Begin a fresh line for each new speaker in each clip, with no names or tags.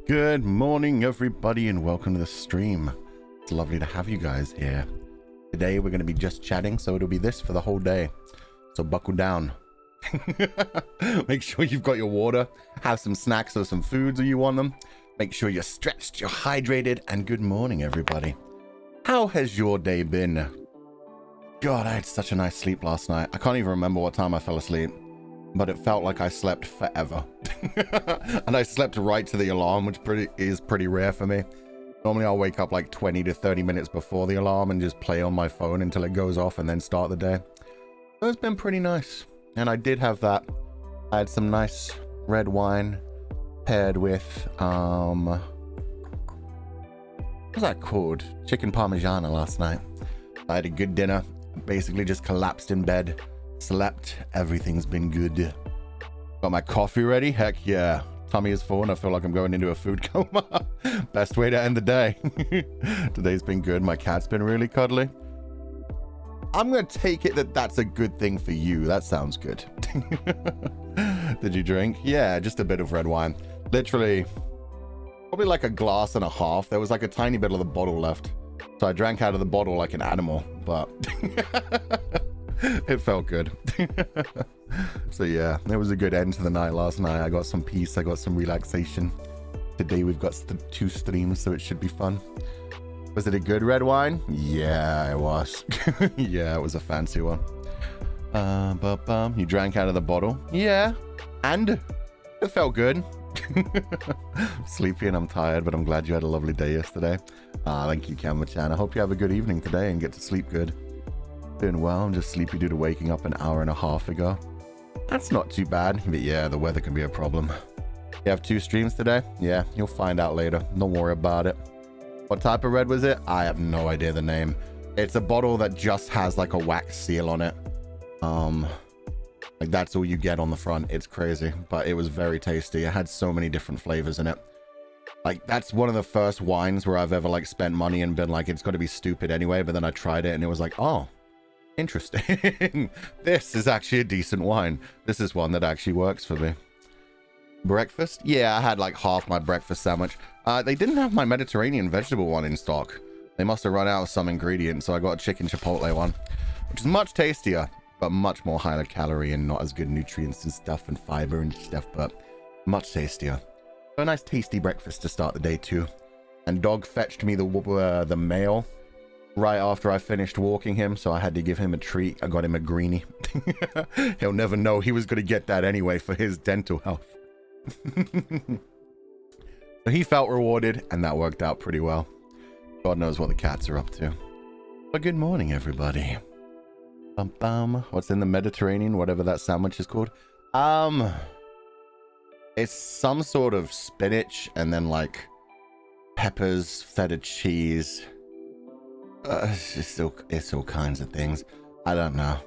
Good morning, everybody, and welcome to the stream. It's lovely to have you guys here. Today we're going to be just chatting, so it'll be this for the whole day. So buckle down. Make sure you've got your water, have some snacks or some foods if you want them. Make sure you're stretched, you're hydrated, and good morning, everybody. How has your day been? God, I had such a nice sleep last night. I can't even remember what time I fell asleep, but it felt like I slept forever. And I slept right to the alarm, which is pretty rare for me. Normally I'll wake up like 20 to 30 minutes before the alarm and just play on my phone until it goes off and then start the day. So it's been pretty nice. And I did have that. I had some nice red wine paired with, what's that called? Chicken Parmigiana last night. I had a good dinner. Basically just collapsed in bed, slept. Everything's been good. Got my coffee ready. Heck yeah. Tummy is full and I feel like I'm going into a food coma. Best way to end the day. Today's been good. My cat's been really cuddly. I'm gonna take it that that's a good thing for you. That sounds good. Did you drink? Yeah, just a bit of red wine. Literally probably like a glass and a half. There was like a tiny bit of the bottle left, so I drank out of the bottle like an animal, but it felt good. So yeah, it was a good end to the night last night. I got some peace, I got some relaxation. Today we've got 2 streams, so it should be fun. Was it a good red wine? Yeah, it was. Yeah, it was a fancy one. You drank out of the bottle? Yeah, and it felt good. Sleepy and I'm tired, but I'm glad you had a lovely day yesterday. Thank you, Kama-chan. I hope you have a good evening today and get to sleep good. Doing well. I'm just sleepy due to waking up an hour and a half ago. That's not too bad, but yeah, the weather can be a problem. You have 2 streams today? Yeah, you'll find out later. Don't worry about it. What type of red was it? I have no idea the name. It's a bottle that just has like a wax seal on it. Like that's all you get on the front. It's crazy, but it was very tasty. It had so many different flavors in it. Like that's one of the first wines where I've ever like spent money and been like, it's got to be stupid anyway. But then I tried it and it was like, oh, interesting. This is actually a decent wine. This is one that actually works for me. Breakfast? Yeah, I had like half my breakfast sandwich. They didn't have my Mediterranean vegetable one in stock. They must have run out of some ingredients, so I got a chicken chipotle one, which is much tastier, but much more higher calorie and not as good nutrients and stuff and fiber and stuff, but much tastier. So a nice tasty breakfast to start the day too. And dog fetched me the mail right after I finished walking him, so I had to give him a treat. I got him a greenie. He'll never know he was going to get that anyway for his dental health. So he felt rewarded and that worked out pretty well. God knows what the cats are up to. But good morning, everybody. Bum bum. What's in the Mediterranean, whatever that sandwich is called? It's some sort of spinach and then like peppers, feta cheese. It's all kinds of things. I don't know.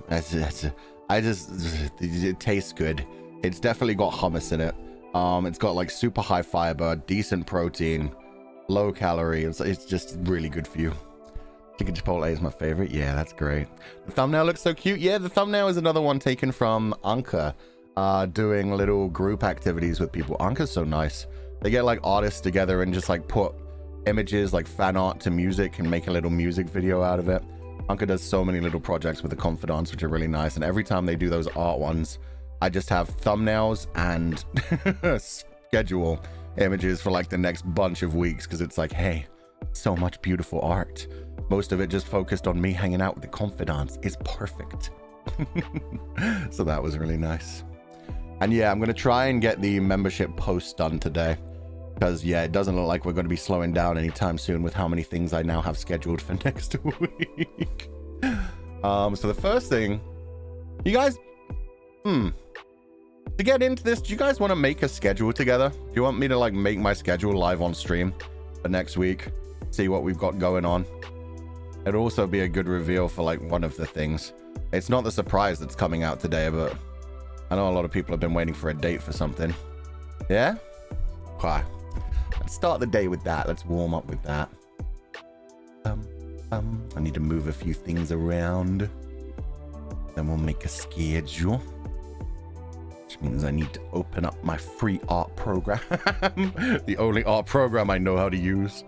It tastes good. It's definitely got hummus in it. It's got like super high fiber, decent protein, low calorie. It's just really good for you. Chicken chipotle is my favorite. Yeah, that's great. The thumbnail looks so cute. Yeah, the thumbnail is another one taken from Anka, doing little group activities with people. Anka's so nice. They get like artists together and just like put images like fan art to music and make a little music video out of it. Anka does so many little projects with the confidants, which are really nice. And every time they do those art ones, I just have thumbnails and schedule images for like the next bunch of weeks, because it's like, hey, so much beautiful art. Most of it just focused on me hanging out with the confidants. It's perfect. So that was really nice. And yeah, I'm going to try and get the membership post done today, because yeah, it doesn't look like we're going to be slowing down anytime soon with how many things I now have scheduled for next week. So the first thing, you guys, to get into this, do you guys want to make a schedule together? Do you want me to like make my schedule live on stream for next week? See what we've got going on. It'd also be a good reveal for like one of the things. It's not the surprise that's coming out today, but I know a lot of people have been waiting for a date for something. Yeah? Okay. Let's start the day with that. Let's warm up with that. I need to move a few things around. Then we'll make a schedule, which means I need to open up my free art program. The only art program I know how to use.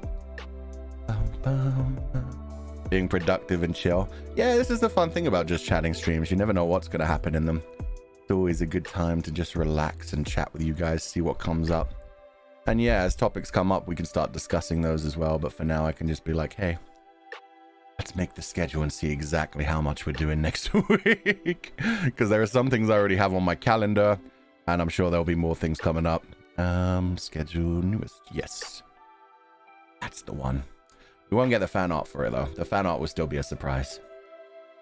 Being productive and chill. Yeah, this is the fun thing about just chatting streams. You never know what's going to happen in them. It's always a good time to just relax and chat with you guys, see what comes up. And yeah, as topics come up, we can start discussing those as well. But for now, I can just be like, hey, let's make the schedule and see exactly how much we're doing next week. Because there are some things I already have on my calendar, and I'm sure there'll be more things coming up. Schedule newest. Yes. That's the one. We won't get the fan art for it, though. The fan art will still be a surprise.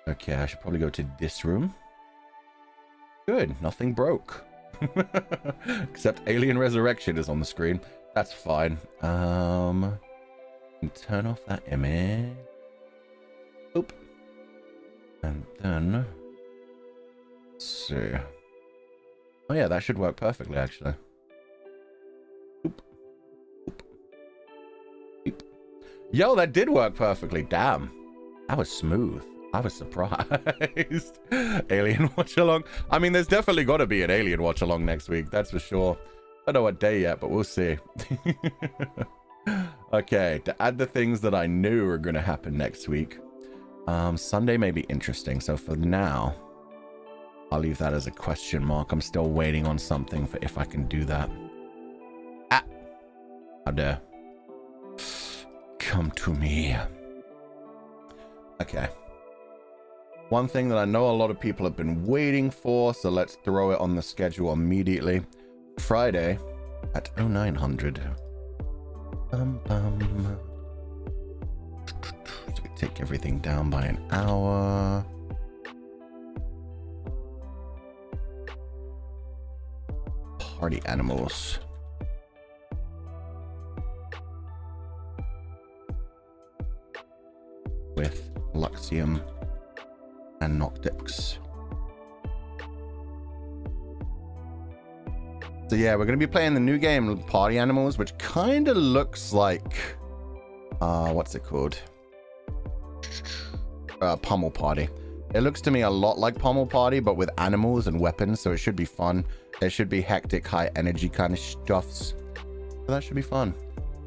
Okay, I should probably go to this room. Good. Nothing broke. Except Alien Resurrection is on the screen. That's fine. Turn off that image. Oop. And then let's see. Oh yeah, that should work perfectly actually. Oop. Oop. Oop. Yo, that did work perfectly. Damn. That was smooth. I was surprised. Alien watch along. I mean, there's definitely got to be an Alien watch along next week. That's for sure. I don't know what day yet, but we'll see. Okay, to add the things that I knew are going to happen next week. Sunday may be interesting. So for now, I'll leave that as a question mark. I'm still waiting on something for if I can do that. Ah, how dare. Come to me. Okay. One thing that I know a lot of people have been waiting for, so let's throw it on the schedule immediately. Friday at 0900. So we take everything down by an hour. Party animals. With Luxium and Noctix. So yeah, we're going to be playing the new game Party Animals, which kind of looks like what's it called? Pummel Party. It looks to me a lot like Pummel Party, but with animals and weapons, so it should be fun. There should be hectic, high energy kind of stuffs. So that should be fun.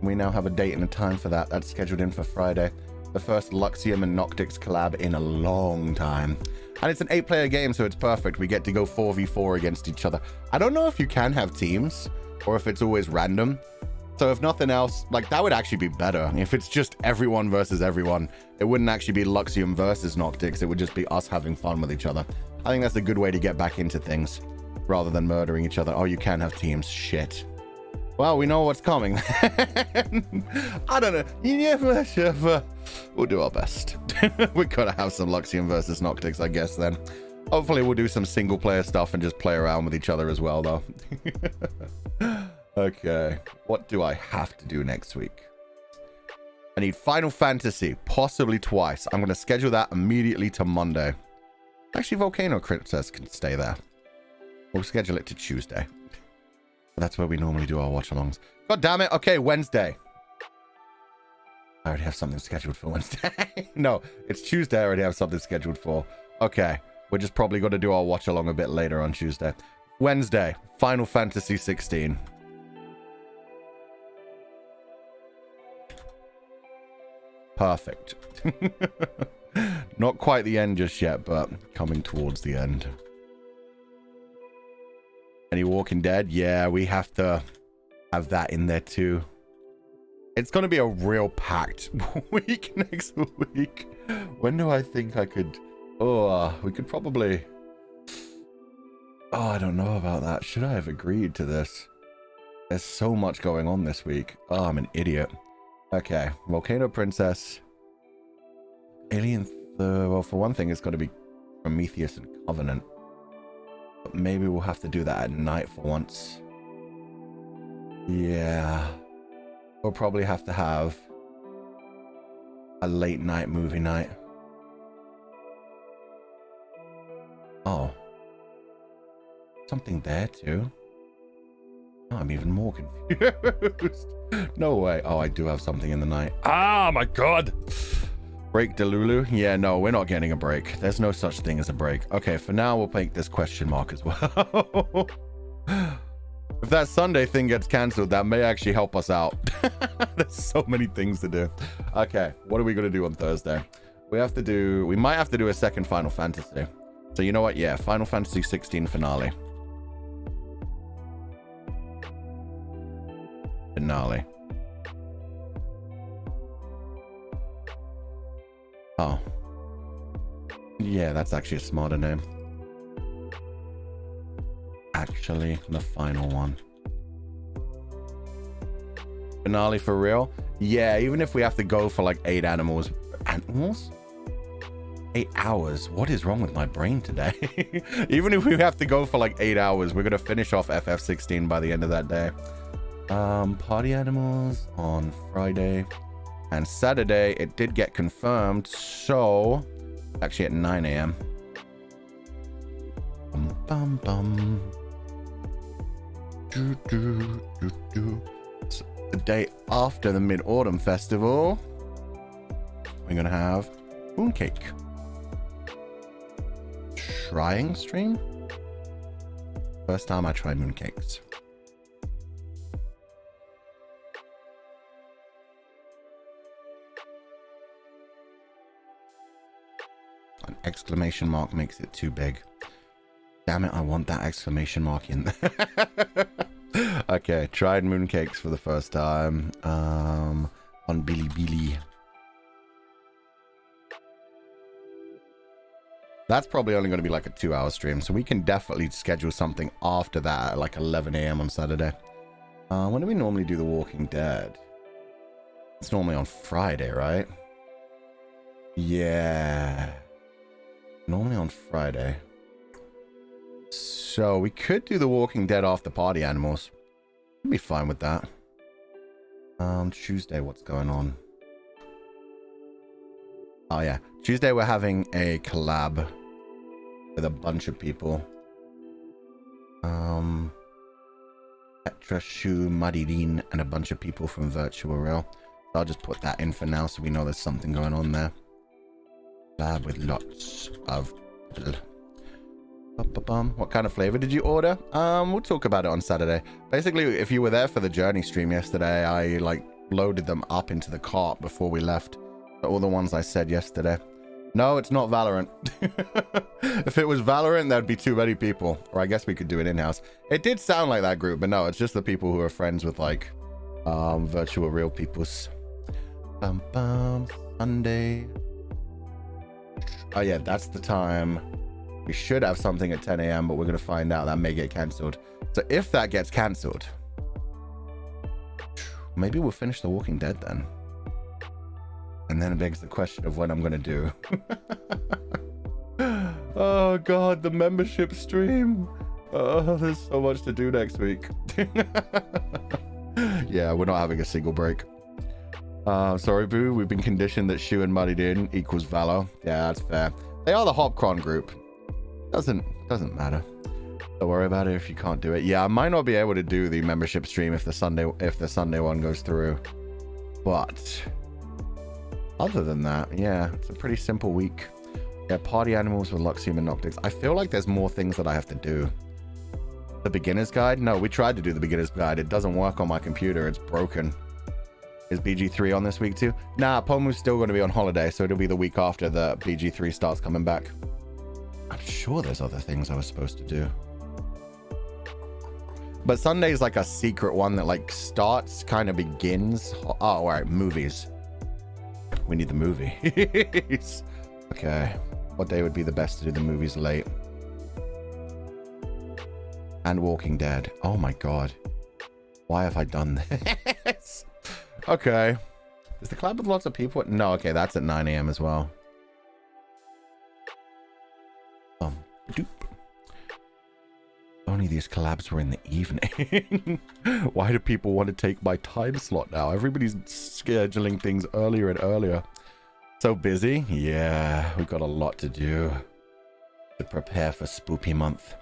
We now have a date and a time for that. That's scheduled in for Friday. The first Luxium and Noctix collab in a long time. And it's an 8-player game, so it's perfect. We get to go 4v4 against each other. I don't know if you can have teams or if it's always random. So if nothing else, like that would actually be better. If it's just everyone versus everyone, it wouldn't actually be Luxium versus Noctix. It would just be us having fun with each other. I think that's a good way to get back into things rather than murdering each other. Oh, you can have teams. Shit. Well, we know what's coming. I don't know. We'll do our best. We're gonna have some Luxium versus Noctix, I guess, then. Hopefully we'll do some single player stuff and just play around with each other as well, though. Okay. What do I have to do next week? I need Final Fantasy, possibly twice. I'm gonna schedule that immediately to Monday. Actually, Volcano Princess can stay there. We'll schedule it to Tuesday. That's where we normally do our watch-alongs. God damn it. Okay, Wednesday. I already have something scheduled for Wednesday. No, it's Tuesday. I already have something scheduled for. Okay, we're just probably going to do our watch-along a bit later on Tuesday. Wednesday, Final Fantasy 16. Perfect. Not quite the end just yet, but coming towards the end. Any Walking Dead? Yeah, we have to have that in there too. It's going to be a real packed week next week. When do I think I could... Oh, we could probably... Oh, I don't know about that. Should I have agreed to this? There's so much going on this week. Oh, I'm an idiot. Okay, Volcano Princess. Alien... well, for one thing, it's got to be Prometheus and Covenant. But maybe we'll have to do that at night for once. Yeah. We'll probably have to have a late night movie night. Oh. Something there too. Oh, I'm even more confused. No way. Oh, I do have something in the night. Ah, my God. Break Delulu? Yeah, no, we're not getting a break. There's no such thing as a break. Okay, for now, we'll make this question mark as well. If that Sunday thing gets cancelled, that may actually help us out. There's so many things to do. Okay, what are we going to do on Thursday? We might have to do a second Final Fantasy. So you know what? Yeah, Final Fantasy 16 finale. Oh. Yeah, that's actually a smarter name. Actually, the final one. Finale for real? Yeah, even if we have to go for like 8 animals. Animals? 8 hours? What is wrong with my brain today? Even if we have to go for like 8 hours, we're going to finish off FF16 by the end of that day. Party animals on Friday. And Saturday, it did get confirmed. So, actually at 9 a.m. Bum, bum, bum. So the day after the Mid-Autumn Festival, we're gonna have mooncake. Trying stream? First time I tried mooncakes. An exclamation mark makes it too big. Damn it, I want that exclamation mark in there. Okay, tried mooncakes for the first time. On Bilibili. That's probably only going to be like a 2-hour stream, so we can definitely schedule something after that at like 11 a.m. on Saturday. When do we normally do The Walking Dead? It's normally on Friday, right? Yeah. Normally on Friday. So we could do The Walking Dead after Party Animals. I'd be fine with that. Tuesday, what's going on? Oh yeah, Tuesday we're having a collab with a bunch of people. Petra, Shu, Marilyn, and a bunch of people from Virtual Real. So I'll just put that in for now so we know there's something going on there. Collab with lots of people. What kind of flavor did you order? We'll talk about it on Saturday. Basically, if you were there for the Journey stream yesterday, I like loaded them up into the cart before we left. All the ones I said yesterday. No, it's not Valorant. If it was Valorant, there'd be too many people. Or I guess we could do it in-house. It did sound like that group, but no, it's just the people who are friends with like Virtual Real peoples. Sunday. Oh yeah, that's the time. We should have something at 10 a.m., but we're going to find out. That may get cancelled. So if that gets cancelled, maybe we'll finish The Walking Dead then. And then it begs the question of what I'm going to do. Oh, God, the membership stream. Oh, there's so much to do next week. Yeah, we're not having a single break. Sorry, Boo. We've been conditioned that Shu and Marilyn equals Valor. Yeah, that's fair. They are the Hopcron group. Doesn't matter. Don't worry about it if you can't do it. Yeah, I might not be able to do the membership stream if the Sunday one goes through. But other than that, yeah, it's a pretty simple week. Yeah, party animals with Luxium and Noctix. I feel like there's more things that I have to do. The beginner's guide? No, we tried to do the beginner's guide. It doesn't work on my computer. It's broken. Is BG3 on this week too? Nah, Pomu's still going to be on holiday, so it'll be the week after the BG3 starts coming back. I'm sure there's other things I was supposed to do. But Sunday's like a secret one that like starts, kind of begins. Oh, all right, movies. We need the movies. Okay. What day would be the best to do the movies late? And Walking Dead. Oh my God. Why have I done this? Okay. Is the collab with lots of people? No, okay, that's at 9 a.m. as well. Doop. Only these collabs were in the evening. Why do people want to take my time slot now? Everybody's scheduling things earlier and earlier. So busy? Yeah, we've got a lot to do to prepare for Spoopy month.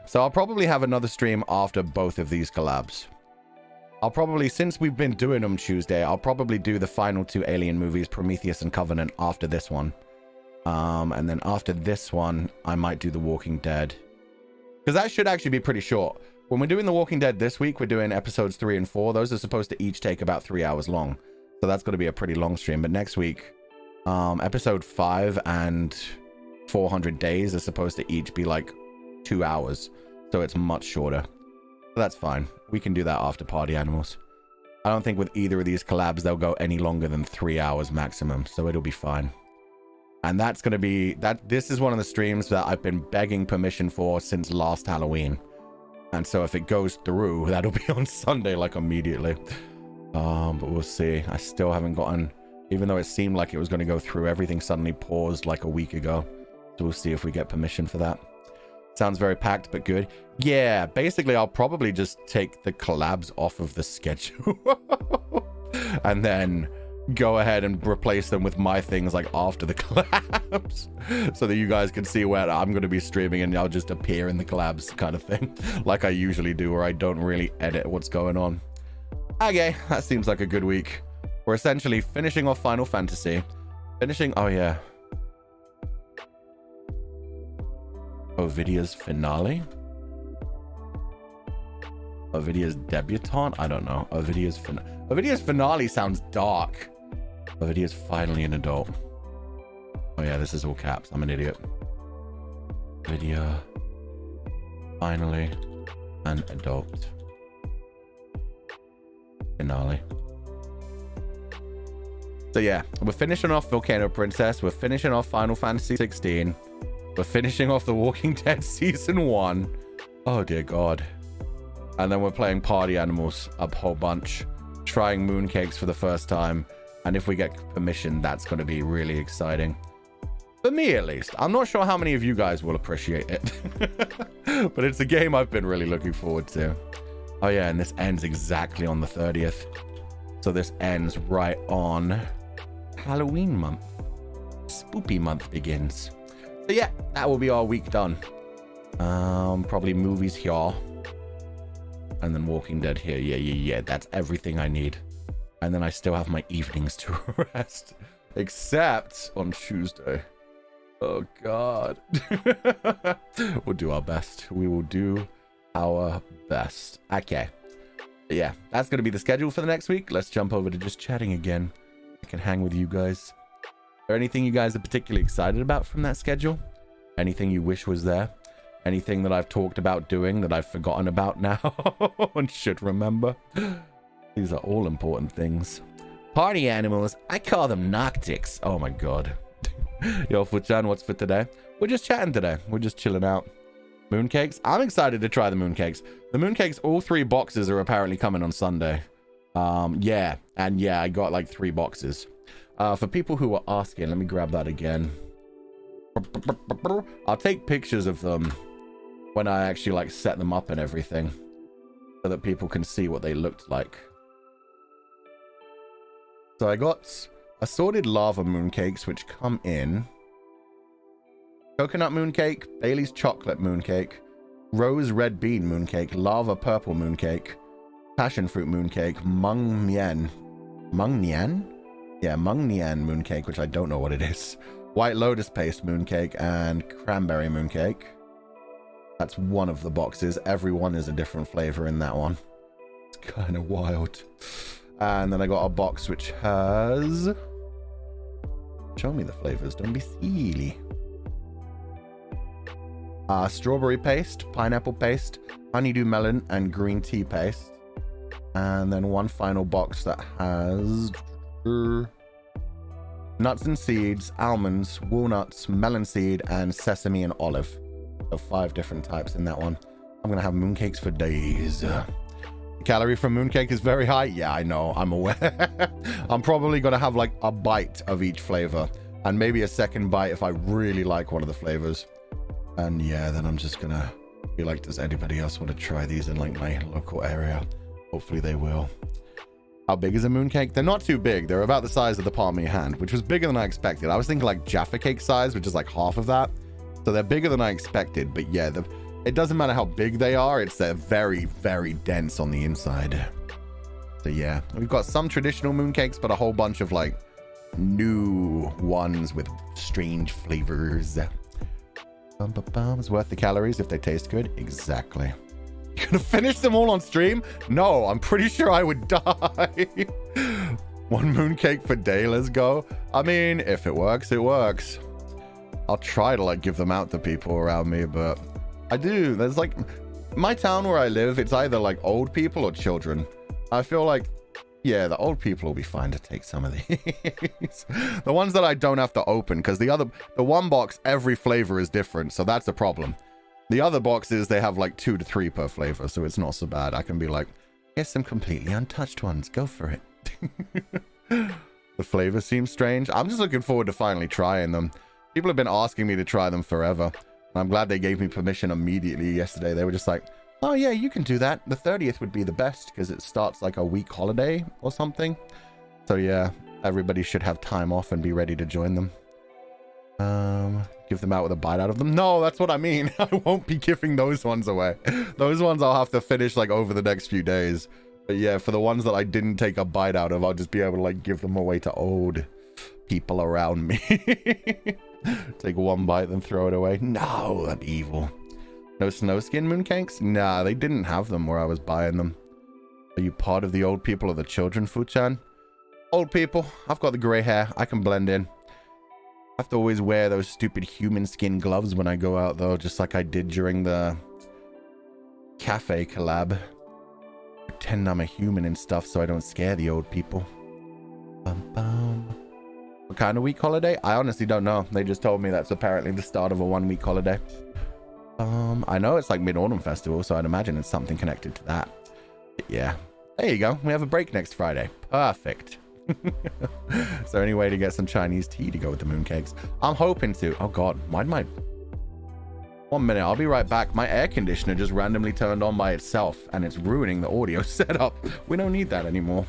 So I'll probably have another stream after both of these collabs. I'll probably, since we've been doing them Tuesday, I'll probably do the final 2 Alien movies, Prometheus and Covenant, after this one. And then after this one, I might do The Walking Dead. Because that should actually be pretty short. when we're doing The Walking Dead this week, we're doing episodes 3 and 4. Those are supposed to each take about 3 hours long. So that's going to be a pretty long stream. But next week, episode 5 and 400 days are supposed to each be like 2 hours. So it's much shorter. But that's fine. We can do that after Party Animals. I don't think with either of these collabs, they'll go any longer than 3 hours maximum. So it'll be fine. And that's going to be... This is one of the streams that I've been begging permission for since last Halloween. And so if it goes through, that'll be on Sunday, like immediately. But we'll see. I still haven't gotten... Even though it seemed like it was going to go through, everything suddenly paused like a week ago. So we'll see if we get permission for that. Sounds very packed, but good. Yeah, basically, I'll probably just take the collabs off of the schedule. And then go ahead and replace them with my things like after the collabs. So that you guys can see where I'm going to be streaming and I'll just appear in the collabs kind of thing. Like I usually do, where I don't really edit what's going on. Okay, that seems like a good week. We're essentially finishing off Final Fantasy. Oh yeah. Ovidia's finale? Ovidia's debutante? I don't know. Ovidia's finale sounds dark. Ovidia's finally an adult. Oh yeah, this is all caps. I'm an idiot. Ovidia finally an adult. Finale. So yeah, we're finishing off Volcano Princess. We're finishing off Final Fantasy 16. We're finishing off The Walking Dead Season 1. Oh dear God. And then we're playing Party Animals a whole bunch. Trying mooncakes for the first time. And if we get permission, that's going to be really exciting. For me, at least. I'm not sure how many of you guys will appreciate it. But it's a game I've been really looking forward to. Oh yeah, and this ends exactly on the 30th. So this ends right on Halloween month. Spoopy month begins. So yeah, that will be our week done. Probably movies here. And then Walking Dead here. Yeah. That's everything I need. And then I still have my evenings to rest. Except on Tuesday. Oh, God. We'll do our best. We will do our best. Okay. But yeah, that's going to be the schedule for the next week. Let's jump over to just chatting again. I can hang with you guys. Is there anything you guys are particularly excited about from that schedule? Anything you wish was there? Anything that I've talked about doing that I've forgotten about now and should remember? These are all important things. Party Animals, I call them Noctics. Oh my God. Yo, Fuchan, what's for today? We're just chatting today. We're just chilling out. Mooncakes? I'm excited to try the mooncakes. The mooncakes, all 3 boxes are apparently coming on Sunday. Yeah. And yeah, I got like 3 boxes. For people who were asking, let me grab that again. I'll take pictures of them when I actually like set them up and everything so that people can see what they looked like. So I got assorted lava mooncakes, which come in coconut mooncake, Bailey's chocolate mooncake, rose red bean mooncake, lava purple mooncake, passion fruit mooncake, mung nian? Yeah, mung nian mooncake, which I don't know what it is. White lotus paste mooncake and cranberry mooncake. That's one of the boxes. Every one is a different flavor in that one. It's kind of wild. And then I got a box which has... Show me the flavors. Don't be silly. Strawberry paste, pineapple paste, honeydew melon, and green tea paste. And then one final box that has... nuts and seeds, almonds, walnuts, melon seed, and sesame and olive. So 5 different types in that one. I'm going to have mooncakes for days. The calorie from mooncake is very high. Yeah, I know. I'm aware. I'm probably going to have like a bite of each flavor. And maybe a second bite if I really like one of the flavors. And yeah, then I'm just going to be like, does anybody else want to try these in like my local area? Hopefully they will. How big is a mooncake? They're not too big. They're about the size of the palm of your hand, which was bigger than I expected. I was thinking like Jaffa cake size, which is like half of that. So they're bigger than I expected. But yeah, it doesn't matter how big they are. They're very, very dense on the inside. So yeah, we've got some traditional mooncakes, but a whole bunch of like new ones with strange flavors. It's worth the calories if they taste good. Exactly. You gonna finish them all on stream? No, I'm pretty sure I would die. One mooncake per day, let's go. I mean, if it works, it works. I'll try to like give them out to people around me, but I do. There's like, my town where I live, it's either like old people or children. I feel like, yeah, the old people will be fine to take some of these. The ones that I don't have to open, because the one box, every flavor is different, so that's a problem. The other boxes, they have like 2 to 3 per flavor, so it's not so bad. I can be like, here's some completely untouched ones, go for it. The flavor seems strange. I'm just looking forward to finally trying them. People have been asking me to try them forever. I'm glad they gave me permission immediately yesterday. They were just like, oh yeah, you can do that. The 30th would be the best because it starts like a week holiday or something. So yeah, everybody should have time off and be ready to join them. Give them out with a bite out of them. No, that's what I mean. I won't be giving those ones away. Those ones I'll have to finish like over the next few days. But yeah, for the ones that I didn't take a bite out of, I'll just be able to like give them away to old people around me. Take one bite, then throw it away. No, that'd be evil. No snowskin mooncakes? Nah, they didn't have them where I was buying them. Are you part of the old people or the children, Fu-chan? Old people. I've got the gray hair. I can blend in. I have to always wear those stupid human skin gloves when I go out, though, just like I did during the cafe collab. Pretend I'm a human and stuff so I don't scare the old people. Bum, bum. What kind of week holiday? I honestly don't know. They just told me that's apparently the start of a 1-week holiday. I know it's like Mid-Autumn Festival, so I'd imagine it's something connected to that. But yeah. There you go. We have a break next Friday. Perfect. Is there any way to get some Chinese tea to go with the mooncakes? I'm hoping to. Oh god, why did my... 1 minute, I'll be right back. My air conditioner just randomly turned on by itself and it's ruining the audio setup. We don't need that anymore.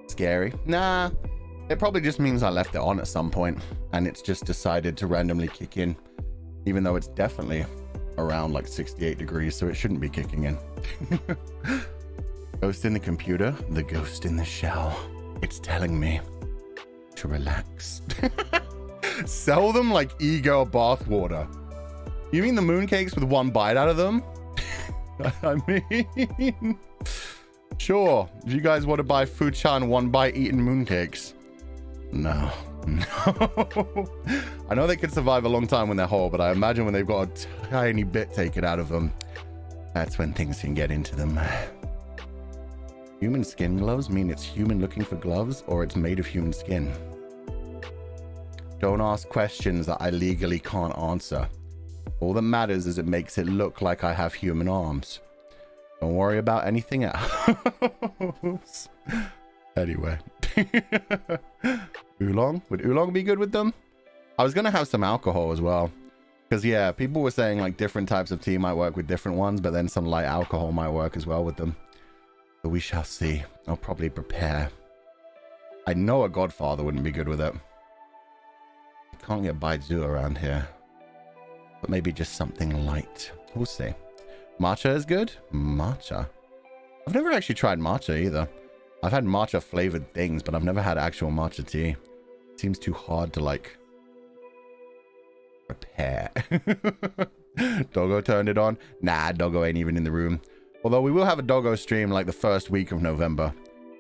Scary. Nah, it probably just means I left it on at some point and it's just decided to randomly kick in, even though it's definitely around like 68 degrees, so it shouldn't be kicking in. Ghost in the computer, the ghost in the shell. It's telling me to relax. Sell them like e-girl bathwater. You mean the mooncakes with 1 bite out of them? I mean... Sure, if you guys want to buy Fu-chan 1-bite eaten mooncakes. No. I know they can survive a long time when they're whole, but I imagine when they've got a tiny bit taken out of them, that's when things can get into them. Human skin gloves mean it's human looking for gloves, or it's made of human skin. Don't ask questions that I legally can't answer. All that matters is it makes it look like I have human arms. Don't worry about anything else. Anyway. Oolong? Would oolong be good with them? I was going to have some alcohol as well. Because, yeah, people were saying, like, different types of tea might work with different ones, but then some light alcohol might work as well with them. But we shall see. I'll probably prepare. I know a Godfather wouldn't be good with it. I can't get baijiu around here. But maybe just something light. We'll see. Matcha is good? Matcha. I've never actually tried matcha either. I've had matcha flavored things, but I've never had actual matcha tea. It seems too hard to, like, prepare. Doggo turned it on? Nah, Doggo ain't even in the room. Although we will have a Doggo stream like the first week of November.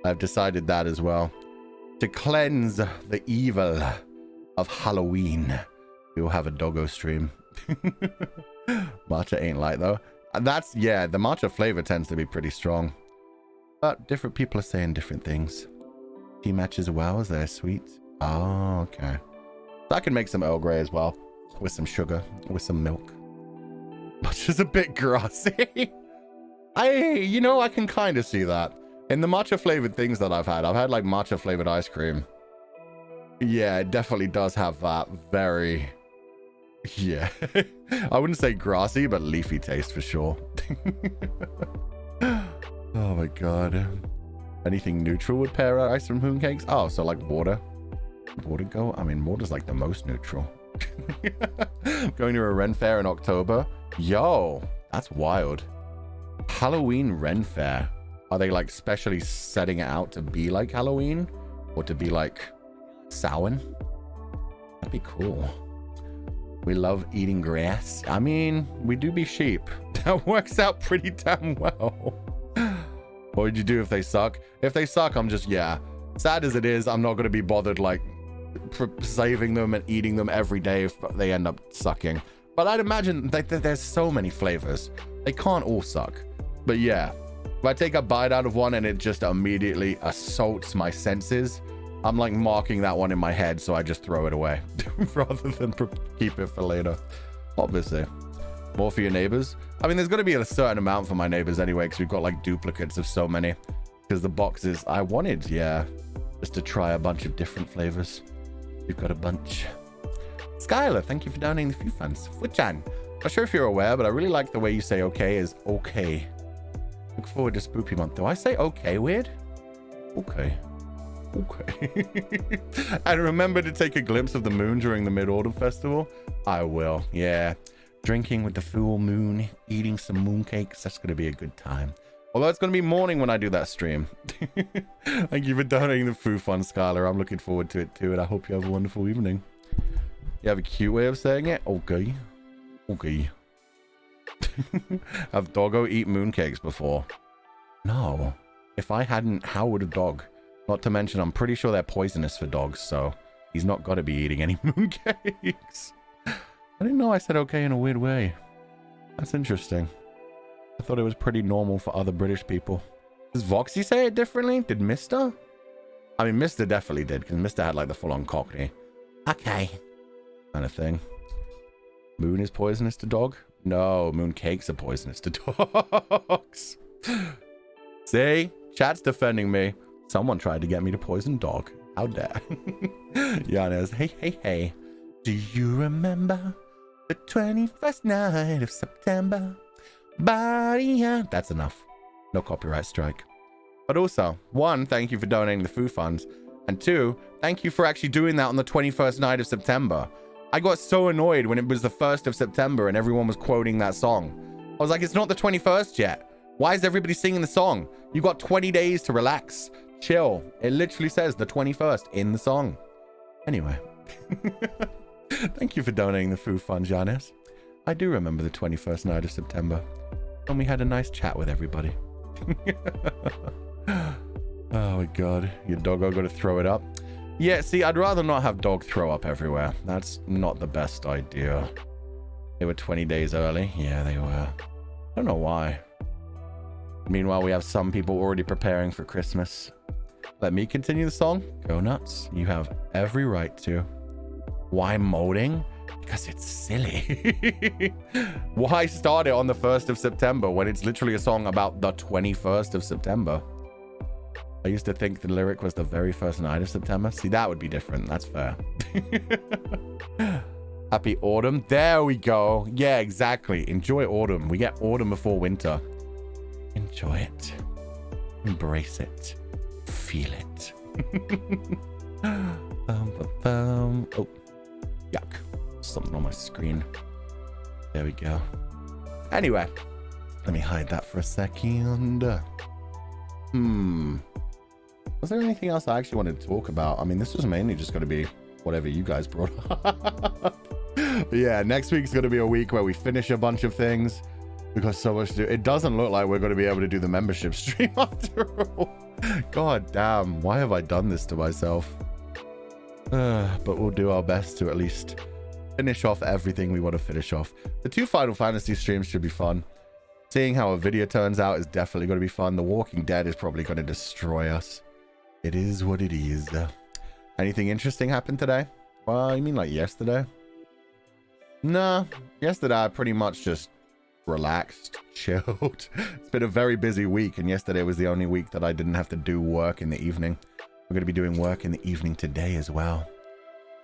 I've decided that as well. To cleanse the evil of Halloween, we will have a Doggo stream. Matcha ain't light though. That's, yeah, the matcha flavor tends to be pretty strong. But different people are saying different things. Tea matches well, is there sweet? Oh, okay. So I can make some Earl Grey as well. With some sugar, with some milk. Matcha's a bit grassy. You know, I can kind of see that. In the matcha flavored things that I've had like matcha flavored ice cream. Yeah, it definitely does have that very... Yeah, I wouldn't say grassy, but leafy taste for sure. Oh my god. Anything neutral would pair ice and mooncakes? Oh, so like water. Water go? I mean, water's like the most neutral. Going to a Ren fair in October. Yo, that's wild. Halloween Ren fair. Are they like specially setting it out to be like Halloween? Or to be like Samhain? That'd be cool. We love eating grass. I mean, we do be sheep. That works out pretty damn well. What would you do if they suck? If they suck, I'm just, yeah. Sad as it is, I'm not going to be bothered like saving them and eating them every day if they end up sucking. But I'd imagine that there's so many flavors. They can't all suck. But yeah, if I take a bite out of one and it just immediately assaults my senses, I'm like marking that one in my head, so I just throw it away rather than keep it for later. Obviously. More for your neighbors? I mean, there's going to be a certain amount for my neighbors anyway, because we've got like duplicates of so many. Because the boxes I wanted, yeah, just to try a bunch of different flavors. We've got a bunch. Skylar, thank you for donating the few funds. Futchan, not sure if you're aware, but I really like the way you say okay is okay. Look forward to Spoopy Month. Do I say okay weird? Okay. Okay. And remember to take a glimpse of the moon during the Mid-Autumn Festival? I will, yeah. Drinking with the full moon, eating some mooncakes. That's going to be a good time. Although it's going to be morning when I do that stream. Thank you for donating the Foo Fun, Skylar. I'm looking forward to it too, and I hope you have a wonderful evening. You have a cute way of saying it? Okay. Okay. Have doggo eat mooncakes before? No. If I hadn't, how would a dog? Not to mention, I'm pretty sure they're poisonous for dogs, so he's not got to be eating any mooncakes. I didn't know I said okay in a weird way. That's interesting. I thought it was pretty normal for other British people. Does Voxy say it differently? Did Mr.? I mean, Mr. definitely did, because Mr. had like the full-on Cockney. Okay. Kind of thing. Moon is poisonous to dog? No, mooncakes are poisonous to dogs. See? Chat's defending me. Someone tried to get me to poison dog. How dare. Giannis, hey. Do you remember the 21st night of September? That's enough. No copyright strike. But also, 1, thank you for donating the food funds. And 2, thank you for actually doing that on the 21st night of September. I got so annoyed when it was the 1st of September and everyone was quoting that song. I was like, it's not the 21st yet. Why is everybody singing the song? You got 20 days to relax. Chill. It literally says the 21st in the song. Anyway. Thank you for donating the food fund, Giannis. I do remember the 21st night of September. And we had a nice chat with everybody. Oh my god. Your doggo got to throw it up? Yeah, see, I'd rather not have dog throw up everywhere. That's not the best idea. They were 20 days early. Yeah, they were. I don't know why. Meanwhile, we have some people already preparing for Christmas. Let me continue the song. Go nuts. You have every right to. Why molding? Because it's silly. Why start it on the 1st of September when it's literally a song about the 21st of September? I used to think the lyric was the very first night of September. See, that would be different. That's fair. Happy autumn. There we go. Yeah, exactly. Enjoy autumn. We get autumn before winter. Enjoy it. Embrace it. Feel it. Oh, yuck. Something on my screen. There we go. Anyway, let me hide that for a second. Was there anything else I actually wanted to talk about? I mean, this was mainly just going to be whatever you guys brought up. But yeah, next week's going to be a week where we finish a bunch of things. We've got so much to do. It doesn't look like we're going to be able to do the membership stream after all. God damn, why have I done this to myself? But we'll do our best to at least finish off everything we want to finish off. The 2 Final Fantasy streams should be fun. Seeing how a video turns out is definitely going to be fun. The Walking Dead is probably going to destroy us. It is what it is. Anything interesting happened today? Well, you mean like yesterday? Nah, yesterday I pretty much just relaxed, chilled. It's been a very busy week, and yesterday was the only week that I didn't have to do work in the evening. We're going to be doing work in the evening today as well.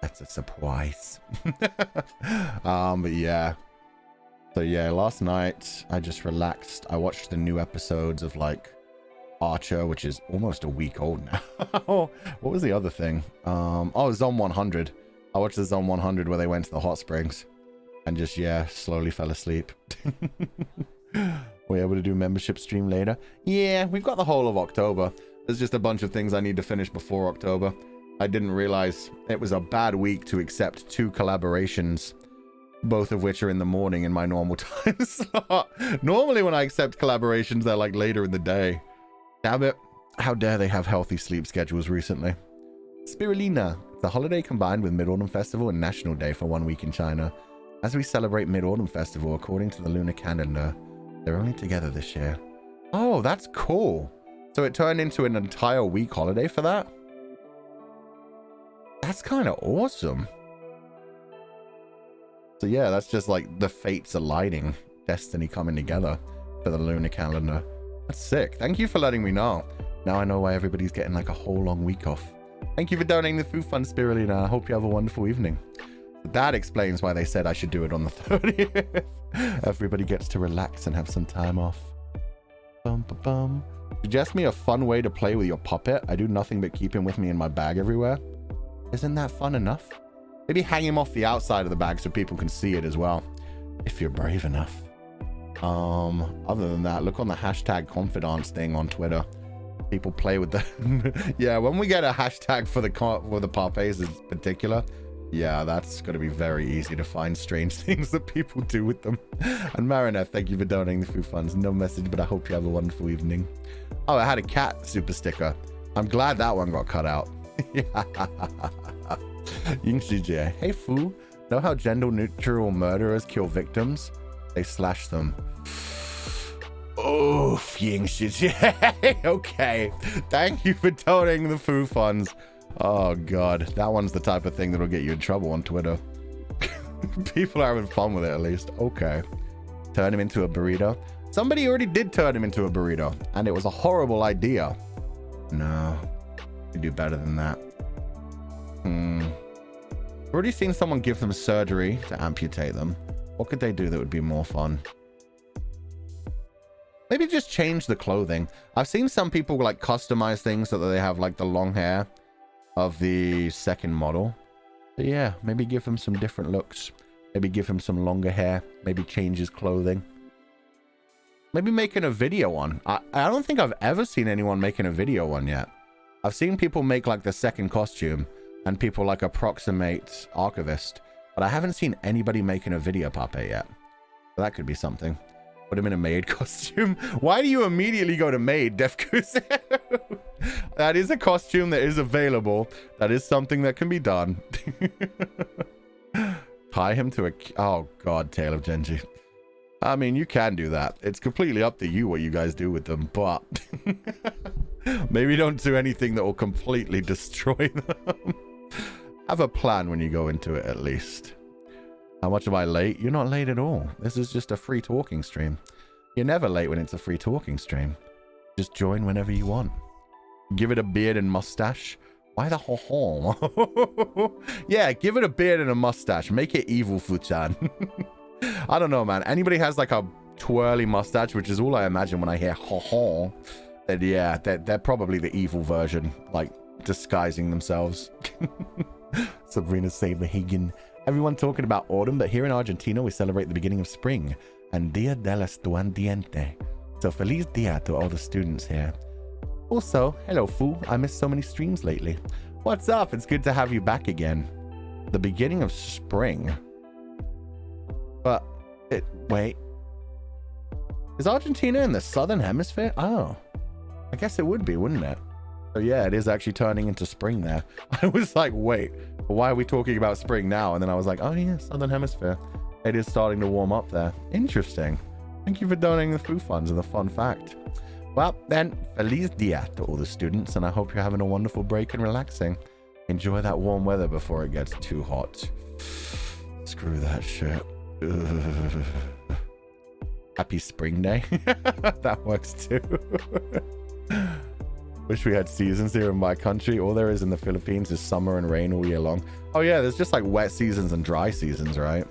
That's a surprise. But yeah. So yeah, last night I just relaxed. I watched the new episodes of like Archer, which is almost a week old now. What was the other thing? Oh, Zone 100. I watched the Zone 100 where they went to the hot springs and just, yeah, slowly fell asleep. We're able to do membership stream later. Yeah, we've got the whole of October. There's just a bunch of things I need to finish before October. I didn't realize it was a bad week to accept 2 collaborations, both of which are in the morning in my normal time slot. Normally when I accept collaborations, they're like later in the day. Damn it. How dare they have healthy sleep schedules recently. Spirulina. It's a holiday combined with Mid-Autumn Festival and National Day for 1 week in China. As we celebrate Mid-Autumn Festival, according to the lunar calendar, they're only together this year. Oh, that's cool. So it turned into an entire week holiday for that? That's kind of awesome. So yeah, that's just like the fates aligning, destiny coming together for the lunar calendar. That's sick. Thank you for letting me know. Now I know why everybody's getting like a whole long week off. Thank you for donating the food fund, Spirulina. I hope you have a wonderful evening. That explains why they said I should do it on the 30th. Everybody gets to relax and have some time off. Bum, ba, bum. Suggest me a fun way to play with your puppet. I do nothing but keep him with me in my bag everywhere. Isn't that fun enough? Maybe hang him off the outside of the bag so people can see it as well, if you're brave enough. Other than that, look on the hashtag confidants thing on Twitter. People play with the yeah, when we get a hashtag for the parfaits in particular, yeah, that's going to be very easy to find strange things that people do with them. And Marinette, thank you for donating the food funds. No message, but I hope you have a wonderful evening. Oh, I had a cat super sticker. I'm glad that one got cut out. Yingxi, hey Fu, know how gender neutral murderers kill victims? They slash them. Oof, Yingxi. Okay, thank you for donating the food funds. Oh god, that one's the type of thing that'll get you in trouble on Twitter. People are having fun with it at least. Okay, turn him into a burrito. Somebody already did turn him into a burrito, and it was a horrible idea. No, you do better than that. Already seen someone give them surgery to amputate them. What could they do that would be more fun? Maybe just change the clothing. I've seen some people like customize things so that they have like the long hair of the second model. But yeah, maybe give him some different looks. Maybe give him some longer hair. Maybe change his clothing. Maybe making a video on. I don't think I've ever seen anyone making a video on yet. I've seen people make like the second costume and people like approximate Archivist, but I haven't seen anybody making a video puppet yet. So that could be something. Put him in a maid costume. Why do you immediately go to maid, Defkuze? That is a costume that is available. That is something that can be done. Tie him to a... Oh, God, Tale of Genji. I mean, you can do that. It's completely up to you what you guys do with them, but... maybe don't do anything that will completely destroy them. Have a plan when you go into it, at least. How much am I late? You're not late at all. This is just a free talking stream. You're never late when it's a free talking stream. Just join whenever you want. Give it a beard and mustache. Why the ho-ho? Yeah, give it a beard and a mustache. Make it evil, Fuchan. I don't know, man. Anybody has like a twirly mustache, which is all I imagine when I hear ho-ho, then yeah, they're probably the evil version, like disguising themselves. Sabrina Saberhagen. Everyone talking about autumn, but here in Argentina, we celebrate the beginning of spring and Dia del Estudiante. So feliz dia to all the students here. Also, hello, Fu. I missed so many streams lately. What's up? It's good to have you back again. The beginning of spring. But, wait. Is Argentina in the southern hemisphere? Oh. I guess it would be, wouldn't it? So yeah, it is actually turning into spring there. I was like, wait, why are we talking about spring now? And then I was like, oh yeah, southern hemisphere. It is starting to warm up there. Interesting. Thank you for donating the food funds and the fun fact. Well, then, feliz dia to all the students, and I hope you're having a wonderful break and relaxing. Enjoy that warm weather before it gets too hot. Screw that shit. Ugh. Happy spring day. That works too. Wish we had seasons here in my country. All there is in the Philippines is summer and rain all year long. Oh yeah, there's just like wet seasons and dry seasons, right?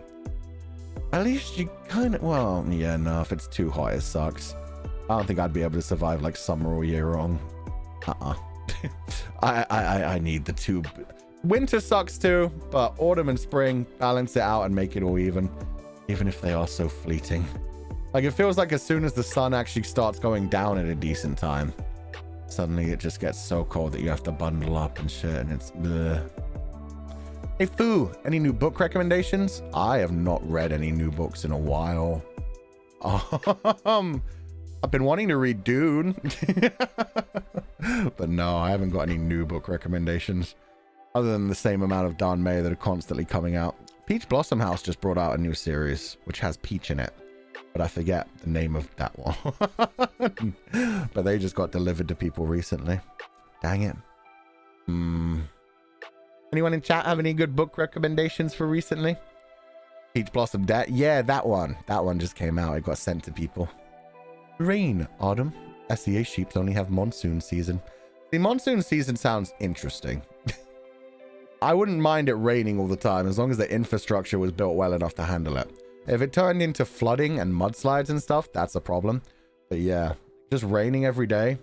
At least you kind of... Well, yeah, no, if it's too hot, it sucks. I don't think I'd be able to survive like summer all year long. I need the two. Winter sucks too, but autumn and spring balance it out and make it all even if they are so fleeting. Like, it feels like as soon as the sun actually starts going down at a decent time, suddenly it just gets so cold that you have to bundle up and shit, and it's bleh. Hey Foo, any new book recommendations? I have not read any new books in a while. I've been wanting to read Dune. But no, I haven't got any new book recommendations other than the same amount of Dan May that are constantly coming out. Peach Blossom House just brought out a new series which has peach in it, but I forget the name of that one. But they just got delivered to people recently. Dang it. Anyone in chat have any good book recommendations for recently? Peach Blossom yeah, that one just came out. It got sent to people. Rain, autumn. SEA sheeps only have monsoon season. The monsoon season sounds interesting. I wouldn't mind it raining all the time as long as the infrastructure was built well enough to handle it. If it turned into flooding and mudslides and stuff, that's a problem. But yeah, just raining every day,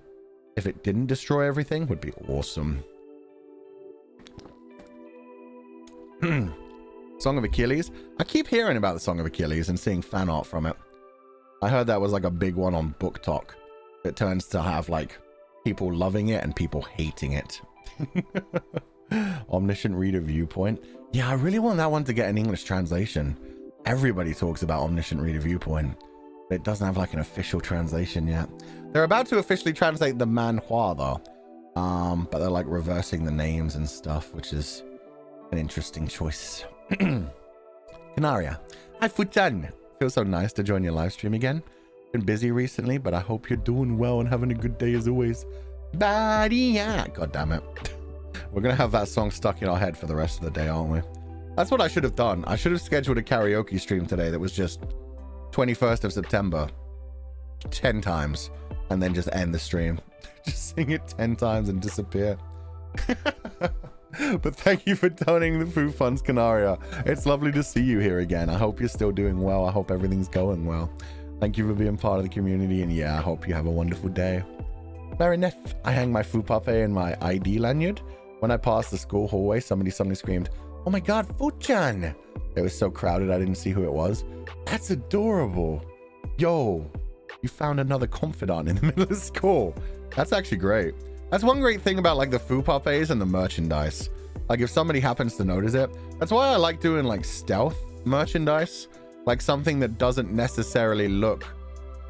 if it didn't destroy everything, would be awesome. Song of Achilles. I keep hearing about the Song of Achilles and seeing fan art from it. I heard that was like a big one on Book Talk. It turns to have like people loving it and people hating it. Omniscient Reader Viewpoint. Yeah, I really want that one to get an English translation. Everybody talks about Omniscient Reader Viewpoint, but it doesn't have like an official translation yet. They're about to officially translate the manhwa though, but they're like reversing the names and stuff, which is an interesting choice. Canaria. Hi Fuchan. Feels so nice to join your live stream again. Been busy recently, but I hope you're doing well and having a good day as always. Badia. God damn it. We're gonna have that song stuck in our head for the rest of the day, aren't we? That's what I should have done. I should have scheduled a karaoke stream today that was just 21st of September 10 times and then just end the stream. Just sing it 10 times and disappear. But thank you for donating the food funds, Canaria. It's lovely to see you here again. I hope you're still doing well. I hope everything's going well. Thank you for being part of the community, and yeah, I hope you have a wonderful day. Marinette. I hang my food parfait in my ID lanyard. When I passed the school hallway, somebody suddenly screamed, "Oh my god, Fuchan!" It was so crowded I didn't see who it was. That's adorable. Yo, you found another confidant in the middle of school. That's actually great. That's one great thing about like the food parfaits and the merchandise. Like if somebody happens to notice it, that's why I like doing like stealth merchandise. Like something that doesn't necessarily look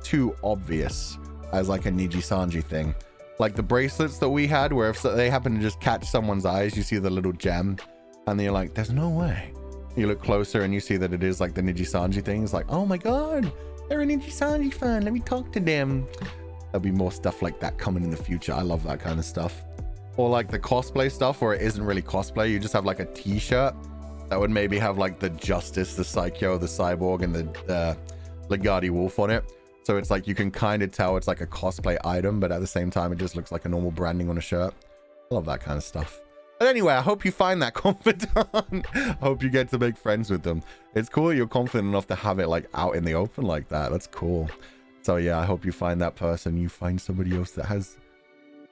too obvious as like a Nijisanji thing. Like the bracelets that we had where if they happen to just catch someone's eyes, you see the little gem and then you're like, there's no way. You look closer and you see that it is like the Nijisanji thing. It's like, oh my god, they're a Nijisanji fan. Let me talk to them. There'll be more stuff like that coming in the future. I love that kind of stuff. Or like the cosplay stuff where it isn't really cosplay. You just have like a t-shirt that would maybe have like the Justice, the Psycho, the Cyborg, and the Legati Wolf on it. So it's like you can kind of tell it's like a cosplay item, but at the same time, it just looks like a normal branding on a shirt. I love that kind of stuff. But anyway, I hope you find that confidant. I hope you get to make friends with them. It's cool you're confident enough to have it like out in the open like that. That's cool. So yeah, I hope you find that person. You find somebody else that has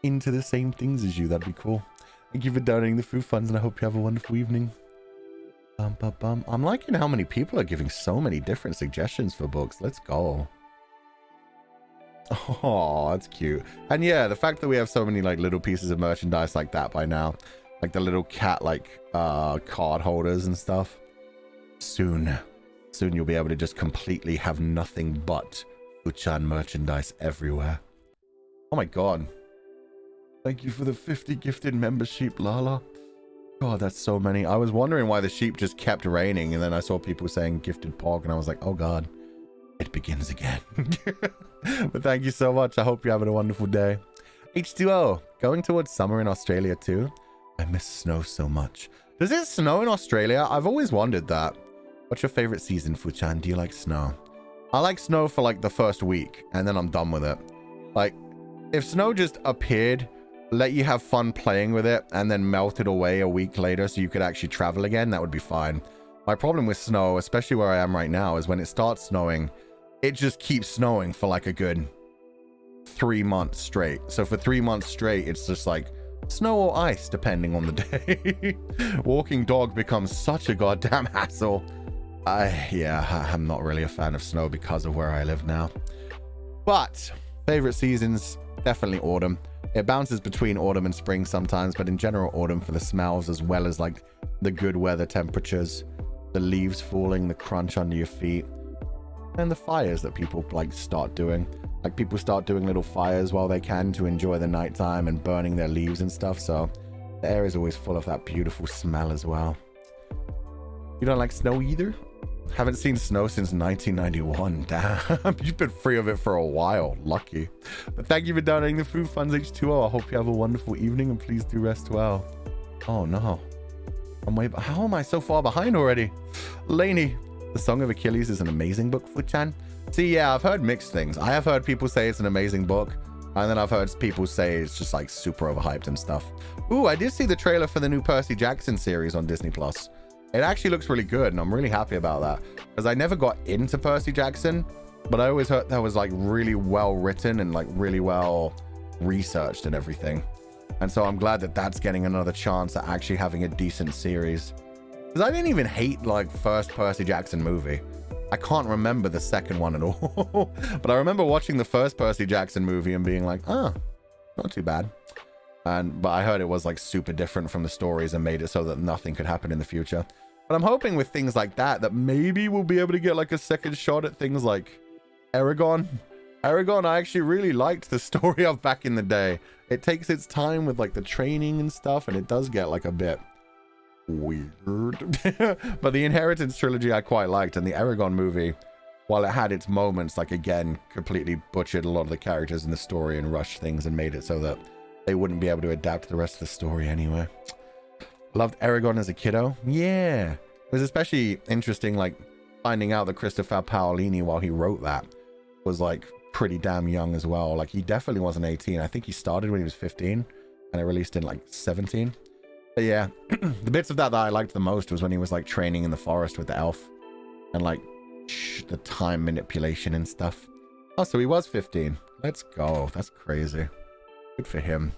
into the same things as you. That'd be cool. Thank you for donating the food funds, and I hope you have a wonderful evening. I'm liking how many people are giving so many different suggestions for books. Let's go. Oh, that's cute. And yeah, the fact that we have so many like little pieces of merchandise like that by now, like the little cat like card holders and stuff. Soon you'll be able to just completely have nothing but Fuchan merchandise everywhere. Oh my god. Thank you for the 50 gifted membership, Lala. God, that's so many. I was wondering why the sheep just kept raining, and then I saw people saying gifted pog, and I was like, oh god, it begins again. But thank you so much. I hope you're having a wonderful day. H2O, going towards summer in Australia too. I miss snow so much. Does it snow in Australia? I've always wondered that. What's your favorite season, Fuchan? Do you like snow? I like snow for like the first week, and then I'm done with it. Like, if snow just appeared, let you have fun playing with it, and then melted away a week later so you could actually travel again, that would be fine. My problem with snow, especially where I am right now, is when it starts snowing, it just keeps snowing for like a good 3 months straight. So for 3 months straight, it's just like snow or ice, depending on the day. Walking dog becomes such a goddamn hassle. I'm not really a fan of snow because of where I live now. But favorite seasons, definitely autumn. It bounces between autumn and spring sometimes, but in general, autumn for the smells as well as like the good weather temperatures, the leaves falling, the crunch under your feet, and the fires that people like start doing. Like people start doing little fires while they can to enjoy the nighttime and burning their leaves and stuff. So the air is always full of that beautiful smell as well. You don't like snow either? Haven't seen snow since 1991. Damn, you've been free of it for a while. Lucky. But thank you for donating the food funds H2O. I hope you have a wonderful evening and please do rest well. Oh no. How am I so far behind already? Laney, The Song of Achilles is an amazing book, Fuchan. See, yeah, I've heard mixed things. I have heard people say it's an amazing book, and then I've heard people say it's just like super overhyped and stuff. Ooh, I did see the trailer for the new Percy Jackson series on Disney Plus. It actually looks really good, and I'm really happy about that because I never got into Percy Jackson, but I always heard that was like really well written and like really well researched and everything. And so I'm glad that that's getting another chance at actually having a decent series. Because I didn't even hate like first Percy Jackson movie. I can't remember the second one at all. But I remember watching the first Percy Jackson movie and being like, oh, not too bad. But I heard it was like super different from the stories and made it so that nothing could happen in the future. But I'm hoping with things like that maybe we'll be able to get like a second shot at things like Aragon. Aragon, I actually really liked the story of back in the day. It takes its time with like the training and stuff, and it does get like a bit weird. But the Inheritance trilogy I quite liked, and the Aragon movie, while it had its moments, like again, completely butchered a lot of the characters in the story and rushed things and made it so that they wouldn't be able to adapt the rest of the story anyway. Loved Aragon as a kiddo. Yeah. It was especially interesting, like, finding out that Christopher Paolini, while he wrote that, was, like, pretty damn young as well. Like, he definitely wasn't 18. I think he started when he was 15, and it released in, like, 17. But, yeah, the bits of that I liked the most was when he was, like, training in the forest with the elf. And, like, the time manipulation and stuff. Oh, so he was 15. Let's go. That's crazy. Good for him.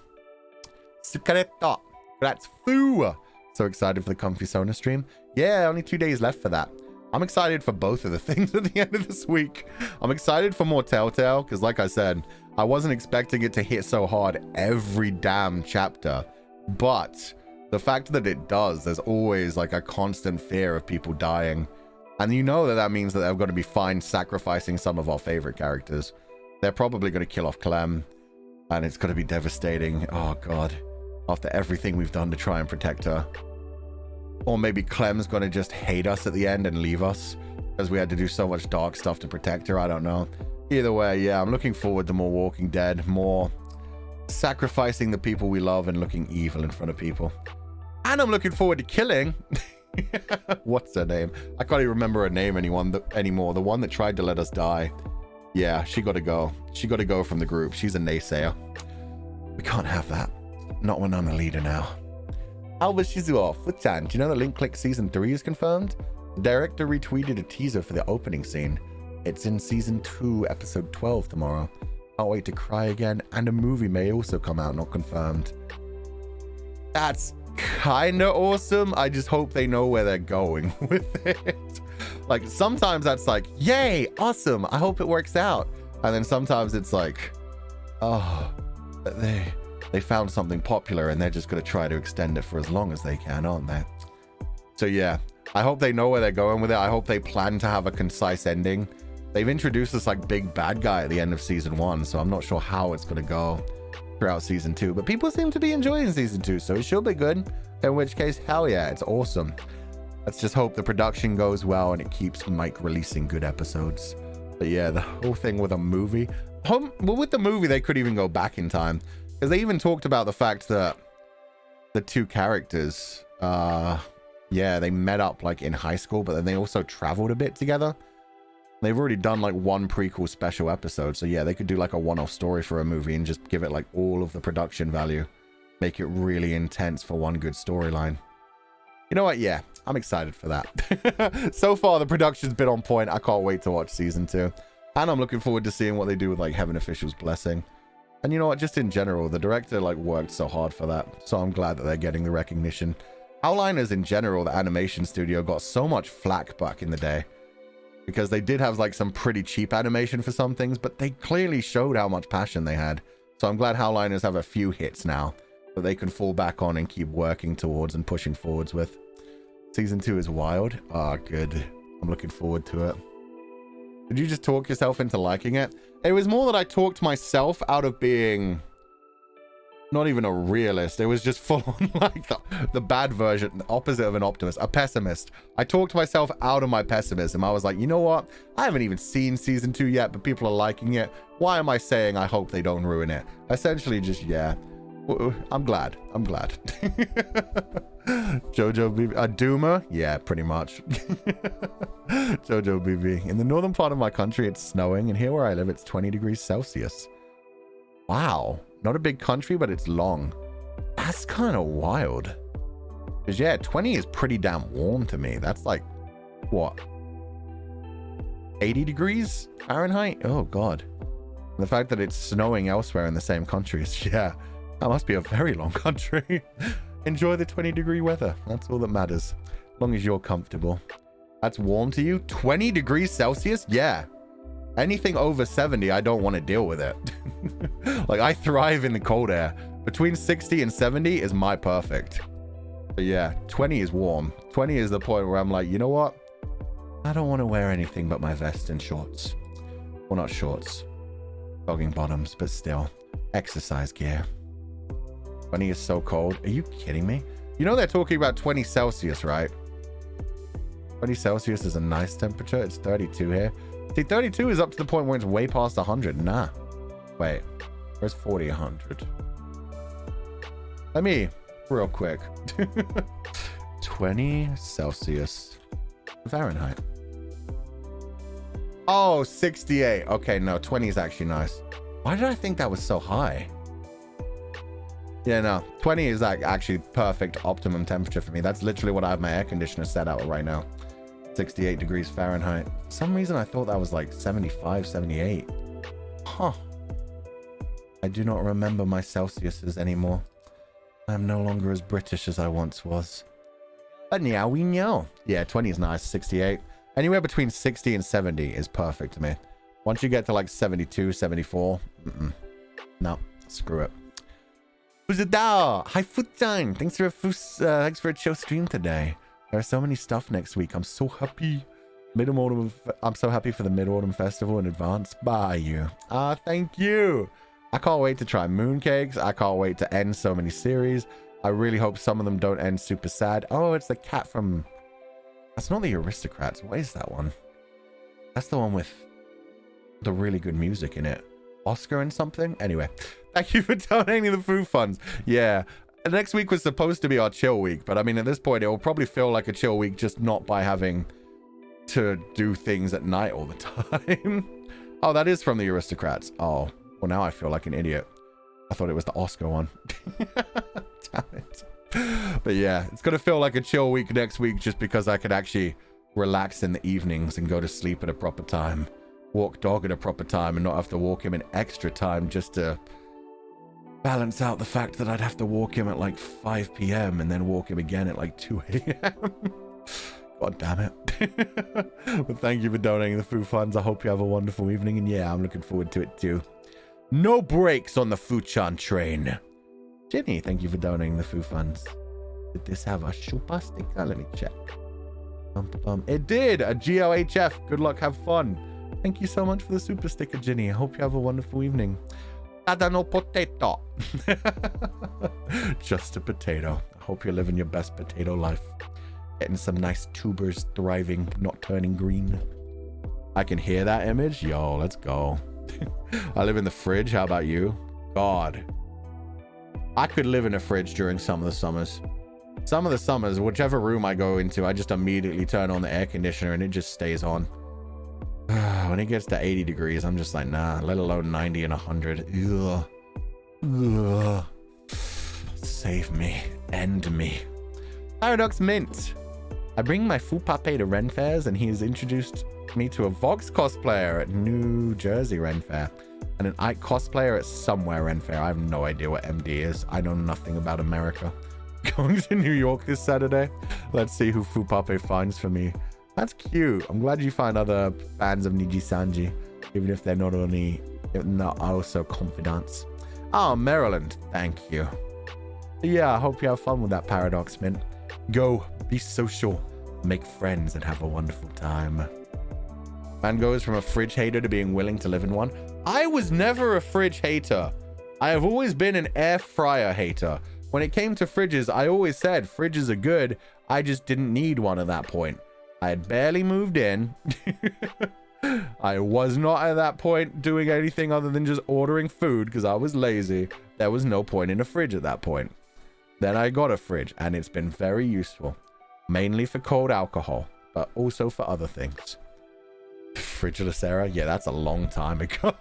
Sukareta. That's foo. So excited for the Comfy Sona stream. Yeah, only 2 days left for that. I'm excited for both of the things at the end of this week. I'm excited for more Telltale, because like I said, I wasn't expecting it to hit so hard every damn chapter. But the fact that it does, there's always like a constant fear of people dying. And you know that means that they're going to be fine sacrificing some of our favorite characters. They're probably going to kill off Clem. And it's going to be devastating. Oh, God. After everything we've done to try and protect her. Or maybe Clem's going to just hate us at the end and leave us because we had to do so much dark stuff to protect her. I don't know. Either way, yeah, I'm looking forward to more Walking Dead, more sacrificing the people we love and looking evil in front of people. And I'm looking forward to killing... What's her name? I can't even remember her name anymore. The one that tried to let us die. Yeah, she got to go. She got to go from the group. She's a naysayer. We can't have that. Not when I'm a leader now. Alba Shizuo, Futsan, do you know that Link Click Season 3 is confirmed? The director retweeted a teaser for the opening scene. It's in Season 2, Episode 12 tomorrow. Can't wait to cry again, and a movie may also come out, not confirmed. That's kinda awesome. I just hope they know where they're going with it. Like, sometimes that's like, yay, awesome, I hope it works out. And then sometimes it's like, oh, they found something popular and they're just going to try to extend it for as long as they can, aren't they? So yeah, I hope they know where they're going with it. I hope they plan to have a concise ending. They've introduced this like big bad guy at the end of Season 1, so I'm not sure how it's going to go throughout Season 2. But people seem to be enjoying Season 2, so it should be good. In which case, hell yeah, it's awesome. Let's just hope the production goes well and it keeps Mike releasing good episodes. But yeah, the whole thing with a movie. Well, with the movie, they could even go back in time. Because they even talked about the fact that the two characters, yeah, they met up like in high school, but then they also traveled a bit together. They've already done like one prequel special episode. So yeah, they could do like a one-off story for a movie and just give it like all of the production value. Make it really intense for one good storyline. You know what? Yeah, I'm excited for that. So far, the production's been on point. I can't wait to watch Season 2. And I'm looking forward to seeing what they do with like Heaven Official's Blessing. And you know what? Just in general, the director like worked so hard for that. So I'm glad that they're getting the recognition. Howliners in general, the animation studio, got so much flack back in the day. Because they did have like some pretty cheap animation for some things, but they clearly showed how much passion they had. So I'm glad Howliners have a few hits now that they can fall back on and keep working towards and pushing forwards with. Season 2 is wild. Ah, good. I'm looking forward to it. Did you just talk yourself into liking it? It was more that I talked myself out of being not even a realist. It was just full on like the bad version, the opposite of an optimist, a pessimist. I talked myself out of my pessimism. I was like, you know what? I haven't even seen season 2 yet, but people are liking it. Why am I saying I hope they don't ruin it? Essentially just, yeah. I'm glad. I'm glad. Jojo BB. A doomer? Yeah, pretty much. Jojo BB. In the northern part of my country, it's snowing, and here where I live, it's 20 degrees Celsius. Wow. Not a big country, but it's long. That's kind of wild. Because, yeah, 20 is pretty damn warm to me. That's like, what? 80 degrees Fahrenheit? Oh, God. And the fact that it's snowing elsewhere in the same country is, yeah, that must be a very long country. Enjoy the 20-degree weather. That's all that matters. As long as you're comfortable. That's warm to you? 20 degrees Celsius? Yeah. Anything over 70, I don't want to deal with it. Like, I thrive in the cold air. Between 60 and 70 is my perfect. But yeah, 20 is warm. 20 is the point where I'm like, you know what? I don't want to wear anything but my vest and shorts. Well, not shorts. Jogging bottoms, but still. Exercise gear. 20 is so cold. Are you kidding me? You know they're talking about 20 Celsius, right? 20 Celsius is a nice temperature. It's 32 here. See, 32 is up to the point where it's way past 100. Nah. Wait. Where's 40, 100? Let me, real quick. 20 Celsius. Fahrenheit. Oh, 68. Okay, no, 20 is actually nice. Why did I think that was so high? Yeah, no, 20 is like actually perfect optimum temperature for me. That's literally what I have my air conditioner set out right now. 68 degrees Fahrenheit. For some reason I thought that was like 75, 78. Huh. I do not remember my Celsiuses anymore. I am no longer as British as I once was. But now we know. Yeah, 20 is nice. 68. Anywhere between 60 and 70 is perfect to me. Once you get to like 72, 74, no, screw it. Who's it now? Hi, Futan. Thanks for a chill stream today. There are so many stuff next week. I'm so happy. I'm so happy for the Mid-Autumn Festival in advance. Bye, you. Thank you. I can't wait to try mooncakes. I can't wait to end so many series. I really hope some of them don't end super sad. Oh, it's the cat from... That's not the Aristocrats. What is that one? That's the one with the really good music in it. Oscar and something? Anyway, thank you for donating the food funds. Yeah. Next week was supposed to be our chill week, but I mean, at this point, it will probably feel like a chill week, just not by having to do things at night all the time. Oh, that is from the Aristocrats. Oh, well, now I feel like an idiot. I thought it was the Oscar one. Damn it. But yeah, it's going to feel like a chill week next week just because I could actually relax in the evenings and go to sleep at a proper time. Walk dog at a proper time and not have to walk him in extra time just to balance out the fact that I'd have to walk him at like 5 p.m. and then walk him again at like 2 a.m. God damn it. But thank you for donating the food funds. I hope you have a wonderful evening. And yeah, I'm looking forward to it too. No brakes on the Fuchan train. Jenny, thank you for donating the food funds. Did this have a super sticker? Let me check. It did. A GOHF. Good luck. Have fun. Thank you so much for the super sticker, Jenny. I hope you have a wonderful evening. No potato. Just a potato. I hope you're living your best potato life. Getting some nice tubers thriving, not turning green. I can hear that image. Yo, let's go. I live in the fridge. How about you? God. I could live in a fridge during some of the summers. Some of the summers, whichever room I go into, I just immediately turn on the air conditioner and it just stays on. When it gets to 80 degrees, I'm just like, nah, let alone 90 and 100. Ugh. Ugh. Save me. End me. Paradox Mint. I bring my Fupape to Ren Fairs and he has introduced me to a Vox cosplayer at New Jersey Ren Fair. And an Ike cosplayer at somewhere Ren Fair. I have no idea what MD is. I know nothing about America. Going to New York this Saturday. Let's see who Fupape finds for me. That's cute. I'm glad you find other fans of Nijisanji, even if they're not also confidants. Oh, Maryland. Thank you. Yeah, I hope you have fun with that Paradox Mint. Go, be social, make friends, and have a wonderful time. Man goes from a fridge hater to being willing to live in one. I was never a fridge hater. I have always been an air fryer hater. When it came to fridges, I always said fridges are good. I just didn't need one at that point. I had barely moved in. I was not at that point doing anything other than just ordering food because I was lazy. There was no point in a fridge at that point. Then I got a fridge and it's been very useful. Mainly for cold alcohol, but also for other things. Fridgeless era? Yeah, that's a long time ago.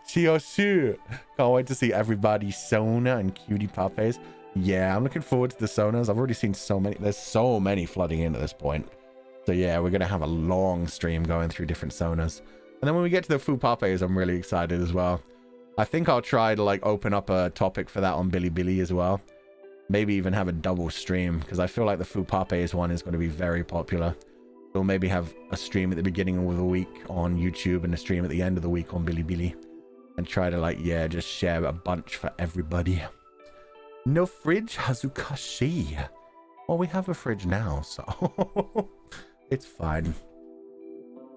Chiyoshu. Can't wait to see everybody's Sona and Cutie Papes. Yeah, I'm looking forward to the Sonas. I've already seen so many. There's so many flooding in at this point. So yeah, we're going to have a long stream going through different Sonas. And then when we get to the Fupapes, I'm really excited as well. I think I'll try to like open up a topic for that on Bilibili as well. Maybe even have a double stream because I feel like the Fupapes one is going to be very popular. We'll maybe have a stream at the beginning of the week on YouTube and a stream at the end of the week on Bilibili. And try to like, yeah, just share a bunch for everybody. No fridge, Hazukashi. Well, we have a fridge now, so it's fine.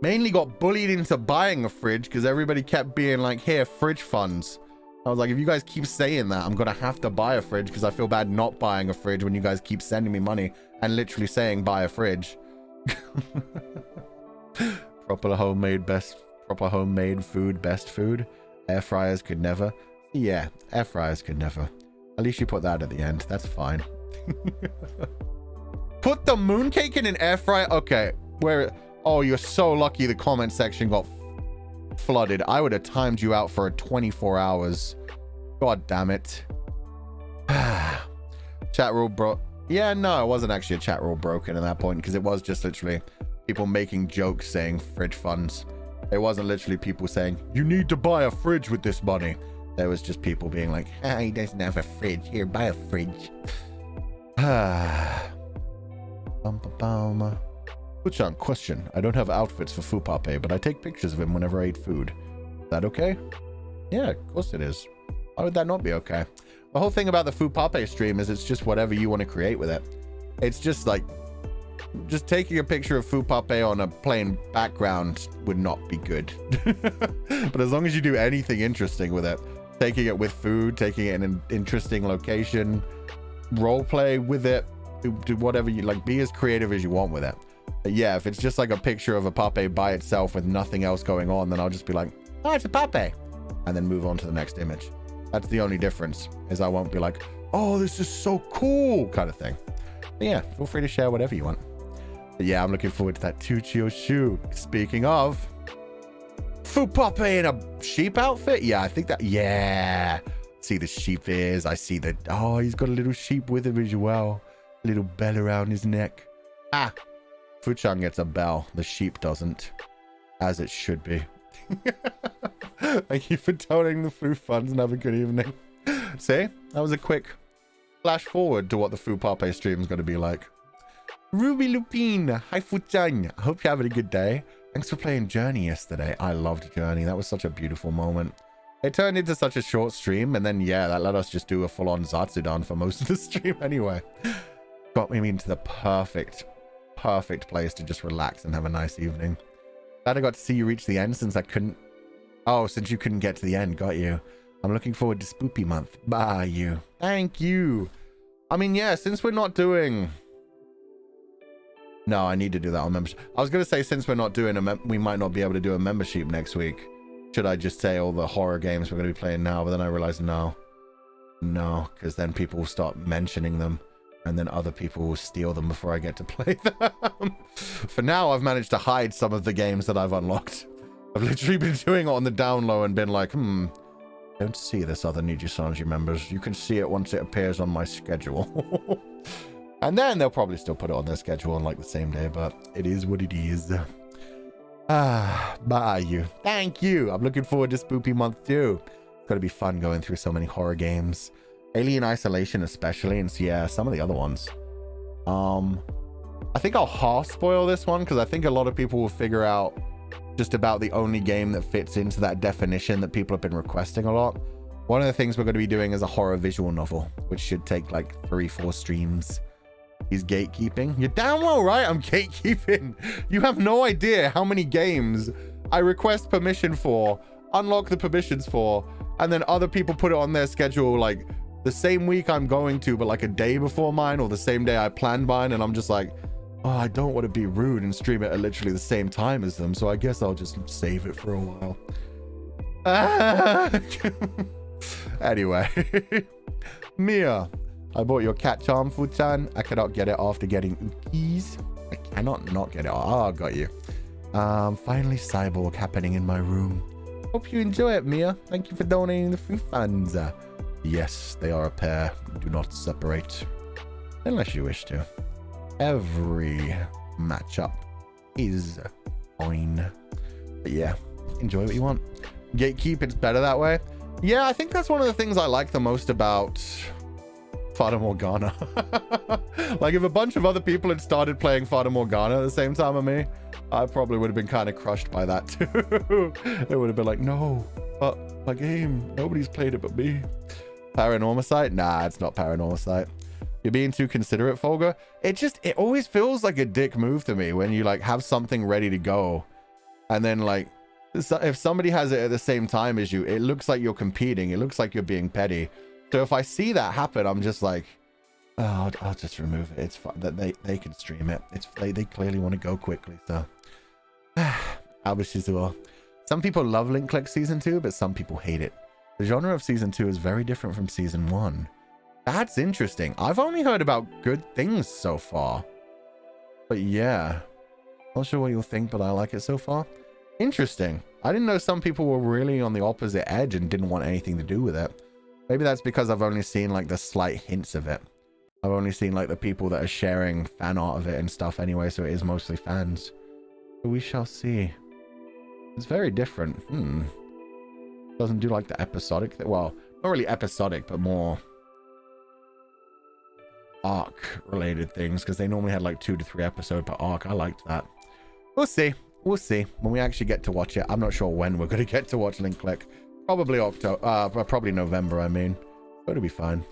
Mainly got bullied into buying a fridge because everybody kept being like, here, fridge funds. I was like, if you guys keep saying that, I'm going to have to buy a fridge because I feel bad not buying a fridge when you guys keep sending me money and literally saying buy a fridge. Proper homemade food, best food. Air fryers could never. Yeah, air fryers could never. At least you put that at the end. That's fine. Put the mooncake in an air fryer? Okay, where... Oh, you're so lucky the comment section got flooded. I would have timed you out for 24 hours. God damn it. Chat rule bro. Yeah, no, it wasn't actually a chat rule broken at that point because it was just literally people making jokes saying fridge funds. It wasn't literally people saying, you need to buy a fridge with this money. There was just people being like, ah, he doesn't have a fridge. Here, buy a fridge. Fuchan, question. I don't have outfits for Fupape, but I take pictures of him whenever I eat food. Is that okay? Yeah, of course it is. Why would that not be okay? The whole thing about the Fupape stream is it's just whatever you want to create with it. It's just like, just taking a picture of Fupape on a plain background would not be good. But as long as you do anything interesting with it, taking it with food, taking it in an interesting location, role play with it, do whatever you like, be as creative as you want with it. But yeah, if it's just like a picture of a pape by itself with nothing else going on, then I'll just be like, oh, it's a pape, and then move on to the next image. That's the only difference, is I won't be like, oh, this is so cool kind of thing. But yeah, feel free to share whatever you want. But yeah, I'm looking forward to that Tuchio Shu. Speaking of, Fupape in a sheep outfit? Yeah, I think that, yeah. See the sheep ears, I see the, oh, he's got a little sheep with him as well. A little bell around his neck. Ah, Fuchan gets a bell, the sheep doesn't. As it should be. Thank you for donating the food funds and have a good evening. See, that was a quick flash forward to what the Fupape stream is going to be like. Ruby Lupine, hi Fuchan. I hope you're having a good day. Thanks for playing Journey yesterday. I loved Journey. That was such a beautiful moment. It turned into such a short stream, and then yeah, that let us just do a full-on zatsudan for most of the stream anyway. Got me into the perfect place to just relax and have a nice evening. Glad I got to see you reach the end since I couldn't... Oh, since you couldn't get to the end. Got you. I'm looking forward to Spoopy Month. Bye, you. Thank you. I mean, yeah, since we're not doing... No, I need to do that on membership. I was going to say, since we're not doing we might not be able to do a membership next week. Should I just say all the horror games we're going to be playing now? But then I realized no. No, because then people will start mentioning them. And then other people will steal them before I get to play them. For now, I've managed to hide some of the games that I've unlocked. I've literally been doing it on the down low and been like, don't see this other Nijisanji members. You can see it once it appears on my schedule. And then they'll probably still put it on their schedule on like the same day, but it is what it is. Bye you. Thank you. I'm looking forward to Spoopy Month too. It's gonna be fun going through so many horror games. Alien Isolation especially, and yeah, some of the other ones. I think I'll half spoil this one because I think a lot of people will figure out just about the only game that fits into that definition that people have been requesting a lot. One of the things we're going to be doing is a horror visual novel, which should take like 3-4 streams. He's gatekeeping. You're damn well right, I'm gatekeeping. You have no idea how many games I request permission for, unlock the permissions for, and then other people put it on their schedule like the same week I'm going to, but like a day before mine or the same day I planned mine, and I'm just like, oh, I don't want to be rude and stream it at literally the same time as them, so I guess I'll just save it for a while. Anyway. Mia, I bought your cat charm, Futan. I cannot get it after getting Ukis. I cannot not get it. Oh, got you. Finally cyborg happening in my room. Hope you enjoy it, Mia. Thank you for donating the free funds. Yes, they are a pair. Do not separate. Unless you wish to. Every matchup is fine. But yeah, enjoy what you want. Gatekeep, it's better that way. Yeah, I think that's one of the things I like the most about Fata Morgana. Like if a bunch of other people had started playing Fata Morgana at the same time as me, I probably would have been kind of crushed by that too. They would have been like, no, but my game, nobody's played it but me. Paranormal Sight? Nah, it's not Paranormal Sight. You're being too considerate, Fulgur. It always feels like a dick move to me when you like have something ready to go and then like if somebody has it at the same time as you, it looks like you're competing. It looks like you're being petty. So if I see that happen, I'm just like, oh, I'll just remove it. It's fine. They can stream it. They clearly want to go quickly. So I wish as well. Some people love Link Click Season 2, but some people hate it. The genre of Season 2 is very different from Season 1. That's interesting. I've only heard about good things so far. But yeah. Not sure what you'll think, but I like it so far. Interesting. I didn't know some people were really on the opposite edge and didn't want anything to do with it. Maybe that's because I've only seen like the slight hints of it. I've only seen like the people that are sharing fan art of it and stuff anyway, so it is mostly fans. But we shall see. It's very different. Doesn't do like the episodic thing. Well, not really episodic, but more arc related things, because they normally had like 2 to 3 episodes per arc. I liked that. We'll see. We'll see when we actually get to watch it. I'm not sure when we're going to get to watch Link Click. Probably October, probably November, I mean. But it'll be fine.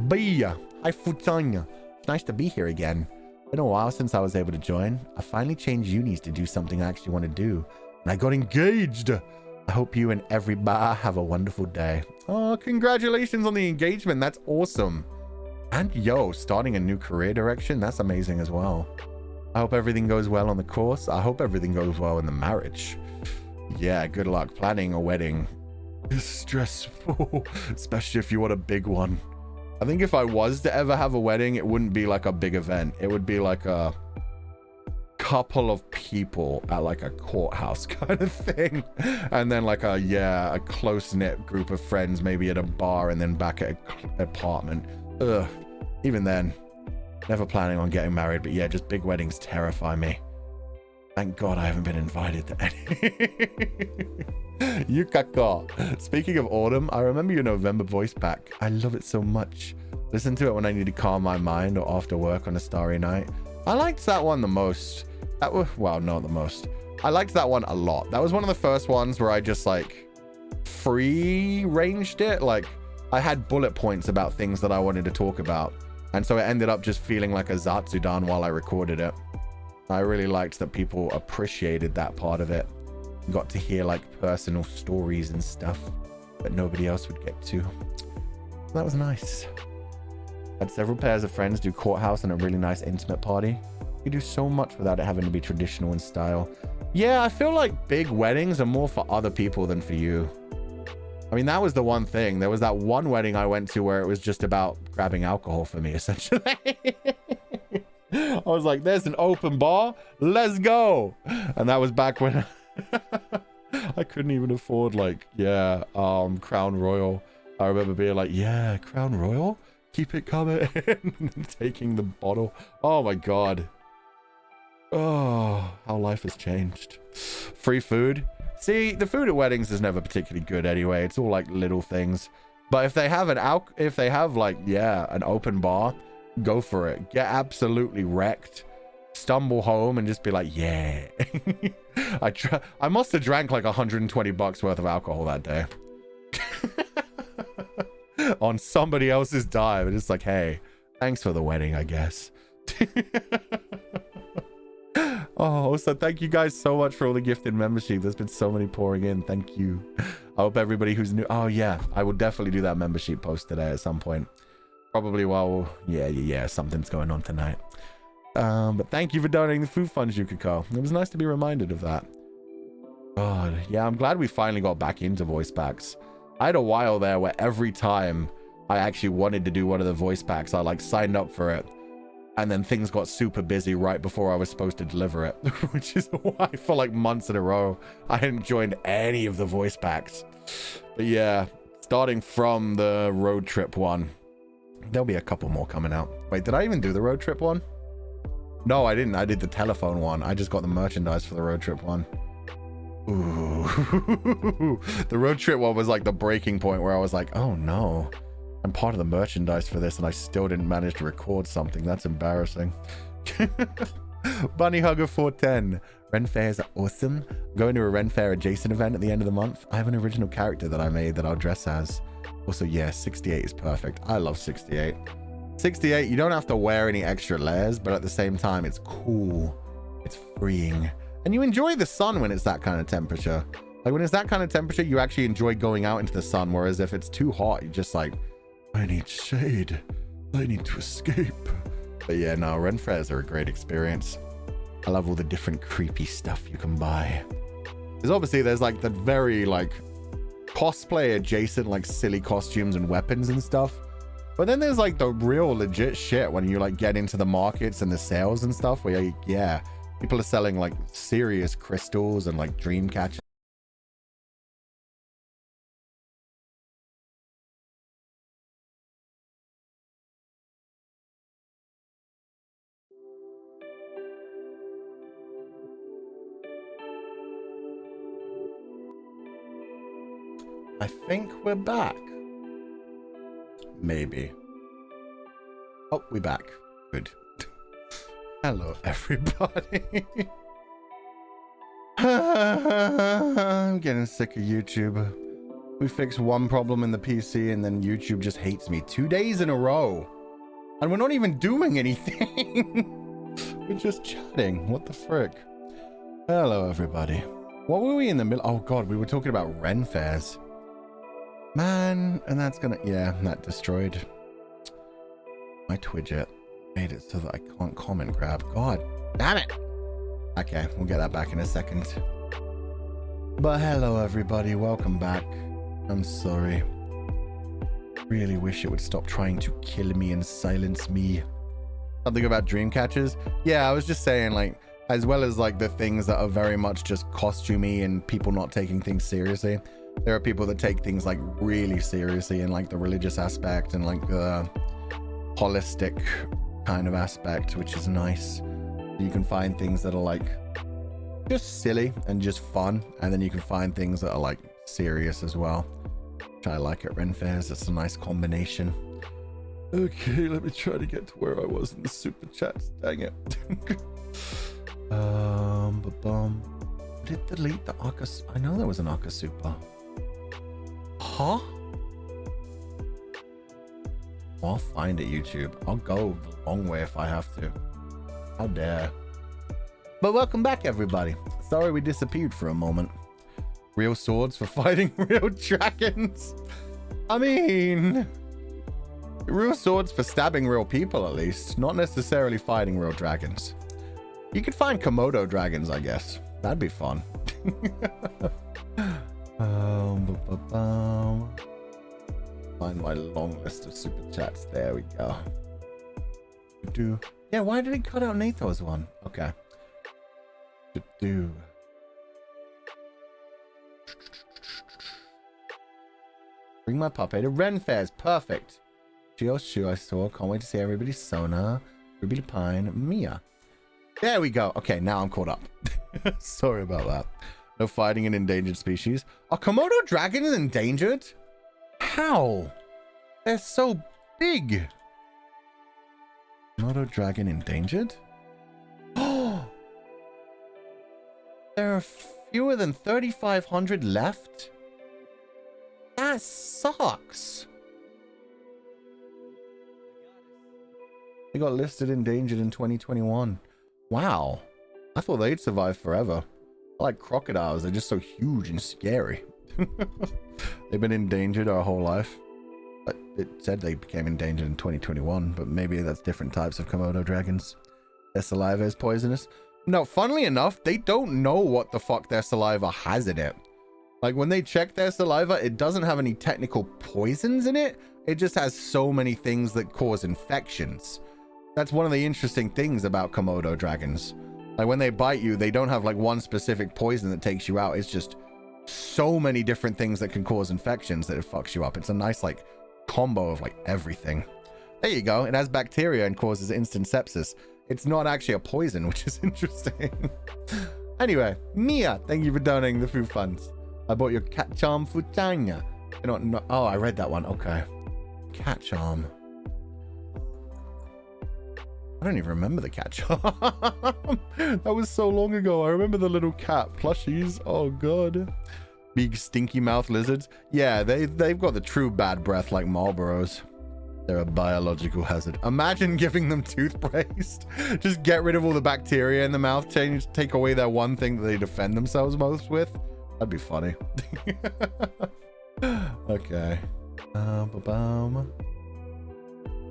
Bia. Hi, Futanya. It's nice to be here again. Been a while since I was able to join. I finally changed unis to do something I actually want to do. And I got engaged. I hope you and everybody have a wonderful day. Oh, congratulations on the engagement. That's awesome. And yo, starting a new career direction. That's amazing as well. I hope everything goes well on the course. I hope everything goes well in the marriage. Yeah, good luck. Planning a wedding is stressful, especially if you want a big one. I think if I was to ever have a wedding, it wouldn't be like a big event. It would be like a couple of people at like a courthouse kind of thing. And then like a close-knit group of friends, maybe at a bar and then back at an apartment. Ugh. Even then, never planning on getting married, but yeah, just big weddings terrify me. Thank God I haven't been invited to any. Yukako. Speaking of autumn, I remember your November voice back. I love it so much. Listen to it when I need to calm my mind or after work on a starry night. I liked that one the most. That was, well, not the most. I liked that one a lot. That was one of the first ones where I just like free ranged it. Like I had bullet points about things that I wanted to talk about. And so it ended up just feeling like a zatsudan while I recorded it. I really liked that people appreciated that part of it. Got to hear like personal stories and stuff that nobody else would get to. That was nice. Had several pairs of friends do courthouse and a really nice intimate party. You do so much without it having to be traditional in style. Yeah, I feel like big weddings are more for other people than for you. I mean, that was the one thing. There was that one wedding I went to where it was just about grabbing alcohol for me, essentially. I was like, there's an open bar. Let's go. And that was back when I couldn't even afford like, yeah, Crown Royal. I remember being like, yeah, Crown Royal? Keep it coming. Taking the bottle. Oh my God. Oh, how life has changed. Free food. See, the food at weddings is never particularly good anyway. It's all like little things. But if they have like, yeah, an open bar, go for it. Get absolutely wrecked. Stumble home and just be like, yeah. I must have drank like $120 worth of alcohol that day. On somebody else's dime. And it's like, hey, thanks for the wedding, I guess. Oh, so thank you guys so much for all the gifted membership. There's been so many pouring in. Thank you. I hope everybody who's new. Oh yeah, I will definitely do that membership post today at some point. Probably while, yeah, something's going on tonight. But thank you for donating the food funds, Yukiko. It was nice to be reminded of that. God, yeah, I'm glad we finally got back into voice packs. I had a while there where every time I actually wanted to do one of the voice packs, I like signed up for it. And then things got super busy right before I was supposed to deliver it, which is why for like months in a row, I hadn't joined any of the voice packs. But yeah, starting from the road trip one, there'll be a couple more coming out. Wait, did I even do the road trip one? No, I didn't. I did the telephone one. I just got the merchandise for the road trip one. Ooh. The road trip one was like the breaking point where I was like, oh no. I'm part of the merchandise for this and I still didn't manage to record something. That's embarrassing. Bunny Hugger 410. Ren fairs are awesome. Going to a Ren Fair adjacent event at the end of the month. I have an original character that I made that I'll dress as. Also, yeah, 68 is perfect. I love 68. 68, you don't have to wear any extra layers, but at the same time, it's cool. It's freeing. And you enjoy the sun when it's that kind of temperature. Like when it's that kind of temperature, you actually enjoy going out into the sun. Whereas if it's too hot, you're just like, I need shade. I need to escape. But yeah, no, Ren Fairs are a great experience. I love all the different creepy stuff you can buy. Because obviously there's like the very like cosplay adjacent like silly costumes and weapons and stuff. But then there's like the real legit shit when you like get into the markets and the sales and stuff where yeah, people are selling like serious crystals and like dream catchers. I think we're back. Maybe. Oh, we're back. Good. Hello, everybody. I'm getting sick of YouTube. We fixed one problem in the PC and then YouTube just hates me 2 days in a row. And we're not even doing anything. We're just chatting. What the frick? Hello, everybody. What were we in the middle? Oh, God, we were talking about Ren Fairs. Man, and that's gonna, yeah, that destroyed my Twidget. Made it so that I can't comment grab. God damn it. Okay, we'll get that back in a second. But hello, everybody. Welcome back. I'm sorry. Really wish it would stop trying to kill me and silence me. Something about dream catchers? Yeah, I was just saying, like, as well as like the things that are very much just costumey and people not taking things seriously. There are people that take things like really seriously in like the religious aspect and like the holistic kind of aspect, which is nice. You can find things that are like just silly and just fun, and then you can find things that are like serious as well, which I like at Ren Fairs. It's a nice combination. Okay, let me try to get to where I was in the super chats. Dang it. Did delete the Aka? I know there was an Aka Super. Huh? I'll find it, YouTube. I'll go the long way if I have to. How dare. But welcome back, everybody. Sorry we disappeared for a moment. Real swords for fighting real dragons. I mean, real swords for stabbing real people, at least. Not necessarily fighting real dragons. You could find Komodo dragons, I guess. That'd be fun. Find my long list of super chats. There we go. Yeah, why did he cut out Nato's one? Okay. Bring my puppy to Ren Fairs. Perfect. Geo Shu I saw. Can't wait to see everybody. Sona, Ruby Pine, Mia. There we go. Okay, now I'm caught up. Sorry about that. No fighting an endangered species. Are Komodo dragons endangered? How? They're so big. Komodo dragon endangered? Oh, there are fewer than 3,500 left? That sucks. They got listed endangered in 2021. Wow. I thought they'd survive forever. I like crocodiles. They're just so huge and scary. They've been endangered our whole life. But it said they became endangered in 2021, but maybe that's different types of Komodo dragons. Their saliva is poisonous. No, funnily enough, they don't know what the fuck their saliva has in it. Like when they check their saliva, it doesn't have any technical poisons in it. It just has so many things that cause infections. That's one of the interesting things about Komodo dragons. Like when they bite you, they don't have like one specific poison that takes you out. It's just so many different things that can cause infections that it fucks you up. It's a nice like combo of like everything. There you go. It has bacteria and causes instant sepsis. It's not actually a poison, which is interesting. Anyway, Mia, thank you for donating the food funds. I bought your cat charm futanya. Oh, I read that one. Okay. Cat charm. I don't even remember the cat charm. That was so long ago. I remember the little cat plushies. Oh god. Big stinky mouth lizards. Yeah, they've got the true bad breath like Marlboros. They're a biological hazard. Imagine giving them toothpaste. Just get rid of all the bacteria in the mouth. Take away that one thing that they defend themselves most with. That'd be funny. Okay. Ba-bum.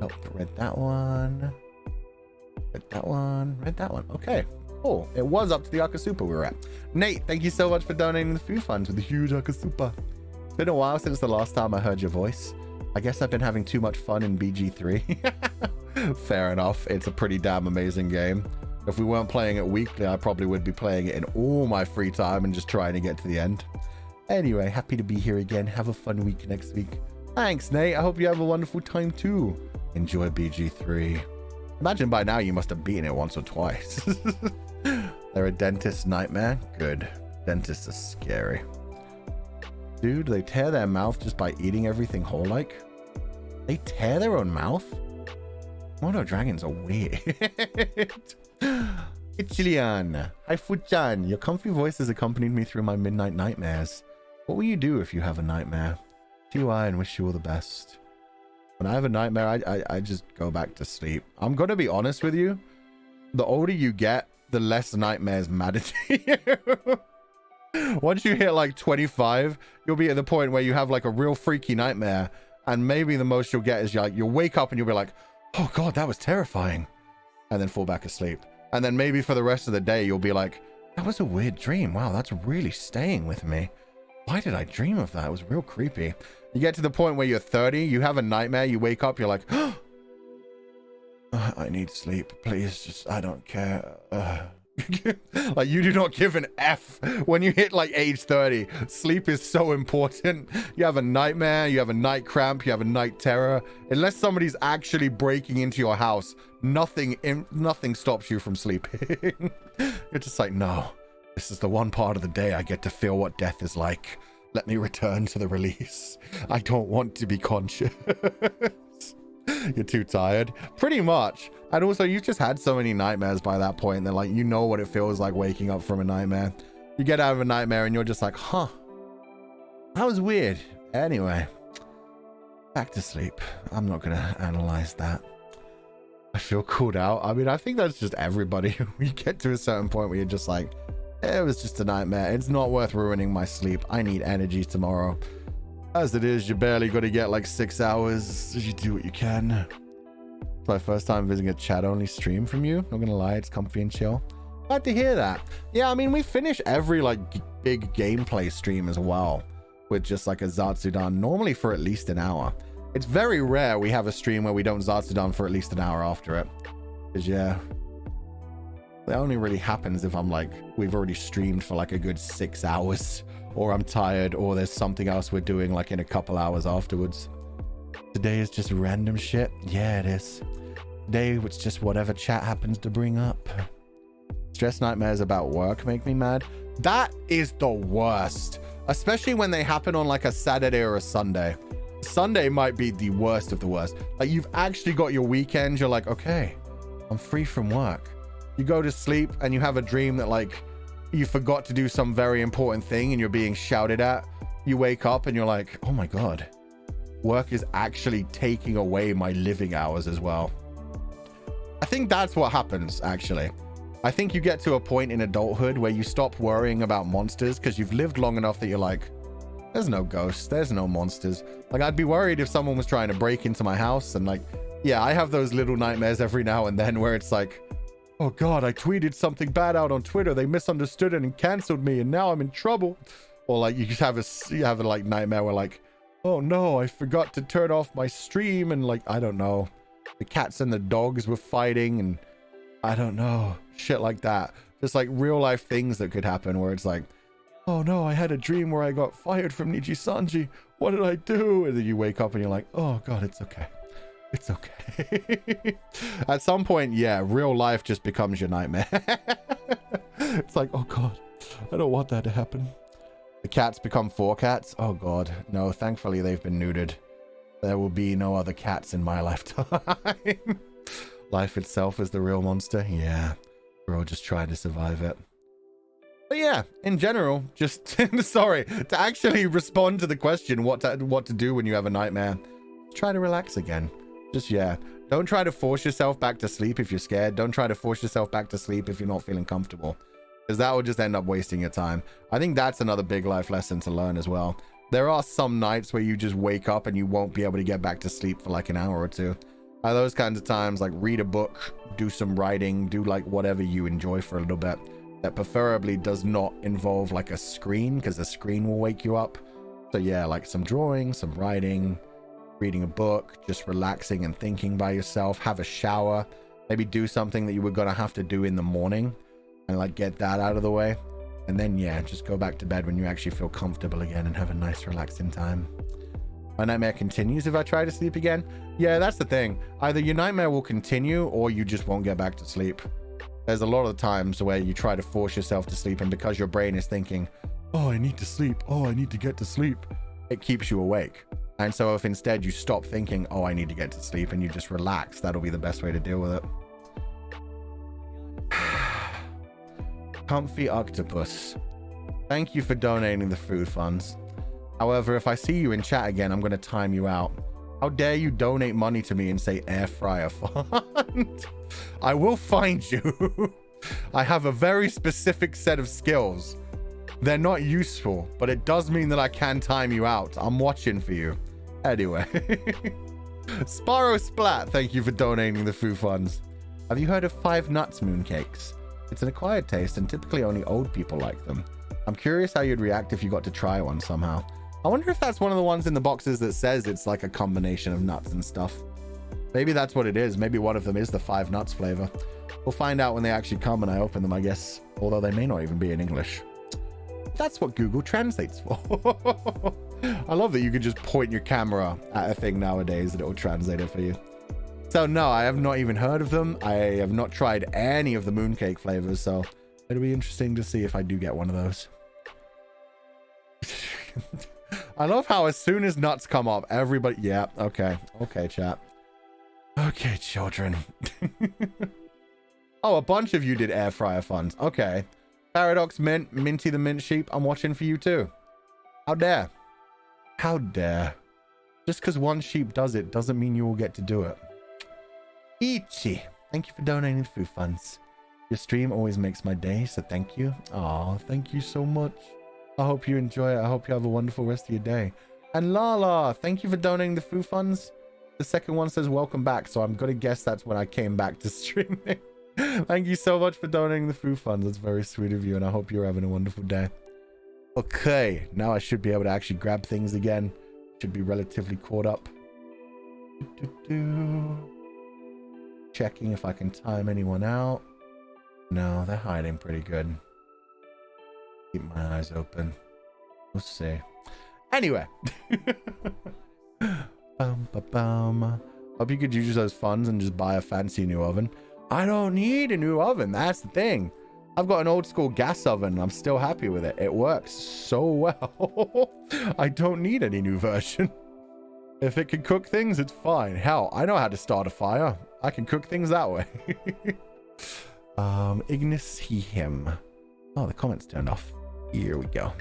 Oh, read that one. Read that one. Read that one. Okay. Cool. It was up to the Akasupa we were at. Nate, thank you so much for donating the food funds with the huge Akasupa. It's been a while since the last time I heard your voice. I guess I've been having too much fun in BG3. Fair enough. It's a pretty damn amazing game. If we weren't playing it weekly, I probably would be playing it in all my free time and just trying to get to the end. Anyway, happy to be here again. Have a fun week next week. Thanks, Nate. I hope you have a wonderful time too. Enjoy BG3. Imagine by now you must have beaten it once or twice. They're a dentist's nightmare? Good. Dentists are scary. Dude, they tear their mouth just by eating everything whole like? They tear their own mouth? Komodo dragons are weird. It's Jillian. Hi, Fuchan. Your comfy voice has accompanied me through my midnight nightmares. What will you do if you have a nightmare? TY and wish you all the best. When I have a nightmare, I just go back to sleep. I'm going to be honest with you. The older you get, the less nightmares matter to you. Once you hit like 25, you'll be at the point where you have like a real freaky nightmare. And maybe the most you'll get is you'll wake up and you'll be like, oh God, that was terrifying. And then fall back asleep. And then maybe for the rest of the day, you'll be like, that was a weird dream. Wow, that's really staying with me. Why did I dream of that? It was real creepy. You get to the point where you're 30, you have a nightmare, you wake up, you're like, oh, I need sleep. Please, just, I don't care. Like, you do not give an F when you hit like age 30. Sleep is so important. You have a nightmare, you have a night cramp, you have a night terror. Unless somebody's actually breaking into your house, nothing stops you from sleeping. You're just like, no, this is the one part of the day I get to feel what death is like. Let me return to the release. I don't want to be conscious. You're too tired. Pretty much. And also, you've just had so many nightmares by that point that, like, you know what it feels like waking up from a nightmare. You get out of a nightmare and you're just like, huh. That was weird. Anyway. Back to sleep. I'm not going to analyze that. I feel cooled out. I mean, I think that's just everybody. You get to a certain point where you're just like, it was just a nightmare. It's not worth ruining my sleep. I need energy tomorrow. As it is, you barely got to get like 6 hours. You do what you can. It's my first time visiting a chat-only stream from you. Not gonna lie, it's comfy and chill. Glad to hear that. Yeah, I mean, we finish every like big gameplay stream as well with just like a zatsudan, normally for at least an hour. It's very rare we have a stream where we don't zatsudan for at least an hour after it. Because yeah, that only really happens if I'm like, we've already streamed for like a good 6 hours, or I'm tired, or there's something else we're doing like in a couple hours afterwards. Today is just random shit. Yeah, it is. Today it's just whatever chat happens to bring up. Stress nightmares about work make me mad. That is the worst, especially when they happen on like a Saturday or a Sunday. Sunday might be the worst of the worst. Like you've actually got your weekend. You're like, okay, I'm free from work. You go to sleep and you have a dream that like you forgot to do some very important thing and you're being shouted at. You wake up and you're like, oh my God, work is actually taking away my living hours as well. I think that's what happens, actually. I think you get to a point in adulthood where you stop worrying about monsters because you've lived long enough that you're like, there's no ghosts, there's no monsters. Like, I'd be worried if someone was trying to break into my house. And like, yeah, I have those little nightmares every now and then where it's like, oh God, I tweeted something bad out on Twitter. They misunderstood it and canceled me and now I'm in trouble. Or like you just have a like nightmare where like, oh no, I forgot to turn off my stream and like, I don't know, the cats and the dogs were fighting and I don't know, shit like that. Just like real life things that could happen where it's like, oh no, I had a dream where I got fired from Nijisanji. What did I do? And then you wake up and you're like, oh God, it's okay. It's okay. At some point, yeah, real life just becomes your nightmare. It's like, oh God, I don't want that to happen. The cats become 4 cats. Oh God, no, thankfully they've been neutered. There will be no other cats in my lifetime. Life itself is the real monster. Yeah, we're all just trying to survive it. But yeah, in general, just sorry, to actually respond to the question, what to do when you have a nightmare, try to relax again. Just, yeah, don't try to force yourself back to sleep if you're scared. Don't try to force yourself back to sleep if you're not feeling comfortable, because that will just end up wasting your time. I think that's another big life lesson to learn as well. There are some nights where you just wake up and you won't be able to get back to sleep for like an hour or two. At those kinds of times, like read a book, do some writing, do like whatever you enjoy for a little bit. That preferably does not involve like a screen, because a screen will wake you up. So yeah, like some drawing, some writing, reading a book, just relaxing and thinking by yourself. Have a shower, maybe do something that you were gonna have to do in the morning and like get that out of the way. And then yeah, just go back to bed when you actually feel comfortable again and have a nice relaxing time. My nightmare continues if I try to sleep again. Yeah, that's the thing. Either your nightmare will continue or you just won't get back to sleep. There's a lot of times where you try to force yourself to sleep, and because your brain is thinking, oh, I need to sleep, oh, I need to get to sleep, it keeps you awake. And so if instead you stop thinking, oh, I need to get to sleep, and you just relax, that'll be the best way to deal with it. Comfy Octopus, thank you for donating the food funds. However, if I see you in chat again, I'm going to time you out. How dare you donate money to me and say air fryer fund? I will find you. I have a very specific set of skills. They're not useful, but it does mean that I can time you out. I'm watching for you. Anyway. Sparrow Splat, thank you for donating the food funds. Have you heard of 5 nuts mooncakes? It's an acquired taste and typically only old people like them. I'm curious how you'd react if you got to try one somehow. I wonder if that's one of the ones in the boxes that says it's like a combination of nuts and stuff. Maybe that's what it is. Maybe one of them is the 5 nuts flavor. We'll find out when they actually come and I open them, I guess. Although they may not even be in English. That's what Google translates for. I love that you can just point your camera at a thing nowadays and it will translate it for you. So no, I have not even heard of them. I have not tried any of the mooncake flavors, so it'll be interesting to see if I do get one of those. I love how as soon as nuts come up, everybody... Yeah, okay. Okay, chat. Okay, children. Oh, a bunch of you did air fryer funds. Okay. Paradox Mint, Minty the Mint Sheep, I'm watching for you too. How dare? How dare? Just because one sheep does it doesn't mean you will get to do it. Ichi, thank you for donating the food funds. Your stream always makes my day, so thank you. Aw, thank you so much. I hope you enjoy it. I hope you have a wonderful rest of your day. And Lala, thank you for donating the food funds. The second one says welcome back, so I'm gonna guess that's when I came back to streaming. Thank you so much for donating the food funds. That's very sweet of you, and I hope you're having a wonderful day. Okay, now I should be able to actually grab things again. Should be relatively caught up. Checking if I can time anyone out. No, they're hiding pretty good. Keep my eyes open. We'll see. Anyway. Hope you could use those funds and just buy a fancy new oven. I don't need a new oven. That's the thing. I've got an old school gas oven. I'm still happy with it. It works so well. I don't need any new version. If it can cook things, it's fine. Hell, I know how to start a fire. I can cook things that way. Ignis, he, him. Oh, the comments turned off. Here we go.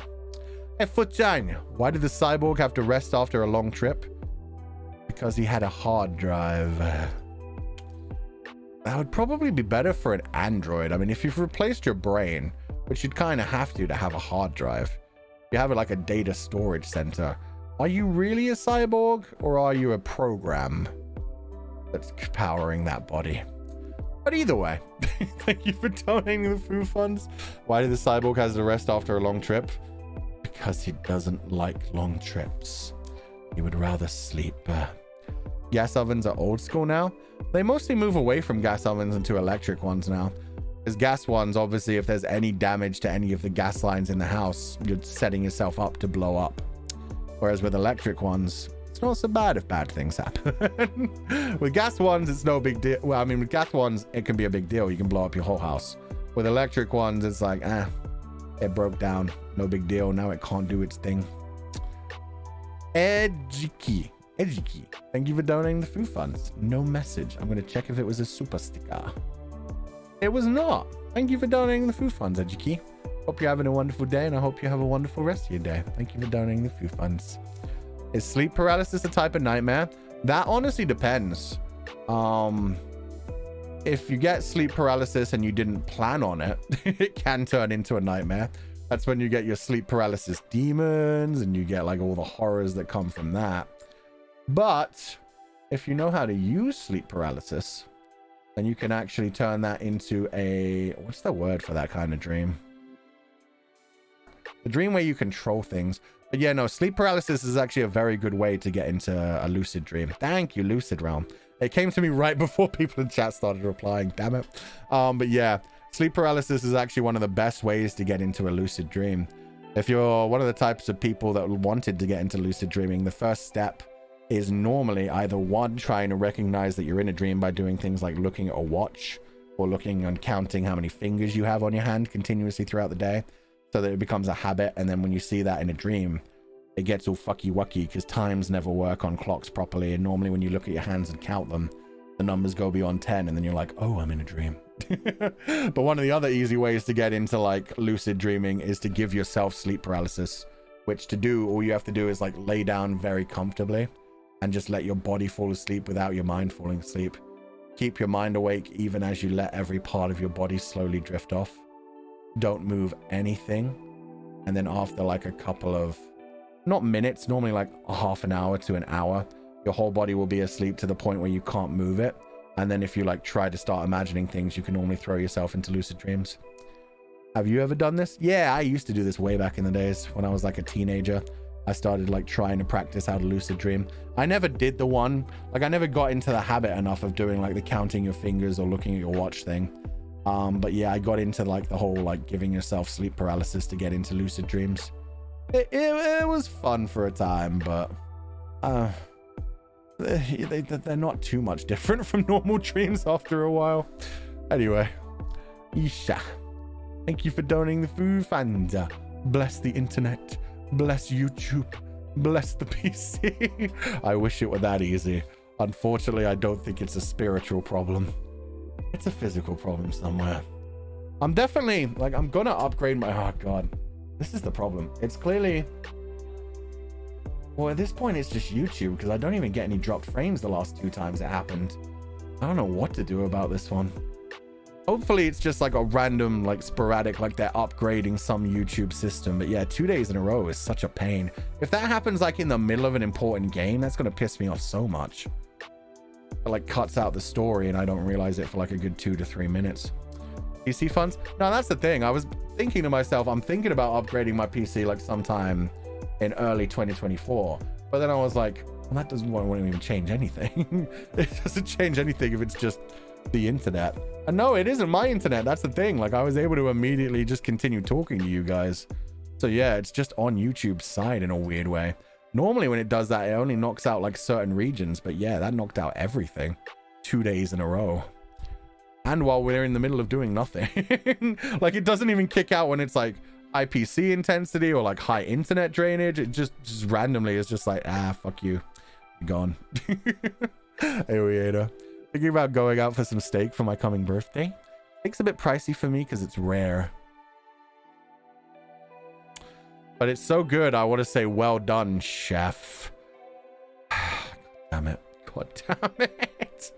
Hey, Futjang, why did the cyborg have to rest after a long trip? Because he had a hard drive. That would probably be better for an Android. I mean, if you've replaced your brain, which you'd kind of have to have a hard drive, you have it like a data storage center. Are you really a cyborg, or are you a program that's powering that body? But either way, thank you for donating the food funds. Why did the cyborg have to rest after a long trip? Because he doesn't like long trips. He would rather sleep. Gas ovens are old school now. They mostly move away from gas ovens into electric ones now. Because gas ones, obviously, if there's any damage to any of the gas lines in the house, you're setting yourself up to blow up. Whereas with electric ones, it's not so bad if bad things happen. With gas ones, it's no big deal. Well, I mean, with gas ones, it can be a big deal. You can blow up your whole house. With electric ones, it's like, it broke down. No big deal. Now it can't do its thing. Edgiki. Thank you for donating the food funds. No message. I'm going to check if it was a super sticker. It was not. Thank you for donating the food funds, Edgiki. Hope you're having a wonderful day, and I hope you have a wonderful rest of your day. Thank you for donating the food funds. Is sleep paralysis a type of nightmare? That honestly depends. If you get sleep paralysis and you didn't plan on it, it can turn into a nightmare. That's when you get your sleep paralysis demons and you get like all the horrors that come from that. But if you know how to use sleep paralysis, then you can actually turn that into a, what's the word for that kind of dream? The dream where you control things. But yeah, no, sleep paralysis is actually a very good way to get into a lucid dream. Thank you, Lucid Realm. It came to me right before people in chat started replying, damn it. But yeah, sleep paralysis is actually one of the best ways to get into a lucid dream. If you're one of the types of people that wanted to get into lucid dreaming, the first step is normally either one, trying to recognize that you're in a dream by doing things like looking at a watch or looking and counting how many fingers you have on your hand continuously throughout the day, so that it becomes a habit. And then when you see that in a dream, it gets all fucky wucky because times never work on clocks properly. And normally when you look at your hands and count them, the numbers go beyond 10 and then you're like, oh, I'm in a dream. But one of the other easy ways to get into like lucid dreaming is to give yourself sleep paralysis, which to do, all you have to do is like lay down very comfortably and just let your body fall asleep without your mind falling asleep. Keep your mind awake even as you let every part of your body slowly drift off. Don't move anything. And then after like a couple of, not minutes, normally like a half an hour to an hour, your whole body will be asleep to the point where you can't move it. And then if you like try to start imagining things, you can normally throw yourself into lucid dreams. Have you ever done this? Yeah, I used to do this way back in the days when I was like a teenager. I started like trying to practice how to lucid dream. I never did the one, like I never got into the habit enough of doing like the counting your fingers or looking at your watch thing. But yeah, I got into like the whole like giving yourself sleep paralysis to get into lucid dreams. It was fun for a time, but they're not too much different from normal dreams after a while. Anyway, Isha, thank you for donating the food funds. Bless the internet, bless YouTube, bless the PC. I wish it were that easy. Unfortunately, I don't think it's a spiritual problem. It's a physical problem somewhere. I'm definitely like, I'm gonna upgrade my, oh god, this is the problem. It's clearly, well, at this point it's just YouTube because I don't even get any dropped frames the last 2 times it happened. I don't know what to do about this one. Hopefully it's just like a random, like sporadic, like they're upgrading some YouTube system. But yeah, 2 days in a row is such a pain. If that happens like in the middle of an important game, that's gonna piss me off so much. It like cuts out the story and I don't realize it for like a good 2 to 3 minutes. PC funds? No, that's the thing. I was thinking to myself, I'm thinking about upgrading my PC like sometime in early 2024. But then I was like, well, that doesn't won't even change anything. It doesn't change anything if it's just the internet. And no, it isn't my internet. That's the thing. Like I was able to immediately just continue talking to you guys. So yeah, it's just on YouTube's side in a weird way. Normally when it does that, it only knocks out like certain regions. But yeah, that knocked out everything 2 days in a row. and while we're in the middle of doing nothing. Like, it doesn't even kick out when it's like IPC intensity or like high internet drainage. It just randomly is just like, fuck you, you're gone. Aereator. Thinking about going out for some steak for my coming birthday. Steak's a bit pricey for me because it's rare, but it's so good. I want to say well done, chef. Damn it. God damn it.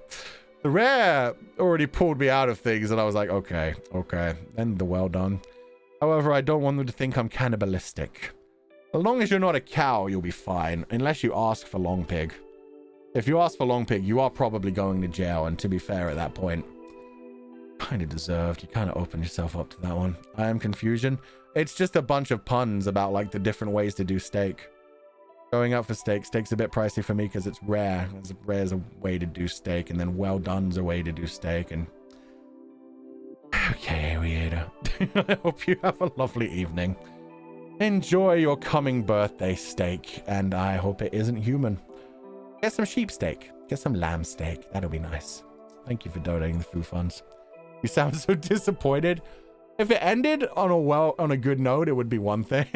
The rare already pulled me out of things, and I was like, okay, then the well done. However, I don't want them to think I'm cannibalistic. As long as you're not a cow, you'll be fine, unless you ask for long pig. If you ask for long pig, you are probably going to jail, and to be fair, at that point, kind of deserved. You kind of opened yourself up to that one. I am confusion. It's just a bunch of puns about like the different ways to do steak. Going out for steak. Steak's a bit pricey for me because it's rare. Rare's a way to do steak, and then well done's a way to do steak. And okay, Aereator. I hope you have a lovely evening. Enjoy your coming birthday steak, and I hope it isn't human. Get some sheep steak. Get some lamb steak. That'll be nice. Thank you for donating the food funds. You sound so disappointed. If it ended on a good note, it would be one thing.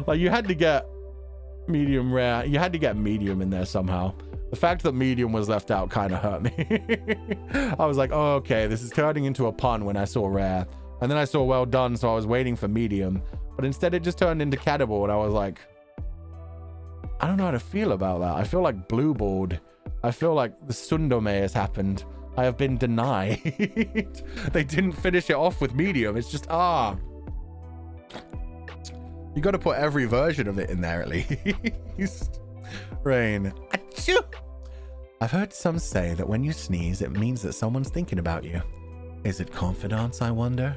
Like, you had to get medium rare. You had to get medium in there somehow. The fact that medium was left out kind of hurt me. I was like, oh, okay, this is turning into a pun when I saw rare. And then I saw well done, so I was waiting for medium. But instead it just turned into cannibal, and I was like, I don't know how to feel about that. I feel like blueballed. I feel like the Sundome has happened. I have been denied. They didn't finish it off with medium. It's just, you got to put every version of it in there at least. Rain. Achoo! I've heard some say that when you sneeze, it means that someone's thinking about you. Is it confidence, I wonder?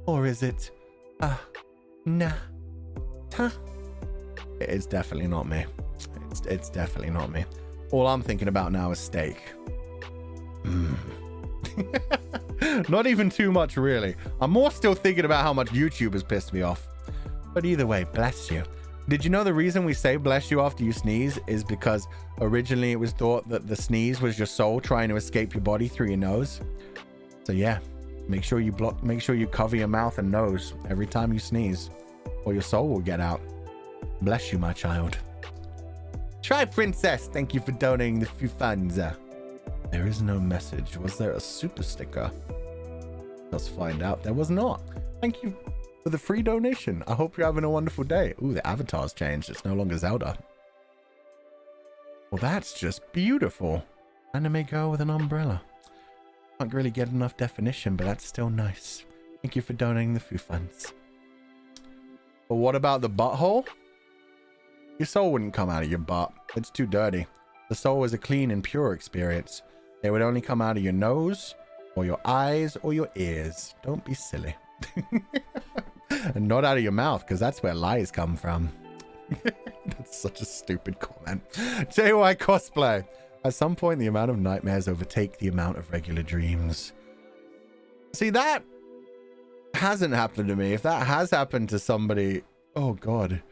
Or is it, nah. Huh? It's definitely not me. It's definitely not me. All I'm thinking about now is steak. Not even too much, really. I'm more still thinking about how much YouTube has pissed me off. But either way, bless you. Did you know the reason we say bless you after you sneeze is because originally it was thought that the sneeze was your soul trying to escape your body through your nose? So yeah, make sure you cover your mouth and nose every time you sneeze, or your soul will get out. Bless you, my child. Try Princess, thank you for donating the few funds. There is no message. Was there a super sticker? Let's find out. There was not. Thank you for the free donation. I hope you're having a wonderful day. Ooh, the avatar's changed. It's no longer Zelda. Well, that's just beautiful. Anime girl with an umbrella. Can't really get enough definition, but that's still nice. Thank you for donating the few funds. But what about the butthole? Your soul wouldn't come out of your butt. It's too dirty. The soul is a clean and pure experience. It would only come out of your nose, or your eyes, or your ears. Don't be silly. And not out of your mouth, because that's where lies come from. That's such a stupid comment. JY cosplay. At some point, the amount of nightmares overtake the amount of regular dreams. See, that hasn't happened to me. If that has happened to somebody, oh God,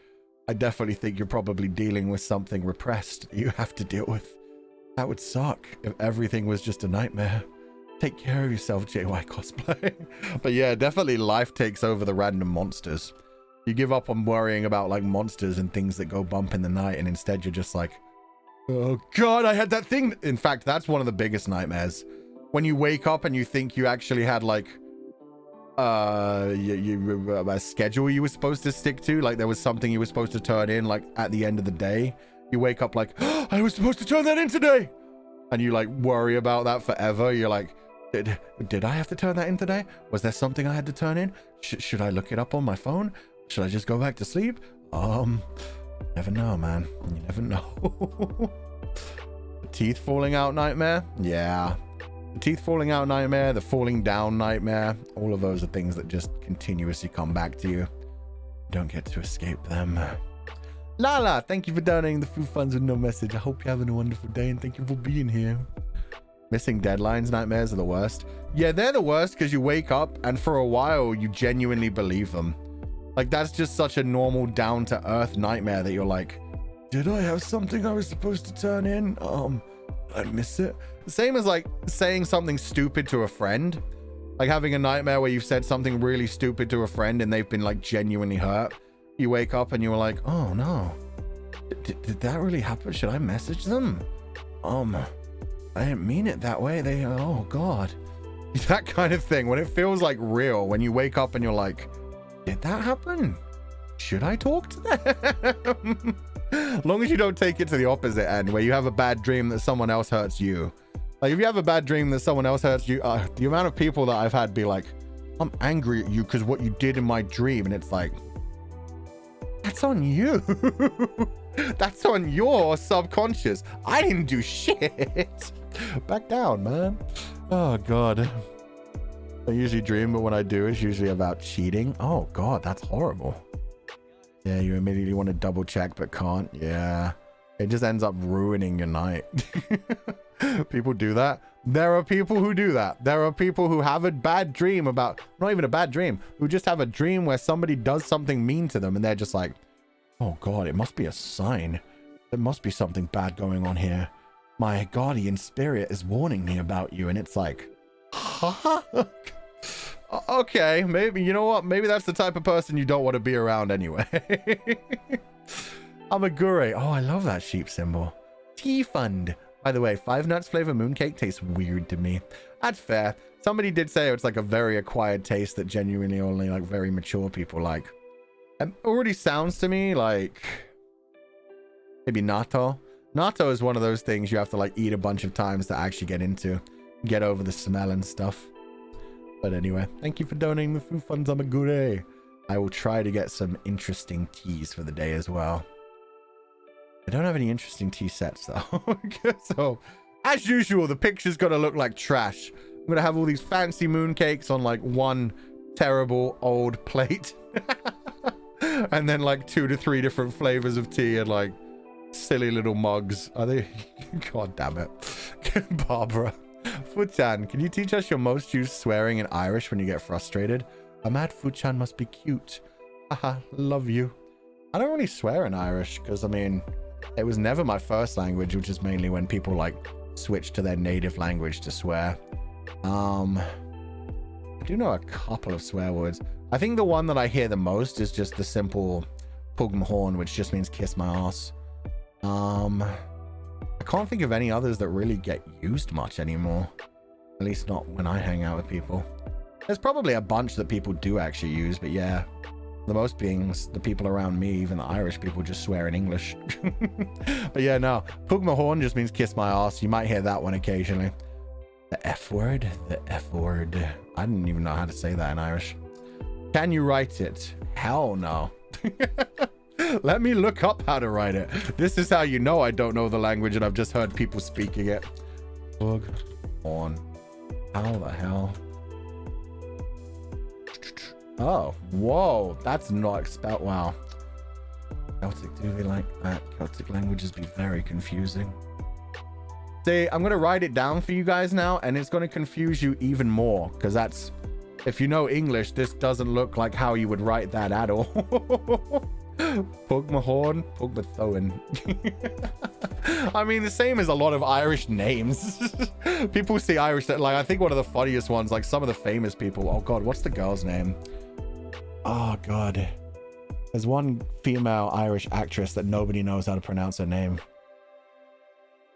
I definitely think you're probably dealing with something repressed you have to deal with. That would suck if everything was just a nightmare. Take care of yourself, JY cosplay. But yeah, definitely life takes over the random monsters. You give up on worrying about like monsters and things that go bump in the night, and instead you're just like, oh God, I had that thing. In fact, that's one of the biggest nightmares. When you wake up and you think you actually had like a schedule you were supposed to stick to, like there was something you were supposed to turn in like at the end of the day. You wake up like, oh, I was supposed to turn that in today, and you like worry about that forever. You're like, did I have to turn that in today? Was there something I had to turn in? Should I look it up on my phone? Should I just go back to sleep? Never know, man. You never know. Teeth falling out nightmare? Yeah. The teeth falling out nightmare, the falling down nightmare, all of those are things that just continuously come back to you. You don't get to escape them. Lala, thank you for donating the food funds with no message. I hope you're having a wonderful day, and thank you for being here. Missing deadlines nightmares are the worst. Yeah, they're the worst because you wake up and for a while you genuinely believe them. Like, that's just such a normal down-to-earth nightmare that you're like, did I have something I was supposed to turn in? I miss it. Same as like saying something stupid to a friend. Like having a nightmare where you've said something really stupid to a friend and they've been like genuinely hurt. You wake up and you were like, oh no. Did that really happen? Should I message them? I didn't mean it that way. Oh God. That kind of thing. When it feels like real, when you wake up and you're like, did that happen? Should I talk to them? As long as you don't take it to the opposite end where you have a bad dream that someone else hurts you. Like if you have a bad dream that someone else hurts you, the amount of people that I've had be like, I'm angry at you because what you did in my dream. And it's like, that's on you. That's on your subconscious. I didn't do shit. Back down, man. Oh God. I usually dream, but when I do, it's usually about cheating. Oh God, that's horrible. Yeah, you immediately want to double check, but can't. Yeah. It just ends up ruining your night. People do that. There are people who do that. There are people who have a bad dream about, not even a bad dream, who just have a dream where somebody does something mean to them and they're just like, oh God, it must be a sign. There must be something bad going on here. My guardian spirit is warning me about you. And it's like, huh? Okay, maybe, you know what? Maybe that's the type of person you don't want to be around anyway. Amagure. Oh, I love that sheep symbol. Tea fund. By the way, 5 nuts flavor mooncake tastes weird to me. That's fair. Somebody did say it's like a very acquired taste that genuinely only like very mature people like. It already sounds to me like maybe natto. Natto is one of those things you have to like eat a bunch of times to actually get over the smell and stuff. But anyway, thank you for donating the food funds, Amagure. I will try to get some interesting teas for the day as well. I don't have any interesting tea sets though. So, as usual, the picture's gonna look like trash. I'm gonna have all these fancy mooncakes on like one terrible old plate. And then like 2 to 3 different flavors of tea and like silly little mugs. Are they? God damn it. Barbara. Fuchan, can you teach us your most used swearing in Irish when you get frustrated? A mad Fuchan must be cute. Haha, love you. I don't really swear in Irish because, I mean, it was never my first language, which is mainly when people like switch to their native language to swear. I do know a couple of swear words. I think the one that I hear the most is just the simple pug my horn, which just means kiss my ass. I can't think of any others that really get used much anymore. At least not when I hang out with people. There's probably a bunch that people do actually use, but yeah. The most being the people around me, even the Irish people, just swear in English. But yeah, no. Pug my horn just means kiss my ass. You might hear that one occasionally. The F word? The F word. I didn't even know how to say that in Irish. Can you write it? Hell no. Let me look up how to write it. This is how you know I don't know the language and I've just heard people speaking it. Pug on. How the hell? Oh, whoa. That's not spelled. Wow. Celtic, do they like that? Celtic languages be very confusing. See, I'm going to write it down for you guys now, and it's going to confuse you even more, because that's, if you know English, this doesn't look like how you would write that at all. Pug my horn, pug my thowin. I mean, the same as a lot of Irish names. People see Irish, like, I think one of the funniest ones, like some of the famous people. Oh God, what's the girl's name? Oh God. There's one female Irish actress that nobody knows how to pronounce her name.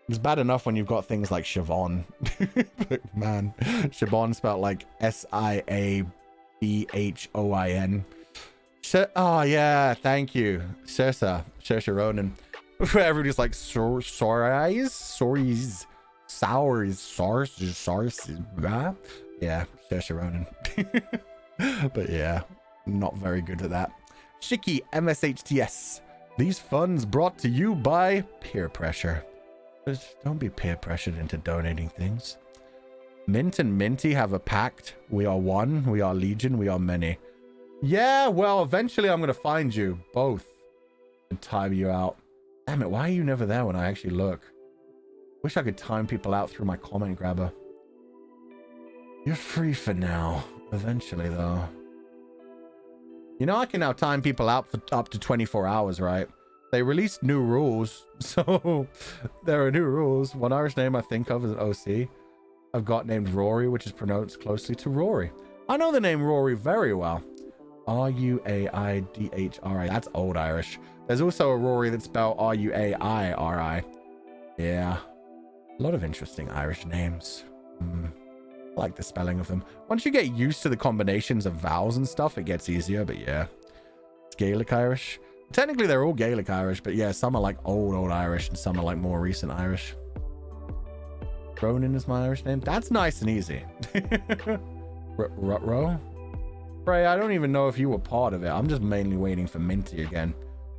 It's bad enough when you've got things like Siobhan. But man, Siobhan spelled like Siabhon. Oh yeah, thank you. Saoirse Ronan. Everybody's like sours, yeah, Saoirse Ronan. But yeah, not very good at that. Shiki MSHTS. These funds brought to you by peer pressure. Just don't be peer pressured into donating things. Mint and Minty have a pact. We are one, we are legion, we are many. Yeah, well, eventually I'm going to find you both and time you out. Damn it, why are you never there when I actually look? Wish I could time people out through my comment grabber. You're free for now. Eventually, though. You know, I can now time people out for up to 24 hours, right? They released new rules. So there are new rules. One Irish name I think of is an OC. I've got named Rory, which is pronounced closely to Rory. I know the name Rory very well. R-U-A-I-D-H-R-I. That's old Irish. There's also a Rory that's spelled R-U-A-I-R-I. Yeah. A lot of interesting Irish names. I like the spelling of them. Once you get used to the combinations of vowels and stuff, it gets easier, but yeah. It's Gaelic Irish. Technically, they're all Gaelic Irish, but yeah, some are like old Irish and some are like more recent Irish. Ronan is my Irish name. That's nice and easy. Rutro? Ray, I don't even know if you were part of it. I'm just mainly waiting for Minty again.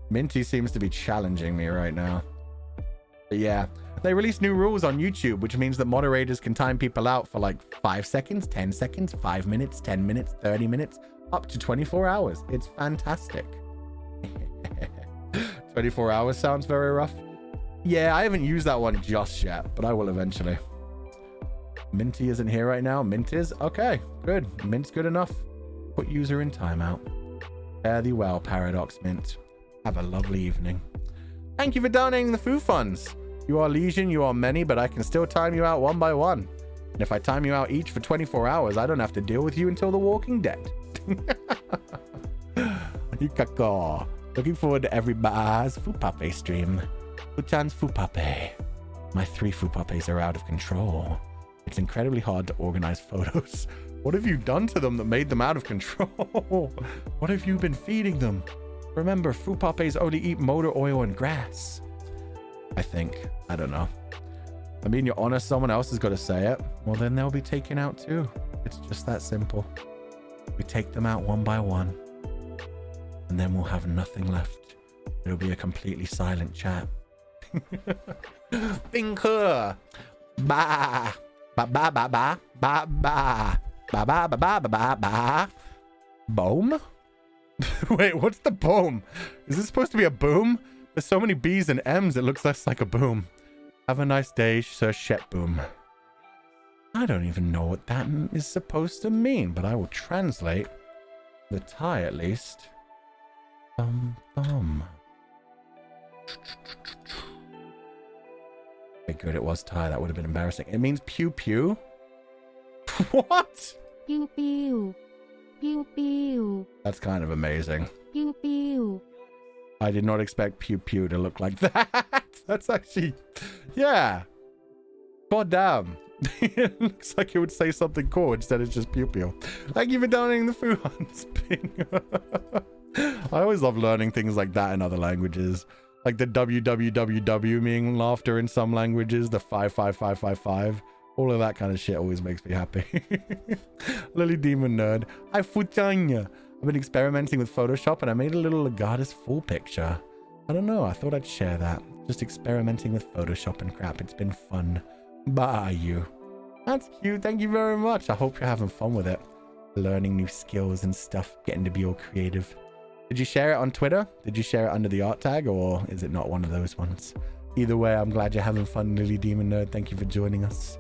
Minty seems to be challenging me right now. But yeah, they released new rules on YouTube, which means that moderators can time people out for like 5 seconds, 10 seconds, 5 minutes, 10 minutes, 30 minutes, up to 24 hours. It's fantastic. 24 hours sounds very rough. Yeah, I haven't used that one just yet, but I will eventually. Minty isn't here right now. Mint is? Okay, good. Mint's good enough. Put user in timeout. Fare thee well, Paradox Mint. Have a lovely evening. Thank you for donating the food funds. You are legion, you are many, but I can still time you out one by one. And if I time you out each for 24 hours, I don't have to deal with you until The Walking Dead. Yukako. Looking forward to everybody's Fupape stream. Fuchan's Fupape. My 3 Fupapes are out of control. It's incredibly hard to organize photos. What have you done to them that made them out of control? What have you been feeding them? Remember, Fupapes only eat motor oil and grass. I think. I don't know. I mean, you're honest, someone else has got to say it. Well, then they'll be taken out too. It's just that simple. We take them out one by one. And then we'll have nothing left. It'll be a completely silent chat. Binker. Ba. Ba ba ba ba ba ba. Ba ba ba ba ba ba ba. Boom? Wait, what's the boom? Is this supposed to be a boom? There's so many B's and M's, it looks less like a boom. Have a nice day, Sir Shetboom. I don't even know what that is supposed to mean, but I will translate the Thai at least. Okay, good, it was Thai. That would have been embarrassing. It means pew pew. What?
Pew pew. Pew pew.
That's kind of amazing.
Pew pew.
I did not expect pew pew to look like that. That's actually, yeah. God damn. It looks like it would say something cool instead it's just pew pew. Thank you for donating the food hunts. I always love learning things like that in other languages. Like the www meaning laughter in some languages, the 55555. All of that kind of shit always makes me happy. Lily Demon Nerd. Hi, Futanya. I've been experimenting with Photoshop and I made a little Legatus full picture. I don't know, I thought I'd share that. Just experimenting with Photoshop and crap. It's been fun. Bye, you. That's cute. Thank you very much. I hope you're having fun with it. Learning new skills and stuff. Getting to be all creative. Did you share it on Twitter? Did you share it under the art tag? Or is it not one of those ones? Either way, I'm glad you're having fun, Lily Demon Nerd. Thank you for joining us.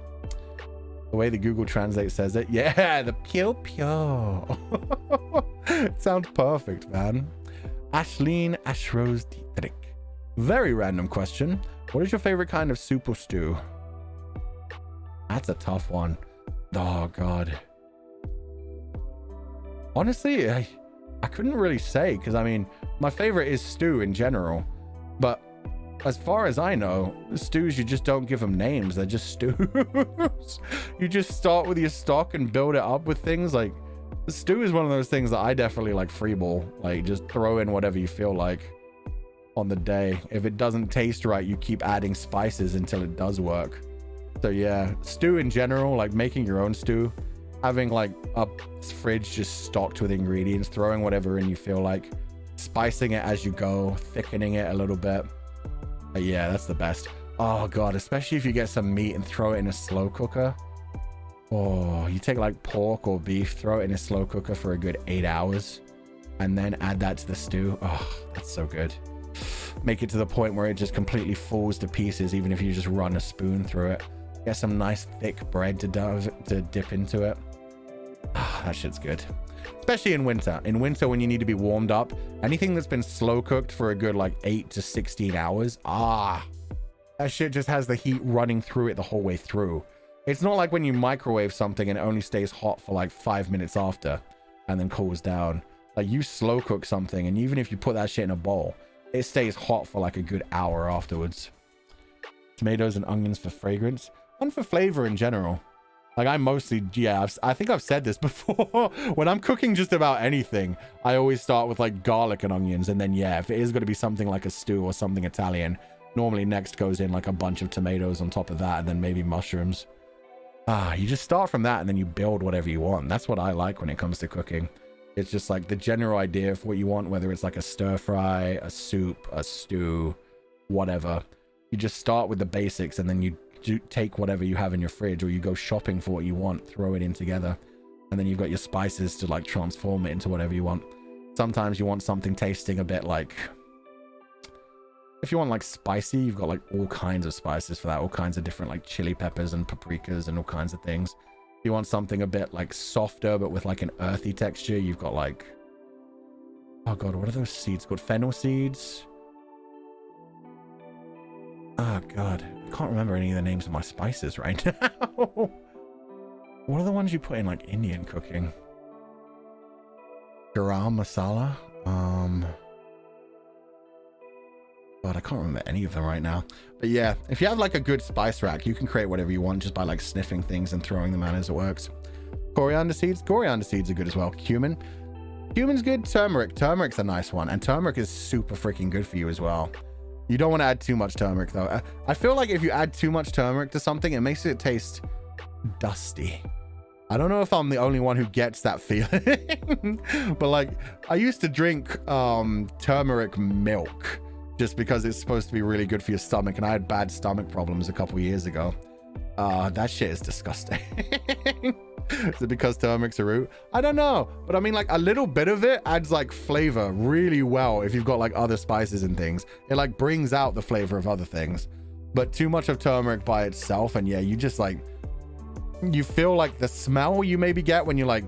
The way the Google Translate says it. Yeah, the pew pew. It sounds perfect, man. Ashleen Ashrose Dietrich. Very random question. What is your favorite kind of soup or stew? That's a tough one. Oh, God. Honestly, I couldn't really say because, I mean, my favorite is stew in general. But as far as I know, stews, you just don't give them names. They're just stews. You just start with your stock and build it up with things. Like, the stew is one of those things that I definitely like freeball. Like, just throw in whatever you feel like on the day. If it doesn't taste right, you keep adding spices until it does work. So yeah, stew in general, like making your own stew, having like a fridge just stocked with ingredients, throwing whatever in you feel like, spicing it as you go, thickening it a little bit. But yeah, that's the best. Oh God, especially if you get some meat and throw it in a slow cooker. Oh, you take like pork or beef, throw it in a slow cooker for a good 8 hours, and then add that to the stew. Oh, that's so good. Make it to the point where it just completely falls to pieces, even if you just run a spoon through it. Get some nice thick bread to dip into it. Oh, that shit's good. especially in winter. In winter, when you need to be warmed up, anything that's been slow cooked for a good like 8 to 16 hours, that shit just has the heat running through it the whole way through. It's not like when you microwave something and it only stays hot for like 5 minutes after and then cools down. Like, you slow cook something, and even if you put that shit in a bowl, it stays hot for like a good hour afterwards. Tomatoes and onions for fragrance and for flavor in general. Like, I mostly, yeah, I think I've said this before. When I'm cooking just about anything, I always start with like garlic and onions, and then yeah, if it is going to be something like a stew or something Italian, normally next goes in like a bunch of tomatoes on top of that, and then maybe mushrooms. You just start from that and then you build whatever you want. That's what I like when it comes to cooking. It's just like the general idea of what you want, whether it's like a stir fry, a soup, a stew, whatever. You just start with the basics, and then you take whatever you have in your fridge, or you go shopping for what you want, throw it in together, and then you've got your spices to like transform it into whatever you want. Sometimes you want something tasting a bit like, if you want like spicy, you've got like all kinds of spices for that, all kinds of different like chili peppers and paprikas and all kinds of things. If you want something a bit like softer but with like an earthy texture, you've got like, oh god, what are those seeds called? Fennel seeds? Oh god, I can't remember any of the names of my spices right now. What are the ones you put in like Indian cooking? Garam masala? God, I can't remember any of them right now. But yeah, if you have like a good spice rack, you can create whatever you want just by like sniffing things and throwing them out as it works. Coriander seeds are good as well. Cumin's good. Turmeric's a nice one, and turmeric is super freaking good for you as well. You don't want to add too much turmeric though. I feel like if you add too much turmeric to something, it makes it taste dusty. I don't know if I'm the only one who gets that feeling. But like, I used to drink turmeric milk just because it's supposed to be really good for your stomach, and I had bad stomach problems a couple years ago. That shit is disgusting. Is it because turmeric's a root? I don't know, but I mean, like, a little bit of it adds like flavor really well. If you've got like other spices and things, it like brings out the flavor of other things. But too much of turmeric by itself, and yeah, you just like, you feel like the smell you maybe get when you like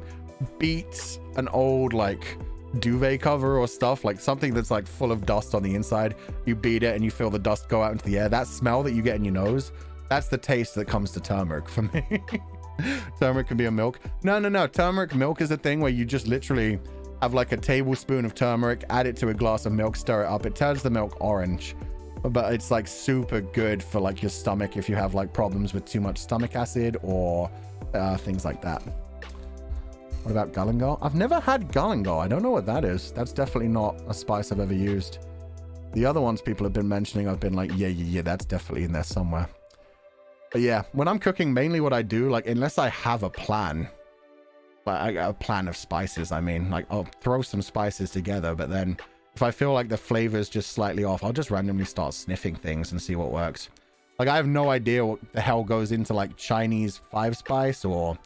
beat an old like duvet cover or stuff, like something that's like full of dust on the inside. You beat it and you feel the dust go out into the air. That smell that you get in your nose, that's the taste that comes to turmeric for me. Turmeric can be a milk. No. Turmeric milk is a thing where you just literally have like a tablespoon of turmeric, add it to a glass of milk, stir it up. It turns the milk orange, but it's like super good for like your stomach if you have like problems with too much stomach acid or things like that. What about galangal? I've never had galangal. I don't know what that is. That's definitely not a spice I've ever used. The other ones people have been mentioning, I've been like, yeah, that's definitely in there somewhere. But yeah, when I'm cooking, mainly what I do, like, unless I have a plan, like a plan of spices, I mean, like, I'll throw some spices together, but then if I feel like the flavor is just slightly off, I'll just randomly start sniffing things and see what works. Like, I have no idea what the hell goes into like Chinese 5-spice or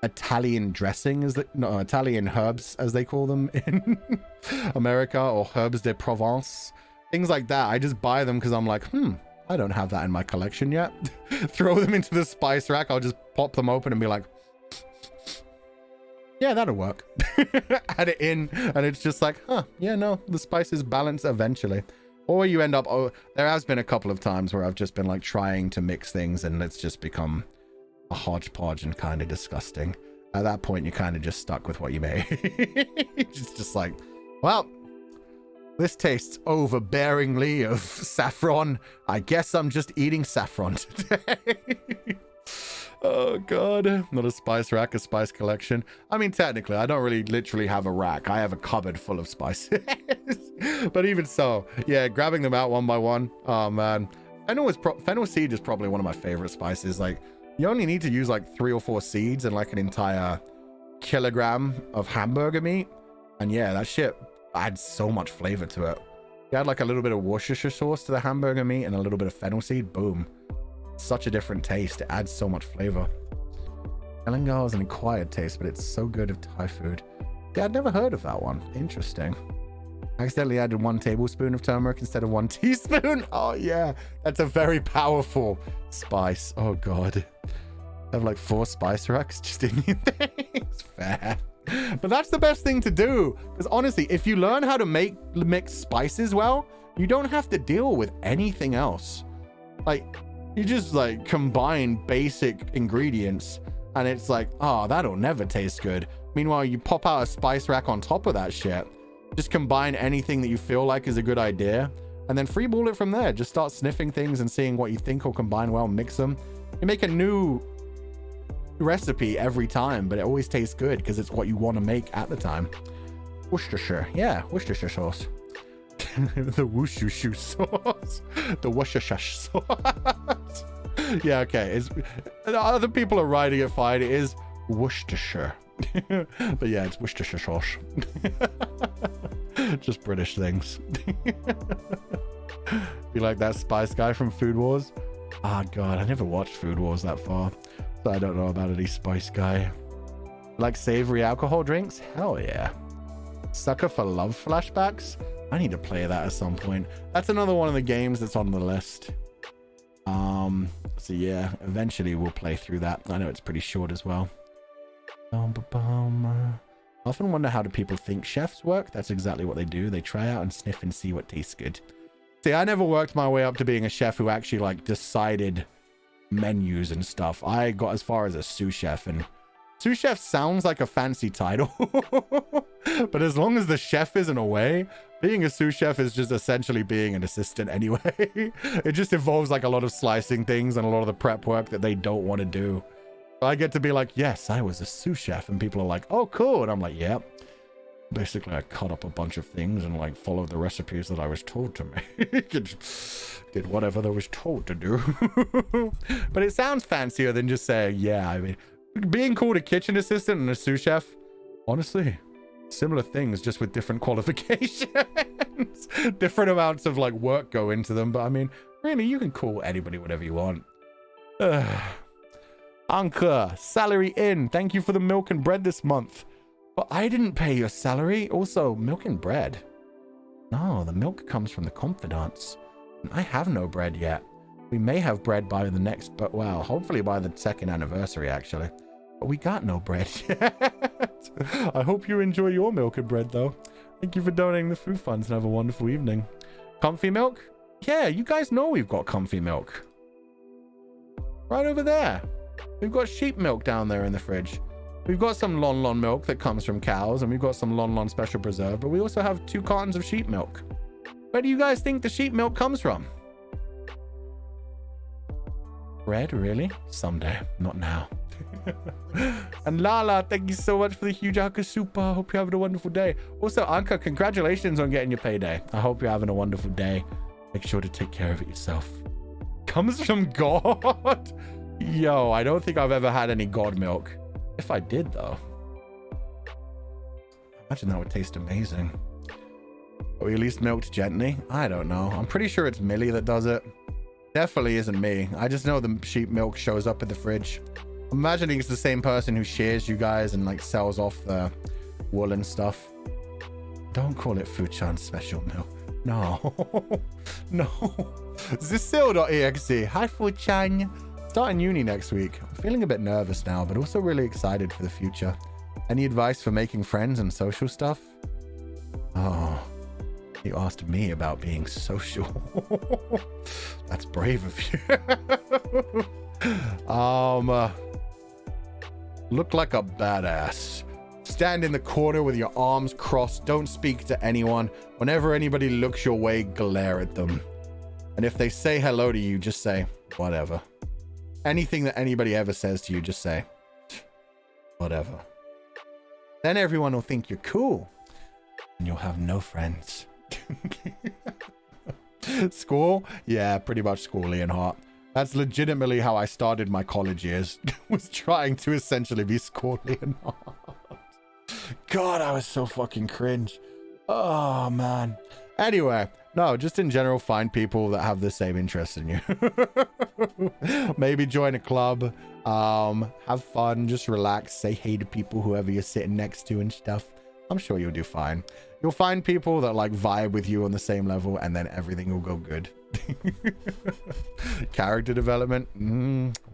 Italian dressing, Italian herbs as they call them in America, or herbs de Provence, things like that. I just buy them because I'm like, I don't have that in my collection yet. Throw them into the spice rack. I'll just pop them open and be like, yeah, that'll work. Add it in, and it's just like, yeah, no, the spices balance eventually. Or you end up, there has been a couple of times where I've just been like trying to mix things and it's just become a hodgepodge and kind of disgusting. At that point, you're kind of just stuck with what you made. It's just like, well, this tastes overbearingly of saffron. I guess I'm just eating saffron today. Oh god, not a spice rack, a spice collection. I mean, technically, I don't really literally have a rack. I have a cupboard full of spices. But even so, yeah, grabbing them out one by one. Oh man, fennel seed is probably one of my favorite spices. Like, you only need to use like 3 or 4 seeds and like an entire kilogram of hamburger meat, and yeah, that shit adds so much flavor to it. You add like a little bit of Worcestershire sauce to the hamburger meat and a little bit of fennel seed, boom. Such a different taste. It adds so much flavor. Galangal is an acquired taste, but it's so good of Thai food. Yeah, I'd never heard of that one. Interesting. I accidentally added 1 tablespoon of turmeric instead of 1 teaspoon. Oh yeah, that's a very powerful spice. Oh god. I have like 4 spice racks just in things. Fair. But that's the best thing to do. Because honestly, if you learn how to mix spices well, you don't have to deal with anything else. Like, you just like combine basic ingredients and it's like, oh, that'll never taste good. Meanwhile, you pop out a spice rack on top of that shit. Just combine anything that you feel like is a good idea and then freeball it from there. Just start sniffing things and seeing what you think will combine well, mix them. You make a new recipe every time, but it always tastes good because it's what you want to make at the time. Worcestershire. Yeah, Worcestershire sauce. The Worcestershire sauce. The Worcestershire sauce. Yeah, okay. Other people are writing it fine. It is Worcestershire. But yeah, it's Worcestershire sauce. Just British things. You like that spice guy from Food Wars? Ah, God, I never watched Food Wars that far, so I don't know about any spice guy. Like savory alcohol drinks? Hell yeah. Sucker for love flashbacks? I need to play that at some point. That's another one of the games that's on the list. So yeah, eventually we'll play through that. I know it's pretty short as well. I often wonder, how do people think chefs work? That's exactly what they do. They try out and sniff and see what tastes good. See, I never worked my way up to being a chef who actually like decided menus and stuff. I got as far as a sous chef, and sous chef sounds like a fancy title. But as long as the chef isn't away, being a sous chef is just essentially being an assistant anyway. It just involves like a lot of slicing things and a lot of the prep work that they don't want to do. I get to be like, yes, I was a sous chef, and people are like, oh, cool. And I'm like, yep. Basically, I cut up a bunch of things and like followed the recipes that I was told to make. Did whatever I was told to do. But it sounds fancier than just saying, yeah, I mean, being called a kitchen assistant and a sous chef, honestly, similar things, just with different qualifications. Different amounts of like work go into them. But I mean, really, you can call anybody whatever you want. Anka, salary in. Thank you for the milk and bread this month. But I didn't pay your salary. Also, milk and bread. No, the milk comes from the confidants. I have no bread yet. We may have bread by the next, but well, hopefully by the 2nd anniversary, actually. But we got no bread yet. I hope you enjoy your milk and bread, though. Thank you for donating the food funds and have a wonderful evening. Comfy milk? Yeah, you guys know we've got comfy milk. Right over there. We've got sheep milk down there in the fridge. We've got some Lon Lon milk that comes from cows, and we've got some Lon Lon special preserve, but we also have 2 cartons of sheep milk. Where do you guys think the sheep milk comes from? Bread, really? Someday, not now. And Lala, thank you so much for the huge Anka Super. Hope you're having a wonderful day. Also, Anka, congratulations on getting your payday. I hope you're having a wonderful day. Make sure to take care of it yourself. Comes from God? Yo, I don't think I've ever had any God milk. If I did, though, imagine that would taste amazing. Or at least milked gently. I don't know. I'm pretty sure it's Millie that does it. Definitely isn't me. I just know the sheep milk shows up in the fridge. I'm imagining it's the same person who shears you guys and like sells off the wool and stuff. Don't call it Fuchan special milk. No. No. Zicil.exe. Hi, Fuchan. Starting uni next week. I'm feeling a bit nervous now, but also really excited for the future. Any advice for making friends and social stuff? Oh, you asked me about being social. That's brave of you. Look like a badass. Stand in the corner with your arms crossed. Don't speak to anyone. Whenever anybody looks your way, glare at them. And if they say hello to you, just say, whatever. Anything that anybody ever says to you, just say, whatever. Then everyone will think you're cool. And you'll have no friends. School? Yeah, pretty much schooly and hot. That's legitimately how I started my college years. Was trying to essentially be schooly and hot. God, I was so fucking cringe. Oh, man. Anyway, no, just in general, find people that have the same interests in you. Maybe join a club. Have fun. Just relax. Say hey to people, whoever you're sitting next to and stuff. I'm sure you'll do fine. You'll find people that like vibe with you on the same level, and then everything will go good. Character development?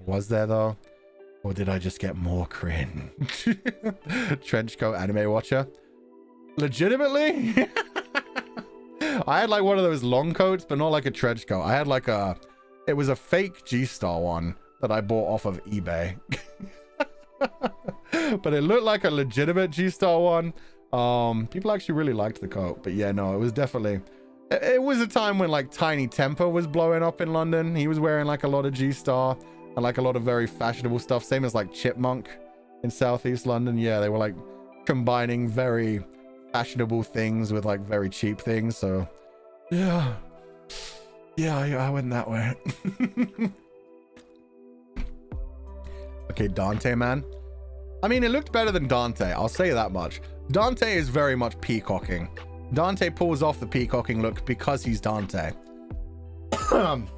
Was there though? Or did I just get more cringe? Trenchcoat anime watcher. Legitimately? I had like one of those long coats, but not like a trench coat. I had like it was a fake G-Star one that I bought off of eBay. But it looked like a legitimate G-Star one. People actually really liked the coat, but yeah, no, it was definitely, it was a time when like Tiny Temper was blowing up in London. He was wearing like a lot of G-Star and like a lot of very fashionable stuff. Same as like Chipmunk in Southeast London. Yeah, they were like combining very fashionable things with like very cheap things. So yeah, I went that way. Okay, Dante, man. I mean, it looked better than Dante, I'll say that much. Dante is very much peacocking. Dante pulls off the peacocking look because he's Dante.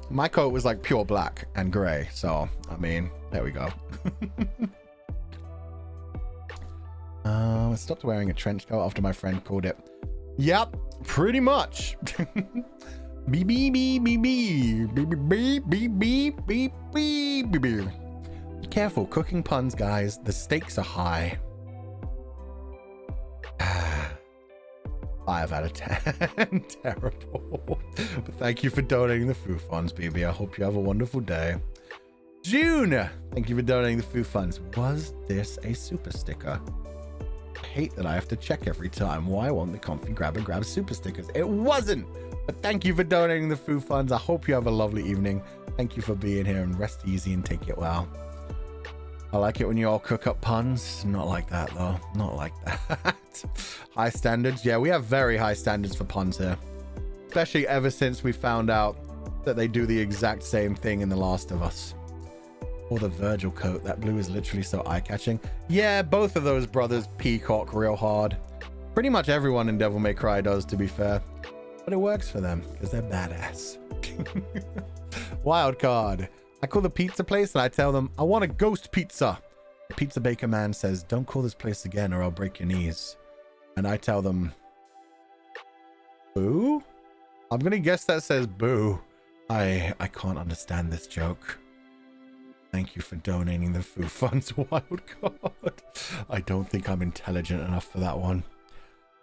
My coat was like pure black and gray, so I mean, there we go. I stopped wearing a trench coat after my friend called it. Yep, pretty much. Beep beep beep beep beep beep beep beep beep beep beep beep. Be careful cooking puns, guys. The stakes are high. 5 out of 10. Terrible. But thank you for donating the food funds, BB. I hope you have a wonderful day. June, thank you for donating the food funds. Was this a super sticker? I hate that I have to check every time. Why won't the comfy grab and grab super stickers? It wasn't. But thank you for donating the food funds. I hope you have a lovely evening. Thank you for being here, and rest easy and take it well. I like it when you all cook up puns. Not like that, though. Not like that. High standards. Yeah, we have very high standards for puns here. Especially ever since we found out that they do the exact same thing in The Last of Us. Or the Virgil coat. That blue is literally so eye-catching. Yeah, both of those brothers peacock real hard. Pretty much everyone in Devil May Cry does, to be fair. But it works for them, because they're badass. Wild card. I call the pizza place and I tell them, I want a ghost pizza. The pizza baker man says, don't call this place again or I'll break your knees. And I tell them, boo? I'm going to guess that says boo. I can't understand this joke. Thank you for donating the food funds, Wild Card. I don't think I'm intelligent enough for that one.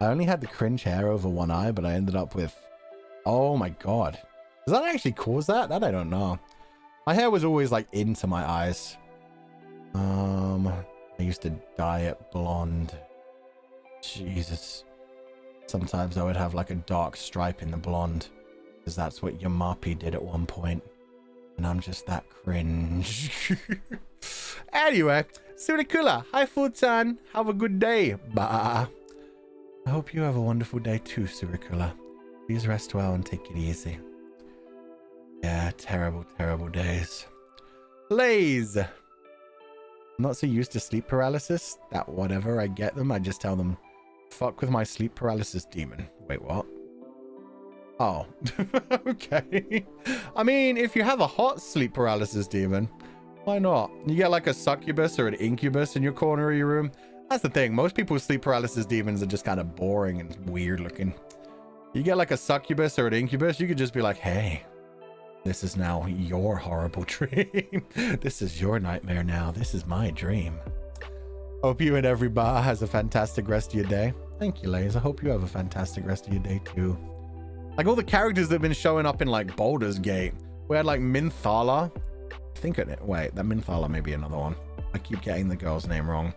I only had the cringe hair over one eye, but I ended up with... Oh my god. Does that actually cause that? That I don't know. My hair was always like into my eyes. I used to dye it blonde. Jesus. Sometimes I would have like a dark stripe in the blonde, because that's what Yamapi did at one point. And I'm just that cringe. Anyway, Surikula, hi Futan. Have a good day. Bye. I hope you have a wonderful day too, Surikula. Please rest well and take it easy. Yeah, terrible, terrible days. Lays. I'm not so used to sleep paralysis that whatever I get them, I just tell them, fuck with my sleep paralysis demon. Wait, what? Oh, okay. I mean, if you have a hot sleep paralysis demon, why not? You get like a succubus or an incubus in your corner of your room. That's the thing. Most people's sleep paralysis demons are just kind of boring and weird looking. You get like a succubus or an incubus, you could just be like, hey, this is now your horrible dream. This is your nightmare now. This is my dream. Hope you and everybody has a fantastic rest of your day. Thank you, Lays. I hope you have a fantastic rest of your day too. Like all the characters that have been showing up in like Baldur's Gate. We had like Minthala. I think it, wait, that Minthala may be another one. I keep getting the girl's name wrong.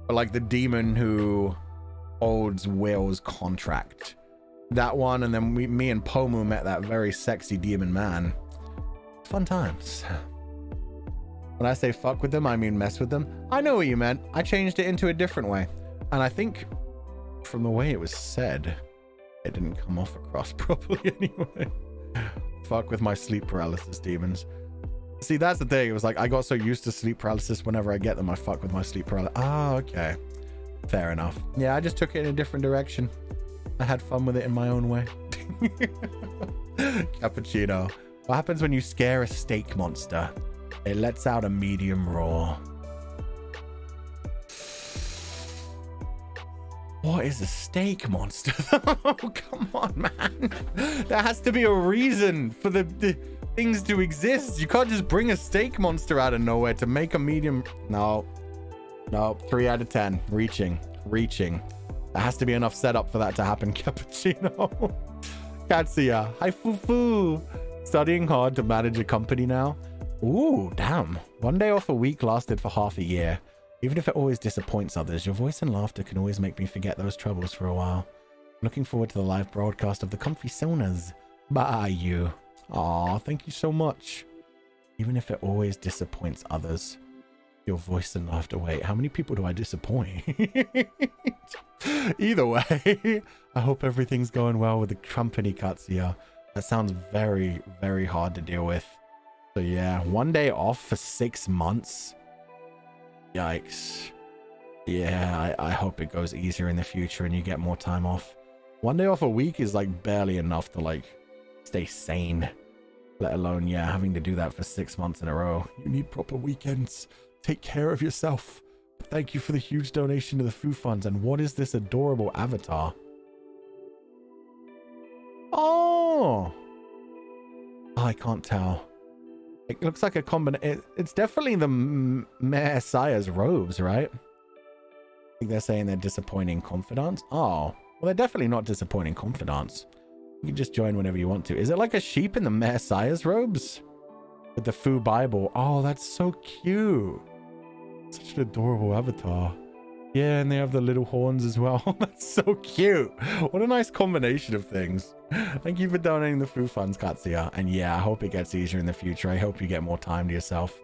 But like the demon who holds Will's contract. That one, and then me and Pomu met that very sexy demon man. Fun times. When I say fuck with them, I mean mess with them. I know what you meant. I changed it into a different way. And I think from the way it was said, it didn't come off across properly anyway. Fuck with my sleep paralysis demons. See, that's the thing. It was like, I got so used to sleep paralysis, whenever I get them, I fuck with my sleep paralysis. Ah, okay. Fair enough. Yeah, I just took it in a different direction. I had fun with it in my own way. Cappuccino. What happens when you scare a steak monster? It lets out a medium roar. What is a steak monster? Oh, come on, man. There has to be a reason for the things to exist. You can't just bring a steak monster out of nowhere to make a medium. No, 3 out of 10. Reaching. There has to be enough setup for that to happen. Cappuccino. Katsuya. Hi, Fufu. Studying hard to manage a company now. Ooh, damn. 1 day off a week lasted for half a year. Even if it always disappoints others, your voice and laughter can always make me forget those troubles for a while. Looking forward to the live broadcast of the comfy saunas. Bye, you. Aw, thank you so much. Even if it always disappoints others, your voice and laughter. Wait, how many people do I disappoint? Either way, I hope everything's going well with the company, Katsuya. That sounds very, very hard to deal with. So yeah, 1 day off for 6 months. Yikes. Yeah, I hope it goes easier in the future and you get more time off. 1 day off a week is like barely enough to like stay sane. Let alone, yeah, having to do that for 6 months in a row. You need proper weekends. Take care of yourself. Thank you for the huge donation to the food funds. And what is this adorable avatar? Oh, I can't tell. It looks like a combination. It's definitely the Messiah's robes, right? I think they're saying they're disappointing confidants. Oh, well, they're definitely not disappointing confidants. You can just join whenever you want to. Is it like a sheep in the Messiah's robes? With the Fu Bible. Oh, that's so cute. Such an adorable avatar. Yeah, and they have the little horns as well. That's so cute. What a nice combination of things. Thank you for donating the food funds, Katsuya. And yeah, I hope it gets easier in the future. I hope you get more time to yourself.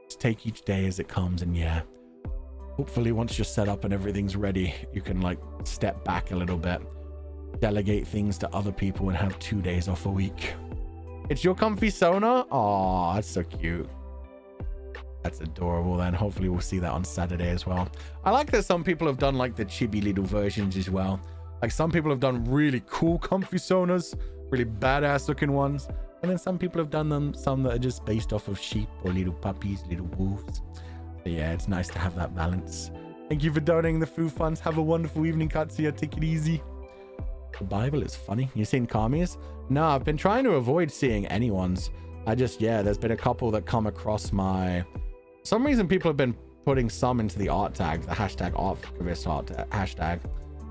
Just take each day as it comes. And yeah, hopefully once you're set up and everything's ready, you can like step back a little bit. Delegate things to other people and have 2 days off a week. It's your comfy sauna? Oh, that's so cute. That's adorable then. Hopefully we'll see that on Saturday as well. I like that some people have done like the chibi little versions as well. Like some people have done really cool comfy saunas, really badass looking ones. And then some people have done some that are just based off of sheep or little puppies, little wolves. But yeah, it's nice to have that balance. Thank you for donating the food funds. Have a wonderful evening, Katsuya. Take it easy. The Bible is funny. You seen Kami's? No, I've been trying to avoid seeing anyone's. Yeah, there's been a couple that come across my... For some reason, people have been putting some into the art tag, the hashtag artactivist art hashtag.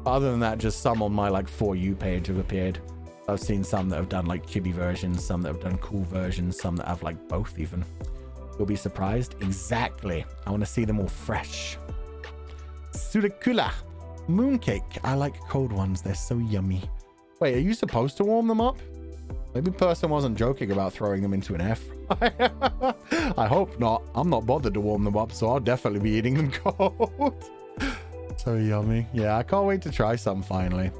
But other than that, just some on my like For You page have appeared. I've seen some that have done like chibi versions, some that have done cool versions, some that have like both even. You'll be surprised. Exactly. I want to see them all fresh. Surakula. Mooncake. I like cold ones. They're so yummy. Wait, are you supposed to warm them up? Maybe the person wasn't joking about throwing them into an air fryer. I hope not. I'm not bothered to warm them up, so I'll definitely be eating them cold. So yummy. Yeah, I can't wait to try some finally.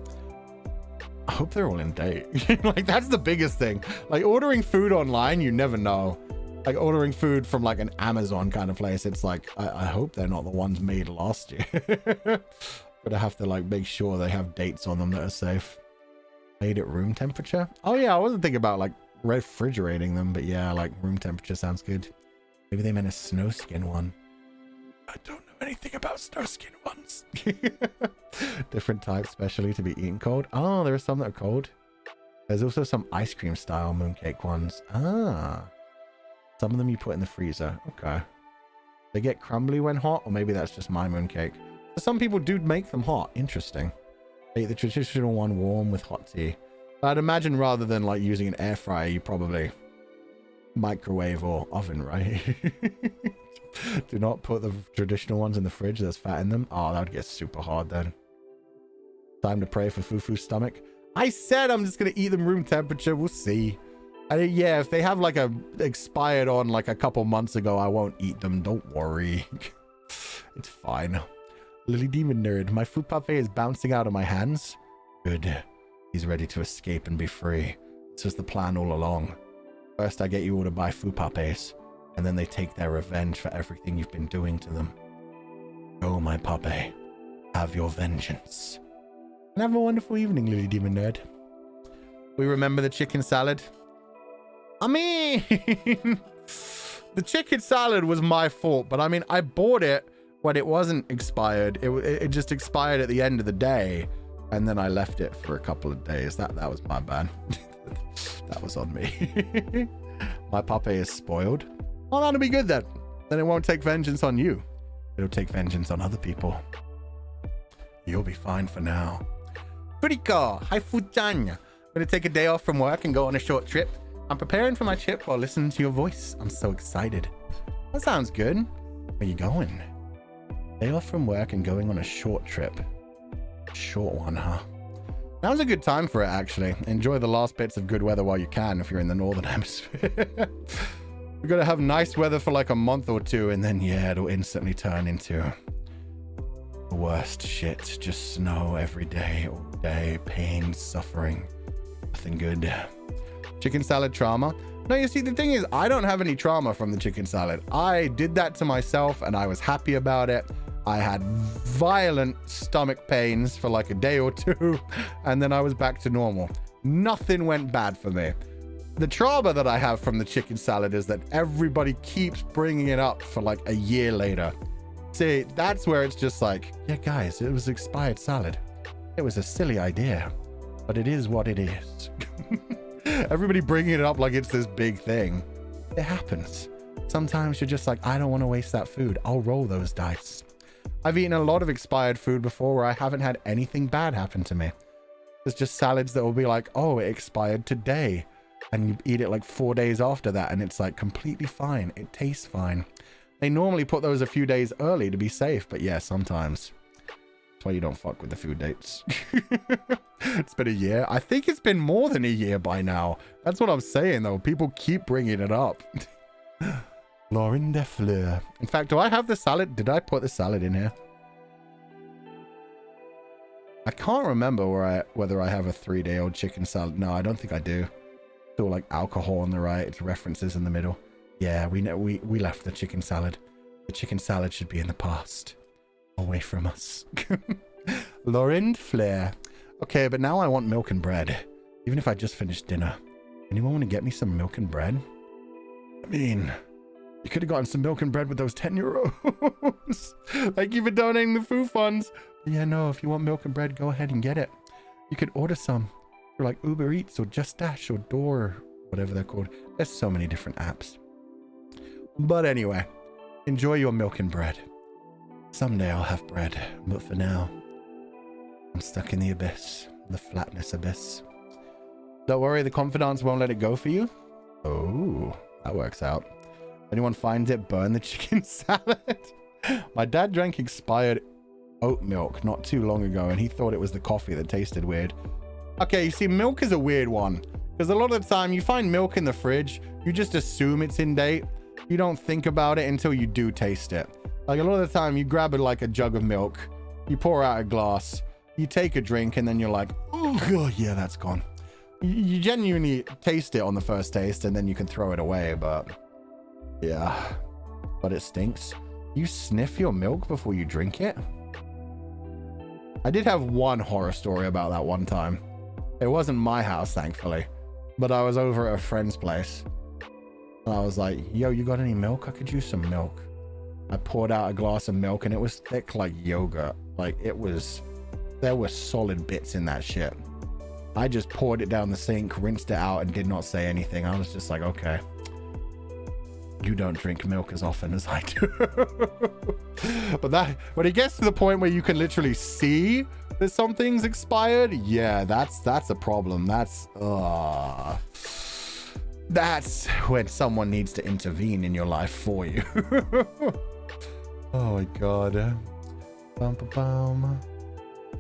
I hope they're all in date. Like, that's the biggest thing. Like, ordering food online, you never know. Like, ordering food from, like, an Amazon kind of place, it's like, I hope they're not the ones made last year. But I have to, like, make sure they have dates on them that are safe. Made at room temperature? Oh yeah, I wasn't thinking about like refrigerating them, but yeah, like room temperature sounds good. Maybe they meant a snowskin one. I don't know anything about snowskin ones. Different types, specially to be eaten cold. Oh, there are some that are cold. There's also some ice cream style mooncake ones. Ah, some of them you put in the freezer. Okay. They get crumbly when hot, or maybe that's just my mooncake. So some people do make them hot. Interesting. Make the traditional one warm with hot tea. I'd imagine rather than like using an air fryer, you probably microwave or oven, right? Do not put the traditional ones in the fridge. There's fat in them. Oh, that would get super hard then. Time to pray for Fufu's stomach. I said I'm just going to eat them room temperature. We'll see. And yeah, if they have like a expired on like a couple months ago, I won't eat them. Don't worry. It's fine. Lily Demon Nerd, my food parfait is bouncing out of my hands. Good. He's ready to escape and be free. This was the plan all along. First, I get you all to buy food parfaits, and then they take their revenge for everything you've been doing to them. Go, my parfait. Have your vengeance. And have a wonderful evening, Lily Demon Nerd. We remember the chicken salad? I mean, the chicken salad was my fault, but I mean, I bought it when it wasn't expired. It just expired at the end of the day, and then I left it for a couple of days. That was my bad. That was on me. My puppy is spoiled. Oh, that'll be good then. Then it won't take vengeance on you. It'll take vengeance on other people. You'll be fine for now. Furiko, hi Fuchan. I'm gonna take a day off from work and go on a short trip. I'm preparing for my trip while listening to your voice. I'm so excited. That sounds good. Where are you going? Day off from work and going on a short trip. Short one, huh? Now's a good time for it, actually. Enjoy the last bits of good weather while you can if you're in the northern hemisphere. We're gonna have nice weather for like a month or two, and then, yeah, it'll instantly turn into the worst shit. Just snow every day, all day, pain, suffering. Nothing good. Chicken salad trauma. No, you see, the thing is, I don't have any trauma from the chicken salad. I did that to myself, and I was happy about it. I had violent stomach pains for like a day or two, and then I was back to normal. Nothing went bad for me. The trauma that I have from the chicken salad is that everybody keeps bringing it up for like a year later. See, that's where it's just like, yeah, guys, it was expired salad. It was a silly idea, but it is what it is. Everybody bringing it up like it's this big thing. It happens. Sometimes you're just like, I don't want to waste that food. I'll roll those dice. I've eaten a lot of expired food before where I haven't had anything bad happen to me. There's just salads that will be like, oh, it expired today. And you eat it like 4 days after that, and it's like completely fine. It tastes fine. They normally put those a few days early to be safe, but yeah, sometimes. That's why you don't fuck with the food dates. It's been a year. I think it's been more than a year by now. That's what I'm saying, though. People keep bringing it up. Lauren de Fleur. In fact, do I have the salad? Did I put the salad in here? I can't remember whether I have a 3-day-old chicken salad. No, I don't think I do. Still like alcohol on the right. It's references in the middle. Yeah, we left the chicken salad. The chicken salad should be in the past. Away from us. Lauren Flair. Okay, but now I want milk and bread. Even if I just finished dinner. Anyone want to get me some milk and bread? I mean, you could have gotten some milk and bread with those 10 euros. Thank you for donating the food funds. But yeah, no, if you want milk and bread, go ahead and get it. You could order some for like Uber Eats or Just Dash or Door, whatever they're called. There's so many different apps. But anyway, enjoy your milk and bread. Someday I'll have bread, but for now, I'm stuck in the abyss, the flatness abyss. Don't worry, the confidants won't let it go for you. Oh, that works out. If anyone finds it, burn the chicken salad. My dad drank expired oat milk not too long ago, and he thought it was the coffee that tasted weird. Okay, you see, milk is a weird one, because a lot of the time you find milk in the fridge, you just assume it's in date. You don't think about it until you do taste it. Like a lot of the time you grab like a jug of milk, you pour out a glass, you take a drink, and then you're like, oh yeah, that's gone. You genuinely taste it on the first taste, and then you can throw it away, but yeah, but it stinks. You sniff your milk before you drink it? I did have one horror story about that one time. It wasn't my house, thankfully, but I was over at a friend's place. And I was like, yo, you got any milk? I could use some milk. I poured out a glass of milk, and it was thick like yogurt. Like it was, there were solid bits in that shit. I just poured it down the sink, rinsed it out, and did not say anything. I was just like, okay, you don't drink milk as often as I do. But when it gets to the point where you can literally see that something's expired, yeah, that's a problem. That's when someone needs to intervene in your life for you. Oh my god.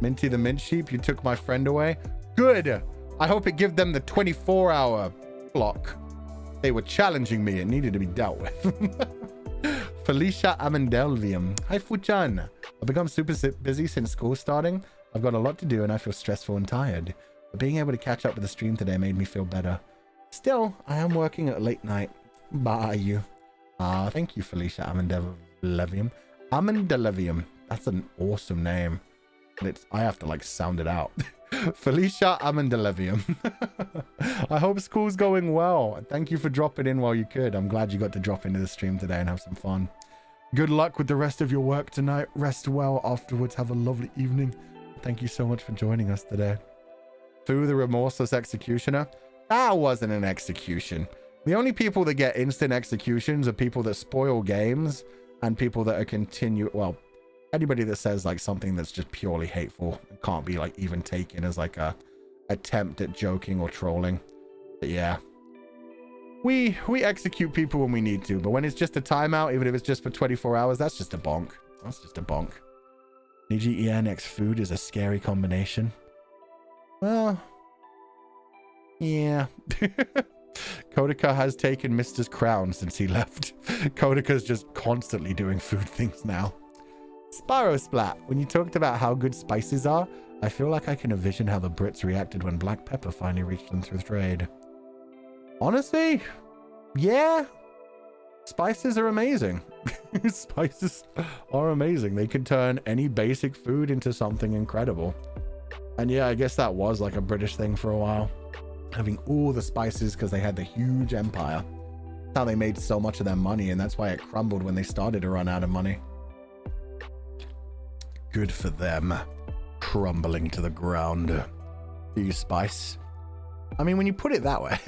Minty the mint sheep, you took my friend away. Good. I hope it gives them the 24-hour block. They were challenging me. It needed to be dealt with. Felicia Amendelvium. Hi, Fuchan. I've become super busy since school starting. I've got a lot to do and I feel stressful and tired. But being able to catch up with the stream today made me feel better. Still, I am working at late night. Bye. Thank you, Felicia Amendelvium. Amendelvium. That's an awesome name. But I have to like sound it out. Felicia Amendelvium. I hope school's going well. Thank you for dropping in while you could. I'm glad you got to drop into the stream today and have some fun. Good luck with the rest of your work tonight. Rest well afterwards. Have a lovely evening. Thank you so much for joining us today. Fu the remorseless executioner. That wasn't an execution. The only people that get instant executions are people that spoil games and people that are well, anybody that says like something that's just purely hateful can't be like even taken as like a attempt at joking or trolling. But yeah, we execute people when we need to, but when it's just a timeout, even if it's just for 24 hours, that's just a bonk. That's just a bonk. Niji ENX food is a scary combination. Well, yeah. Kodaka has taken Mister's crown since he left. Kodaka's just constantly doing food things now. Sparrow Splat, when you talked about how good spices are, I feel like I can envision how the Brits reacted when black pepper finally reached them through trade. Honestly, yeah. Spices are amazing. Spices are amazing. They can turn any basic food into something incredible. And yeah, I guess that was like a British thing for a while. Having all the spices because they had the huge empire. That's how they made so much of their money, and that's why it crumbled when they started to run out of money. Good for them. Crumbling to the ground. Use spice. I mean, when you put it that way,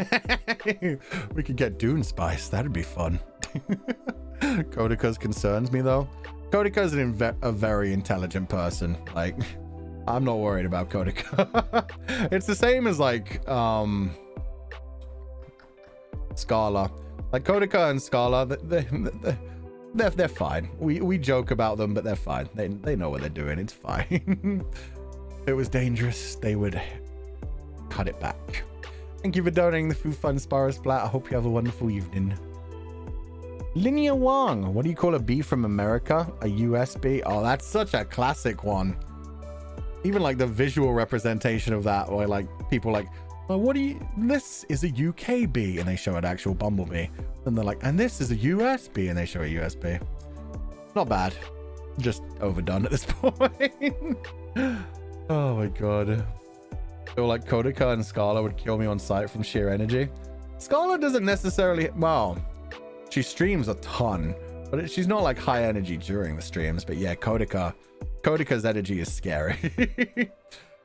we could get Dune spice. That'd be fun. Kodaka's concerns me though. Kodaka's a very intelligent person. Like, I'm not worried about Kodaka. It's the same as like Scala. Like Kodaka and Scala, they're fine. We joke about them, but they're fine. They know what they're doing. It's fine. If it was dangerous, they would cut it back. Thank you for donating the food fund, Sparrow Splat. I hope you have a wonderful evening. Linear Wang, what do you call a bee from America? A USB? Oh, that's such a classic one. Even like the visual representation of that, where like people like, oh, what do you, this is a UK bee, and they show an actual bumblebee. And they're like, and this is a USB, and they show a USB. Not bad. Just overdone at this point. Oh my god. I feel like Kodaka and Scala would kill me on sight from sheer energy. Scala doesn't necessarily, well, she streams a ton, but she's not like high energy during the streams. But yeah, Kodaka's energy is scary.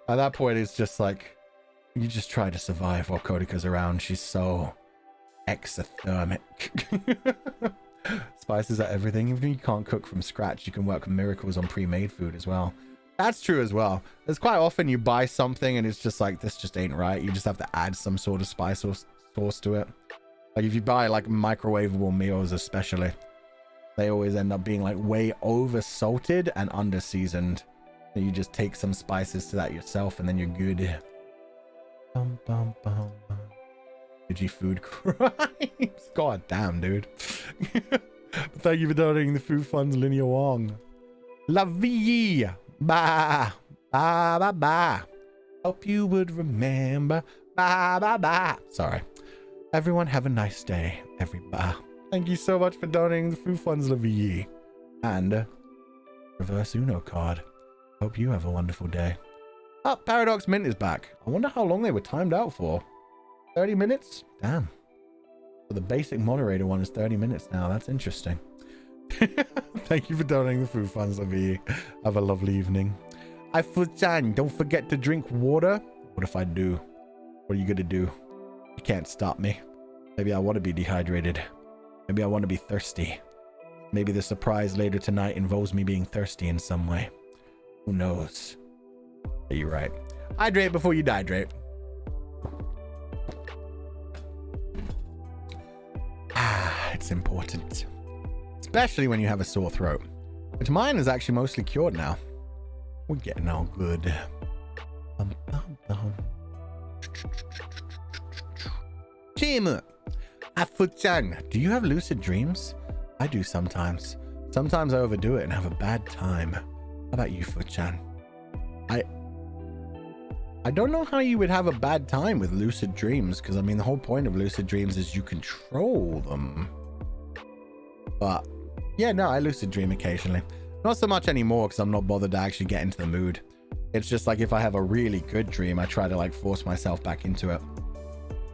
At that point, it's just like, you just try to survive while Kodaka's around. She's so exothermic. Spices are everything. Even if you can't cook from scratch, you can work miracles on pre-made food as well. That's true as well. There's quite often you buy something and it's just like, this just ain't right. You just have to add some sort of spice or sauce to it. Like if you buy like microwavable meals especially, they always end up being like way over salted and under seasoned. So you just take some spices to that yourself and then you're good. Bum, bum, bum. Digi food crimes. God damn, dude. Thank you for donating the food funds, Linear Wong. La vie. Ba. Ba ba ba. Hope you would remember. Ba ba ba. Sorry. Everyone have a nice day. Everybody. Thank you so much for donating the food funds, La vie. And reverse Uno card. Hope you have a wonderful day. Oh, Paradox Mint is back. I wonder how long they were timed out for. 30 minutes? Damn. So the basic moderator one is 30 minutes now. That's interesting. Thank you for donating the food funds, Lavi. Have a lovely evening. Fuchan, don't forget to drink water. What if I do? What are you gonna do? You can't stop me. Maybe I want to be dehydrated. Maybe I want to be thirsty. Maybe the surprise later tonight involves me being thirsty in some way. Who knows? Yeah, you're right. Hydrate before you dihydrate. It's important. Especially when you have a sore throat. Which mine is actually mostly cured now. We're getting all good. Tim! Afuchan, do you have lucid dreams? I do sometimes. Sometimes I overdo it and have a bad time. How about you, Fuchan? I don't know how you would have a bad time with lucid dreams, because I mean the whole point of lucid dreams is you control them. But yeah, no, I lucid dream occasionally. Not so much anymore because I'm not bothered to actually get into the mood. It's just like if I have a really good dream, I try to like force myself back into it.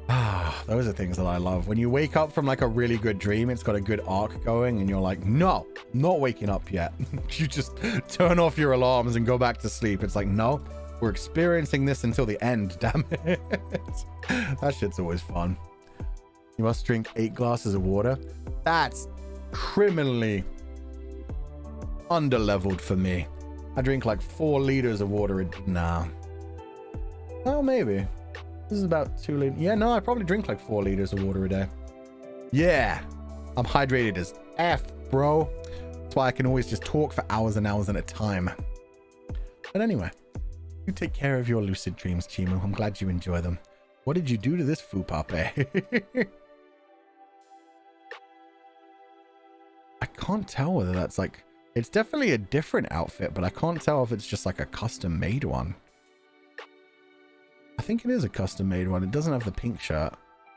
Ah, those are things that I love. When you wake up from like a really good dream, it's got a good arc going and you're like, no, not waking up yet. You just turn off your alarms and go back to sleep. It's like, no, we're experiencing this until the end, damn it. That shit's always fun. You must drink 8 glasses of water. That's criminally underleveled for me. I drink like 4 liters of water. Nah. Oh, maybe. This is about 2 liters. Yeah, no, I probably drink like 4 liters of water a day. Yeah. I'm hydrated as F, bro. That's why I can always just talk for hours and hours at a time. But anyway, you take care of your lucid dreams, Chimu. I'm glad you enjoy them. What did you do to this fupape? I can't tell whether that's like... It's definitely a different outfit, but I can't tell if it's just like a custom made one. I think it is a custom made one. It doesn't have the pink shirt.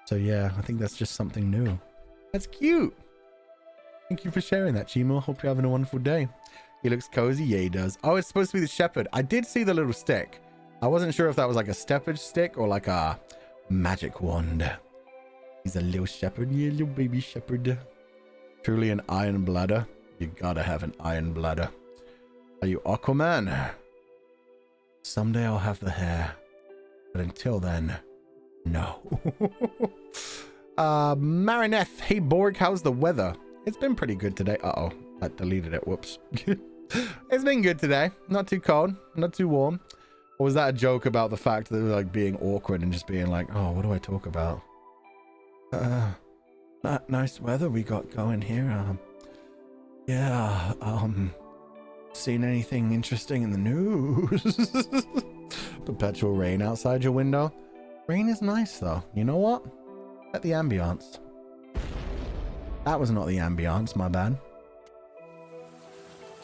So yeah, I think that's just something new. That's cute. Thank you for sharing that, Chimo. Hope you're having a wonderful day. He looks cozy. Yeah, he does. Oh, it's supposed to be the shepherd. I did see the little stick. I wasn't sure if that was like a steppage stick or like a magic wand. He's a little shepherd. Yeah, little baby shepherd. Truly an iron bladder. You gotta have an iron bladder. Are you Aquaman? Someday I'll have the hair. But until then, no. Marineth. Hey, Borg, how's the weather? It's been pretty good today. Uh-oh. I deleted it. Whoops. It's been good today. Not too cold. Not too warm. Or was that a joke about the fact that they're like being awkward and just being like, oh, what do I talk about? Nice weather we got going here. Yeah, seen anything interesting in the news? Perpetual rain outside your window. Rain is nice though. You know what? At the ambiance. That was not the ambiance, my bad.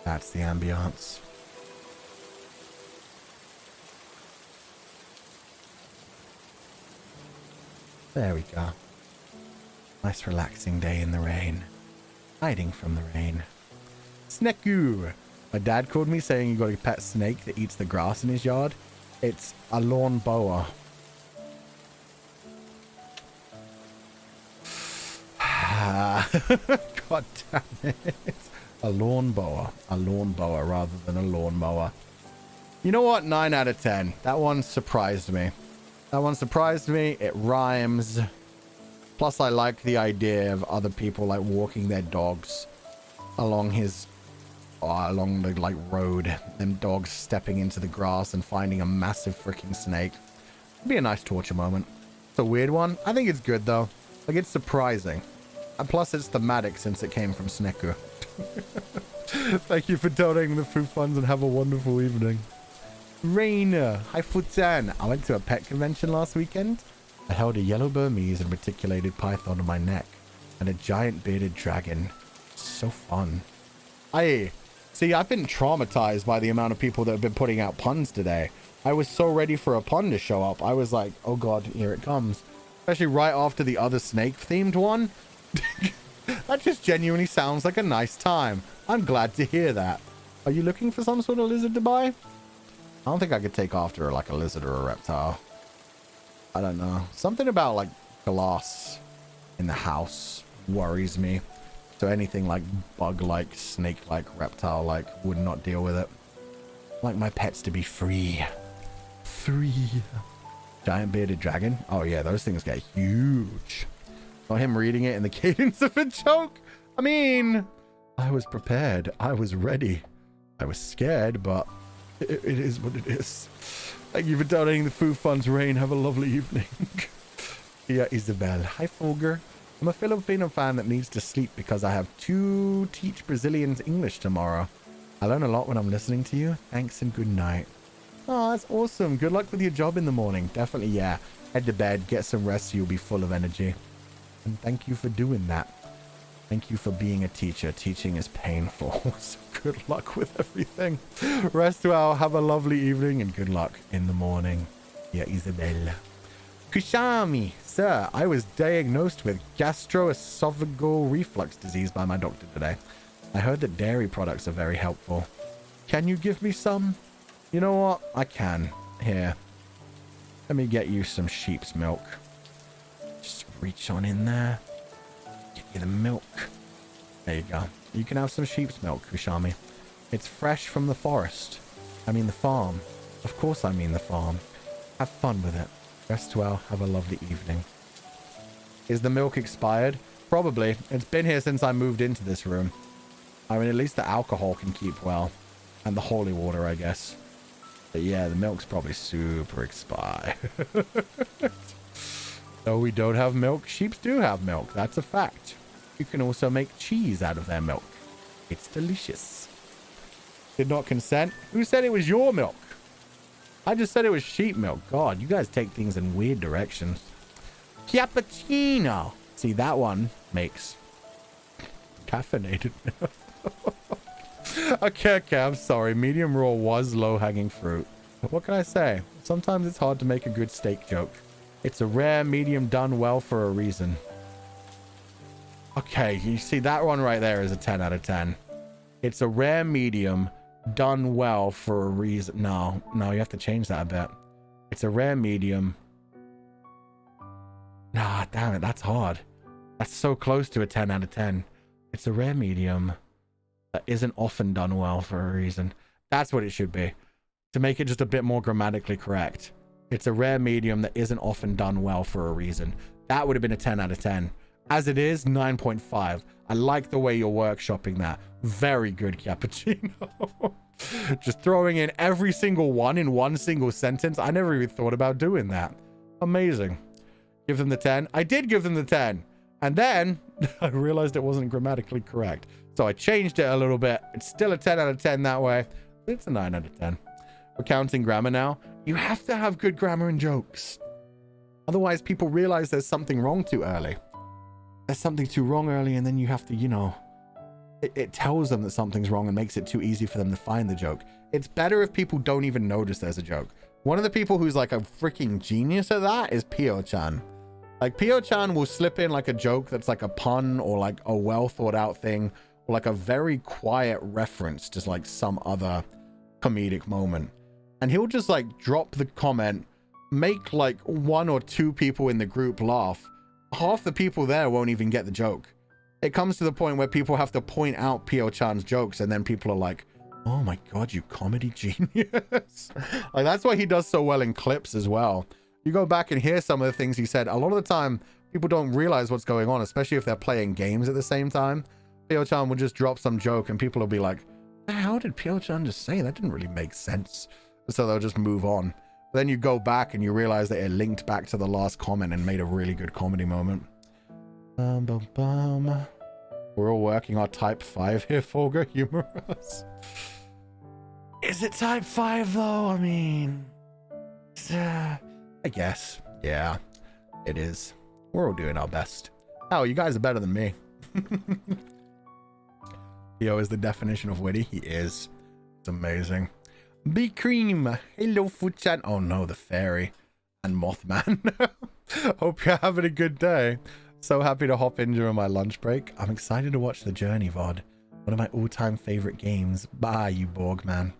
That's the ambiance. There we go. Nice relaxing day in the rain. Hiding from the rain. Sneku! My dad called me saying you got a pet snake that eats the grass in his yard. It's a lawn boa. God damn it. A lawn boa. A lawn boa rather than a lawnmower. You know what? 9 out of 10. That one surprised me. That one surprised me. It rhymes. Plus, I like the idea of other people like walking their dogs along along the like road. Them dogs stepping into the grass and finding a massive freaking snake. It'd be a nice torture moment. It's a weird one. I think it's good though. Like, it's surprising. And plus, it's thematic since it came from Sneku. Thank you for donating the food funds and have a wonderful evening. Raina. Hi, Futan. I went to a pet convention last weekend. I held a yellow Burmese and reticulated python on my neck and a giant bearded dragon. So fun. See, I've been traumatized by the amount of people that have been putting out puns today. I was so ready for a pun to show up. I was like, oh god, here it comes. Especially right after the other snake themed one. That just genuinely sounds like a nice time. I'm glad to hear that. Are you looking for some sort of lizard to buy? I don't think I could take after like a lizard or a reptile. I don't know. Something about like glass in the house worries me. So anything like bug-like, snake-like, reptile-like would not deal with it. I like my pets to be free. Free. Giant bearded dragon. Oh yeah, those things get huge. Not him reading it in the cadence of a joke. I mean, I was prepared. I was ready. I was scared, but it is what it is. Thank you for donating the food funds, Rain. Have a lovely evening. Yeah, Isabel. Hi, Fulgur. I'm a Filipino fan that needs to sleep because I have to teach Brazilians English tomorrow. I learn a lot when I'm listening to you. Thanks and good night. Oh, that's awesome. Good luck with your job in the morning. Definitely, yeah. Head to bed, get some rest so you'll be full of energy. And thank you for doing that. Thank you for being a teacher. Teaching is painful. So good luck with everything. Rest well. Have a lovely evening and good luck in the morning. Yeah, Isabel. Kushami, sir, I was diagnosed with gastroesophageal reflux disease by my doctor today. I heard that dairy products are very helpful. Can you give me some? You know what? I can. Here. Let me get you some sheep's milk. Just reach on in there. Get you the milk. There you go. You can have some sheep's milk, Kushami. It's fresh from the forest. I mean the farm. Of course I mean the farm. Have fun with it. Rest well. Have a lovely evening. Is the milk expired? Probably. It's been here since I moved into this room. I mean, at least the alcohol can keep well. And the holy water, I guess. But yeah, the milk's probably super expired. Though we don't have milk, sheep do have milk. That's a fact. You can also make cheese out of their milk. It's delicious. Did not consent? Who said it was your milk? I just said it was sheep milk. God, you guys take things in weird directions. Cappuccino. See, that one makes caffeinated milk. Okay, I'm sorry. Medium raw was low-hanging fruit. But what can I say? Sometimes it's hard to make a good steak joke. It's a rare medium done well for a reason. Okay, you see that one right there is a 10 out of 10. It's a rare medium done well for a reason. No, you have to change that a bit. It's a rare medium. Nah, damn it, that's hard. That's so close to a 10 out of 10. It's a rare medium that isn't often done well for a reason. That's what it should be. To make it just a bit more grammatically correct. It's a rare medium that isn't often done well for a reason. That would have been a 10 out of 10. As it is, 9.5. I like the way you're workshopping that. Very good, Cappuccino. Just throwing in every single one in one single sentence. I never even thought about doing that. Amazing. Give them the 10. I did give them the 10. And then I realized it wasn't grammatically correct. So I changed it a little bit. It's still a 10 out of 10 that way. But it's a 9 out of 10. We're counting grammar now. You have to have good grammar and jokes. Otherwise, people realize there's something wrong too early. There's something too wrong early, and then you have to, you know, it tells them that something's wrong and makes it too easy for them to find the joke. It's better if people don't even notice there's a joke. One of the people who's like a freaking genius at that is Pio-chan. Like, Pio-chan will slip in like a joke that's like a pun or like a well thought out thing, or like a very quiet reference to like some other comedic moment. And he'll just like drop the comment, make like 1 or 2 people in the group laugh. Half the people there won't even get the joke. It comes to the point where people have to point out Pio-chan's jokes, and then people are like, oh my god, you comedy genius. Like, that's why he does so well in clips as well. You go back and hear some of the things he said. A lot of the time, people don't realize what's going on, especially if they're playing games at the same time. Pio-chan will just drop some joke, and people will be like, how did Pio-chan just say? That didn't really make sense. So they'll just move on. Then you go back and you realize that it linked back to the last comment and made a really good comedy moment. We're all working our type 5 here, Fulgur. Humorous. Is it type 5 though? I mean, I guess. Yeah, it is. We're all doing our best. Oh, you guys are better than me. Theo is the definition of witty. He is. It's amazing. Be cream. Hello, Fuchan. Oh no, the fairy and Mothman. Hope you're having a good day. So happy to hop in during my lunch break. I'm excited to watch the Journey VOD. One of my all-time favorite games. Bye, you Borg man.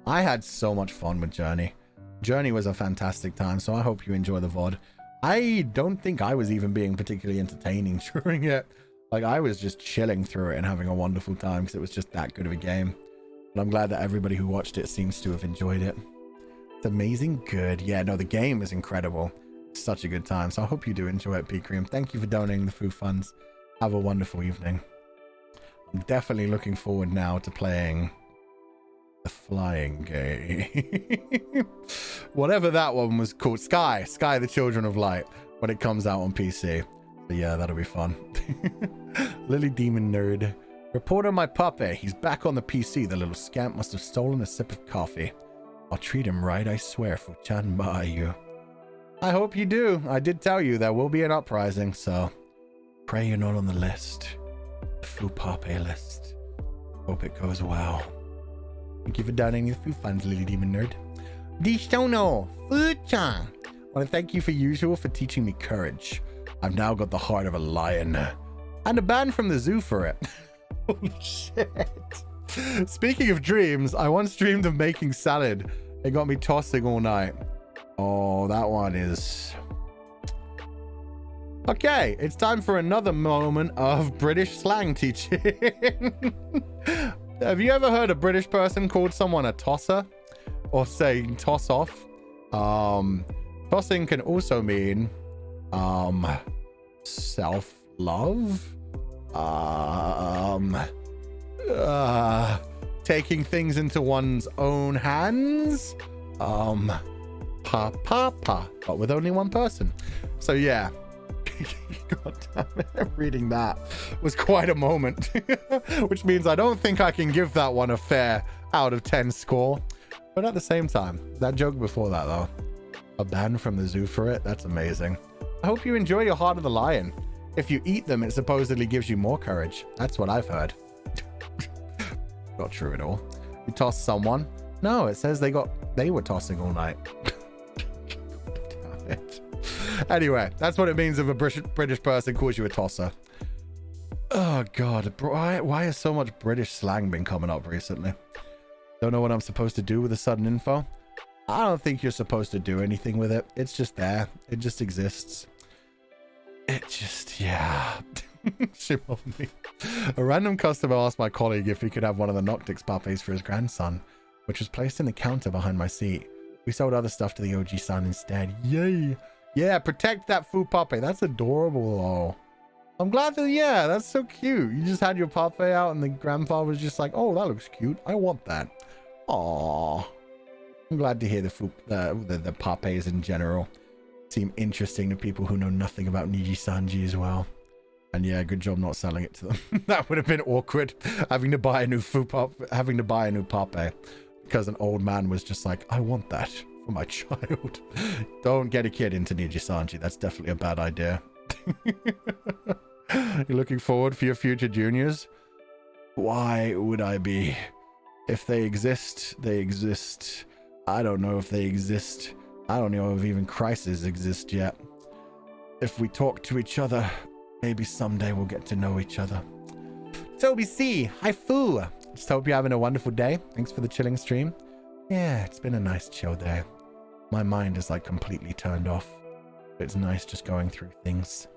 I had so much fun with Journey. Journey was a fantastic time, so I hope you enjoy the VOD. I don't think I was even being particularly entertaining during it. Like, I was just chilling through it and having a wonderful time because it was just that good of a game. But I'm glad that everybody who watched it seems to have enjoyed it. It's amazing good. Yeah, no, the game is incredible. It's such a good time. So I hope you do enjoy it, P-Cream. Thank you for donating the food funds. Have a wonderful evening. I'm definitely looking forward now to playing the flying game. Whatever that one was called. Sky the Children of Light, when it comes out on PC. So yeah, that'll be fun. Lily Demon Nerd. Report on my puppy. He's back on the PC. The little scamp must have stolen a sip of coffee. I'll treat him right, I swear, Fuchan by you. I hope you do. I did tell you there will be an uprising, so pray you're not on the list. The Fu Pape list. Hope it goes well. Thank you for donating the food funds, Lily Demon Nerd. Dishono, Fuchan. I want to thank you for usual for teaching me courage. I've now got the heart of a lion. And a ban from the zoo for it. Holy shit. Speaking of dreams, I once dreamed of making salad. It got me tossing all night. Oh, that one is... Okay, it's time for another moment of British slang teaching. Have you ever heard a British person called someone a tosser? Or saying toss off? Tossing can also mean... self-love, taking things into one's own hands, but with only one person. So yeah. God damn it, reading that was quite a moment. Which means I don't think I can give that one a fair out of 10 score. But at the same time, that joke before that though, a ban from the zoo for it, that's amazing. I hope you enjoy your Heart of the Lion. If you eat them, it supposedly gives you more courage. That's what I've heard. Not true at all. You toss someone? No, it says they were tossing all night. Damn it. Anyway, that's what it means if a British person calls you a tosser. Oh god, why has so much British slang been coming up recently? Don't know what I'm supposed to do with the sudden info. I don't think you're supposed to do anything with it. It's just there. It just exists. It just, yeah. Shame on me. A random customer asked my colleague if he could have one of the Noctix puppies for his grandson, which was placed in the counter behind my seat. We sold other stuff to the OG son instead. Yay. Yeah, protect that foo puppy. That's adorable. Oh, I'm glad that, yeah, that's so cute. You just had your puppy out and the grandpa was just like, oh, that looks cute. I want that. Aww. I'm glad to hear the puppies in general seem interesting to people who know nothing about Nijisanji as well. And yeah, good job not selling it to them. That would have been awkward, having to buy a new puppy because an old man was just like, I want that for my child. Don't get a kid into Nijisanji. That's definitely a bad idea. You're looking forward for your future juniors? Why would I be? If they exist, they exist. I don't know if they exist. I don't know if even crises exist yet. If we talk to each other, maybe someday we'll get to know each other. Toby C, hi Foo. Just hope you're having a wonderful day. Thanks for the chilling stream. Yeah, it's been a nice chill day. My mind is like completely turned off. It's nice just going through things.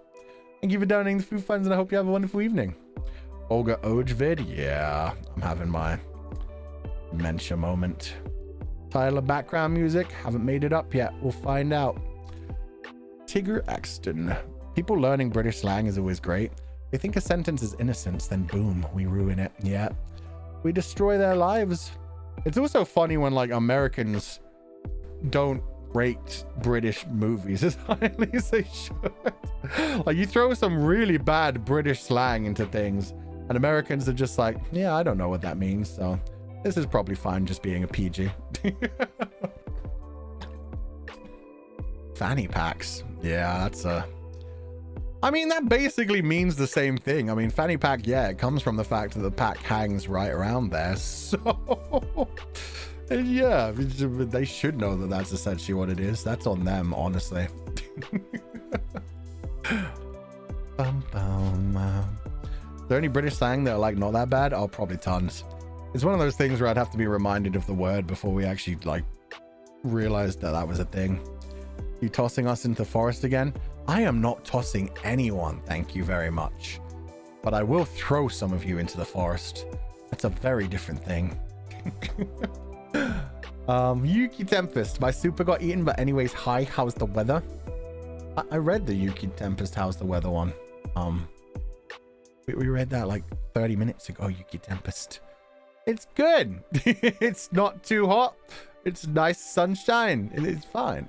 Thank you for donating the food funds and I hope you have a wonderful evening. Fulgur Ovid, yeah, I'm having my dementia moment. Title of background music, haven't made it up yet. We'll find out. Tigger Axton. People learning British slang is always great. They think a sentence is innocence, then boom, we ruin it. Yeah, we destroy their lives. It's also funny when like Americans don't rate British movies as highly as they should. Like you throw some really bad British slang into things and Americans are just like, yeah, I don't know what that means, so this is probably fine just being a PG. Fanny packs. Yeah, that's I mean, that basically means the same thing. I mean, fanny pack, yeah, it comes from the fact that the pack hangs right around there. So, yeah, they should know that that's essentially what it is. That's on them, honestly. Bum, bum. Is there any British slang that are like not that bad? Oh, probably tons. It's one of those things where I'd have to be reminded of the word before we actually like realized that that was a thing. You tossing us into the forest again? I am not tossing anyone, thank you very much. But I will throw some of you into the forest. That's a very different thing. Yuki Tempest. My super got eaten, but anyways, hi, how's the weather? I read the Yuki Tempest, how's the weather one. We read that like 30 minutes ago, Yuki Tempest. It's good. It's not too hot. It's nice sunshine. It's fine.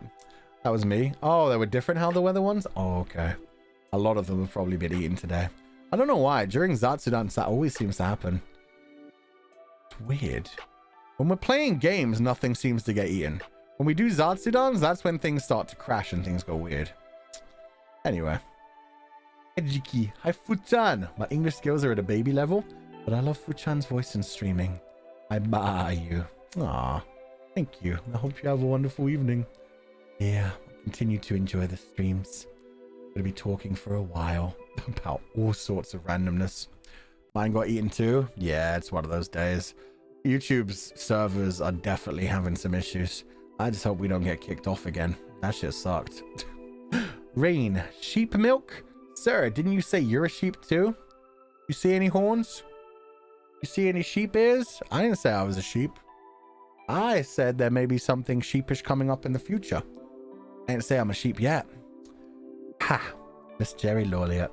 That was me. Oh, they were different how the weather ones? Oh, okay. A lot of them have probably been eaten today. I don't know why. During Zatsudan, that always seems to happen. It's weird. When we're playing games, nothing seems to get eaten. When we do Zatsudans, that's when things start to crash and things go weird. Anyway. Ejiki. Hi, Fuchan. My English skills are at a baby level, but I love Fuchan's voice and streaming. I buy you. Aw. Thank you. I hope you have a wonderful evening. Yeah, I'll continue to enjoy the streams. I'm gonna be talking for a while about all sorts of randomness. Mine got eaten too. Yeah, it's one of those days. YouTube's servers are definitely having some issues. I just hope we don't get kicked off again. That shit sucked. Rain, sheep milk? Sir, didn't you say you're a sheep too? You see any horns? You see any sheep ears? I didn't say I was a sheep. I said there may be something sheepish coming up in the future. I didn't say I'm a sheep yet. Ha! Miss Jerry Lawliet.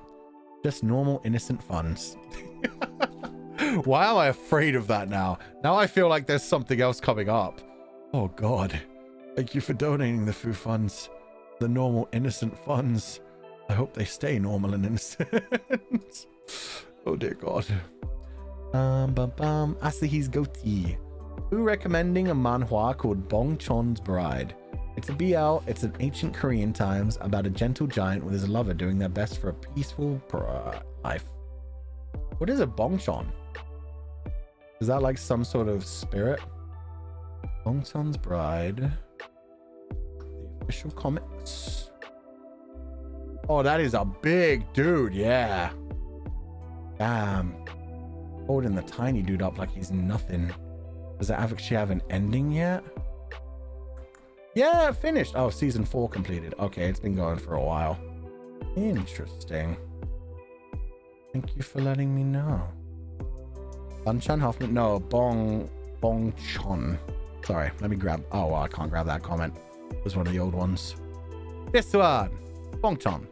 Just normal, innocent funds. Why am I afraid of that now? Now I feel like there's something else coming up. Oh, God. Thank you for donating the foo funds. The normal, innocent funds. I hope they stay normal and innocent. Oh, dear God. Asahi's goatee. Who recommending a manhwa called Bong Chon's Bride? It's a BL. It's an ancient Korean times about a gentle giant with his lover doing their best for a peaceful life. What is a Bong Chon? Is that like some sort of spirit? Bong Chon's Bride. The official comics. Oh, that is a big dude. Yeah. Damn. Holding the tiny dude up like he's nothing. Does it actually have an ending yet? Yeah, finished. Oh, season 4 completed. Okay, it's been going for a while. Interesting. Thank you for letting me know. Bunchan Hoffman? No, Bong Chon. Sorry, let me grab. Oh, well, I can't grab that comment. It was one of the old ones. This one, Bong Chon.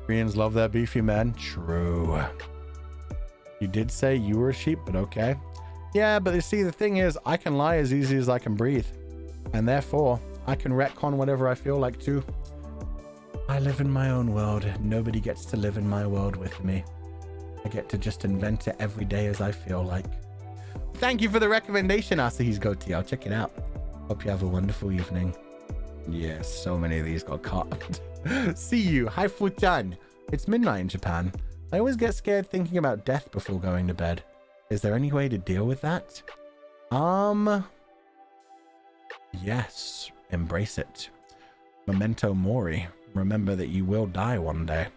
Koreans love their beefy men. True. You did say you were a sheep, but okay. Yeah, but you see, the thing is, I can lie as easy as I can breathe. And therefore, I can retcon whatever I feel like too. I live in my own world. Nobody gets to live in my world with me. I get to just invent it every day as I feel like. Thank you for the recommendation, Asahi's goatee. I'll check it out. Hope you have a wonderful evening. Yes, so many of these got caught. See you. Hi, Fuchan. It's midnight in Japan. I always get scared thinking about death before going to bed. Is there any way to deal with that? Yes. Embrace it. Memento mori. Remember that you will die one day.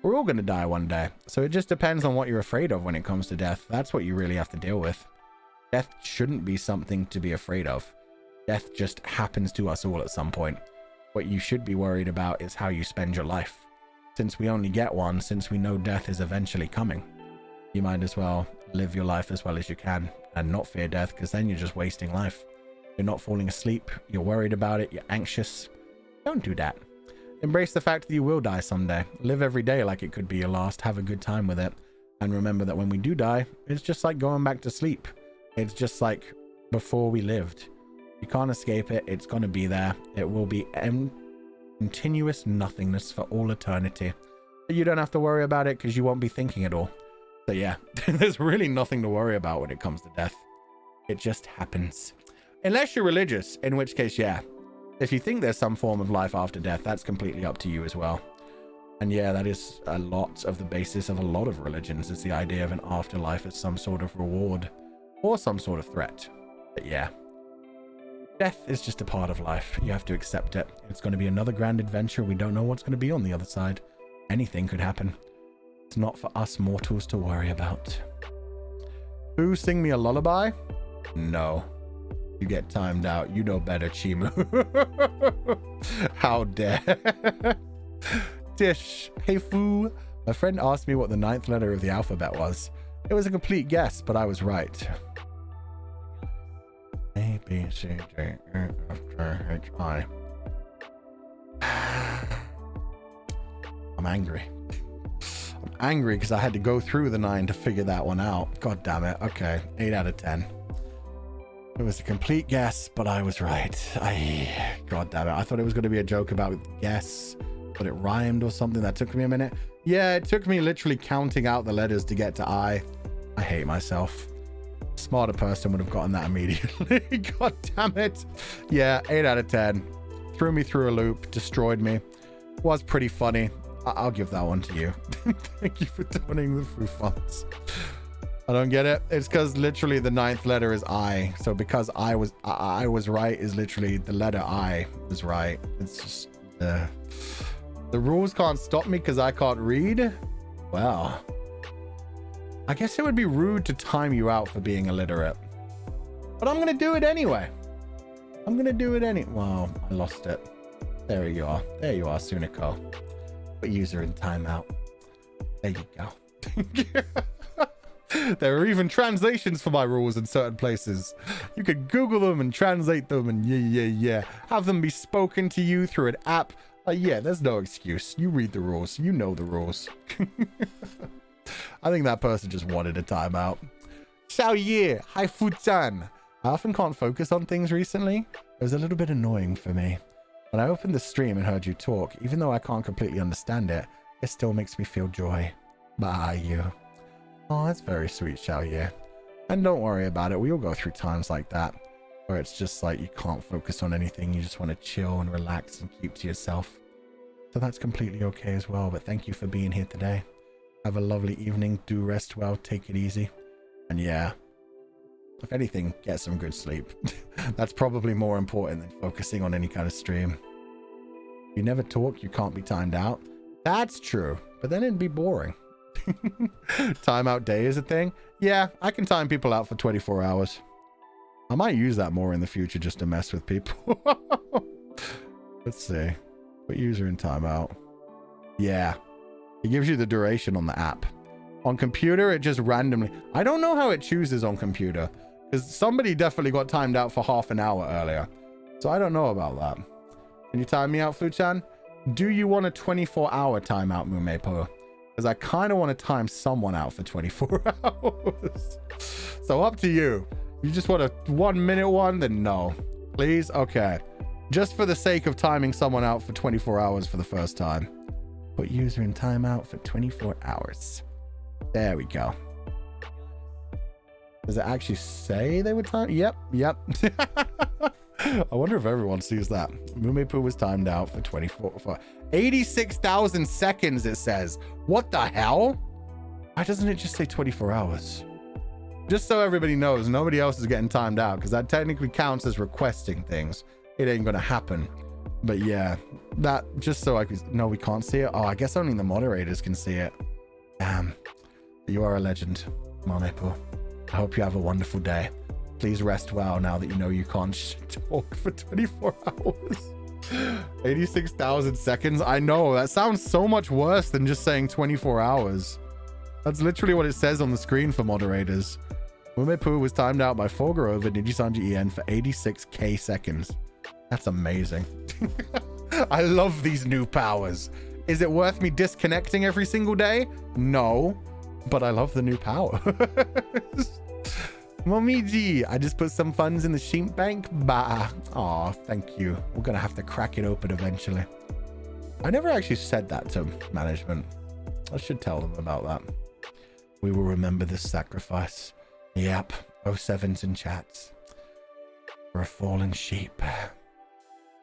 We're all going to die one day. So it just depends on what you're afraid of when it comes to death. That's what you really have to deal with. Death shouldn't be something to be afraid of. Death just happens to us all at some point. What you should be worried about is how you spend your life. Since we only get one, since we know death is eventually coming, you might as well live your life as well as you can and not fear death, because then you're just wasting life. You're not falling asleep. You're worried about it. You're anxious. Don't do that. Embrace the fact that you will die someday. Live every day like it could be your last. Have a good time with it. And remember that when we do die, it's just like going back to sleep. It's just like before we lived. You can't escape it. It's going to be there. It will be continuous nothingness for all eternity. But you don't have to worry about it because you won't be thinking at all. So yeah, there's really nothing to worry about when it comes to death. It just happens. Unless you're religious, in which case, yeah. If you think there's some form of life after death, that's completely up to you as well. And yeah, that is a lot of the basis of a lot of religions, is the idea of an afterlife as some sort of reward or some sort of threat. But yeah, death is just a part of life. You have to accept it. It's going to be another grand adventure. We don't know what's going to be on the other side. Anything could happen. It's not for us mortals to worry about. Who sing me a lullaby? No. You get timed out. You know better, Chimu. How dare. Dish. Hey, Foo. My friend asked me what the 9th letter of the alphabet was. It was a complete guess, but I was right. A, B, C, D, E, F, G, H, I. I'm angry. I'm angry because I had to go through the 9 to figure that one out. God damn it. Okay. 8 out of 10. It was a complete guess, but I was right. God damn it. I thought it was going to be a joke about guess, but it rhymed or something. That took me a minute. Yeah, it took me literally counting out the letters to get to I. I hate myself. A smarter person would have gotten that immediately. God damn it. Yeah, 8 out of 10. Threw me through a loop. Destroyed me. Was pretty funny. I'll give that one to you. Thank you for donating the Foo Funds. I don't get it. It's because literally the 9th letter is I. So because I was right is literally the letter I was right. It's just the rules can't stop me because I can't read. Well, I guess it would be rude to time you out for being illiterate, but I'm gonna do it anyway. I'm gonna do it anyway. Wow, I lost it. There you are. There you are, Sunico. Put user in timeout. There you go. There are even translations for my rules in certain places. You could Google them and translate them and yeah. Have them be spoken to you through an app Yeah, there's no excuse. You read the rules. You know the rules. I think that person just wanted a timeout. Xiao Ye, hi Fu-chan. I often can't focus on things recently. It was a little bit annoying for me. When I opened the stream and heard you talk, even though I can't completely understand it, it still makes me feel joy. Bah, you. Oh, that's very sweet, Xiao Ye. And don't worry about it. We all go through times like that, where it's just like you can't focus on anything. You just want to chill and relax and keep to yourself. So that's completely okay as well. But thank you for being here today. Have a lovely evening. Do rest well. Take it easy. And yeah, if anything, get some good sleep. That's probably more important than focusing on any kind of stream. If you never talk, you can't be timed out. That's true. But then it'd be boring. Timeout day is a thing. Yeah, I can time people out for 24 hours. I might use that more in the future just to mess with people. Let's see. Put user in timeout. Yeah. It gives you the duration on the app. On computer, it just randomly... I don't know how it chooses on computer. Because somebody definitely got timed out for half an hour earlier. So I don't know about that. Can you time me out, Fu-chan? Do you want a 24-hour timeout, Mumepo? Because I kind of want to time someone out for 24 hours. So up to you. You just want a 1 minute one? Then no. Please? Okay. Just for the sake of timing someone out for 24 hours for the first time. Put user in timeout for 24 hours. There we go. Does it actually say they were timed? Yep. I wonder if everyone sees that. Mumepu was timed out for 86,000 seconds, it says. What the hell? Why doesn't it just say 24 hours? Just so everybody knows, nobody else is getting timed out, because that technically counts as requesting things. It ain't gonna happen. But yeah, that just so I could... No, we can't see it. Oh, I guess only the moderators can see it. Damn. You are a legend, Mumepu. I hope you have a wonderful day. Please rest well now that you know you can't talk for 24 hours. 86,000 seconds. I know, that sounds so much worse than just saying 24 hours. That's literally what it says on the screen for moderators. Mumepu was timed out by Fulgur Ovid Nijisanji EN for 86k seconds. That's amazing. I love these new powers. Is it worth me disconnecting every single day? No, but I love the new powers. Momiji, I just put some funds in the sheep bank. Bah. Aw, thank you. We're gonna have to crack it open eventually. I never actually said that to management. I should tell them about that. We will remember this sacrifice. Yep. 07s in chats. For a fallen sheep.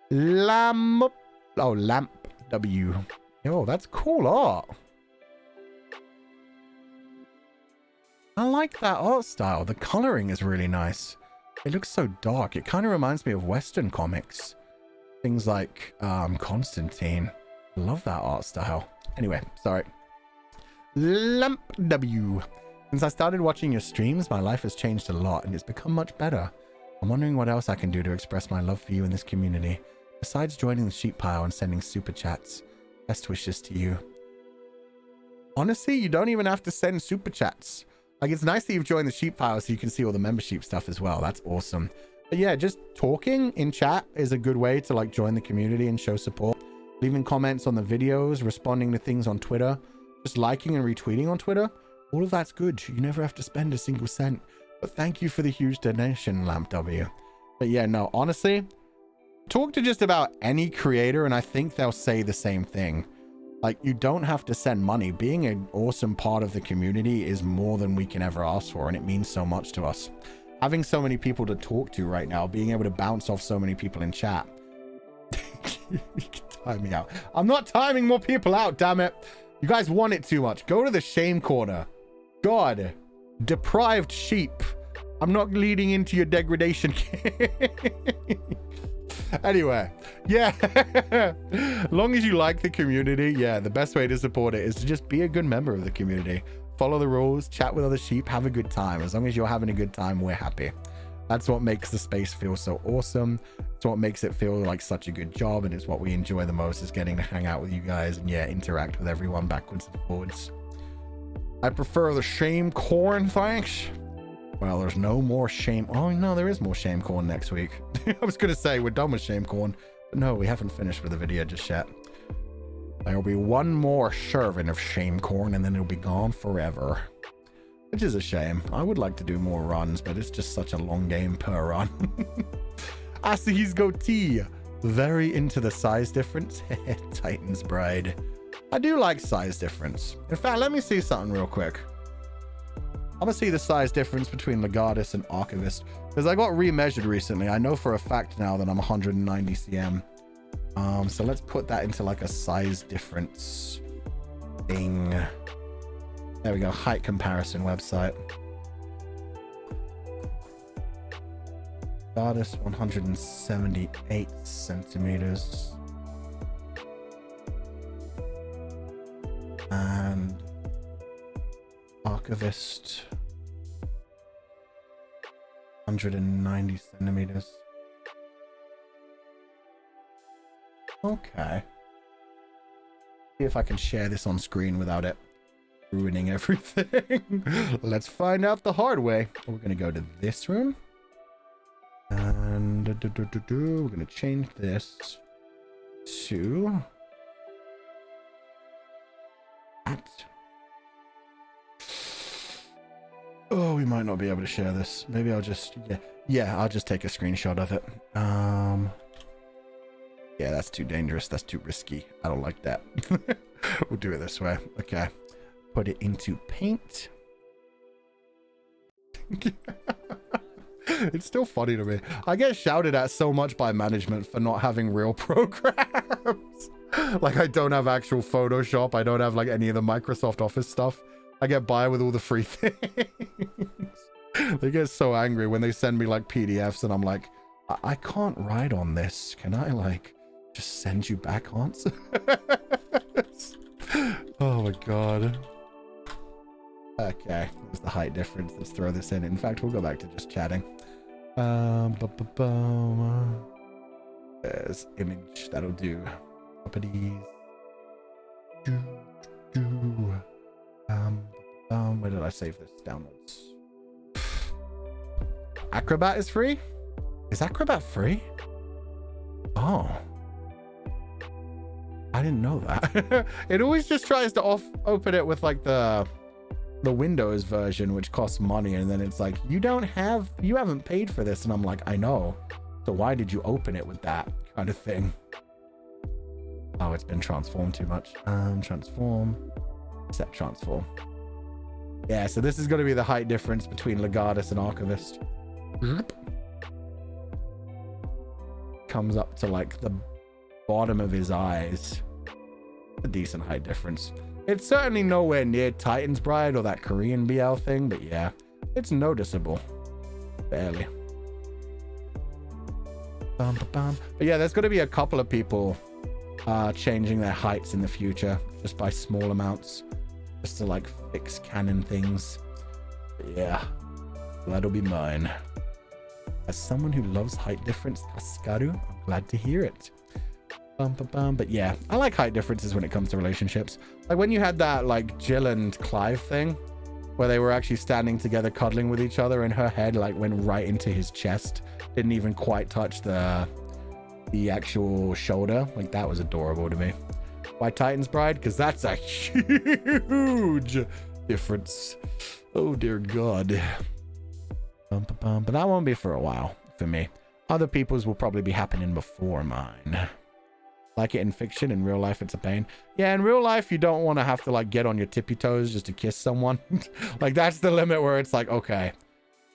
Lamp W. Oh, that's cool art. I like that art style. The coloring is really nice. It looks so dark. It kind of reminds me of Western comics. Things like Constantine. I love that art style. Anyway, sorry. Lamp W. Since I started watching your streams, my life has changed a lot and it's become much better. I'm wondering what else I can do to express my love for you in this community, besides joining the sheep pile and sending super chats. Best wishes to you. Honestly, you don't even have to send super chats. Like, it's nice that you've joined the sheep pile so you can see all the membership stuff as well. That's awesome. But yeah, just talking in chat is a good way to like join the community and show support. Leaving comments on the videos, responding to things on Twitter, just liking and retweeting on Twitter. All of that's good. You never have to spend a single cent. But thank you for the huge donation, Lamp W. But yeah, no, honestly, talk to just about any creator and I think they'll say the same thing. Like, you don't have to send money. Being an awesome part of the community is more than we can ever ask for, and it means so much to us. Having so many people to talk to right now, being able to bounce off so many people in chat. You can time me out. I'm not timing more people out, damn it. You guys want it too much. Go to the shame corner. God. Deprived sheep. I'm not leading into your degradation. Anyway, yeah. Long as you like the community, yeah, the best way to support it is to just be a good member of the community. Follow the rules, chat with other sheep, have a good time. As long as you're having a good time, we're happy. That's what makes the space feel so awesome. It's what makes it feel like such a good job, and it's what we enjoy the most, is getting to hang out with you guys and yeah, interact with everyone backwards and forwards. I prefer the shame corn, thanks. Well, there's no more shame. Oh no, there is more shame corn next week. I was gonna say we're done with shame corn, but no, we haven't finished with the video just yet. There'll be one more serving of shame corn and then it'll be gone forever. Which is a shame. I would like to do more runs, but it's just such a long game per run. Asahi's goatee. Very into the size difference. Titan's Bride. I do like size difference. In fact, let me see something real quick. I'm gonna see the size difference between Legatus and Archivist. Because I got remeasured recently. I know for a fact now that I'm 190 cm. So let's put that into like a size difference thing. There we go. Height comparison website. Legatus 178 centimeters. And Archivist 190 centimeters. Okay. See if I can share this on screen without it ruining everything. Let's find out the hard way. We're gonna go to this room. And we're gonna change this to that. Oh, we might not be able to share this. Maybe I'll just I'll just take a screenshot of it. Yeah, that's too dangerous. That's too risky. I don't like that. We'll do it this way. Okay. Put it into paint. It's still funny to me. I get shouted at so much by management for not having real programs. Like, I don't have actual Photoshop. I don't have like any of the Microsoft Office stuff. I get by with all the free things. They get so angry when they send me like PDFs and I'm like, I can't write on this. Can I like just send you back answers? Oh my god. Okay, there's the height difference. Let's throw this in. In fact, we'll go back to just chatting. There's image. That'll do. Properties. Where did I save this? Downloads. Acrobat is free? Is Acrobat free? Oh. I didn't know that. It always just tries to open it with like the Windows version, which costs money, and then it's like, you haven't paid for this, and I'm like, I know, so why did you open it with that kind of thing? Oh, it's been transformed too much. Transform, set transform. Yeah, so this is going to be the height difference between Legatus and Archivist. Comes up to like the bottom of his eyes. A decent height difference. It's certainly nowhere near Titan's Bride or that Korean BL thing, but yeah, it's noticeable. Barely. But yeah, there's going to be a couple of people changing their heights in the future, just by small amounts, just to like fix canon things. But yeah, that'll be mine. As someone who loves height difference, Kaskaru, I'm glad to hear it. But yeah, I like height differences when it comes to relationships. Like when you had that like Jill and Clive thing, where they were actually standing together cuddling with each other, and her head like went right into his chest, didn't even quite touch the actual shoulder. Like, that was adorable to me. Why Titan's Bride? Because that's a huge difference. Oh dear god. But that won't be for a while for me. Other people's will probably be happening before mine. Like it in fiction, in real life it's a pain. Yeah, in real life you don't want to have to like get on your tippy toes just to kiss someone. Like, that's the limit where it's like, okay,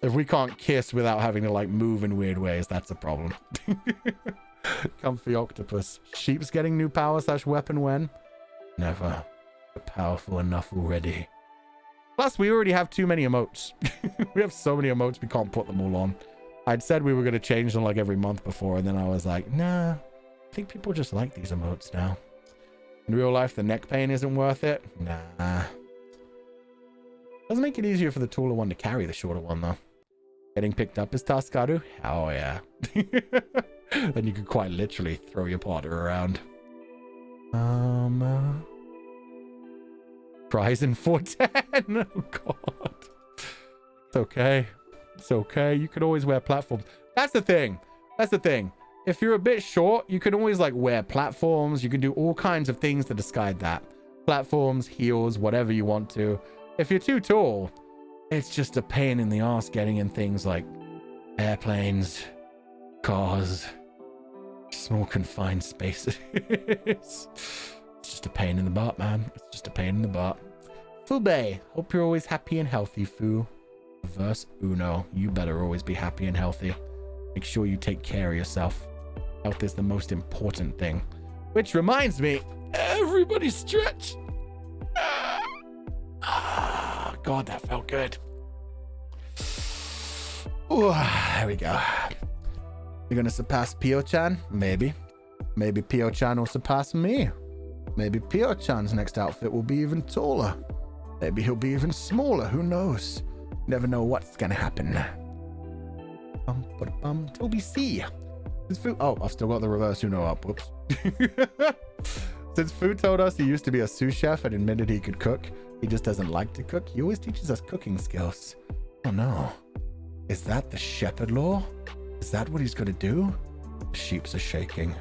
if we can't kiss without having to like move in weird ways, that's a problem. Comfy octopus. Sheep's getting new power / weapon when? Never. They're powerful enough already. Plus, we already have too many emotes. We have so many emotes, we can't put them all on. I'd said we were going to change them like every month before, and then I was like, nah, I think people just like these emotes now. In real life, the neck pain isn't worth it. Nah. Doesn't make it easier for the taller one to carry the shorter one, though. Getting picked up is Taskaru? Oh, yeah. Then you could quite literally throw your partner around. Prize in 410. Oh, God. It's okay. It's okay. You can always wear platforms. That's the thing. That's the thing. if you're a bit short, you can always like wear platforms. You can do all kinds of things to disguise that. Platforms, heels, whatever you want to. If you're too tall, it's just a pain in the ass getting in things like airplanes, cars, small confined spaces. It's just a pain in the butt, man. It's just a pain in the butt. Fube, hope you're always happy and healthy, Fu. Verse Uno, you better always be happy and healthy. Make sure you take care of yourself. Health is the most important thing. Which reminds me, everybody stretch. God, that felt good. Ooh, there we go. You're gonna surpass Pio-chan? Maybe. Maybe Pio-chan will surpass me. Maybe Pio-chan's next outfit will be even taller. Maybe he'll be even smaller. Who knows? Never know what's gonna happen. Toby C. Oh, I've still got the reverse Uno up. Whoops. Since Fu told us he used to be a sous chef and admitted he could cook, he just doesn't like to cook. He always teaches us cooking skills. Oh no. Is that the shepherd law? Is that what he's gonna do? The sheeps are shaking.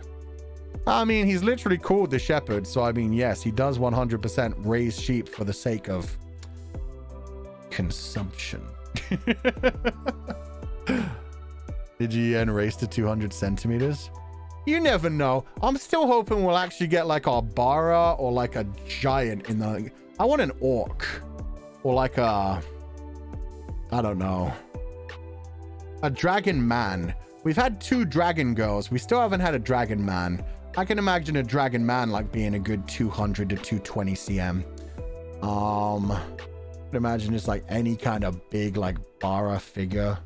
I mean, he's literally called the shepherd, so I mean, yes, he does 100% raise sheep for the sake of consumption. Did you raise to 200 centimeters? You never know. I'm still hoping we'll actually get like a Bara or like a giant in the... I want an orc. Or like a... I don't know. A dragon man. We've had 2 dragon girls. We still haven't had a dragon man. I can imagine a dragon man like being a good 200 to 220 cm. I can imagine just like any kind of big like Bara figure.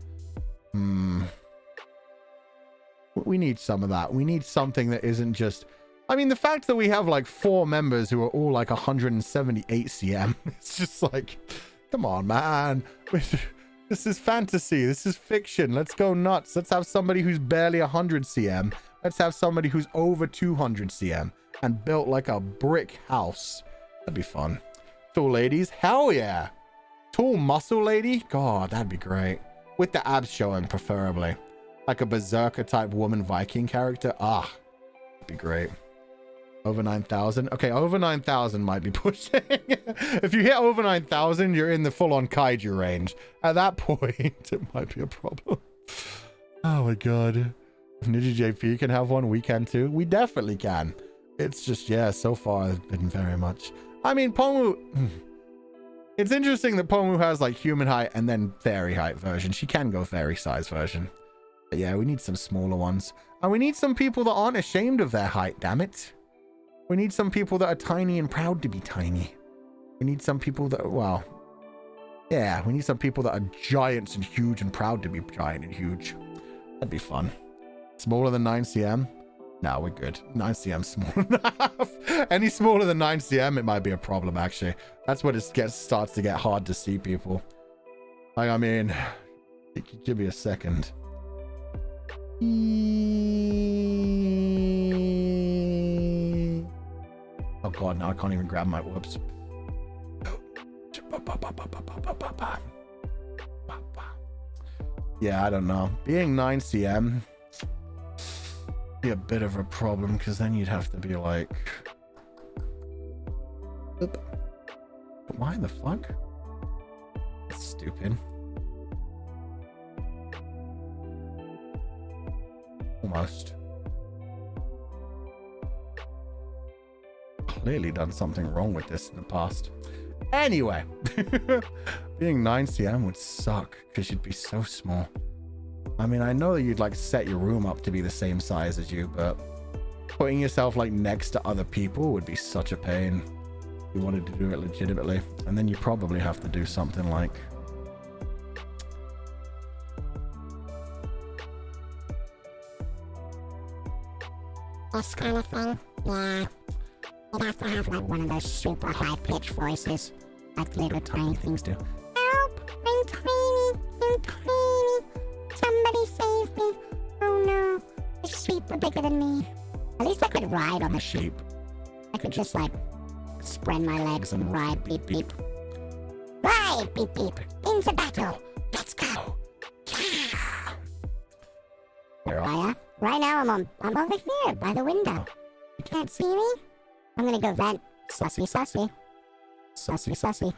We need some of that. We need something that isn't just... I mean, the fact that we have like 4 members who are all like 178 cm. It's just like, come on, man. This is fantasy. This is fiction. Let's go nuts. Let's have somebody who's barely 100 cm. Let's have somebody who's over 200 cm and built like a brick house. That'd be fun. Tall ladies. Hell yeah. Tall muscle lady. God, that'd be great. With the abs showing, preferably. Like a berserker type woman Viking character. Ah, that'd be great. Over 9,000. Okay, over 9,000 might be pushing. If you hit over 9,000, you're in the full-on kaiju range. At that point, it might be a problem. Oh my god. If NijiJP can have one, we can too. We definitely can. It's just, yeah, so far it's been very much... I mean, Pomu... It's interesting that Pomu has like human height and then fairy height version. She can go fairy size version. But yeah, we need some smaller ones. And we need some people that aren't ashamed of their height, damn it. We need some people that are tiny and proud to be tiny. We need some people that, well, yeah, we need some people that are giants and huge and proud to be giant and huge. That'd be fun. Smaller than 9 cm? No, we're good. 9 cm small enough. Any smaller than 9 cm, it might be a problem, actually. That's when it starts to get hard to see people. Like, I mean, give me a second. Oh god, now I can't even grab my whoops. Yeah, I don't know. Being 9 cm be a bit of a problem because then you'd have to be like, why the fuck? That's stupid. Almost. Clearly done something wrong with this in the past. Anyway, being 9 cm would suck because you'd be so small. I mean, I know that you'd like set your room up to be the same size as you, but putting yourself like next to other people would be such a pain. You wanted to do it legitimately, and then you probably have to do something like
this kind of thing. Yeah. You'd have to have like one of those super high-pitched voices, like little tiny things do. Help! I'm tiny! I'm tiny! Somebody save me! Oh no! The sheep are bigger than me. At least I could ride on the sheep. I could just like spread my legs and ride, beep beep. Ride, beep beep! Into battle! Let's go! Yeah! Where are ya? Right now I'm over here by the window. You can't see me? I'm gonna go vent. Sussy, sussy. Sussy, sussy.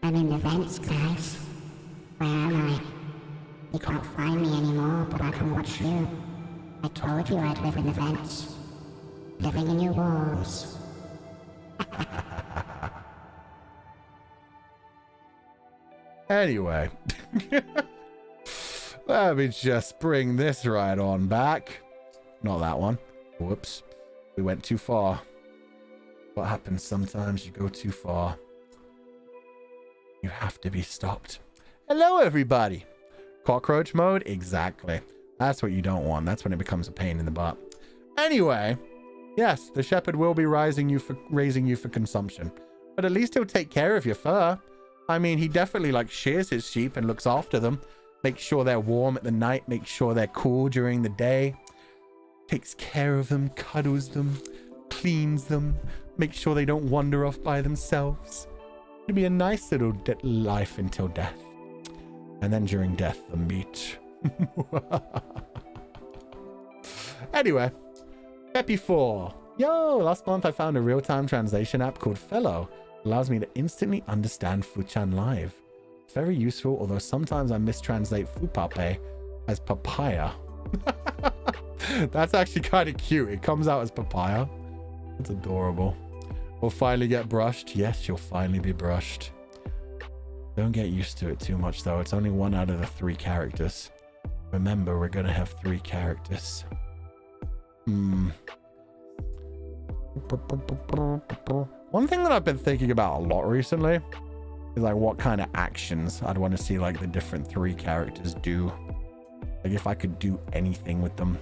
I'm in the vents, guys. Where am I? You can't find me anymore, but I can watch you. I told you I'd live in the vents. Living in your walls.
Anyway. Let me just bring this right on back. Not that one. Whoops. We went too far. What happens sometimes? You go too far. You have to be stopped. Hello, everybody. Cockroach mode? Exactly. That's what you don't want. That's when it becomes a pain in the butt. Anyway, yes, the shepherd will be raising you for consumption. But at least he'll take care of your fur. I mean, he definitely like shears his sheep and looks after them. Makes sure they're warm at the night. Makes sure they're cool during the day. Takes care of them, cuddles them, cleans them. Makes sure they don't wander off by themselves. It'll be a nice little life until death. And then during death, the meat. Anyway, Peppy 4. Yo, last month I found a real-time translation app called Fellow. Allows me to instantly understand Fuchan live. It's very useful, although sometimes I mistranslate fupape as papaya. That's actually kind of cute. It comes out as papaya. It's adorable. We'll finally get brushed. Yes, you'll finally be brushed. Don't get used to it too much, though. It's only 1 out of the 3 characters. Remember, we're going to have 3 characters. One thing that I've been thinking about a lot recently is like what kind of actions I'd want to see like the different 3 characters do. Like if I could do anything with them.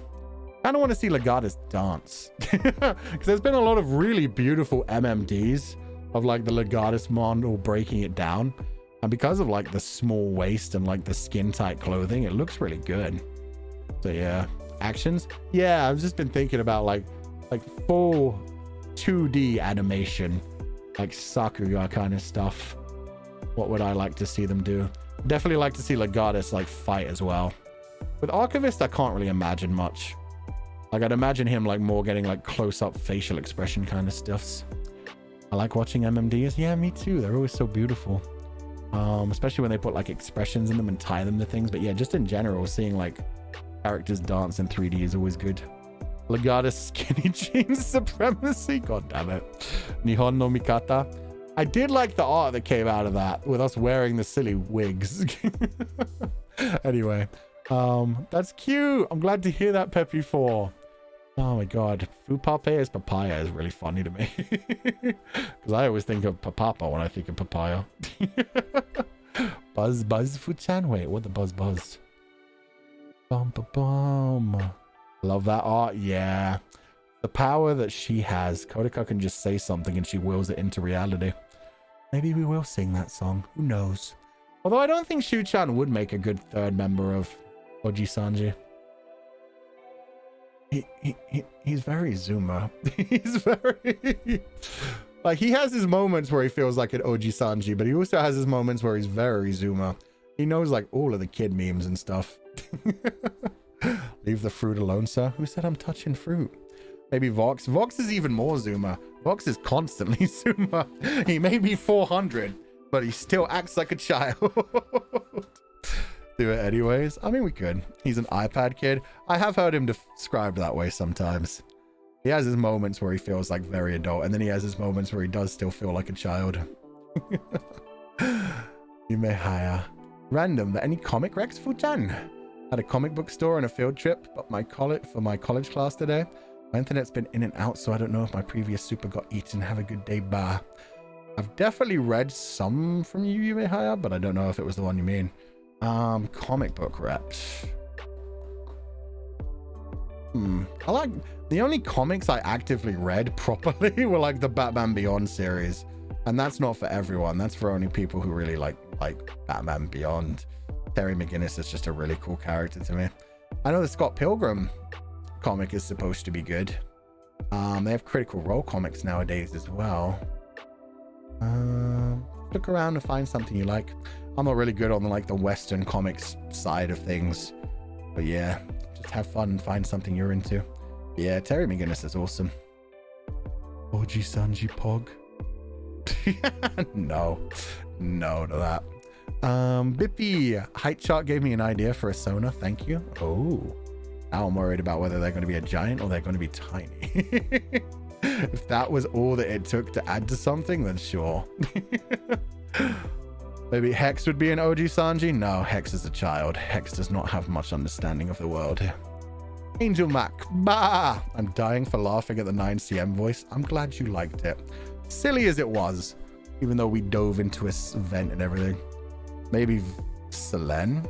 I don't want to see Legatus dance. Because there's been a lot of really beautiful MMDs of like the Legatus model breaking it down. And because of like the small waist and like the skin tight clothing, it looks really good. So yeah, actions. Yeah, I've just been thinking about like full 2D animation, like Sakuga kind of stuff. What would I like to see them do? Definitely like to see Legatus like fight as well. With Archivist, I can't really imagine much. Like I'd imagine him like more getting like close-up facial expression kind of stuffs. I like watching MMDs. Yeah, me too. They're always so beautiful. Especially when they put like expressions in them and tie them to things. But yeah, just in general, seeing like characters dance in 3D is always good. Legatus skinny jeans supremacy. God damn it. Nihon no Mikata. I did like the art that came out of that with us wearing the silly wigs. Anyway, that's cute. I'm glad to hear that, Peppy 4. Oh my god. Fupape as papaya is really funny to me. Because I always think of papapa when I think of papaya. Buzz Fuchan. Wait, what the buzz? Bum ba bum. Love that art. Yeah. The power that she has. Kodaka can just say something and she wills it into reality. Maybe we will sing that song. Who knows? Although I don't think Shu-chan would make a good 3rd member of Nijisanji. He's very Zuma. He's very... like, he has his moments where he feels like an Nijisanji, but he also has his moments where he's very Zuma. He knows, like, all of the kid memes and stuff. Leave the fruit alone, sir. Who said I'm touching fruit? Maybe Vox. Vox is even more Zuma. Vox is constantly Zuma. He may be 400, but he still acts like a child. Do it anyways. I mean, we could. He's an iPad kid. I have heard him described that way sometimes. He has his moments where he feels like very adult, and then he has his moments where he does still feel like a child. You may hire. Random. Any comic Rex Fuchan? Had a comic book store and a field trip, but for my college class today. My internet's been in and out, so I don't know if my previous super got eaten. Have a good day, bye. I've definitely read some from you may hire, but I don't know if it was the one you mean. Comic book reps. I like the only comics I actively read properly were like the Batman Beyond series, and that's not for everyone. That's for only people who really like Batman Beyond. Terry McGinnis is just a really cool character to me. I know the Scott Pilgrim comic is supposed to be good. They have Critical Role comics nowadays as well. look around and find something you like. I'm not really good on like the Western comics side of things, but yeah, just have fun and find something you're into. Yeah, Terry McGinnis is awesome. Nijisanji Pog. No to that. Bippy, height chart gave me an idea for a Sona. Thank you. Oh, now I'm worried about whether they're going to be a giant or they're going to be tiny. If that was all that it took to add to something, then sure. Maybe Hex would be an Sanji. No, Hex is a child. Hex does not have much understanding of the world. Angel Mac. Bah! I'm dying for laughing at the 9cm voice. I'm glad you liked it. Silly as it was, even though we dove into a vent and everything. Maybe Selene?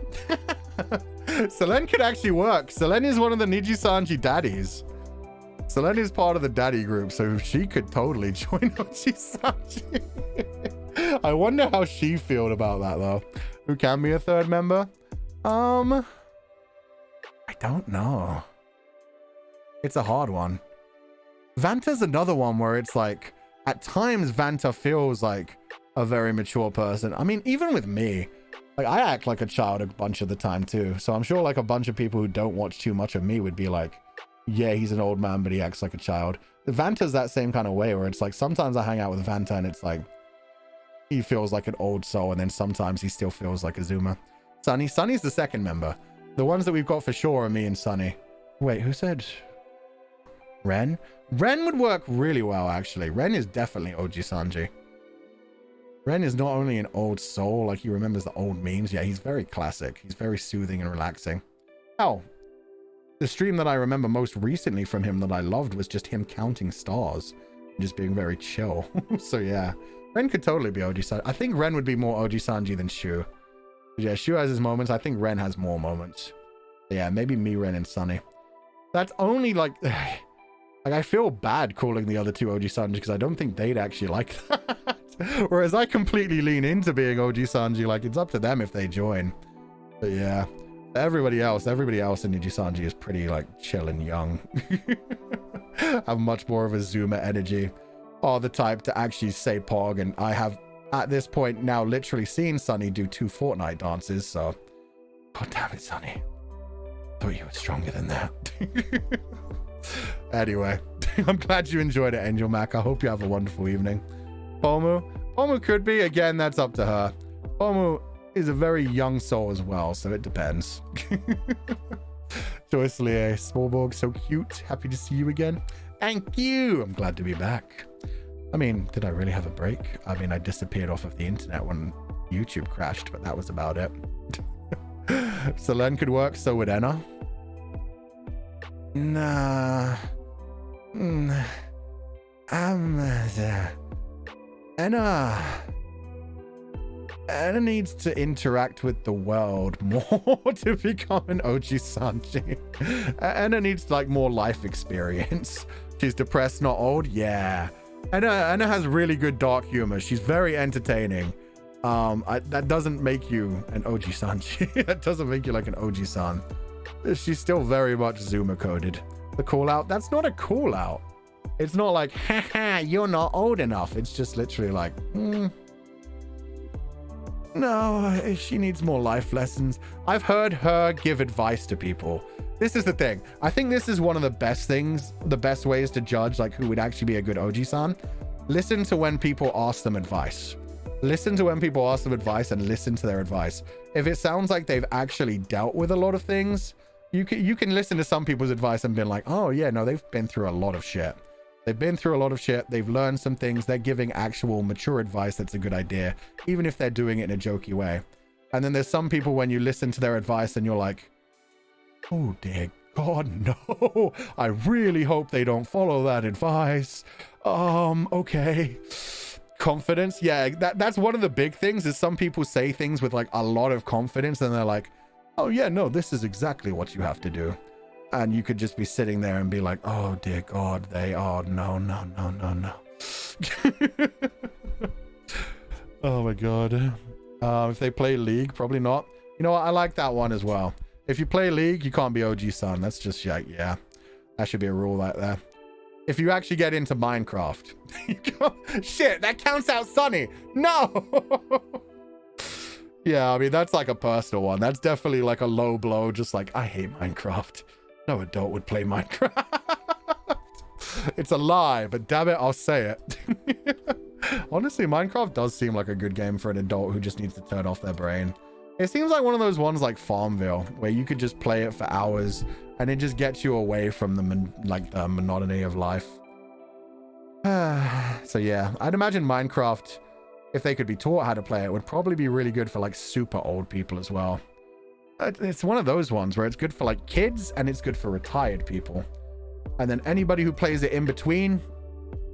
Selene could actually work. Selene is one of the Nijisanji daddies. Selene is part of the daddy group, so she could totally join Nijisanji. I wonder how she felt about that, though. Who can be a third member? I don't know. It's a hard one. Vanta's another one where it's like, at times Vanta feels like a very mature person. I mean, even with me, like I act like a child a bunch of the time too. So I'm sure like a bunch of people who don't watch too much of me would be like, yeah, he's an old man, but he acts like a child. Vanta's that same kind of way where it's like, sometimes I hang out with Vanta and it's like, he feels like an old soul. And then sometimes he still feels like a Zoomer. Sunny's the second member. The ones that we've got for sure are me and Sunny. Wait, who said Ren? Ren would work really well, actually. Ren is definitely Sanji. Ren is not only an old soul, like he remembers the old memes. Yeah, he's very classic. He's very soothing and relaxing. Oh, the stream that I remember most recently from him that I loved was just him counting stars and just being very chill. So yeah, Ren could totally be Sanji. I think Ren would be more Sanji than Shu. But yeah, Shu has his moments. I think Ren has more moments. Yeah, maybe me, Ren, and Sunny. That's only like I feel bad calling the other two Sanji because I don't think they'd actually like that. Whereas I completely lean into being Sanji. Like, it's up to them if they join. But yeah, everybody else in Nijisanji is pretty like chill and young. Have much more of a Zoomer energy. Are the type to actually say Pog, and I have at this point now literally seen Sunny do 2 Fortnite dances, so god damn it, Sunny. Thought you were stronger than that. Anyway, I'm glad you enjoyed it, Angel Mac. I hope you have a wonderful evening. Pomu could be, again, that's up to her. Pomu is a very young soul as well, so it depends. Joyce Lee, Smallborg, so cute. Happy to see you again. Thank you. I'm glad to be back. I mean, did I really have a break? I mean, I disappeared off of the internet when YouTube crashed, but that was about it. Selene could work, so would Enna. Nah. Enna needs to interact with the world more to become an Sanji. Enna needs like more life experience. She's depressed, not old. Yeah. Enna has really good dark humor. She's very entertaining. That doesn't make you an Sanji. That doesn't make you like an san. She's still very much Zoomer coded. The call out, that's not a call out. It's not like, haha, you're not old enough. It's just literally like, no, she needs more life lessons. I've heard her give advice to people. This is the thing. I think this is one of the best things, the best ways to judge like who would actually be a good san. Listen to when people ask them advice. Listen to when people ask them advice and listen to their advice. If it sounds like they've actually dealt with a lot of things, you can listen to some people's advice and be like, oh yeah, no, they've been through a lot of shit. They've been through a lot of shit. They've learned some things. They're giving actual mature advice that's a good idea, even if they're doing it in a jokey way. And then there's some people when you listen to their advice and you're like, oh dear God, no. I really hope they don't follow that advice. Okay. Confidence. Yeah, that's one of the big things is some people say things with like a lot of confidence and they're like, oh yeah, no, this is exactly what you have to do. And you could just be sitting there and be like, oh dear God, they are no. Oh my God. If they play League, probably not. You know what? I like that one as well. If you play League, you can't be san. That's just like, yeah, that should be a rule right there. if you actually get into Minecraft. Shit, that counts out Sunny. No. Yeah, I mean, that's like a personal one. That's definitely like a low blow. Just like, I hate Minecraft. No adult would play Minecraft. It's a lie, but damn it, I'll say it. Honestly, Minecraft does seem like a good game for an adult who just needs to turn off their brain. It seems like one of those ones like Farmville, where you could just play it for hours and it just gets you away from the monotony of life. So yeah, I'd imagine Minecraft, if they could be taught how to play it, would probably be really good for like super old people as well. It's one of those ones where it's good for like kids and it's good for retired people. And then anybody who plays it in between,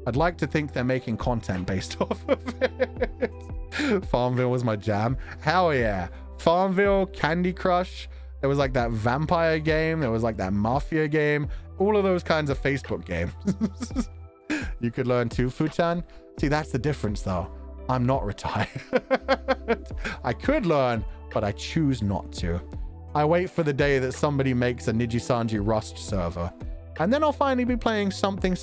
I'd like to think they're making content based off of it. Farmville was my jam. Hell yeah. Farmville, Candy Crush. There was like that vampire game. There was like that mafia game. All of those kinds of Facebook games. You could learn too, Fuchan. See, that's the difference though. I'm not retired. I could learn, but I choose not to. I wait for the day that somebody makes a Nijisanji Rust server. And then I'll finally be playing something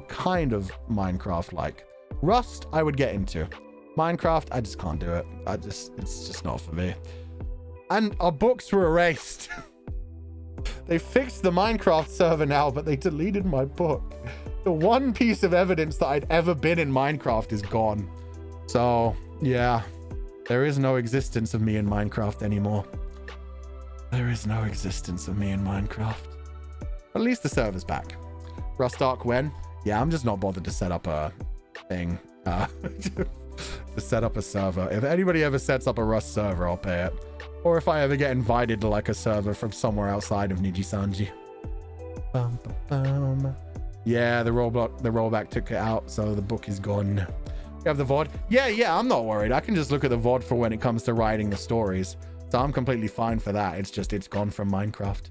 kind of Minecraft-like. Rust, I would get into. Minecraft, I just can't do it. It's just not for me. And our books were erased. They fixed the Minecraft server now, but they deleted my book. The one piece of evidence that I'd ever been in Minecraft is gone. So, yeah. There is no existence of me in Minecraft anymore. There is no existence of me in Minecraft. At least the server's back. Rust Arc when? Yeah, I'm just not bothered to set up a thing. To set up a server. If anybody ever sets up a Rust server, I'll pay it. Or if I ever get invited to like a server from somewhere outside of Nijisanji. Bum, bum, bum. Yeah, the rollback took it out, so the book is gone. You have the VOD? Yeah, I'm not worried. I can just look at the VOD for when it comes to writing the stories. So I'm completely fine for that. It's just, it's gone from Minecraft.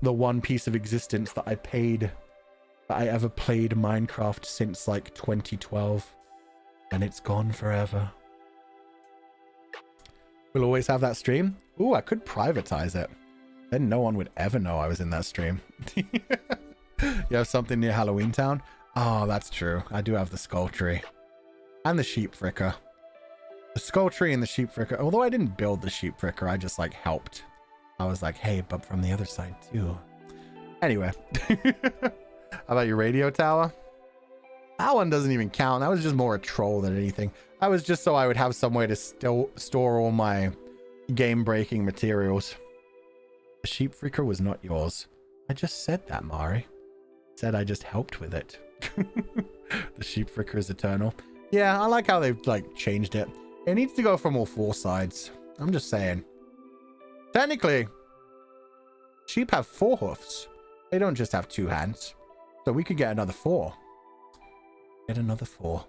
The one piece of existence that I ever played Minecraft since like 2012. And it's gone forever. We'll always have that stream. Ooh, I could privatize it. Then no one would ever know I was in that stream. You have something near Halloween Town? Oh, that's true. I do have the skull tree. And the sheep fricker. The skull tree and the sheep fricker. Although I didn't build the sheep fricker, I just like helped. I was like, hey, but from the other side too. Anyway. How about your radio tower? That one doesn't even count. That was just more a troll than anything. That was just so I would have somewhere to store all my game-breaking materials. The sheep fricker was not yours. I just said that, Mari. Said I just helped with it. The sheep fricker is eternal. Yeah, I like how they've like changed it. It needs to go from all four sides. I'm just saying. Technically, sheep have 4 hoofs. They don't just have 2 hands. So we could get another 4. Get another 4.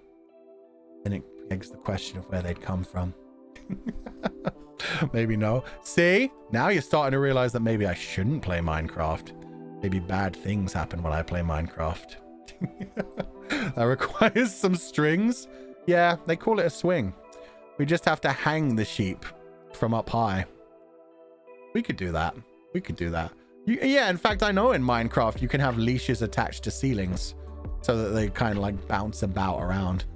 Then it begs the question of where they'd come from. Maybe no. See? Now you're starting to realize that maybe I shouldn't play Minecraft. Maybe bad things happen when I play Minecraft. That requires some strings. Yeah, they call it a swing. We just have to hang the sheep from up high. We could do that. We could do that. Yeah, in fact, I know in Minecraft you can have leashes attached to ceilings so that they kind of like bounce about around.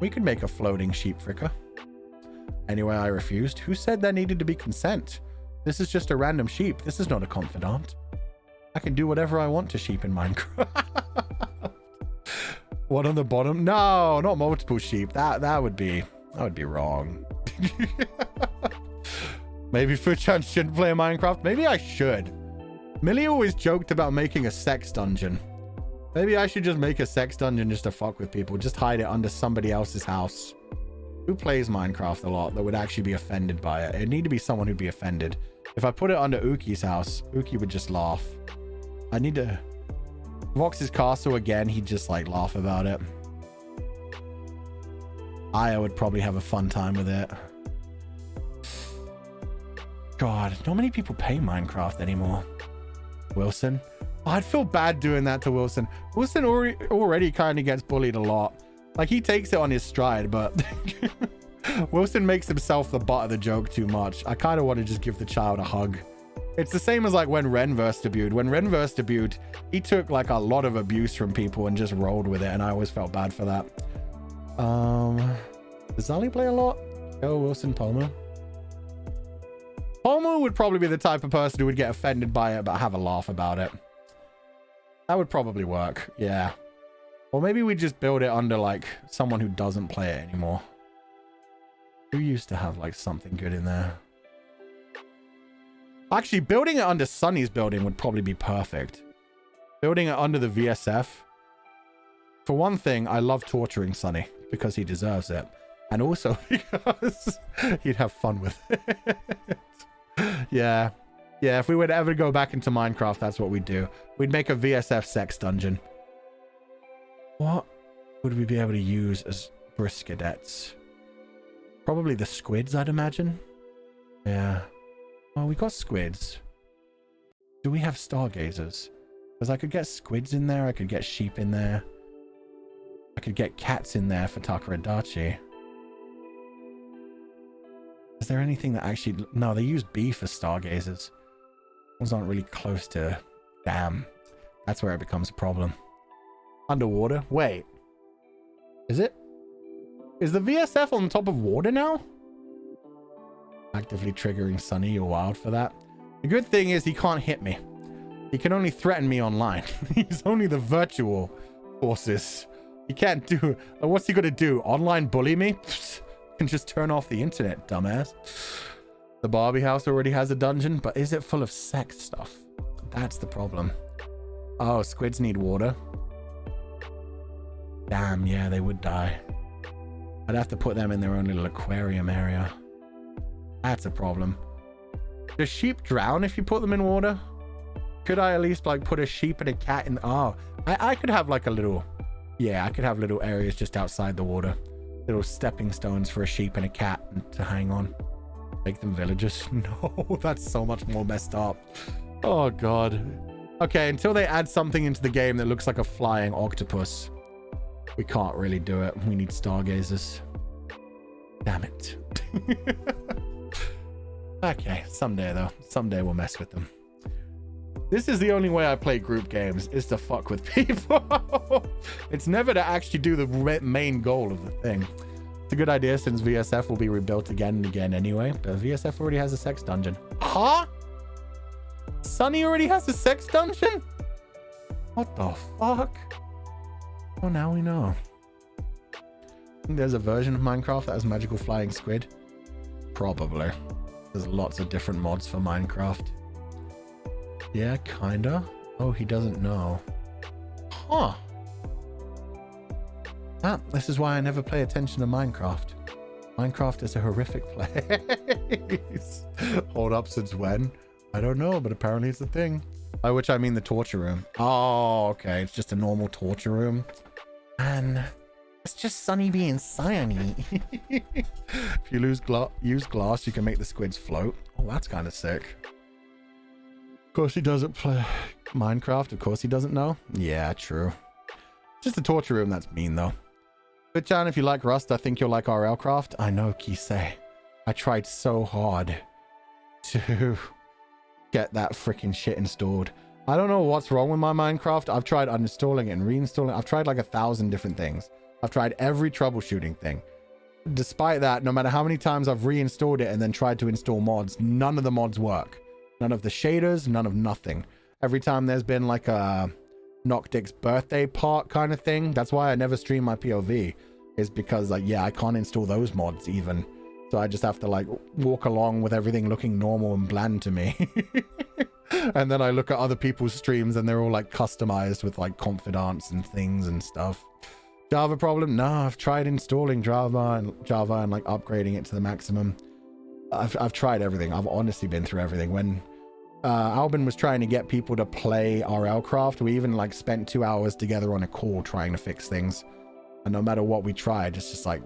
We could make a floating sheep fricker. Anyway, I refused. Who said there needed to be consent? This is just a random sheep. This is not a confidant. I can do whatever I want to sheep in Minecraft. One on the bottom? No, not multiple sheep. That would be wrong. Maybe Fuchan shouldn't play Minecraft. Maybe I should. Millie always joked about making a sex dungeon. Maybe I should just make a sex dungeon just to fuck with people. Just hide it under somebody else's house. Who plays Minecraft a lot that would actually be offended by it? It'd need to be someone who'd be offended. If I put it under Uki's house, Uki would just laugh. I need to... Vox's castle again, he'd just like laugh about it. Aya would probably have a fun time with it. God, not many people pay Minecraft anymore. Wilson? Oh, I'd feel bad doing that to Wilson. Wilson already kind of gets bullied a lot. Like, he takes it on his stride, but Wilson makes himself the butt of the joke too much. I kind of want to just give the child a hug It's the same as like when Renverse debuted. When Renverse debuted, he took like a lot of abuse from people and just rolled with it, and I always felt bad for that. Does Zali play a lot? Oh, Wilson Palmer. Palmer would probably be the type of person who would get offended by it but have a laugh about it. That would probably work, yeah. Or maybe we just build it under like someone who doesn't play it anymore. Who used to have like something good in there? Actually, building it under Sunny's building would probably be perfect. Building it under the VSF. For one thing, I love torturing Sunny because he deserves it. And also because he'd have fun with it. Yeah. Yeah, if we would ever go back into Minecraft, that's what we'd do. We'd make a VSF sex dungeon. What would we be able to use as briskadettes? Probably the squids, I'd imagine. Yeah. Well, we got squids. Do we have stargazers? Because I could get squids in there. I could get sheep in there. I could get cats in there for Takaradachi. Is there anything that actually... No, they use B for stargazers. Those aren't really close to... Damn. That's where it becomes a problem. Underwater? Wait. Is it? Is the VSF on top of water now? Actively triggering Sunny, you're wild for that. The good thing is he can't hit me. He can only threaten me online. He's only the virtual forces. He can't do... What's he gonna do? Online bully me? Psst. Can just turn off the internet, dumbass. The Barbie house already has a dungeon, but is it full of sex stuff? That's the problem. Oh, squids need water. Damn, yeah, they would die. I'd have to put them in their own little aquarium area. That's a problem. Does sheep drown if you put them in water? Could I at least like put a sheep and a cat in? Oh, I could have like a little... Yeah, I could have little areas just outside the water. Little stepping stones for a sheep and a cat to hang on. Make them villagers. No, that's so much more messed up. Oh, God. Okay, until they add something into the game that looks like a flying octopus, we can't really do it. We need stargazers. Damn it. Okay, someday, though. Someday we'll mess with them. This is the only way I play group games, is to fuck with people. It's never to actually do the main goal of the thing. It's a good idea since VSF will be rebuilt again and again anyway. But VSF already has a sex dungeon. Huh? Sunny already has a sex dungeon? What the fuck? Oh, now we know. There's a version of Minecraft that has magical flying squid. Probably. There's lots of different mods for Minecraft. Yeah, kinda. Oh, he doesn't know. Huh. Ah, this is why I never pay attention to Minecraft. Minecraft is a horrific place. Hold up, since when? I don't know, but apparently it's a thing. By which I mean the torture room. Oh, okay. It's just a normal torture room. And it's just Sunny being Sunny. If you use glass, you can make the squids float. Oh, that's kind of sick. Of course he doesn't play Minecraft. Of course he doesn't know. Yeah, true. Just a torture room, that's mean though. But Chan, if you like Rust, I think you'll like RL Craft. I know, Kisei. I tried so hard to get that freaking shit installed. I don't know what's wrong with my Minecraft. I've tried uninstalling it and reinstalling it. I've tried like 1,000 different things. I've tried every troubleshooting thing. Despite that, no matter how many times I've reinstalled it and then tried to install mods, none of the mods work. None of the shaders, none of nothing. Every time there's been like a Noctic's birthday part kind of thing. That's why I never stream my POV. Is because like, yeah, I can't install those mods even. So I just have to like walk along with everything looking normal and bland to me. And then I look at other people's streams and they're all like customized with like confidants and things and stuff. Java problem? No, I've tried installing Java and like upgrading it to the maximum. I've tried everything. I've honestly been through everything. When Albin was trying to get people to play RL Craft, we even like spent 2 hours together on a call trying to fix things. And no matter what we tried, it's just like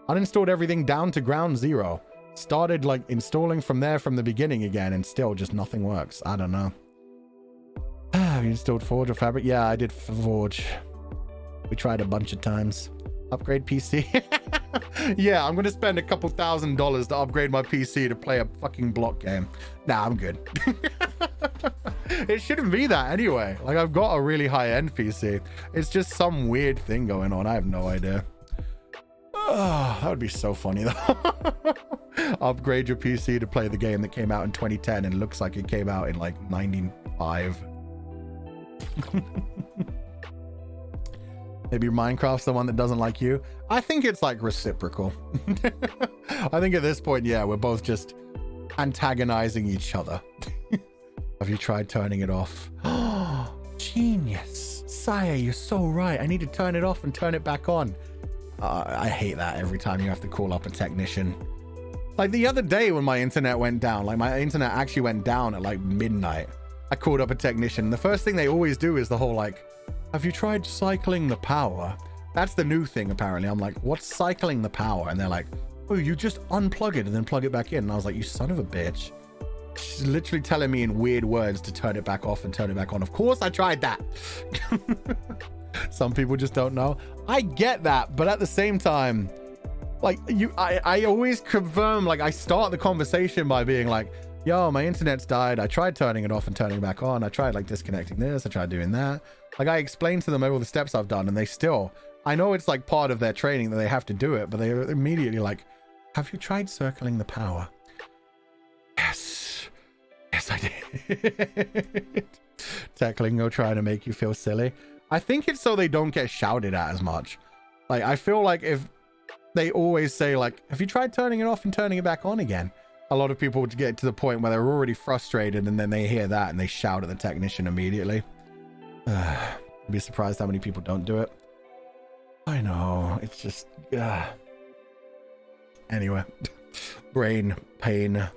uninstalled everything down to ground zero. Started like installing from there from the beginning again, and still just nothing works. I don't know. Have you installed Forge or Fabric? Yeah, I did Forge. We tried a bunch of times. Upgrade PC. Yeah, I'm gonna spend a couple $1,000s to upgrade my PC to play a fucking block game. Nah, I'm good. It shouldn't be that anyway. Like, I've got a really high-end PC. It's just some weird thing going on. I have no idea. Oh, that would be so funny though. Upgrade your PC to play the game that came out in 2010 and looks like it came out in like 95. Maybe Minecraft's the one that doesn't like you. I think it's like reciprocal. I think at this point, yeah, we're both just antagonizing each other. Have you tried turning it off? Oh, genius. Sire, you're so right. I need to turn it off and turn it back on. I hate that every time you have to call up a technician. Like the other day when my internet went down, like my internet actually went down at like midnight. I called up a technician. The first thing they always do is the whole like, have you tried cycling the power? That's the new thing apparently. I'm like, what's cycling the power? And they're like, oh, you just unplug it and then plug it back in. And I was like, you son of a bitch. She's literally telling me in weird words to turn it back off and turn it back on. Of course I tried that. Some people just don't know. I get that, but at the same time, like I always confirm, like I start the conversation by being like, yo, my internet's died. I tried turning it off and turning it back on. I tried like disconnecting this. I tried doing that. Like I explained to them all the steps I've done and they still, I know it's like part of their training that they have to do it, but they're immediately like, have you tried circling the power? Yes. Yes, I did. Techlingo trying to make you feel silly. I think it's so they don't get shouted at as much. Like, I feel like if they always say like, have you tried turning it off and turning it back on again? A lot of people would get to the point where they're already frustrated and then they hear that and they shout at the technician immediately. I'd be surprised how many people don't do it. I know, it's just, anyway, brain pain.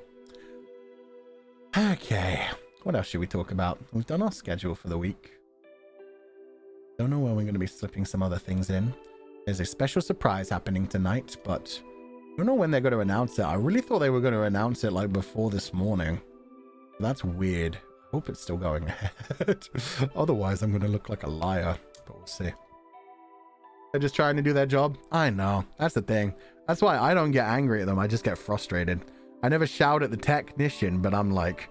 Okay, what else should we talk about? We've done our schedule for the week. Don't know when we're going to be slipping some other things in. There's a special surprise happening tonight, but I don't know when they're going to announce it. I really thought they were going to announce it like before this morning. That's weird. I hope it's still going ahead. Otherwise, I'm going to look like a liar, but we'll see. They're just trying to do their job. I know. That's the thing. That's why I don't get angry at them. I just get frustrated. I never shout at the technician, but I'm like,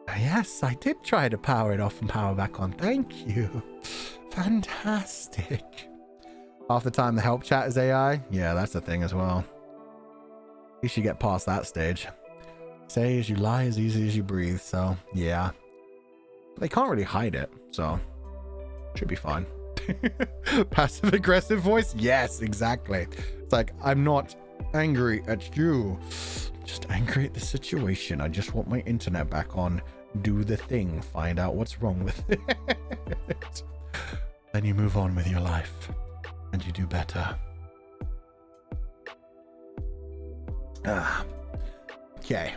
yes, I did try to power it off and power back on. Thank you. Fantastic. Half the time the help chat is AI. Yeah, that's the thing as well. At least you get past that stage. Say as you lie as easy as you breathe. So yeah, they can't really hide it, so should be fine. Passive aggressive voice. Yes, exactly. It's like, I'm not angry at you, just angry at the situation. I just want my internet back on. Do the thing, find out what's wrong with it. Then you move on with your life and you do better. Okay.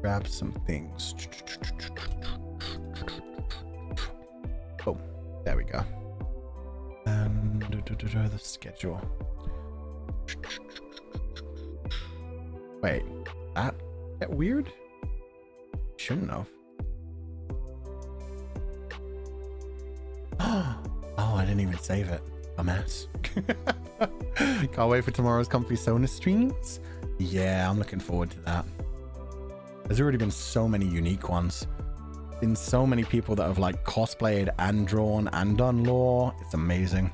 Grab some things. Oh, there we go. And the schedule. Wait, that weird? Shouldn't have. Oh, I didn't even save it. A mess. Can't wait for tomorrow's Comfy Sona streams. Yeah, I'm looking forward to that. There's already been so many unique ones. Been so many people that have like cosplayed and drawn and done lore. It's amazing.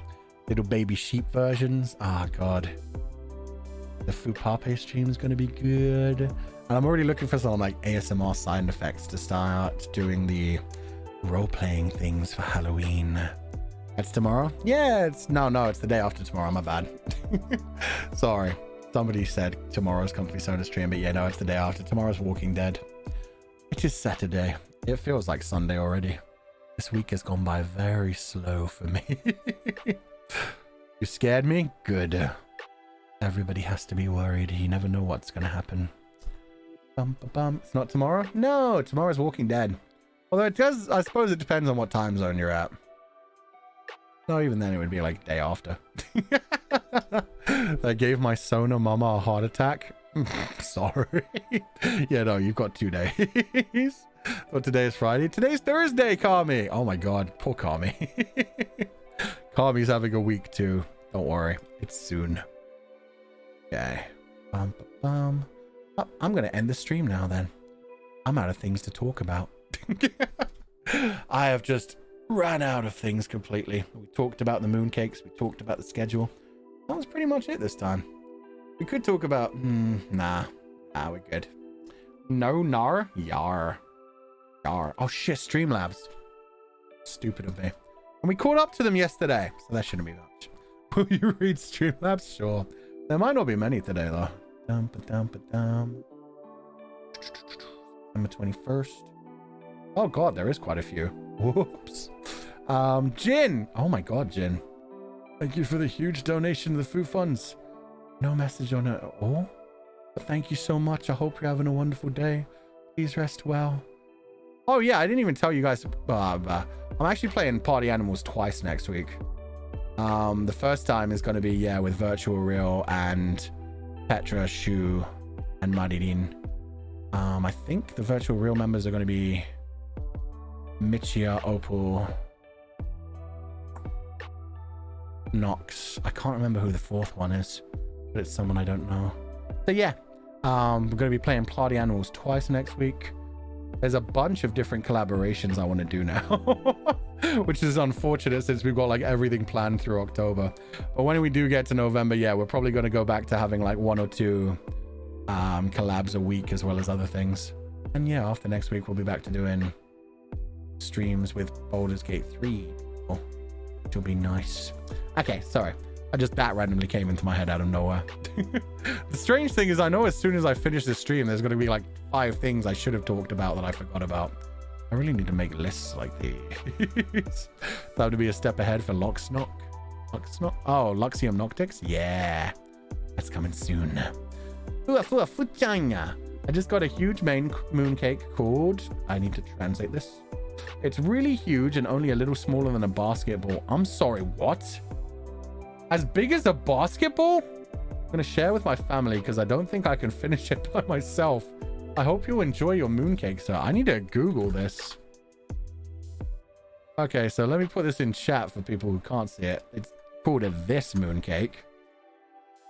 Little baby sheep versions. Ah, God. The Fupape stream is going to be good. And I'm already looking for some like ASMR sound effects to start doing the role-playing things for Halloween. That's tomorrow? Yeah, it's no, it's the day after tomorrow. My bad. Sorry. Somebody said tomorrow's Comfy Soda stream, but yeah, no, it's the day after. Tomorrow's Walking Dead. It is Saturday. It feels like Sunday already. This week has gone by very slow for me. You scared me? Good. Everybody has to be worried. You never know what's going to happen. It's not tomorrow? No, tomorrow's Walking Dead. Although it does, I suppose it depends on what time zone you're at. No, even then it would be like day after. That gave my Sona mama a heart attack. Sorry. Yeah, no, you've got 2 days. But today is Friday. Today's Thursday, Kami. Oh my God, poor Kami. Kami's having a week too. Don't worry. It's soon. Okay. Oh, I'm going to end the stream now then. I'm out of things to talk about. I have just ran out of things completely. We talked about the mooncakes. We talked about the schedule. That was pretty much it this time. We could talk about... Nah, we're good. No, nar? Yar. Yar. Oh shit, Streamlabs. Stupid of me. And we caught up to them yesterday, so that shouldn't be much. Will you read Streamlabs? Sure. There might not be many today, though. September 21st. Oh god, there is quite a few. Whoops. Jin. Oh my god, Jin. Thank you for the huge donation to the food funds. No message on it at all. But thank you so much. I hope you're having a wonderful day. Please rest well. Oh yeah, I didn't even tell you guys. I'm actually playing Party Animals twice next week. The first time is going to be, with Virtual Real and Petra, Shu, and Maririn. I think the Virtual Real members are going to be Michia, Opal, Nox. I can't remember who the fourth one is, but it's someone I don't know. So yeah, we're going to be playing Party Animals twice next week. There's a bunch of different collaborations I want to do now, which is unfortunate since we've got like everything planned through October. But when we do get to November, we're probably going to go back to having like 1 or 2 collabs a week as well as other things. And after next week, we'll be back to doing streams with Baldur's Gate 3, which will be nice. Okay, sorry. That randomly came into my head out of nowhere. The strange thing is I know as soon as I finish this stream, there's going to be like 5 things I should have talked about that I forgot about. I really need to make lists like these. That would be a step ahead for Luxnock. Oh, Luxium Noctix? Yeah. That's coming soon. I just got a huge mooncake called... I need to translate this. It's really huge and only a little smaller than a basketball. I'm sorry, what? As big as a basketball? I'm going to share with my family because I don't think I can finish it by myself. I hope you enjoy your mooncake, sir. I need to Google this. Okay, so let me put this in chat for people who can't see it. It's called this mooncake.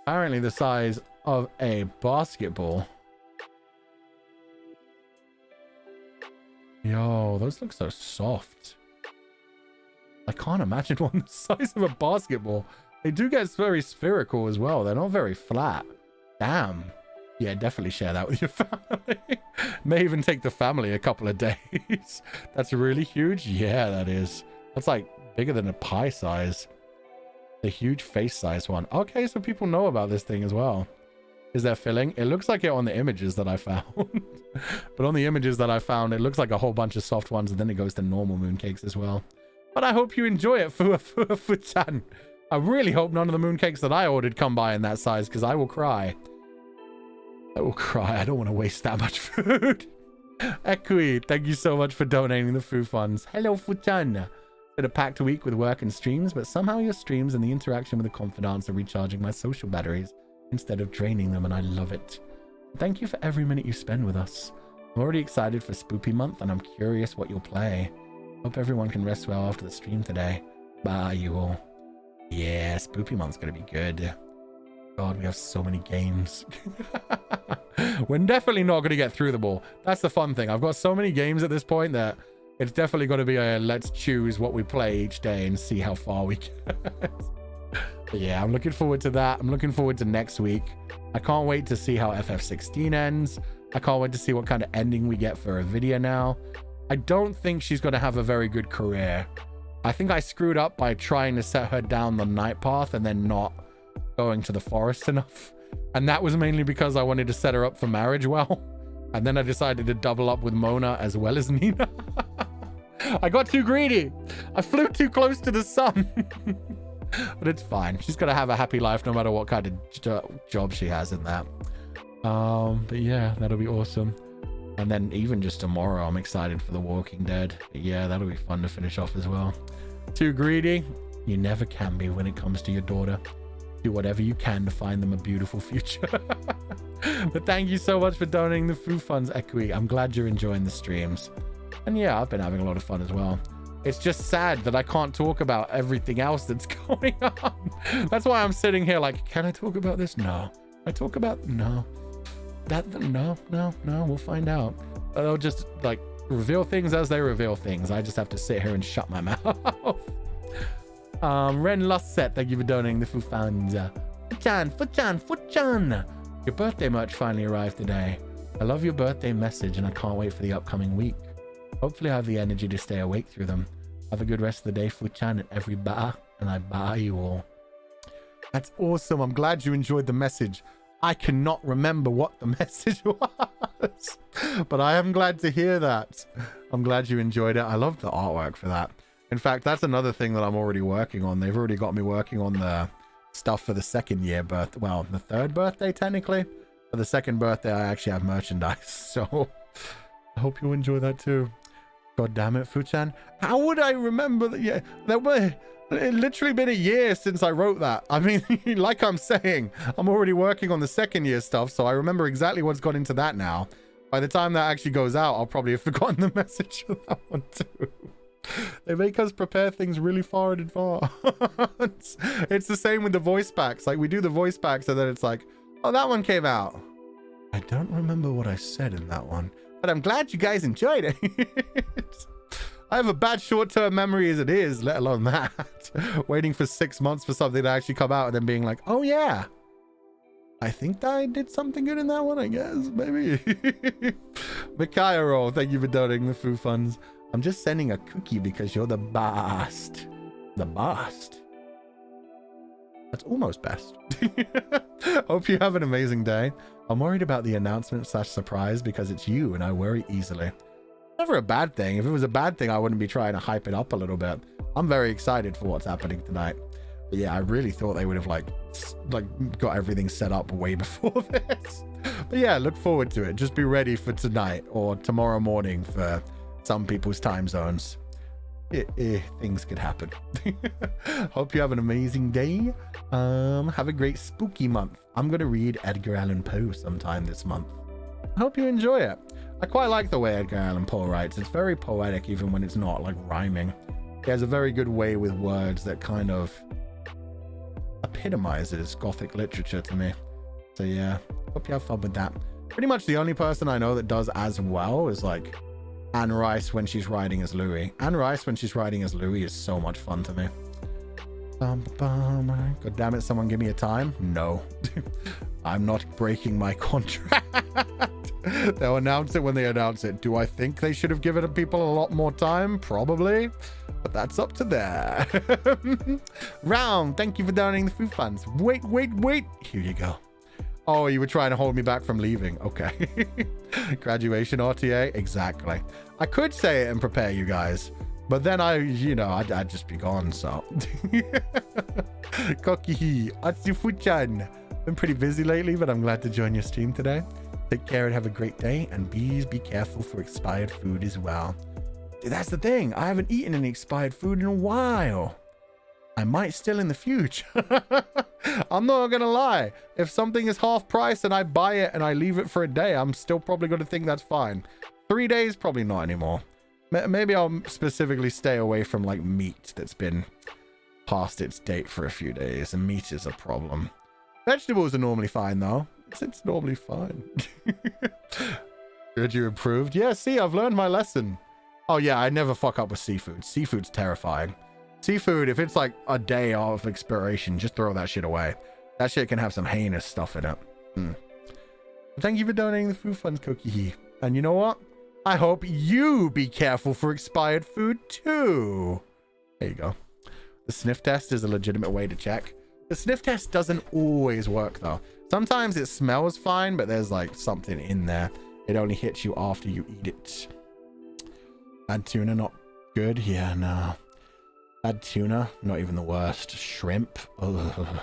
Apparently the size of a basketball. Yo, those look so soft. I can't imagine one the size of a basketball. They do get very spherical as well. They're not very flat. Damn. Yeah, definitely share that with your family. May even take the family a couple of days. That's really huge. Yeah, that is. That's like bigger than a pie size. The huge face size one. Okay, so people know about this thing as well. Is there filling? It looks like it on the images that I found. But on the images that I found, it looks like a whole bunch of soft ones, and then it goes to normal mooncakes as well. But I hope you enjoy it, Fu-chan. I really hope none of the mooncakes that I ordered come by in that size, because I will cry. I will cry. I don't want to waste that much food. Ekui, thank you so much for donating the food funds. Hello, Fu-chan. Been a packed week with work and streams, but somehow your streams and the interaction with the confidants are recharging my social batteries instead of draining them, and I love it. Thank you for every minute you spend with us. I'm already excited for Spoopy Month, and I'm curious what you'll play. Hope everyone can rest well after the stream today. Bye, you all. Yeah, Spoopy Month's gonna be good. God, we have so many games. We're definitely not gonna get through them all. That's the fun thing. I've got so many games at this point that it's definitely gonna be a let's choose what we play each day and see how far we get. But yeah, I'm looking forward to that. I'm looking forward to next week. I can't wait to see how FF16 ends. I can't wait to see what kind of ending we get for Avidia now. I don't think she's going to have a very good career. I think I screwed up by trying to set her down the night path and then not going to the forest enough. And that was mainly because I wanted to set her up for marriage well. And then I decided to double up with Mona as well as Nina. I got too greedy. I flew too close to the sun. But it's fine. She's going to have a happy life no matter what kind of job she has in that. But yeah, that'll be awesome. And then even just tomorrow, I'm excited for The Walking Dead. But yeah, that'll be fun to finish off as well. Too greedy? You never can be when it comes to your daughter. Do whatever you can to find them a beautiful future. But thank you so much for donating the food funds, Ekui. I'm glad you're enjoying the streams. And yeah, I've been having a lot of fun as well. It's just sad that I can't talk about everything else that's going on. That's why I'm sitting here like, can I talk about this? No. I talk about no. No. We'll find out. They'll just like reveal things as they reveal things. I just have to sit here and shut my mouth. Ren Lusset, thank you for donating the food funds. Futchan. Your birthday merch finally arrived today. I love your birthday message and I can't wait for the upcoming week. Hopefully I have the energy to stay awake through them. Have a good rest of the day, Futchan, and every bar, and I bar you all. That's awesome. I'm glad you enjoyed the message. I cannot remember what the message was, but I am glad to hear that. I'm glad you enjoyed it. I love the artwork for that. In fact, that's another thing that I'm already working on. They've already got me working on the stuff for the second year birthday. Well, the third birthday, technically. For the second birthday, I actually have merchandise. So I hope you enjoy that too. God damn it, Fuchan. How would I remember that? Yeah, it literally been a year since I wrote that. I mean, like I'm saying, I'm already working on the second year stuff. So I remember exactly what's gone into that now. By the time that actually goes out, I'll probably have forgotten the message for that one too. They make us prepare things really far in advance. It's the same with the voice packs. Like we do the voice packs and then it's like, oh, that one came out. I don't remember what I said in that one, but I'm glad you guys enjoyed it. I have a bad short-term memory as it is, let alone that. Waiting for 6 months for something to actually come out and then being like, oh yeah, I think I did something good in that one, I guess, maybe. Mikairo, thank you for donating the food funds. I'm just sending a cookie because you're the best. The best. That's almost best. Hope you have an amazing day. I'm worried about the announcement / surprise because it's you and I worry easily. Never a bad thing. If it was a bad thing, I wouldn't be trying to hype it up a little bit. I'm very excited for what's happening tonight. But yeah, I really thought they would have like got everything set up way before this. But yeah, look forward to it. Just be ready for tonight or tomorrow morning for some people's time zones. Things could happen. Hope you have an amazing day. Have a great spooky month. I'm gonna read Edgar Allan Poe sometime this month. I hope you enjoy it. I quite like the way Edgar Allan Poe writes. It's very poetic even when it's not like rhyming. He has a very good way with words that kind of epitomizes Gothic literature to me. So yeah, hope you have fun with that. Pretty much the only person I know that does as well is like Anne Rice when she's writing as Louis. Anne Rice when she's writing as Louis is so much fun to me. God damn it, someone give me a time. No. I'm not breaking my contract. They'll announce it when they announce it. Do I think they should have given people a lot more time? Probably. But that's up to them. Round, thank you for donating the food funds. Wait. Here you go. Oh, you were trying to hold me back from leaving. Okay. Graduation RTA? Exactly. I could say it and prepare you guys. But then I'd just be gone, so. Kokihi, Atsufu-chan. Been pretty busy lately, but I'm glad to join your stream today. Take care and have a great day. And please be careful for expired food as well. Dude, that's the thing. I haven't eaten any expired food in a while. I might still in the future. I'm not gonna lie. If something is half price and I buy it and I leave it for a day, I'm still probably gonna think that's fine. 3 days, probably not anymore. Maybe I'll specifically stay away from like meat that's been past its date for a few days, and meat is a problem. Vegetables are normally fine though. It's normally fine. Good, you improved. Yeah, see, I've learned my lesson. Oh yeah, I never fuck up with seafood. Seafood's terrifying. Seafood, if it's like a day of expiration, just throw that shit away. That shit can have some heinous stuff in it. Thank you for donating the food funds, Cookie. And you know what? I hope you be careful for expired food too. There you go. The sniff test is a legitimate way to check. The sniff test doesn't always work though. Sometimes it smells fine, but there's like something in there. It only hits you after you eat it. Bad tuna, not good. Yeah, no. Bad tuna, not even the worst. Shrimp. Ugh.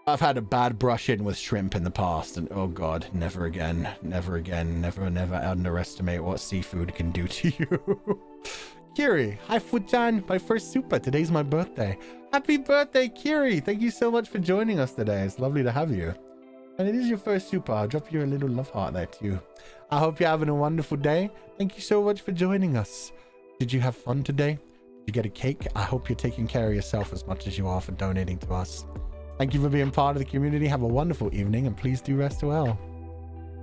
I've had a bad brush in with shrimp in the past, and oh god, never again. Never again. Never underestimate what seafood can do to you. Kiri, hi Fuchan, my first super. Today's my birthday. Happy birthday, Kiri. Thank you so much for joining us today. It's lovely to have you. And it is your first super. I'll drop you a little love heart there too. I hope you're having a wonderful day. Thank you so much for joining us. Did you have fun today? Did you get a cake? I hope you're taking care of yourself as much as you are for donating to us. Thank you for being part of the community. Have a wonderful evening and please do rest well.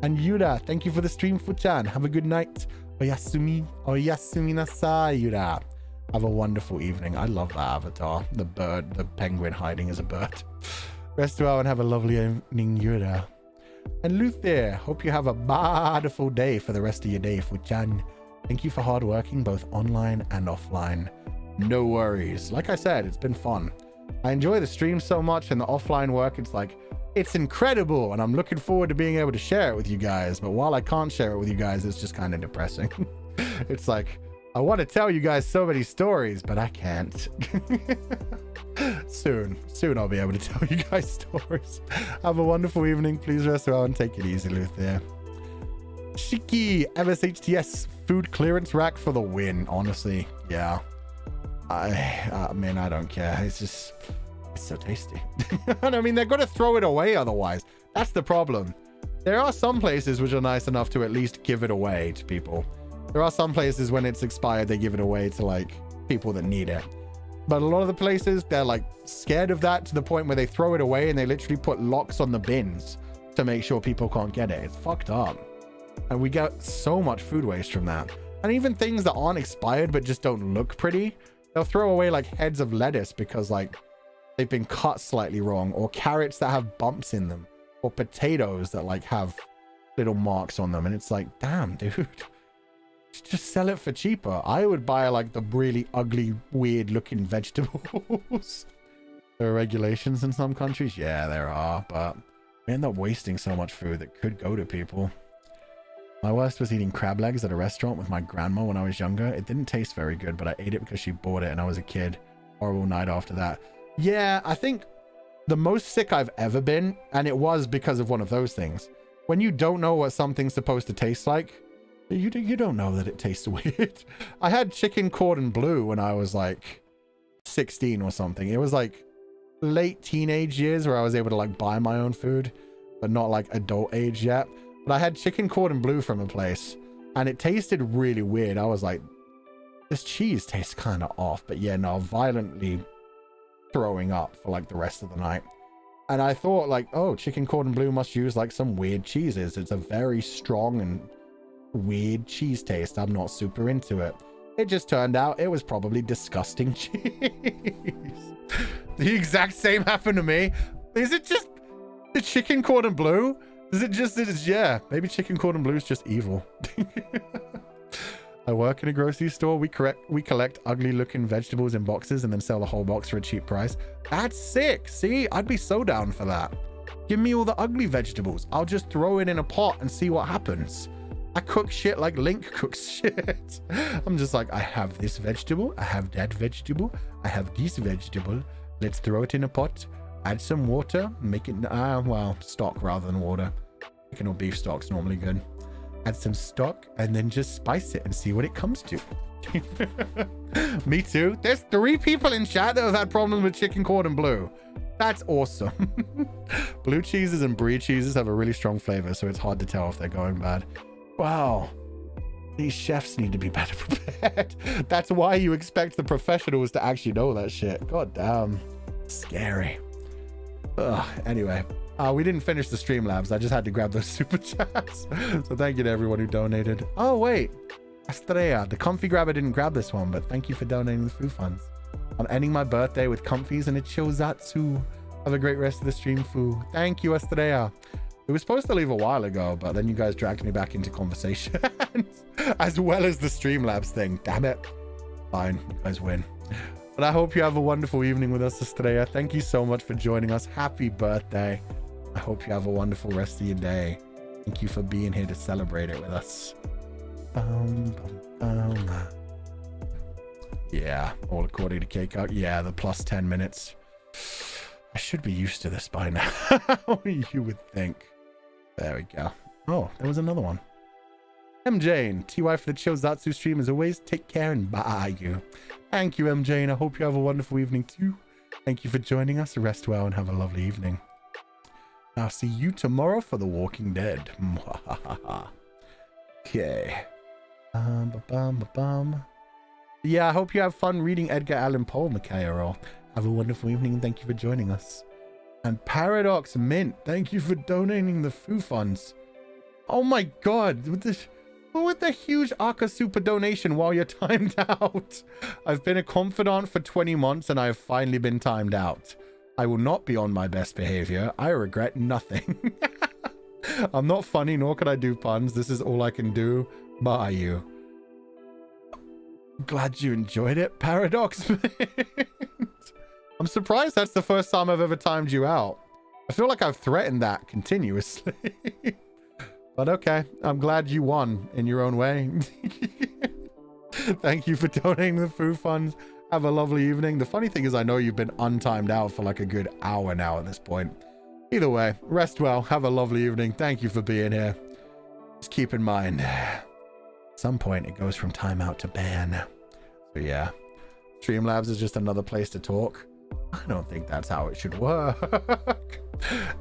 And Yura, thank you for the stream, Fuchan. Have a good night. Oyasumi nasai, Yura. Have a wonderful evening. I love that avatar. The bird, the penguin hiding as a bird. Rest well and have a lovely evening, Yura. And Luther, hope you have a wonderful day for the rest of your day, Fuchan. Thank you for hard working both online and offline. No worries. Like I said, it's been fun. I enjoy the stream so much, and the offline work, it's incredible, and I'm looking forward to being able to share it with you guys. But while I can't share it with you guys, it's just kind of depressing. It's like, I want to tell you guys so many stories, but I can't. Soon I'll be able to tell you guys stories. Have a wonderful evening. Please rest well and take it easy, Luther. Shiki MSHTS food clearance rack for the win. Honestly, yeah. I mean, I don't care. It's so tasty. And I mean, they're gonna throw it away otherwise. That's the problem. There are some places which are nice enough to at least give it away to people. There are some places when it's expired, they give it away to like people that need it. But a lot of the places, they're like scared of that to the point where they throw it away and they literally put locks on the bins to make sure people can't get it. It's fucked up. And we get so much food waste from that. And even things that aren't expired but just don't look pretty, they'll throw away like heads of lettuce because like they've been cut slightly wrong, or carrots that have bumps in them, or potatoes that like have little marks on them. And it's like, damn, dude, just sell it for cheaper. I would buy like the really ugly, weird looking vegetables. There are regulations in some countries. Yeah, there are, but we end up wasting so much food that could go to people. My worst was eating crab legs at a restaurant with my grandma when I was younger. It didn't taste very good, but I ate it because she bought it and I was a kid. Horrible night after that. Yeah, I think the most sick I've ever been, and it was because of one of those things. When you don't know what something's supposed to taste like, you don't know that it tastes weird. I had chicken cordon bleu when I was like 16 or something. It was like late teenage years where I was able to like buy my own food, but not like adult age yet. But I had chicken cordon bleu from a place and it tasted really weird. I was like, this cheese tastes kind of off. But yeah, no, violently throwing up for like the rest of the night. And I thought like, oh, chicken cordon bleu must use like some weird cheeses. It's a very strong and weird cheese taste. I'm not super into it. It just turned out it was probably disgusting cheese. The exact same happened to me. Is it just the chicken cordon bleu? Yeah, maybe chicken cordon bleu is just evil. I work in a grocery store. We collect ugly looking vegetables in boxes and then sell the whole box for a cheap price. That's sick. See, I'd be so down for that. Give me all the ugly vegetables. I'll just throw it in a pot and see what happens. I cook shit like Link cooks shit. I'm just like, I have this vegetable. I have that vegetable. I have this vegetable. Let's throw it in a pot. Add some water. Make it, well, stock rather than water. Chicken or beef stock's normally good. Add some stock and then just spice it and see what it comes to. Me too. There's 3 people in chat that have had problems with chicken cordon bleu. That's awesome. Blue cheeses and brie cheeses have a really strong flavor, so it's hard to tell if they're going bad. Wow. These chefs need to be better prepared. That's why you expect the professionals to actually know that shit. God damn. Scary. Ugh. Anyway. We didn't finish the Streamlabs. I just had to grab those super chats. So thank you to everyone who donated. Oh, wait. Estrella. The Comfy Grabber didn't grab this one, but thank you for donating the food funds. I'm ending my birthday with comfies and a chill zatsu. Have a great rest of the stream, Foo. Thank you, Estrella. We were supposed to leave a while ago, but then you guys dragged me back into conversation. As well as the Streamlabs thing. Damn it. Fine. You guys win. But I hope you have a wonderful evening with us, Estrella. Thank you so much for joining us. Happy birthday. I hope you have a wonderful rest of your day. Thank you for being here to celebrate it with us. Yeah, all according to Cake Out. Yeah, the plus 10 minutes. I should be used to this by now. You would think. There we go. Oh, there was another one. MJ and TY for the Chill Zatsu stream as always. Take care and bye you. Thank you, MJ, and I hope you have a wonderful evening too. Thank you for joining us. Rest well and have a lovely evening. I'll see you tomorrow for The Walking Dead. Okay. Yeah, I hope you have fun reading Edgar Allan Poe, Mikhail. Have a wonderful evening and thank you for joining us. And Paradox Mint, thank you for donating the Foo Funds. Oh my god, with the huge Aka Super donation while you're timed out. I've been a confidant for 20 months and I have finally been timed out. I will not be on my best behavior. I regret nothing. I'm not funny, nor can I do puns. This is all I can do. Bye you. Glad you enjoyed it, Paradox. I'm surprised that's the first time I've ever timed you out. I feel like I've threatened that continuously. But okay, I'm glad you won in your own way. Thank you for donating the Foo Funds. Have a lovely evening. The funny thing is I know you've been untimed out for like a good hour now at this point. Either way, rest well. Have a lovely evening. Thank you for being here. Just keep in mind, at some point it goes from timeout to ban. So yeah, Streamlabs is just another place to talk. I don't think that's how it should work.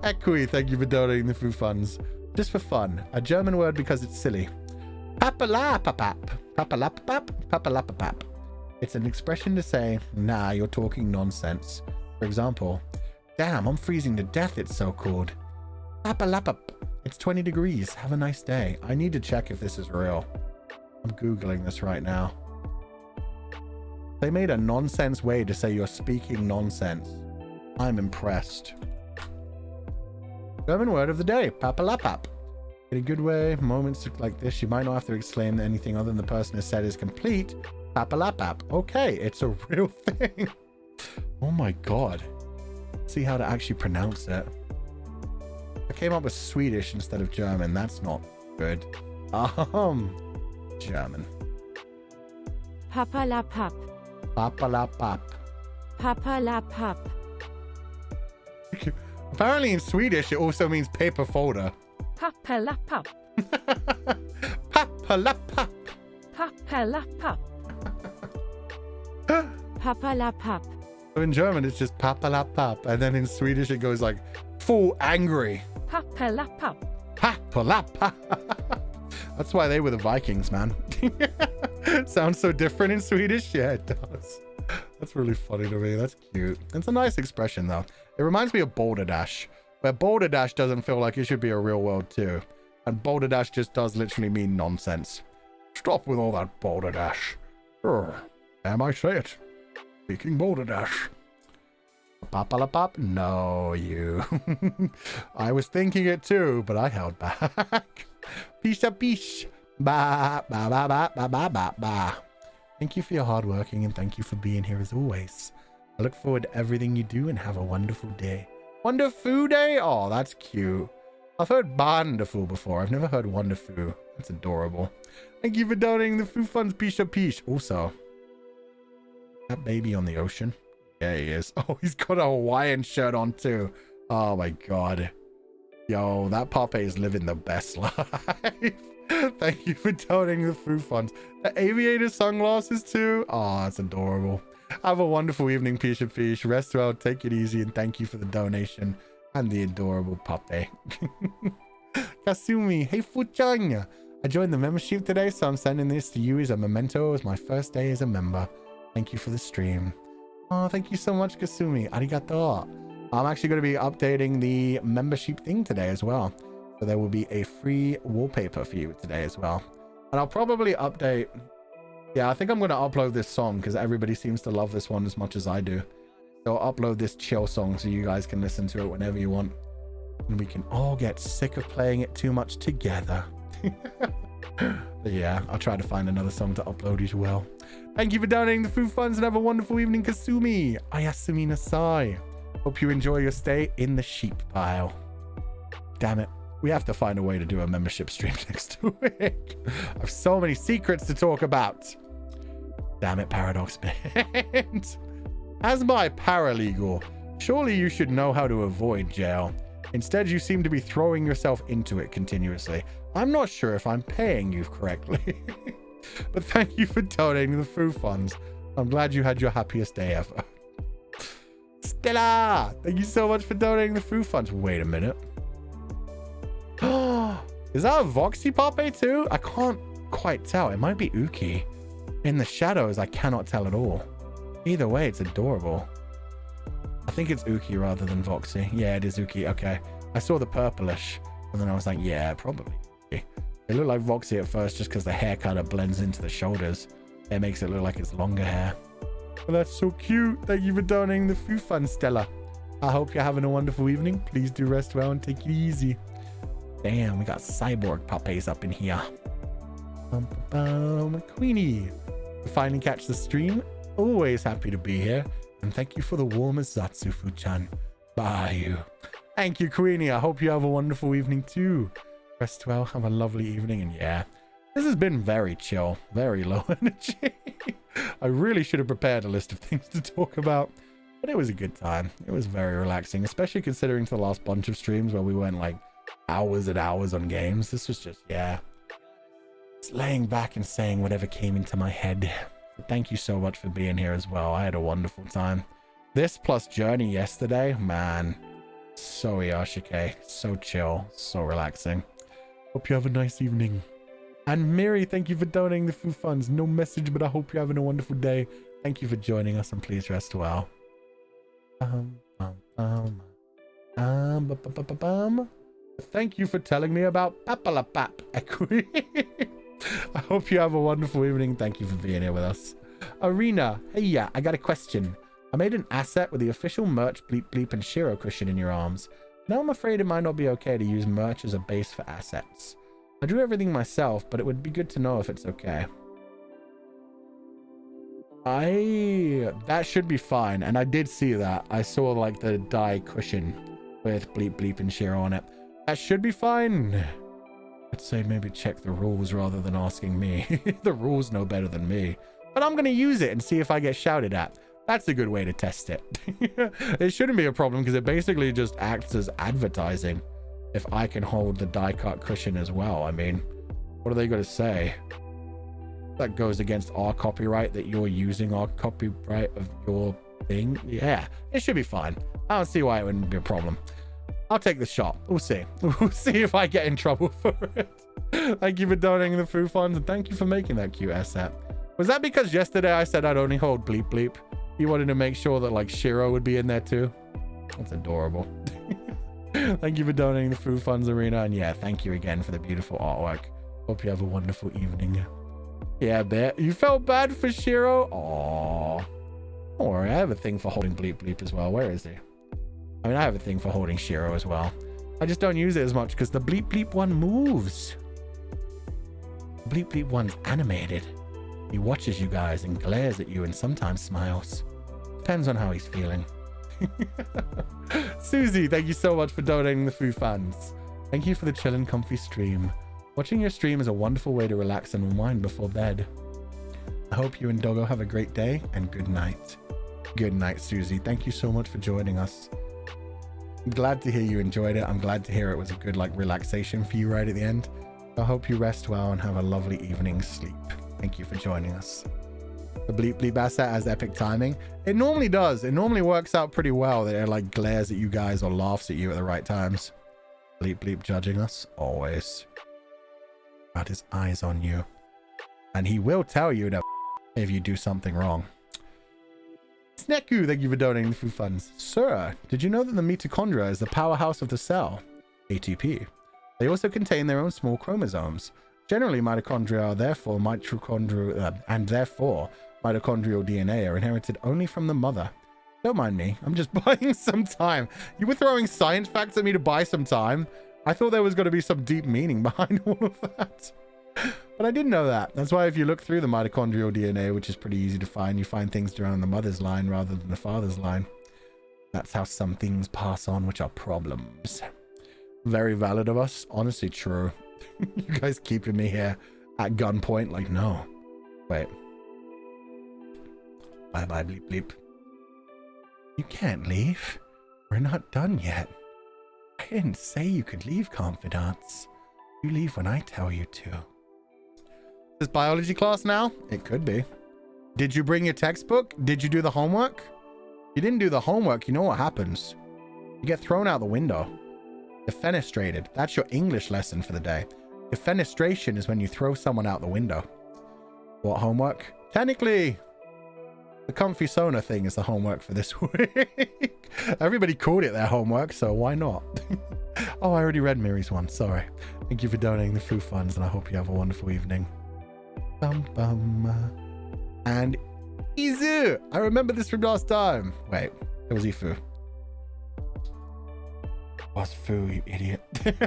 Equi, thank you for donating the Foo Funds. Just for fun. A German word because it's silly. Papalapapap. Papalapapap. Papalapapap. It's an expression to say, nah, you're talking nonsense. For example, damn, I'm freezing to death, it's so cold. Papalapap. It's 20 degrees. Have a nice day. I need to check if this is real. I'm Googling this right now. They made a nonsense way to say you're speaking nonsense. I'm impressed. German word of the day, papalapap. In a good way, moments like this, you might not have to exclaim that anything other than the person has said is complete. Papalapap. Okay, it's a real thing. Oh my god. Let's see how to actually pronounce it. I came up with Swedish instead of German. That's not good. German.
Papalapap.
Papalapap.
Papalapap.
Apparently in Swedish it also means paper folder.
Papalapap.
Papalapap.
Papalapap. Papalapap.
So in German it's just papalapap, and then in Swedish it goes like full angry.
Papalapap.
Papalapap. That's why they were the Vikings, man. Sounds so different in Swedish. Yeah, it does. That's really funny to me. That's cute. It's a nice expression though. It reminds me of Boulder Dash, where Boulder Dash doesn't feel like it should be a real world too. And Boulder Dash just does literally mean nonsense. Stop with all that Boulder Dash. Damn, I say it. Speaking Boulder Dash. Papalapap? No, you. I was thinking it too, but I held back. Peace up, peace. Ba, ba, ba, ba, ba, ba, ba, ba. Thank you for your hard working and thank you for being here as always. I look forward to everything you do and have a wonderful day. Wonderful day? Oh, that's cute. I've heard wonderful before. I've never heard wonderful. That's adorable. Thank you for donating the Foo Funds. Peace up, peace. Also, that baby on the ocean? Yeah, he is. Oh, he's got a Hawaiian shirt on too. Oh my god. Yo, that Pape is living the best life. Thank you for donating the Foo Funds. The aviator sunglasses too. Oh, that's adorable. Have a wonderful evening, Pisha Fish. Rest well, take it easy, and thank you for the donation and the adorable Pape. Kasumi, hey Fuchang. I joined the membership today, so I'm sending this to you as a memento as my first day as a member. Thank you for the stream. Oh, thank you so much, Kasumi. Arigato. I'm actually going to be updating the membership thing today as well. So there will be a free wallpaper for you today as well. And I'll probably update... Yeah, I think I'm going to upload this song because everybody seems to love this one as much as I do. So I'll upload this chill song so you guys can listen to it whenever you want. And we can all get sick of playing it too much together. But yeah, I'll try to find another song to upload as well. Thank you for donating the Foo Funds and have a wonderful evening, Kasumi. Ayasumi nasai. Hope you enjoy your stay in the sheep pile. Damn it. We have to find a way to do a membership stream next week. I have so many secrets to talk about. Damn it, Paradox Band. As my paralegal, surely you should know how to avoid jail. Instead, you seem to be throwing yourself into it continuously. I'm not sure if I'm paying you correctly. But thank you for donating the Foo Funds. I'm glad you had your happiest day ever. Stella, thank you so much for donating the Foo Funds. Wait a minute. Is that a Voxy Pape too? I can't quite tell. It might be Uki.
In the shadows, I cannot tell at all. Either way, it's adorable. I think it's Uki rather than Voxy. Yeah, it is Uki. Okay. I saw the purplish, and then I was like, yeah, probably Uki. It looked like Voxy at first just because the hair kind of blends into the shoulders. It makes it look like it's longer hair. Well, that's so cute. Thank you for donating the food fund, Stella. I hope you're having a wonderful evening. Please do rest well and take it easy. Damn, we got cyborg puppies up in here. Queenie, to finally catch the stream. Always happy to be here. And thank you for the warmest Zatsufu-chan. Bye. Thank you, Queenie. I hope you have a wonderful evening too. Rest well, have a lovely evening, and yeah, this has been very chill, very low energy. I really should have prepared a list of things to talk about, but it was a good time. It was very relaxing, especially considering the last bunch of streams where we went like hours and hours on games. This was just, yeah, just laying back and saying whatever came into my head. But thank you so much for being here as well. I had a wonderful time. This plus Journey yesterday, man, so Yashike, so chill, so relaxing. Hope you have a nice evening. And Miri, thank you for donating the food funds. No message, but I hope you're having a wonderful day. Thank you for joining us, and please rest well. Thank you for telling me about Papalapap Equi. I hope you have a wonderful evening. Thank you for being here with us. Arena, hey, yeah, I got a question. I made an asset with the official merch Bleep Bleep and Shiro cushion in your arms. Now I'm afraid it might not be okay to use merch as a base for assets. I drew everything myself, but it would be good to know if it's okay. That should be fine, and I did see that. I saw like the dye cushion with Bleep Bleep and Shiro on it. That should be fine. I'd say maybe check the rules rather than asking me. The rules know better than me. But I'm going to use it and see if I get shouted at. That's a good way to test it. It shouldn't be a problem because it basically just acts as advertising. If I can hold the die cut cushion as well, I mean, what are they going to say? That goes against our copyright, that you're using our copyright of your thing. Yeah, it should be fine. I don't see why it wouldn't be a problem. I'll take the shot. We'll see. We'll see if I get in trouble for it. Thank you for donating the food funds, and thank you for making that cute asset. Was that because yesterday I said I'd only hold Bleep Bleep? You wanted to make sure that like Shiro would be in there too? That's adorable. Thank you for donating the food funds, Arena, and yeah, thank you again for the beautiful artwork. Hope you have a wonderful evening. Yeah, bet. You felt bad for Shiro? Aww. Don't worry, I have a thing for holding Bleep Bleep as well. Where is he? I mean, I have a thing for holding Shiro as well. I just don't use it as much because the Bleep Bleep one moves. The Bleep Bleep one's animated. He watches you guys and glares at you and sometimes smiles. Depends on how he's feeling. Susie, thank you so much for donating the food funds. Thank you for the chill and comfy stream. Watching your stream is a wonderful way to relax and unwind before bed. I hope you and Doggo have a great day and good night. Good night, Susie. Thank you so much for joining us. I'm glad to hear you enjoyed it. I'm glad to hear it was a good like relaxation for you right at the end. I hope you rest well and have a lovely evening's sleep. Thank you for joining us. The Bleep Bleep asset has epic timing. It normally does. It normally works out pretty well that it like glares at you guys or laughs at you at the right times. Bleep Bleep judging us always. Got his eyes on you. And he will tell you to if you do something wrong. Sneku, thank you for donating the food funds. Sir, did you know that the mitochondria is the powerhouse of the cell? ATP. They also contain their own small chromosomes. Generally, mitochondria are therefore mitochondrial DNA are inherited only from the mother. Don't mind me, I'm just buying some time. You were throwing science facts at me to buy some time? I thought there was going to be some deep meaning behind all of that. But I didn't know that. That's why if you look through the mitochondrial DNA, which is pretty easy to find, you find things around the mother's line rather than the father's line. That's how some things pass on, which are problems. Very valid of us. Honestly, true. You guys keeping me here at gunpoint? Like, no. Wait. Bye-bye, Bleep Bleep. You can't leave. We're not done yet. I didn't say you could leave, confidants. You leave when I tell you to. This biology class now? It could be. Did you bring your textbook? Did you do the homework? You didn't do the homework, you know what happens. You get thrown out the window. Defenestrated. That's your English lesson for the day. Defenestration is when you throw someone out the window. What homework? Technically, the comfy sauna thing is the homework for this week. Everybody called it their homework, so why not? Oh, I already read Miri's one. Sorry. Thank you for donating the food funds, and I hope you have a wonderful evening. Bum bum. And Izu! I remember this from last time. Wait, it was Ifu. It was Fu, you idiot.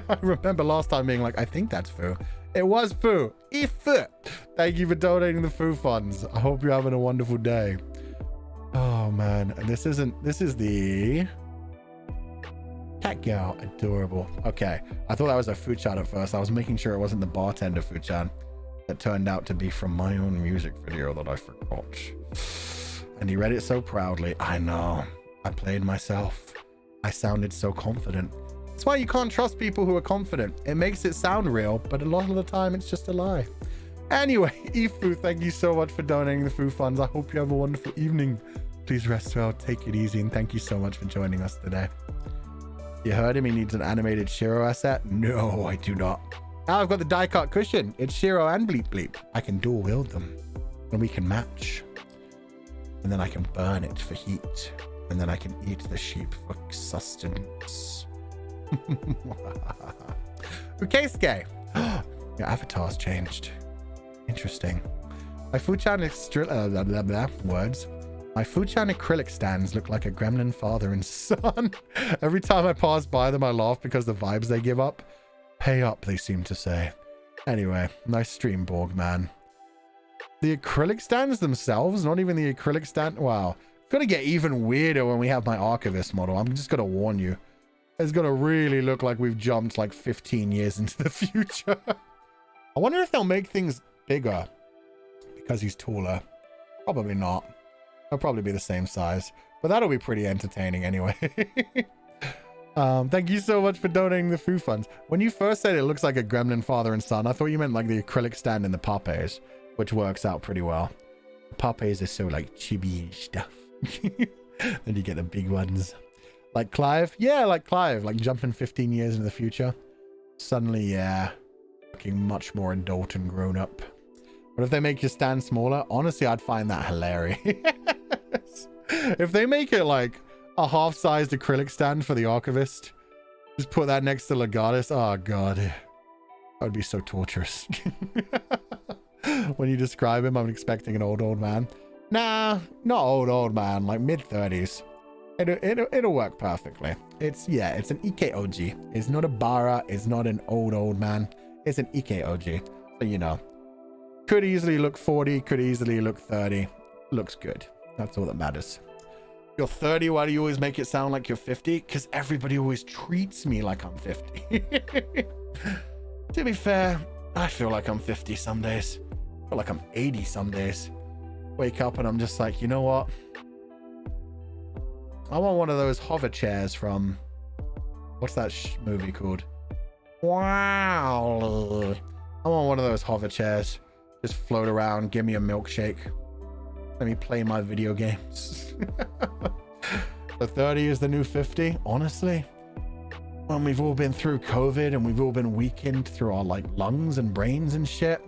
I remember last time being like, I think that's Fu. It was Fu. Ifu! Thank you for donating the food funds. I hope you're having a wonderful day. Oh man, and this is the cat girl. Adorable. Okay, I thought that was a Fuchan at first. I was making sure it wasn't the bartender Fuchan. That turned out to be from my own music video that I forgot. And he read it so proudly. I know. I played myself. I sounded so confident. That's why you can't trust people who are confident. It makes it sound real, but a lot of the time it's just a lie. Anyway, Ifu, thank you so much for donating the food funds. I hope you have a wonderful evening. Please rest well, take it easy, and thank you so much for joining us today. You heard him, he needs an animated Shiro asset? No, I do not. Now I've got the die cut cushion. It's Shiro and Bleep Bleep. I can dual wield them. And we can match. And then I can burn it for heat. And then I can eat the sheep for sustenance. Ukeisuke. Your avatar's changed. Interesting. My Fuchan words. My Fuchan acrylic stands look like a gremlin father and son. Every time I pass by them, I laugh because the vibes they give up. Pay up, they seem to say. Anyway, nice stream, Borg, man. The acrylic stands themselves, not even the acrylic stand. Wow. It's going to get even weirder when we have my archivist model. I'm just going to warn you. It's going to really look like we've jumped like 15 years into the future. I wonder if they'll make things bigger because he's taller. Probably not. They'll probably be the same size, but that'll be pretty entertaining anyway. Thank you so much for donating the food funds. When you first said it looks like a gremlin father and son, I thought you meant like the acrylic stand in the papes, which works out pretty well. The papes are so like chibi and stuff. Then you get the big ones. Like Clive? Yeah, like Clive. Like jumping 15 years into the future. Suddenly, yeah. Looking much more adult and grown up. What if they make your stand smaller? Honestly, I'd find that hilarious. If they make it like a half-sized acrylic stand for the archivist, just put that next to Legatus. Oh god, that would be so torturous. When you describe him, I'm expecting an old man. Nah, not old man, like mid-30s. It'll work perfectly. It's an Ikeoji. It's not a Bara. It's not an old man. It's an Ikeoji. So you know, could easily look 40. Could easily look 30. Looks good. That's all that matters. You're 30, why do you always make it sound like you're 50? Because everybody always treats me like I'm 50. To be fair, I feel like I'm 50 some days. I feel like I'm 80 some days. Wake up and I'm just like, you know what? I want one of those hover chairs from... What's that movie called? Wow. I want one of those hover chairs. Just float around, give me a milkshake. Let me play my video games. The 30 is the new 50, honestly. When we've all been through COVID and we've all been weakened through our like lungs and brains and shit.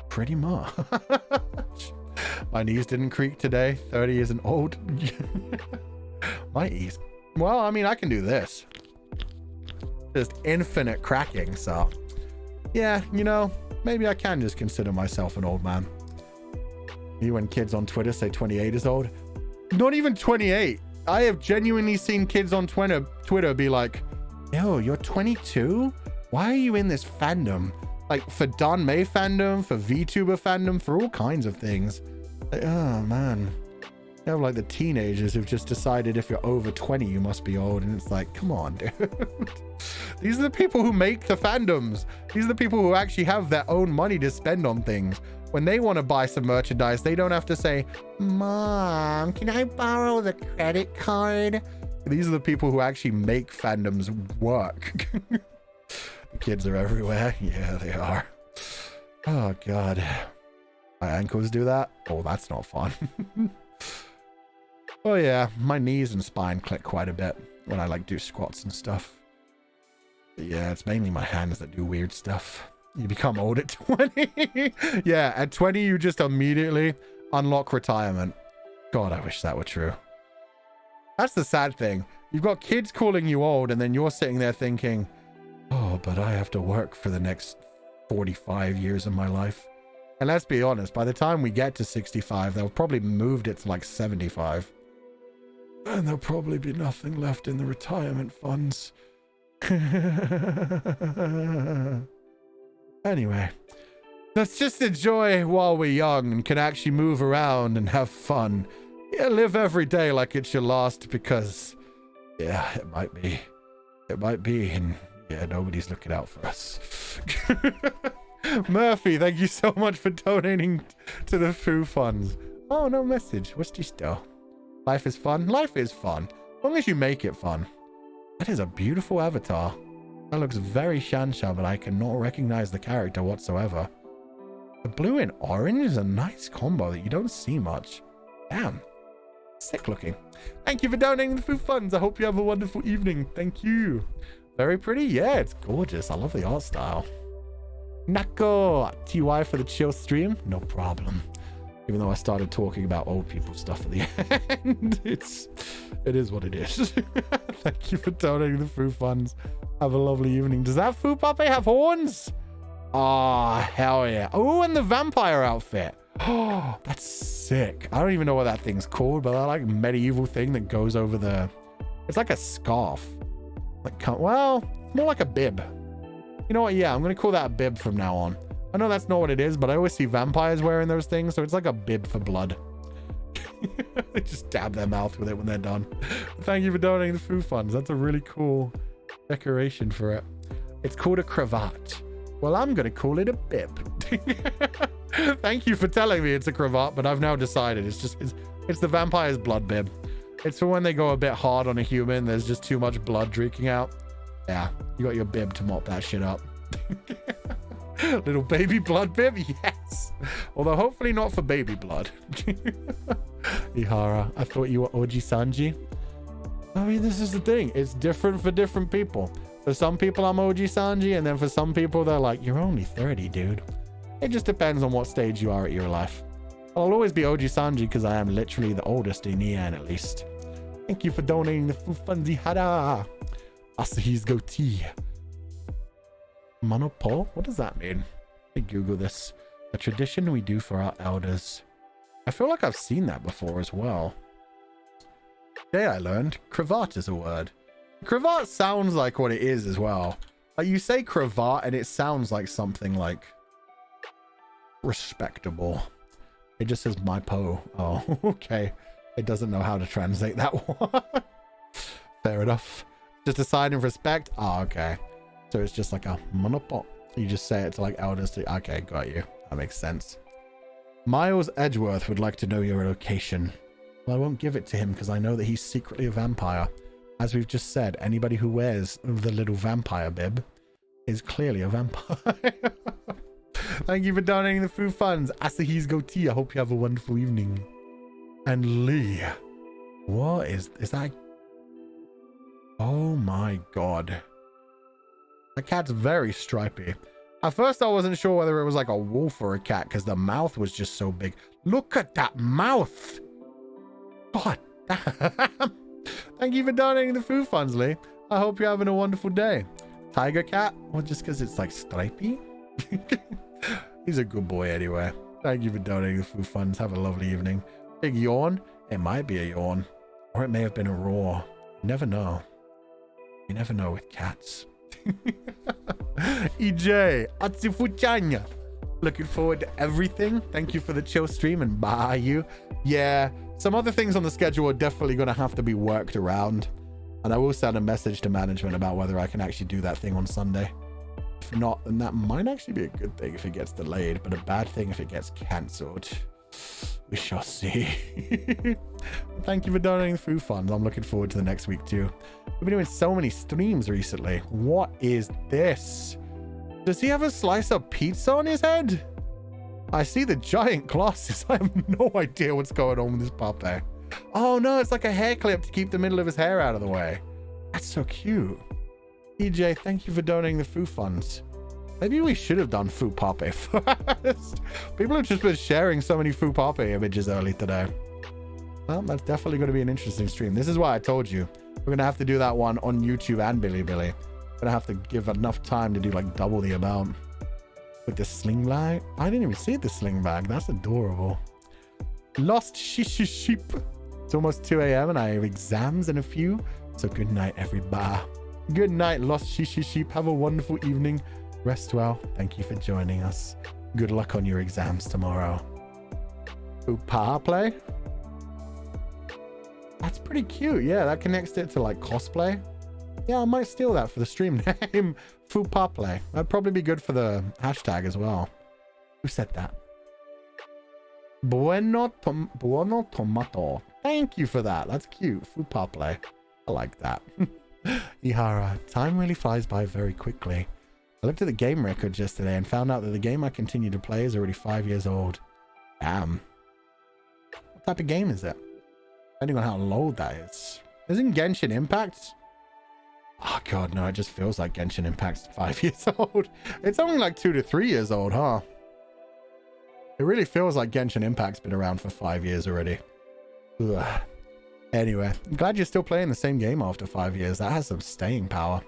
Pretty much. My knees didn't creak today. 30 isn't old. My knees. Well, I mean, I can do this. Just infinite cracking, so. Yeah, you know, maybe I can just consider myself an old man. You when kids on Twitter say 28 is old. Not even 28. I have genuinely seen kids on Twitter be like, yo, you're 22? Why are you in this fandom? Like for Don May fandom, for VTuber fandom, for all kinds of things. Like, oh man. You have like the teenagers who've just decided if you're over 20, you must be old. And it's like, come on, dude. These are the people who make the fandoms. These are the people who actually have their own money to spend on things. When they want to buy some merchandise, they don't have to say, Mom, can I borrow the credit card? These are the people who actually make fandoms work. The kids are everywhere. Yeah, they are. Oh, God. My ankles do that? Oh, that's not fun. Oh, yeah. My knees and spine click quite a bit when I, like, do squats and stuff. But yeah, it's mainly my hands that do weird stuff. You become old at 20. Yeah, at 20, you just immediately unlock retirement. God, I wish that were true. That's the sad thing. You've got kids calling you old, and then you're sitting there thinking, oh, but I have to work for the next 45 years of my life. And let's be honest, by the time we get to 65, they'll probably moved it to like 75. And there'll probably be nothing left in the retirement funds. Anyway, let's just enjoy while we're young and can actually move around and have fun. Yeah, live every day like it's your last, because, yeah, it might be. It might be, and yeah, nobody's looking out for us. Murphy, thank you so much for donating to the Foo Funds. Oh, no message. What's this though? Life is fun? Life is fun. As long as you make it fun. That is a beautiful avatar. That looks very Shansha, but I cannot recognize the character whatsoever. The blue and orange is a nice combo that you don't see much. Damn. Sick looking. Thank you for donating the Foo Funds. I hope you have a wonderful evening. Thank you. Very pretty. Yeah, it's gorgeous. I love the art style. Nako, TY for the chill stream. No problem. Even though I started talking about old people stuff at the end, it is what it is. Thank you for donating the Foo Funds. Have a lovely evening. Does that Foo Puppy have horns? Ah, oh, hell yeah. Oh, and the vampire outfit. Oh, that's sick. I don't even know what that thing's called, but that like medieval thing that goes over the... It's like a scarf. Like, well, more like a bib. You know what? Yeah, I'm going to call that a bib from now on. I know that's not what it is, but I always see vampires wearing those things, so it's like a bib for blood. They just dab their mouth with it when they're done. Thank you for donating the Foo Funds. That's a really cool decoration for it. It's called a cravat. Well, I'm going to call it a bib. Thank you for telling me it's a cravat, but I've now decided it's the vampire's blood bib. It's for when they go a bit hard on a human. There's just too much blood drinking out. Yeah, you got your bib to mop that shit up. Little baby blood bib, yes. Although hopefully not for baby blood. Ihara, I thought you were Nijisanji. I mean, this is the thing. It's different for different people. For some people, I'm Nijisanji, and then for some people, they're like, you're only 30, dude. It just depends on what stage you are at your life. I'll always be Nijisanji because I am literally the oldest in Nian, at least. Thank you for donating the Foo Funds. Ihara. Asahi's goatee. Monopo? What does that mean? Let me Google this. A tradition we do for our elders. I feel like I've seen that before as well. Today I learned cravat is a word. Cravat sounds like what it is as well. Like you say cravat and it sounds like something like respectable. It just says my po. Oh, okay. It doesn't know how to translate that one. Fair enough. Just a sign of respect. Oh, okay. So it's just like a monopop. You just say it to like elders to... Okay, got you. That makes sense. Miles Edgeworth would like to know your location. Well, I won't give it to him because I know that he's secretly a vampire. As we've just said, anybody who wears the little vampire bib is clearly a vampire. Thank you for donating the Foo Funds. Asahi's goatee. I hope you have a wonderful evening. And Lee. What is that? Oh my god. The cat's very stripy. At first I wasn't sure whether it was like a wolf or a cat because the mouth was just so big. Look at that mouth. God damn. Thank you for donating the Foo Funds, Lee. I hope you're having a wonderful day. Tiger cat? Well, just because it's like stripy? He's a good boy anyway. Thank you for donating the Foo Funds. Have a lovely evening. Big yawn? It might be a yawn. Or it may have been a roar. You never know. You never know with cats. EJ, Atsufuchanya. Looking forward to everything. Thank you for the chill stream and bye you. Yeah, some other things on the schedule are definitely going to have to be worked around. And I will send a message to management about whether I can actually do that thing on Sunday. If not, then that might actually be a good thing if it gets delayed, but a bad thing if it gets cancelled. We shall see. Thank you for donating the Foo Funds. I'm looking forward to the next week too. We've been doing so many streams recently. What is this? Does he have a slice of pizza on his head? I see the giant glasses. I have no idea what's going on with this puppy. Oh no, it's like a hair clip to keep the middle of his hair out of the way. That's so cute. EJ, thank you for donating the Foo Funds. Maybe we should have done Fupape first. People have just been sharing so many Fupape images early today. Well, that's definitely going to be an interesting stream. This is why I told you. We're going to have to do that one on YouTube and Bilibili. We're going to have to give enough time to do like double the amount. With the sling bag. I didn't even see the sling bag. That's adorable. Lost sheep. It's almost 2 a.m. and I have exams in a few. So good night, everybody. Good night, Lost sheep. Have a wonderful evening. Rest well. Thank you for joining us. Good luck on your exams tomorrow. Fupa play. That's pretty cute. Yeah, that connects it to like cosplay. Yeah, I might steal that for the stream name. Fupa play. That'd probably be good for the hashtag as well. Who said that? Buono tomato. Thank you for that. That's cute. Fupa play. I like that. Ihara, time really flies by very quickly. I looked at the game records yesterday and found out that the game I continue to play is already 5 years old. Damn. What type of game is it? Depending on how old that is. Isn't Genshin Impact? Oh god, no, it just feels like Genshin Impact's 5 years old. It's only like 2 to 3 years old, huh? It really feels like Genshin Impact's been around for 5 years already. Ugh. Anyway, I'm glad you're still playing the same game after 5 years. That has some staying power.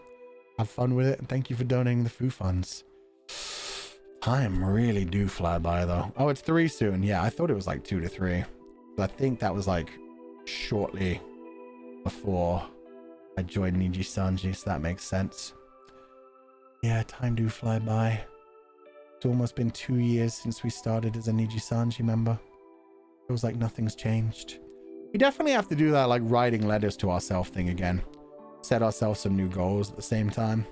Have fun with it, and thank you for donating the Foo funds. Time really do fly by, though. Oh, it's 3 soon. Yeah, I thought it was like 2 to 3. But I think that was like shortly before I joined Nijisanji, so that makes sense. Yeah, time do fly by. It's almost been 2 years since we started as a Nijisanji member. Feels like nothing's changed. We definitely have to do that like writing letters to ourselves thing again. Set ourselves some new goals at the same time.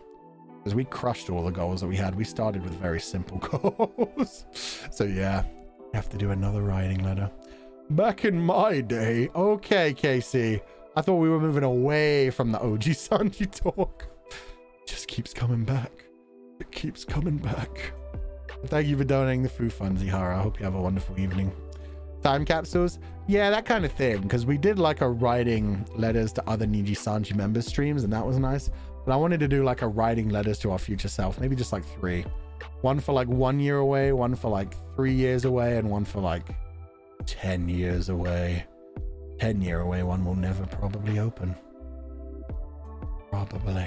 Because we crushed all the goals that we had. We started with very simple goals. So yeah, we have to do another writing letter. Back in my day. Okay, Casey. I thought we were moving away from the OG Sanji talk. It just keeps coming back. It keeps coming back. Thank you for donating the Foo funds, Ihara. I hope you have a wonderful evening. Time capsules? Yeah, that kind of thing. Because we did like a writing letters to other Nijisanji members streams, and that was nice. But I wanted to do like a writing letters to our future self. Maybe just like 3. One for like 1 year away, one for like 3 years away, and one for like 10 years away. 10-year away one will never probably open. Probably.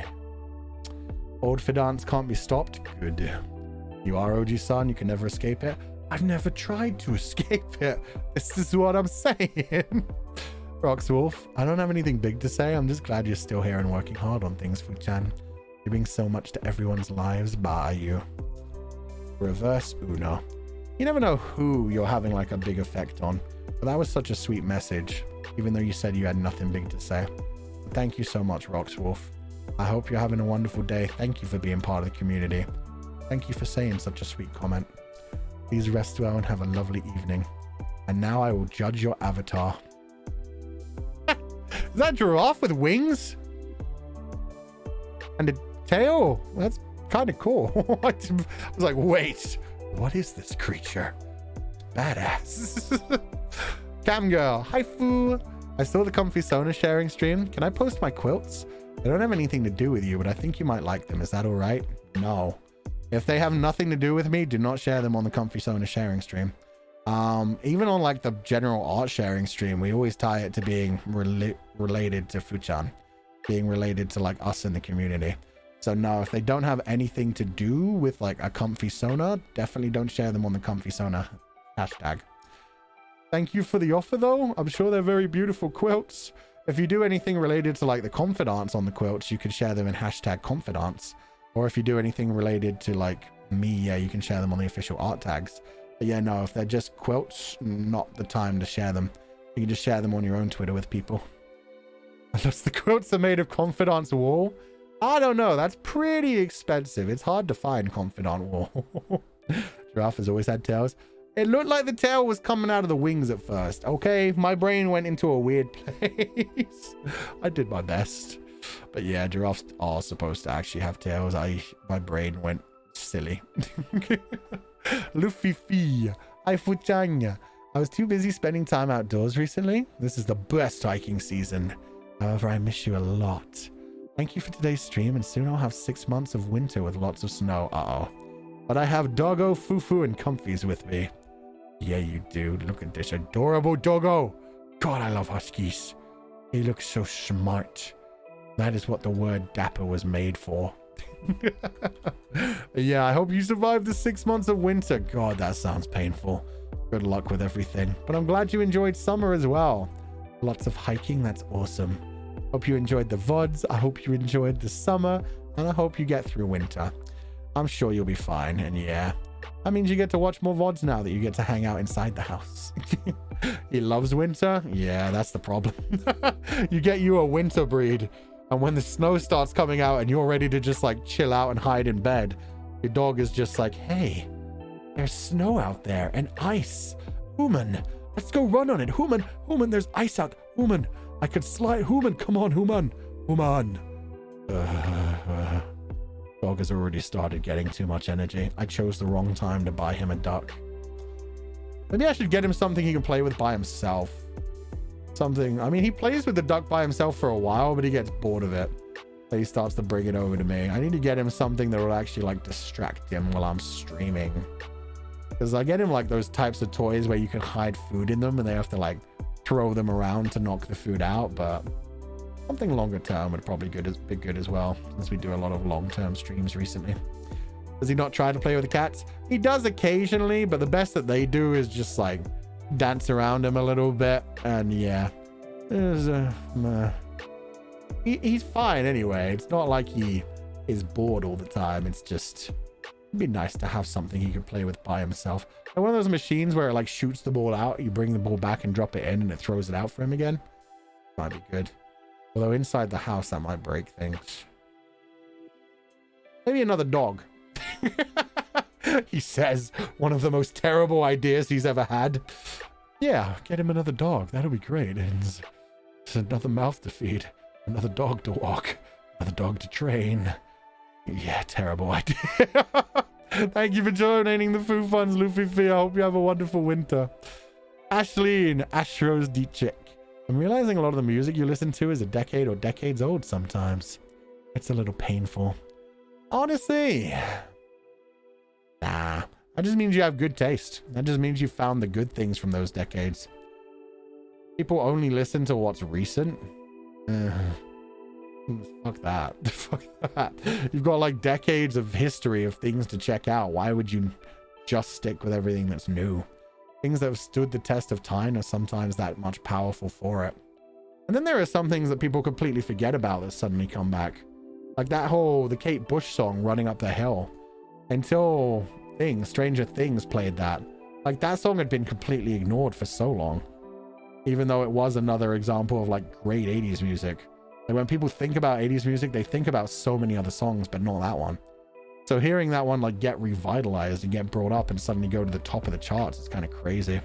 Old Fidance can't be stopped. Good. You are OG-san, you can never escape it. I've never tried to escape it. This is what I'm saying. Roxwolf, I don't have anything big to say. I'm just glad you're still here and working hard on things, Fu-chan. You bring so much to everyone's lives by you. Reverse Uno. You never know who you're having like a big effect on. But that was such a sweet message, even though you said you had nothing big to say. But thank you so much, Roxwolf. I hope you're having a wonderful day. Thank you for being part of the community. Thank you for saying such a sweet comment. Please rest well and have a lovely evening. And now I will judge your avatar. Is that a giraffe with wings? And a tail? That's kind of cool. I was like, wait, what is this creature? Badass. Cam girl, hi Fu. I saw the Comfy Sona sharing stream. Can I post my quilts? They don't have anything to do with you, but I think you might like them. Is that all right? No. If they have nothing to do with me, do not share them on the Comfy Sona sharing stream. Even on like the general art sharing stream, we always tie it to being related to Fu-chan, being related to like us in the community. So no, if they don't have anything to do with like a Comfy Sona, definitely don't share them on the Comfy Sona hashtag. Thank you for the offer though. I'm sure they're very beautiful quilts. If you do anything related to like the confidants on the quilts, you can share them in hashtag confidants. Or if you do anything related to like me, yeah, you can share them on the official art tags. But yeah, no, if they're just quilts, not the time to share them. You can just share them on your own Twitter with people. Unless the quilts are made of confidants wool. I don't know. That's pretty expensive. It's hard to find confidant wool. Giraffe has always had tails. It looked like the tail was coming out of the wings at first. Okay, my brain went into a weird place. I did my best. But yeah, giraffes are supposed to actually have tails. My brain went silly. Luffy, hi Fu-chan. I was too busy spending time outdoors recently. This is the best hiking season. However, I miss you a lot. Thank you for today's stream, and soon I'll have 6 months of winter with lots of snow. Uh-oh. But I have Doggo, Fufu, and Comfies with me. Yeah, you do. Look at this adorable doggo. God, I love huskies. He looks so smart. That is what the word dapper was made for. Yeah, I hope you survived the 6 months of winter. God, that sounds painful. Good luck with everything. But I'm glad you enjoyed summer as well. Lots of hiking. That's awesome. Hope you enjoyed the VODs. I hope you enjoyed the summer. And I hope you get through winter. I'm sure you'll be fine. And yeah, that means you get to watch more VODs now that you get to hang out inside the house. He loves winter. Yeah, that's the problem. You get you a winter breed. And when the snow starts coming out and you're ready to just like chill out and hide in bed, your dog is just like, hey, there's snow out there and ice. Human, let's go run on it. Human, there's ice out. Human, I could slide. Human, come on, Human. Dog has already started getting too much energy. I chose the wrong time to buy him a duck. Maybe I should get him something he can play with by himself. Something, I mean, he plays with the duck by himself for a while, but he gets bored of it. So he starts to bring it over to me. I need to get him something that will actually like distract him while I'm streaming. Because I get him like those types of toys where you can hide food in them and they have to like throw them around to knock the food out. But something longer term would probably be good as well, since we do a lot of long-term streams recently. Does he not try to play with the cats? He does occasionally, but the best that they do is just like dance around him a little bit. And yeah, he's fine anyway. It's not like he is bored all the time. It's just, it'd be nice to have something he could play with by himself. Like one of those machines where it like shoots the ball out, you bring the ball back and drop it in and it throws it out for him again. Might be good. Although inside the house that might break things. Maybe another dog. He says one of the most terrible ideas he's ever had. Yeah, get him another dog. That'll be great. And it's another mouth to feed, another dog to walk, another dog to train. Yeah, terrible idea. Thank you for donating the food funds, Luffy Fee. I hope you have a wonderful winter. Ashleen, Astros D-Chick. I'm realizing a lot of the music you listen to is a decade or decades old sometimes. It's a little painful. Honestly, nah. That just means you have good taste. That just means you found the good things from those decades. People only listen to what's recent. Fuck that. Fuck that. You've got like decades of history of things to check out. Why would you just stick with everything that's new? Things that have stood the test of time are sometimes that much powerful for it. And then there are some things that people completely forget about that suddenly come back. Like that the Kate Bush song, Running Up the Hill. Until Stranger Things played that. Like that song had been completely ignored for so long. Even though it was another example of like great 80s music. Like when people think about 80s music, they think about so many other songs, but not that one. So hearing that one like get revitalized and get brought up and suddenly go to the top of the charts, it's kind of crazy.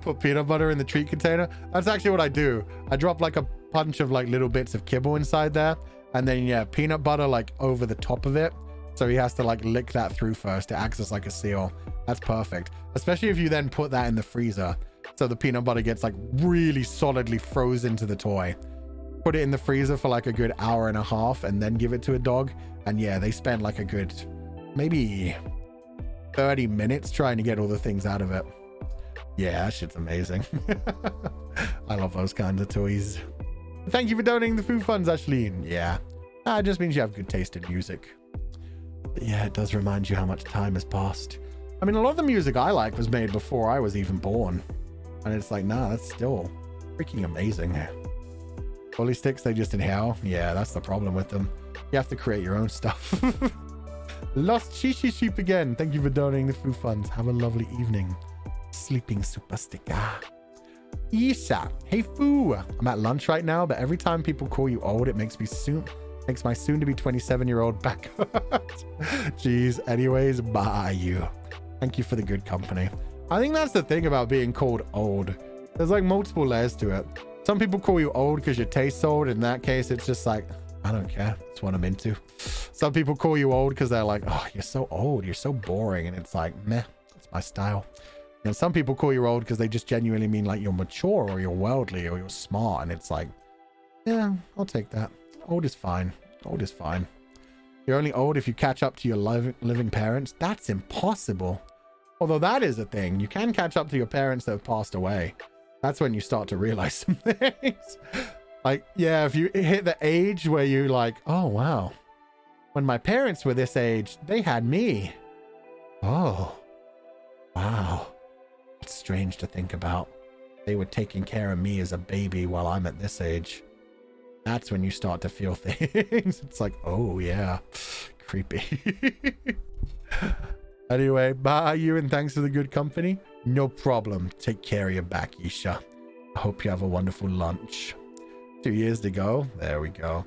Put peanut butter in the treat container. That's actually what I do. I drop like a bunch of like little bits of kibble inside there, and then yeah, peanut butter like over the top of it, so he has to like lick that through first. It acts as like a seal. That's perfect, especially if you then put that in the freezer, so the peanut butter gets like really solidly frozen to the toy. Put it in the freezer for like a good hour and a half and then give it to a dog, and yeah, they spend like a good maybe 30 minutes trying to get all the things out of it. Yeah, that shit's amazing. I love those kinds of toys. Thank you for donating the food funds, Ashleen. Yeah, it just means you have good taste in music. But yeah, it does remind you how much time has passed. I mean, a lot of the music I like was made before I was even born. And it's like, nah, that's still freaking amazing. Bully sticks, they just inhale. Yeah, that's the problem with them. You have to create your own stuff. Lost Shishi Sheep again. Thank you for donating the food funds. Have a lovely evening. Sleeping super sticker. Isha, hey Foo. I'm at lunch right now, but every time people call you old, it makes my soon to be 27-year-old back hurt. Jeez. Anyways, bye you. Thank you for the good company. I think that's the thing about being called old. There's like multiple layers to it. Some people call you old because your taste's old. In that case, it's just like, I don't care. That's what I'm into. Some people call you old because they're like, oh, you're so old. You're so boring. And it's like, meh, it's my style. And some people call you old because they just genuinely mean like you're mature or you're worldly or you're smart. And it's like, yeah, I'll take that. Old is fine. Old is fine. You're only old if you catch up to your living parents. That's impossible. Although that is a thing. You can catch up to your parents that have passed away. That's when you start to realize some things. Like, yeah, if you hit the age where you're like, oh, wow. When my parents were this age, they had me. Oh, wow. It's strange to think about. They were taking care of me as a baby while I'm at this age. That's when you start to feel things. It's like, oh, yeah. Creepy. Anyway, bye you and thanks for the good company. No problem. Take care of your back, Isha. I hope you have a wonderful lunch. 2 years to go. There we go.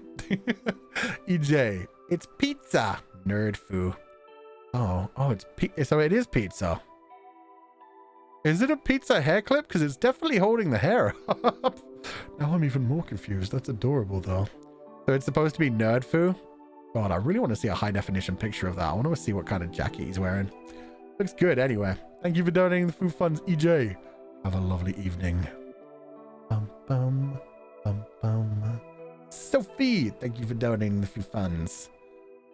EJ, it's pizza. Nerd foo. Oh, so it is pizza. Is it a pizza hair clip? Because it's definitely holding the hair up. Now I'm even more confused. That's adorable though. So it's supposed to be nerd foo. God, I really want to see a high definition picture of that. I want to see what kind of jacket he's wearing. Looks good anyway. Thank you for donating the food funds, EJ. Have a lovely evening. Bum, bum, bum, bum. Sophie, thank you for donating the food funds.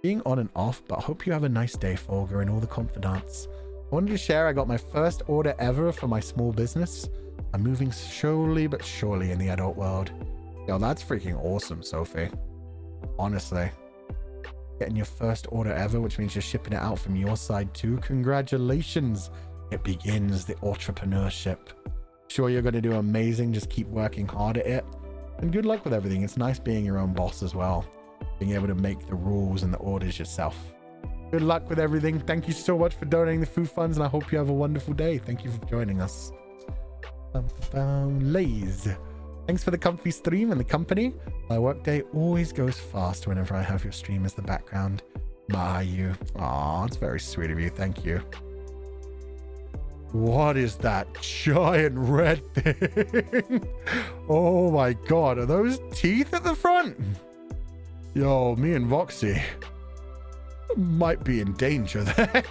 Being on and off, but I hope you have a nice day, Fulgur, and all the confidants. I wanted to share I got my first order ever for my small business. I'm moving slowly but surely in the adult world. Yo, that's freaking awesome, Sophie. Honestly. Getting your first order ever, which means you're shipping it out from your side too. Congratulations. It begins the entrepreneurship. Sure, you're going to do amazing. Just keep working hard at it. And good luck with everything. It's nice being your own boss as well. Being able to make the rules and the orders yourself. Good luck with everything. Thank you so much for donating the food funds, and I hope you have a wonderful day. Thank you for joining us. Lays. Thanks for the comfy stream and the company. My workday always goes fast whenever I have your stream as the background. Bye, you. Aw, it's very sweet of you. Thank you. What is that giant red thing? Oh my god, are those teeth at the front? Yo, me and Voxy might be in danger there.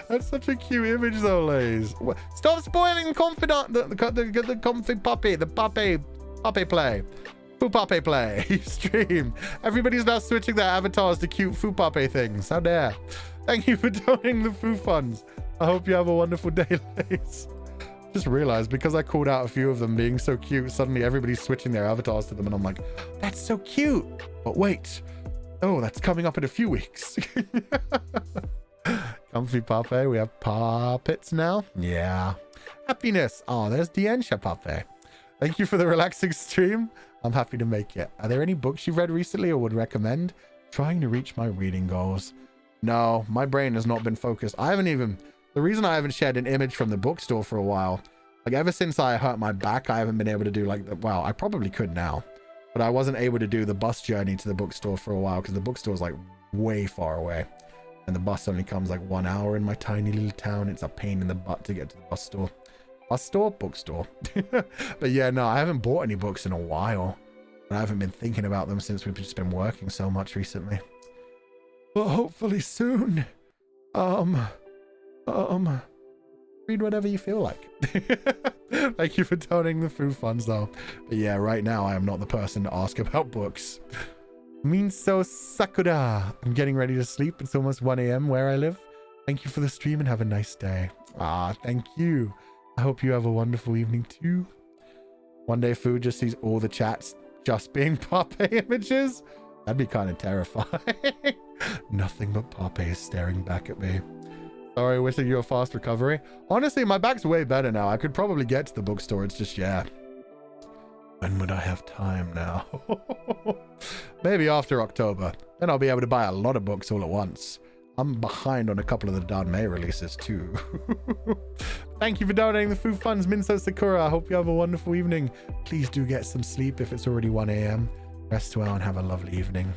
That's such a cute image though, Lays. Stop spoiling the confidant, the comfy puppy, the puppy play. Foo puppy play stream. Everybody's now switching their avatars to cute foo puppy things. How dare. Thank you for donating the foo funds. I hope you have a wonderful day, Lays. Just realized because I called out a few of them being so cute, suddenly everybody's switching their avatars to them and I'm like, that's so cute. But wait. Oh, that's coming up in a few weeks. Comfy puppy. We have puppets now. Yeah. Happiness. Oh, there's Diensha puppy. Thank you for the relaxing stream. I'm happy to make it. Are there any books you've read recently or would recommend? Trying to reach my reading goals. No, my brain has not been focused. The reason I haven't shared an image from the bookstore for a while, like ever since I hurt my back, I haven't been able to do well, I probably could now. But I wasn't able to do the bus journey to the bookstore for a while because the bookstore is like way far away. And the bus only comes like 1 hour in my tiny little town. It's a pain in the butt to get to the bus store. Bus store? Bookstore. But yeah, no, I haven't bought any books in a while. And I haven't been thinking about them since we've just been working so much recently. But hopefully soon. Read whatever you feel like. Thank you for donating the food funds though. But yeah, right now I am not the person to ask about books. Minso Sakura. I'm getting ready to sleep. It's almost 1 a.m. where I live. Thank you for the stream and have a nice day. Ah, thank you. I hope you have a wonderful evening too. One day Food just sees all the chats just being Pape images. That'd be kind of terrifying. Nothing but Pape staring back at me. Sorry, wishing you a fast recovery. Honestly, my back's way better now. I could probably get to the bookstore. It's just, yeah. When would I have time now? Maybe after October. Then I'll be able to buy a lot of books all at once. I'm behind on a couple of the Danmei releases too. Thank you for donating the food funds, Minso Sakura. I hope you have a wonderful evening. Please do get some sleep if it's already 1 a.m. Rest well and have a lovely evening.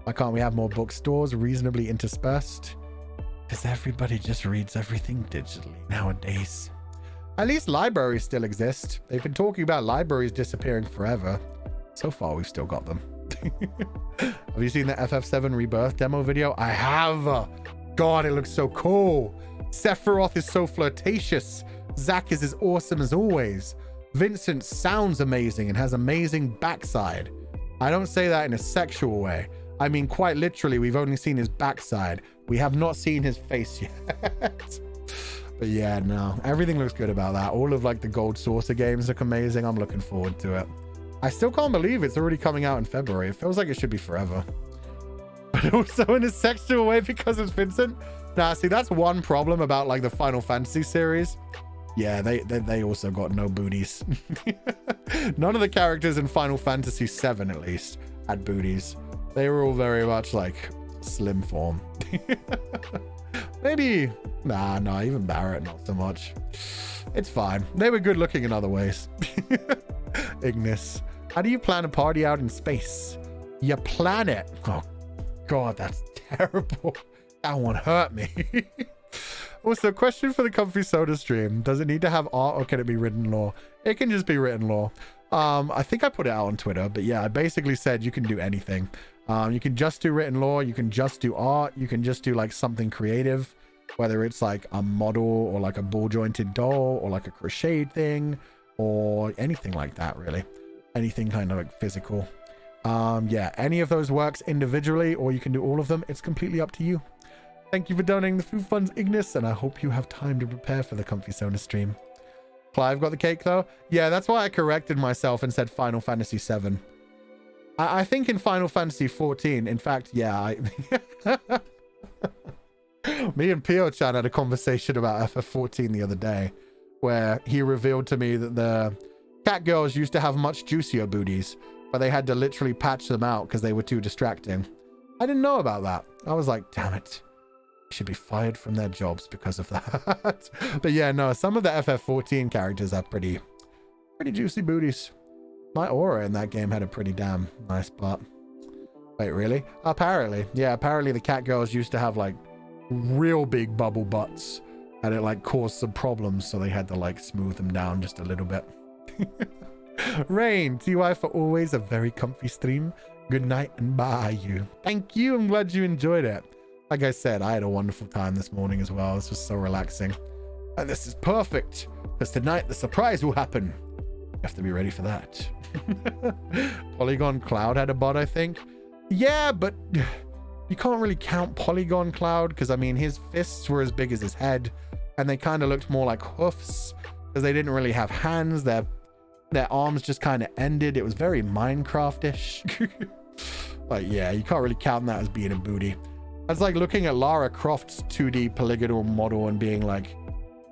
Why can't we have more bookstores reasonably interspersed? Because everybody just reads everything digitally nowadays. At least libraries still exist. They've been talking about libraries disappearing forever. So far, we've still got them. Have you seen the FF7 Rebirth demo video? I have. God, it looks so cool. Sephiroth is so flirtatious. Zack is as awesome as always. Vincent sounds amazing and has amazing backside. I don't say that in a sexual way. I mean, quite literally, we've only seen his backside. We have not seen his face yet. But yeah, no, everything looks good about that. All of like the Gold Saucer games look amazing. I'm looking forward to it. I still can't believe it's already coming out in February. It feels like it should be forever. But also in a sexual way because it's Vincent. Nah, see, that's one problem about like the Final Fantasy series. Yeah, they also got no booties. None of the characters in Final Fantasy 7 at least had booties. They were all very much like slim form. Maybe, nah, even Barrett, not so much. It's fine. They were good looking in other ways. Ignis, how do you plan a party out in space? You plan it. Oh, God, that's terrible. That one hurt me. Also, question for the Comfy Soda stream. Does it need to have art or can it be written lore? It can just be written lore. I think I put it out on Twitter, but yeah, I basically said you can do anything. You can just do written lore. You can just do art. You can just do like something creative, whether it's like a model or like a ball jointed doll or like a crocheted thing or anything like that, really. Anything kind of like physical. Yeah, any of those works individually, or you can do all of them. It's completely up to you. Thank you for donating the food funds, Ignis, and I hope you have time to prepare for the Comfy Soda stream. Clive got the cake though. Yeah, that's why I corrected myself and said Final Fantasy 7. I think in Final Fantasy 14, in fact, yeah, me and Pio-chan had a conversation about FF14 the other day, where he revealed to me that the cat girls used to have much juicier booties, but they had to literally patch them out because they were too distracting. I didn't know about that. I was like, damn it. Should be fired from their jobs because of that. But yeah, no, some of the FF14 characters have pretty juicy booties. My aura in that game had a pretty damn nice butt. Wait, really? Apparently. Yeah, apparently the cat girls used to have like real big bubble butts and it like caused some problems, so they had to like smooth them down just a little bit. Rain, TY for always a very comfy stream. Good night and bye you. Thank you. I'm glad you enjoyed it. Like I said, I had a wonderful time this morning as well. This was so relaxing. And this is perfect because tonight the surprise will happen. You have to be ready for that. Polygon Cloud had a butt, I think. Yeah, but you can't really count Polygon Cloud because, I mean, his fists were as big as his head and they kind of looked more like hoofs because they didn't really have hands. Their arms just kind of ended. It was very Minecraft-ish. Like, yeah, you can't really count that as being a booty. It's like looking at Lara Croft's 2D polygonal model and being like,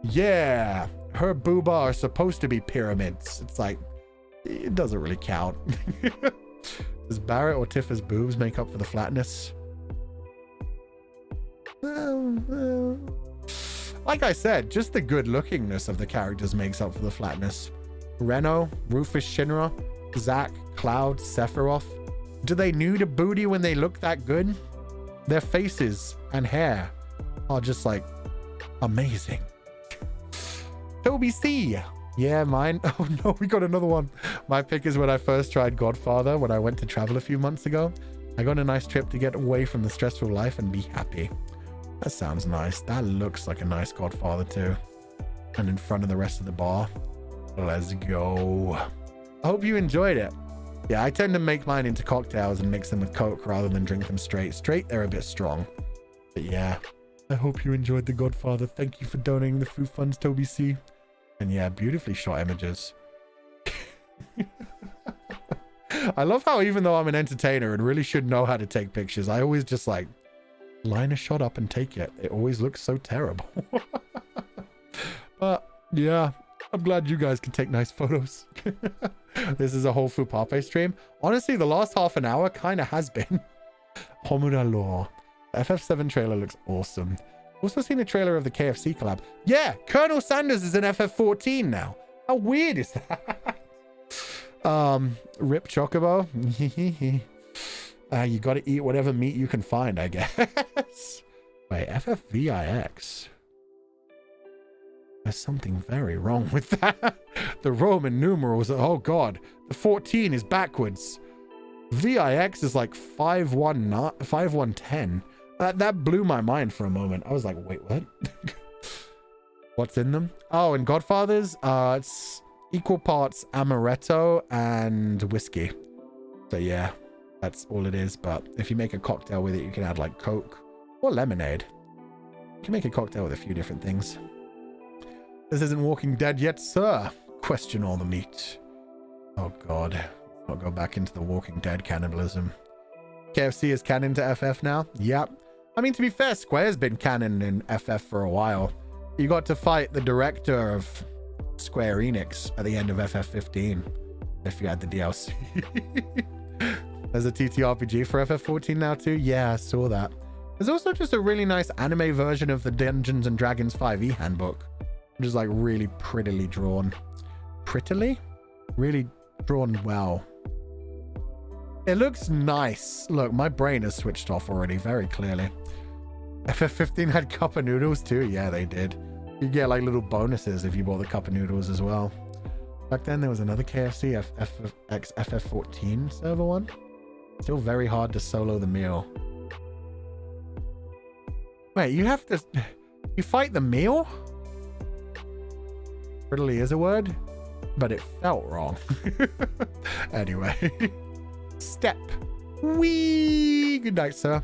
yeah, her booba are supposed to be pyramids. It's like, it doesn't really count. Does Barrett or Tifa's boobs make up for the flatness? Like I said, just the good lookingness of the characters makes up for the flatness. Reno, Rufus Shinra, Zack, Cloud, Sephiroth. Do they need a booty when they look that good? Their faces and hair are just like amazing. Toby C. Yeah, mine. Oh no, we got another one. My pick is when I first tried Godfather when I went to travel a few months ago. I got a nice trip to get away from the stressful life and be happy. That sounds nice. That looks like a nice Godfather too. And in front of the rest of the bar. Let's go. I hope you enjoyed it. Yeah, I tend to make mine into cocktails and mix them with Coke rather than drink them straight. Straight, they're a bit strong. But yeah, I hope you enjoyed The Godfather. Thank you for donating the food funds, Toby C. And yeah, beautifully shot images. I love how even though I'm an entertainer and really should know how to take pictures, I always just like line a shot up and take it. It always looks so terrible. But yeah, I'm glad you guys can take nice photos. This is a whole Fupape stream. Honestly, the last half an hour kind of has been. Homura Law. The FF7 trailer looks awesome. Also seen a trailer of the KFC collab. Yeah, Colonel Sanders is in FF14 now. How weird is that? Rip Chocobo. You gotta eat whatever meat you can find, I guess. Wait, FFVIX. There's something very wrong with that. The Roman numerals, oh god. The 14 is backwards. VIX is like 5110. That blew my mind for a moment. I was like, wait, what? What's in them? Oh, and Godfathers, it's equal parts amaretto and whiskey. So yeah, That's all it is. But if you make a cocktail with it, you can add like Coke or lemonade. You can make a cocktail with a few different things. This isn't Walking Dead yet, sir. Question all the meat. Oh God. I'll go back into the Walking Dead cannibalism. KFC is canon to FF now? Yep. I mean, to be fair, Square's been canon in FF for a while. You got to fight the director of Square Enix at the end of FF15 if you had the DLC. There's a TTRPG for FF14 now too? Yeah, I saw that. There's also just a really nice anime version of the Dungeons and Dragons 5e handbook, which is like really prettily drawn. Prettily? Really drawn well. It looks nice. Look, my brain has switched off already very clearly. FF15 had cup of noodles too? Yeah, they did. You get like little bonuses if you bought the cup of noodles as well. Back then there was another KFC FF14 server one. Still very hard to solo the meal. Wait, you have to... You fight the meal? Prettily is a word, but it felt wrong. Anyway. Step. Wee. Good night, sir.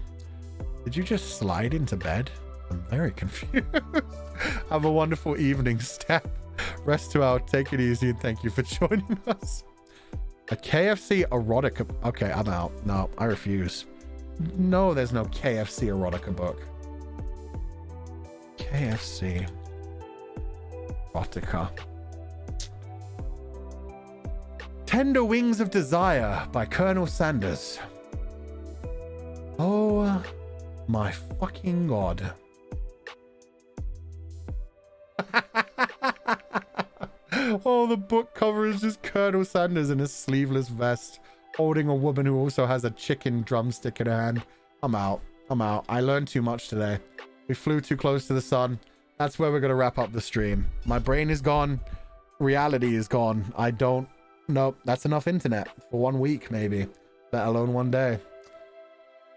Did you just slide into bed? I'm very confused. Have a wonderful evening, Step. Rest well, take it easy, and thank you for joining us. A KFC erotica... Okay, I'm out. No, I refuse. No, there's no KFC erotica book. KFC erotica. Tender Wings of Desire by Colonel Sanders. Oh my fucking God. Oh, the book cover is just Colonel Sanders in a sleeveless vest holding a woman who also has a chicken drumstick in her hand. I'm out. I'm out. I learned too much today. We flew too close to the sun. That's where we're going to wrap up the stream. My brain is gone. Reality is gone. I don't... Nope, that's enough internet for 1 week, maybe. Let alone 1 day.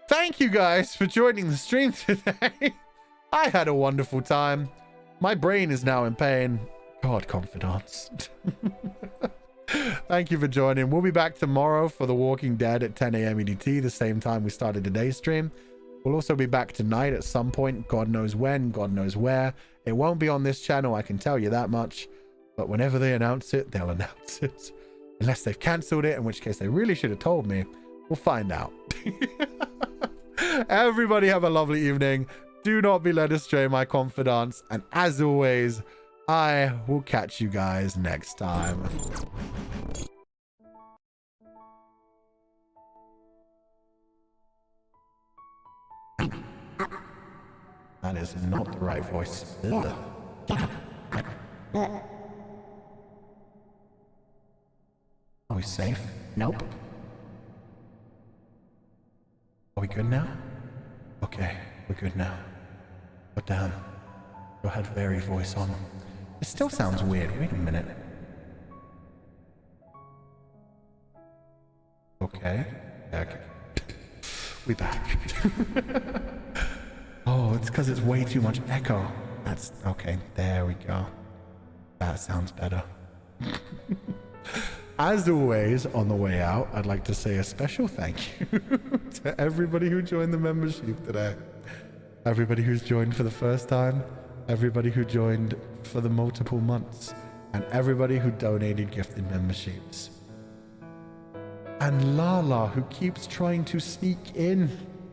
Thank you guys for joining the stream today. I had a wonderful time. My brain is now in pain. God, confidants. Thank you for joining. We'll be back tomorrow for The Walking Dead at 10 a.m. EDT, the same time we started today's stream. We'll also be back tonight at some point. God knows when, God knows where. It won't be on this channel, I can tell you that much. But whenever they announce it, they'll announce it. Unless they've cancelled it, in which case they really should have told me. We'll find out. Everybody have a lovely evening. Do not be led astray, my confidants. And as always, I will catch you guys next time. That is not the right voice. Ugh. Are we safe?
Nope.
Are we good now? Okay, we're good now. But damn, you had very voice on. It still sounds weird. Wait a minute. Okay. Okay. We back. Oh, it's because it's way too much echo. That's okay. There we go. That sounds better. As always, on the way out, I'd like to say a special thank you to everybody who joined the membership today. Everybody who's joined for the first time, everybody who joined for the multiple months, and everybody who donated gifted memberships. And Lala, who keeps trying to sneak in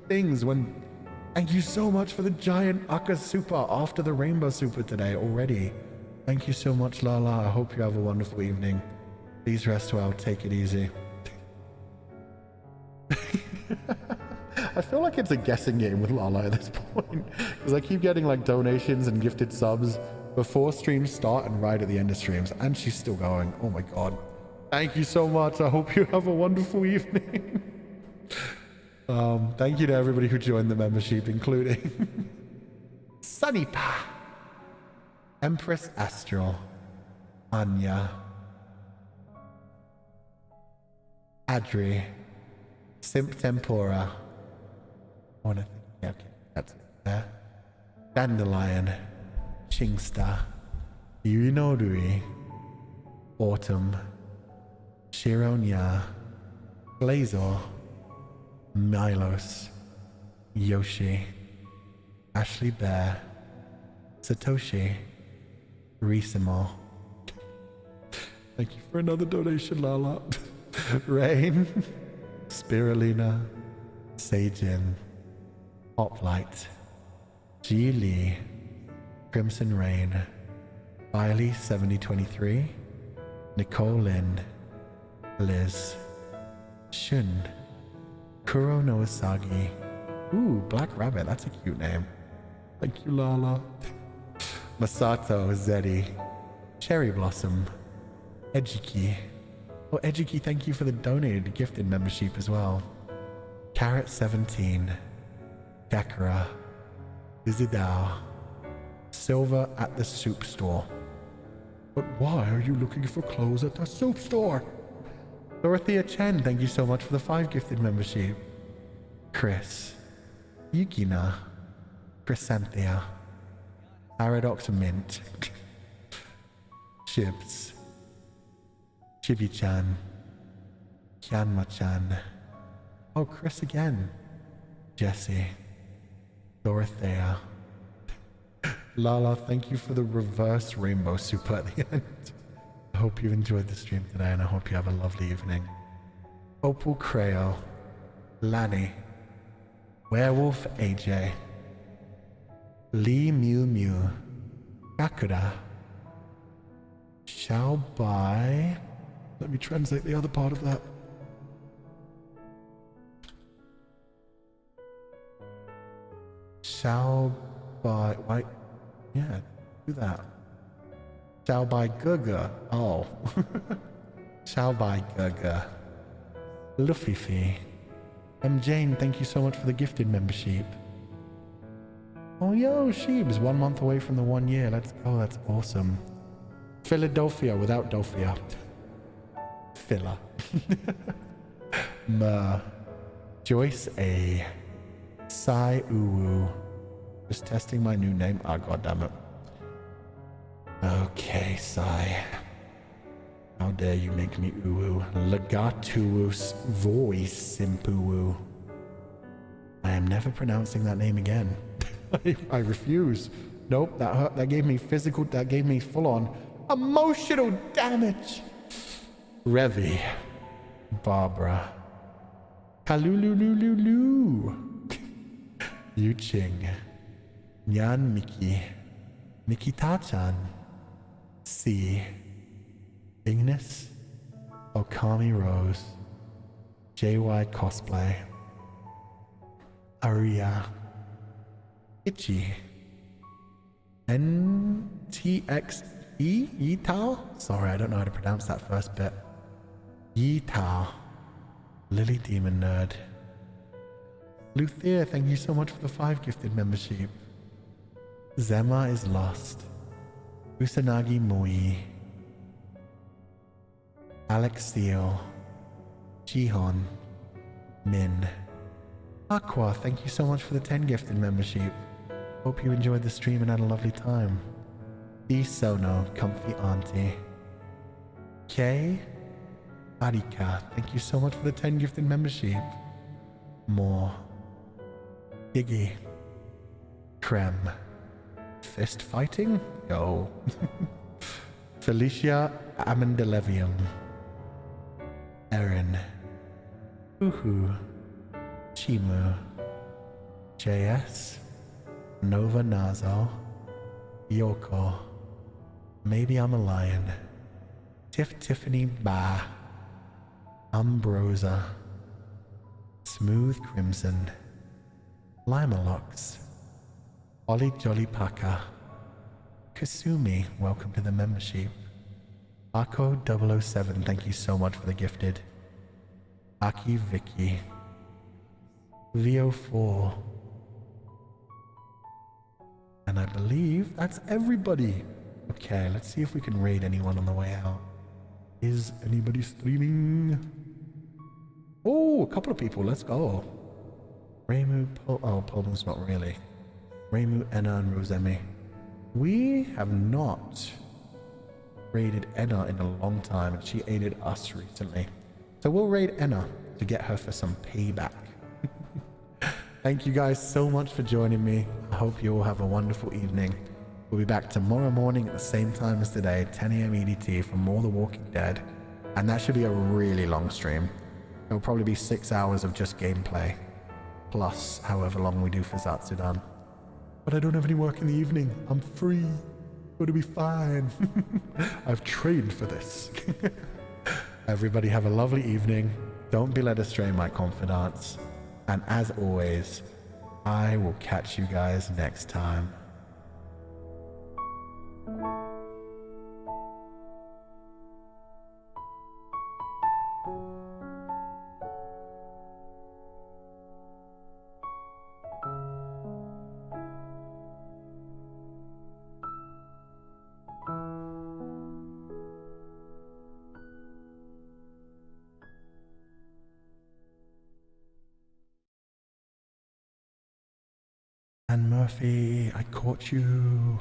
things when... Thank you so much for the giant Aka Super after the Rainbow Super today already. Thank you so much, Lala. I hope you have a wonderful evening. Please rest well. Take it easy. I feel like it's a guessing game with Lala at this point, because I keep getting like donations and gifted subs before streams start and right at the end of streams, and she's still going. Oh my God. Thank you so much. I hope you have a wonderful evening. Thank you to everybody who joined the membership, including Sunnypa, Empress Astral, Anya, Adri, Simp Tempura. I wanna think, yeah, okay, that's it there. Dandelion, Chingsta, Yuinodui, Autumn, Shironya, Glazor, Milos, Yoshi, Ashley Bear, Satoshi, Risimo. Thank you for another donation, Lala. Rain, Spirulina, Sajin, Hoplight, G Lee, Crimson Rain, Biley 7023, Nicole Lynn, Liz, Shun, Kuro Noasagi. Ooh, Black Rabbit, that's a cute name. Thank you, Lala. Masato Zeddy, Cherry Blossom, Ejiki. Oh, Ejiki, thank you for the donated gifted membership as well. Carrot 17, Jakara, Izidao, Silver at the soup store. But why are you looking for clothes at the soup store? Dorothea Chen, thank you so much for the 5 gifted membership. Chris, Yukina, Chrysanthea, Paradox Mint, Shibs, Chibi-chan, Kyanma-chan. Oh, Chris again. Jesse, Dorothea. Lala, thank you for the reverse rainbow super at the end. I hope you enjoyed the stream today and I hope you have a lovely evening. Opal Creo, Lanny, Werewolf AJ, Lee Mew Mew, Bakura, Shall Buy. Let me translate the other part of that. Shall Buy. Wait. Yeah, do that. Shall Buy Gaga. Oh. Shall Buy Gaga. Luffy. Jane, thank you so much for the gifted membership. Oh, yo, Sheebs, 1 month away from the 1 year. Let's go, that's awesome. Philadelphia without Dolphia. Filler. Joyce A. Sai Uwu. Just testing my new name. Ah, God damn it. Okay, Sai. How dare you make me uwu. Legatuus voice simpuwu. I am never pronouncing that name again. I refuse. Nope, that hurt. That gave me physical, that gave me full on emotional damage. Revi. Barbara. Kalululululu. Yu Ching. Nyan Miki. Nikita-chan. C. Ignis, Okami Rose, JY Cosplay, Aria, Itchy, NTXE, Yitao? Sorry, I don't know how to pronounce that first bit. Yitao, Lily Demon Nerd, Luthea, thank you so much for the 5 gifted membership. Zema is lost, Usanagi Moi, Alex Seal, Jihon, Min, Aqua, thank you so much for the 10 gifted membership. Hope you enjoyed the stream and had a lovely time. D Sono, Comfy Auntie, Kay, Arika, thank you so much for the 10 gifted membership. More, Iggy, Krem, Fist Fighting? Yo. Felicia Amandelevium, Erin, Uhu, Chimu, JS, Nova Nazo, Yoko, Maybe I'm a Lion, Tiffany Ba, Ambrosa, Smooth Crimson, Limalux, Ollie Jolly Paka, Kasumi, welcome to the membership. Ako 007, thank you so much for the gifted. Aki Vicky. VO4. And I believe that's everybody. Okay, let's see if we can raid anyone on the way out. Is anybody streaming? Oh, a couple of people, let's go. Remu, Polmu's not really. Remu, Enna, and Rosemi. We have not raided Enna in a long time, and she aided us recently. So we'll raid Enna to get her for some payback. Thank you guys so much for joining me. I hope you all have a wonderful evening. We'll be back tomorrow morning at the same time as today, 10 a.m. EDT for more The Walking Dead. And that should be a really long stream. It'll probably be 6 hours of just gameplay, plus however long we do for Zatsudan. But I don't have any work in the evening. I'm free. It'll be fine. I've trained for this. Everybody have a lovely evening. Don't be led astray, my confidants. And as always, I will catch you guys next time. And Murphy, I caught you.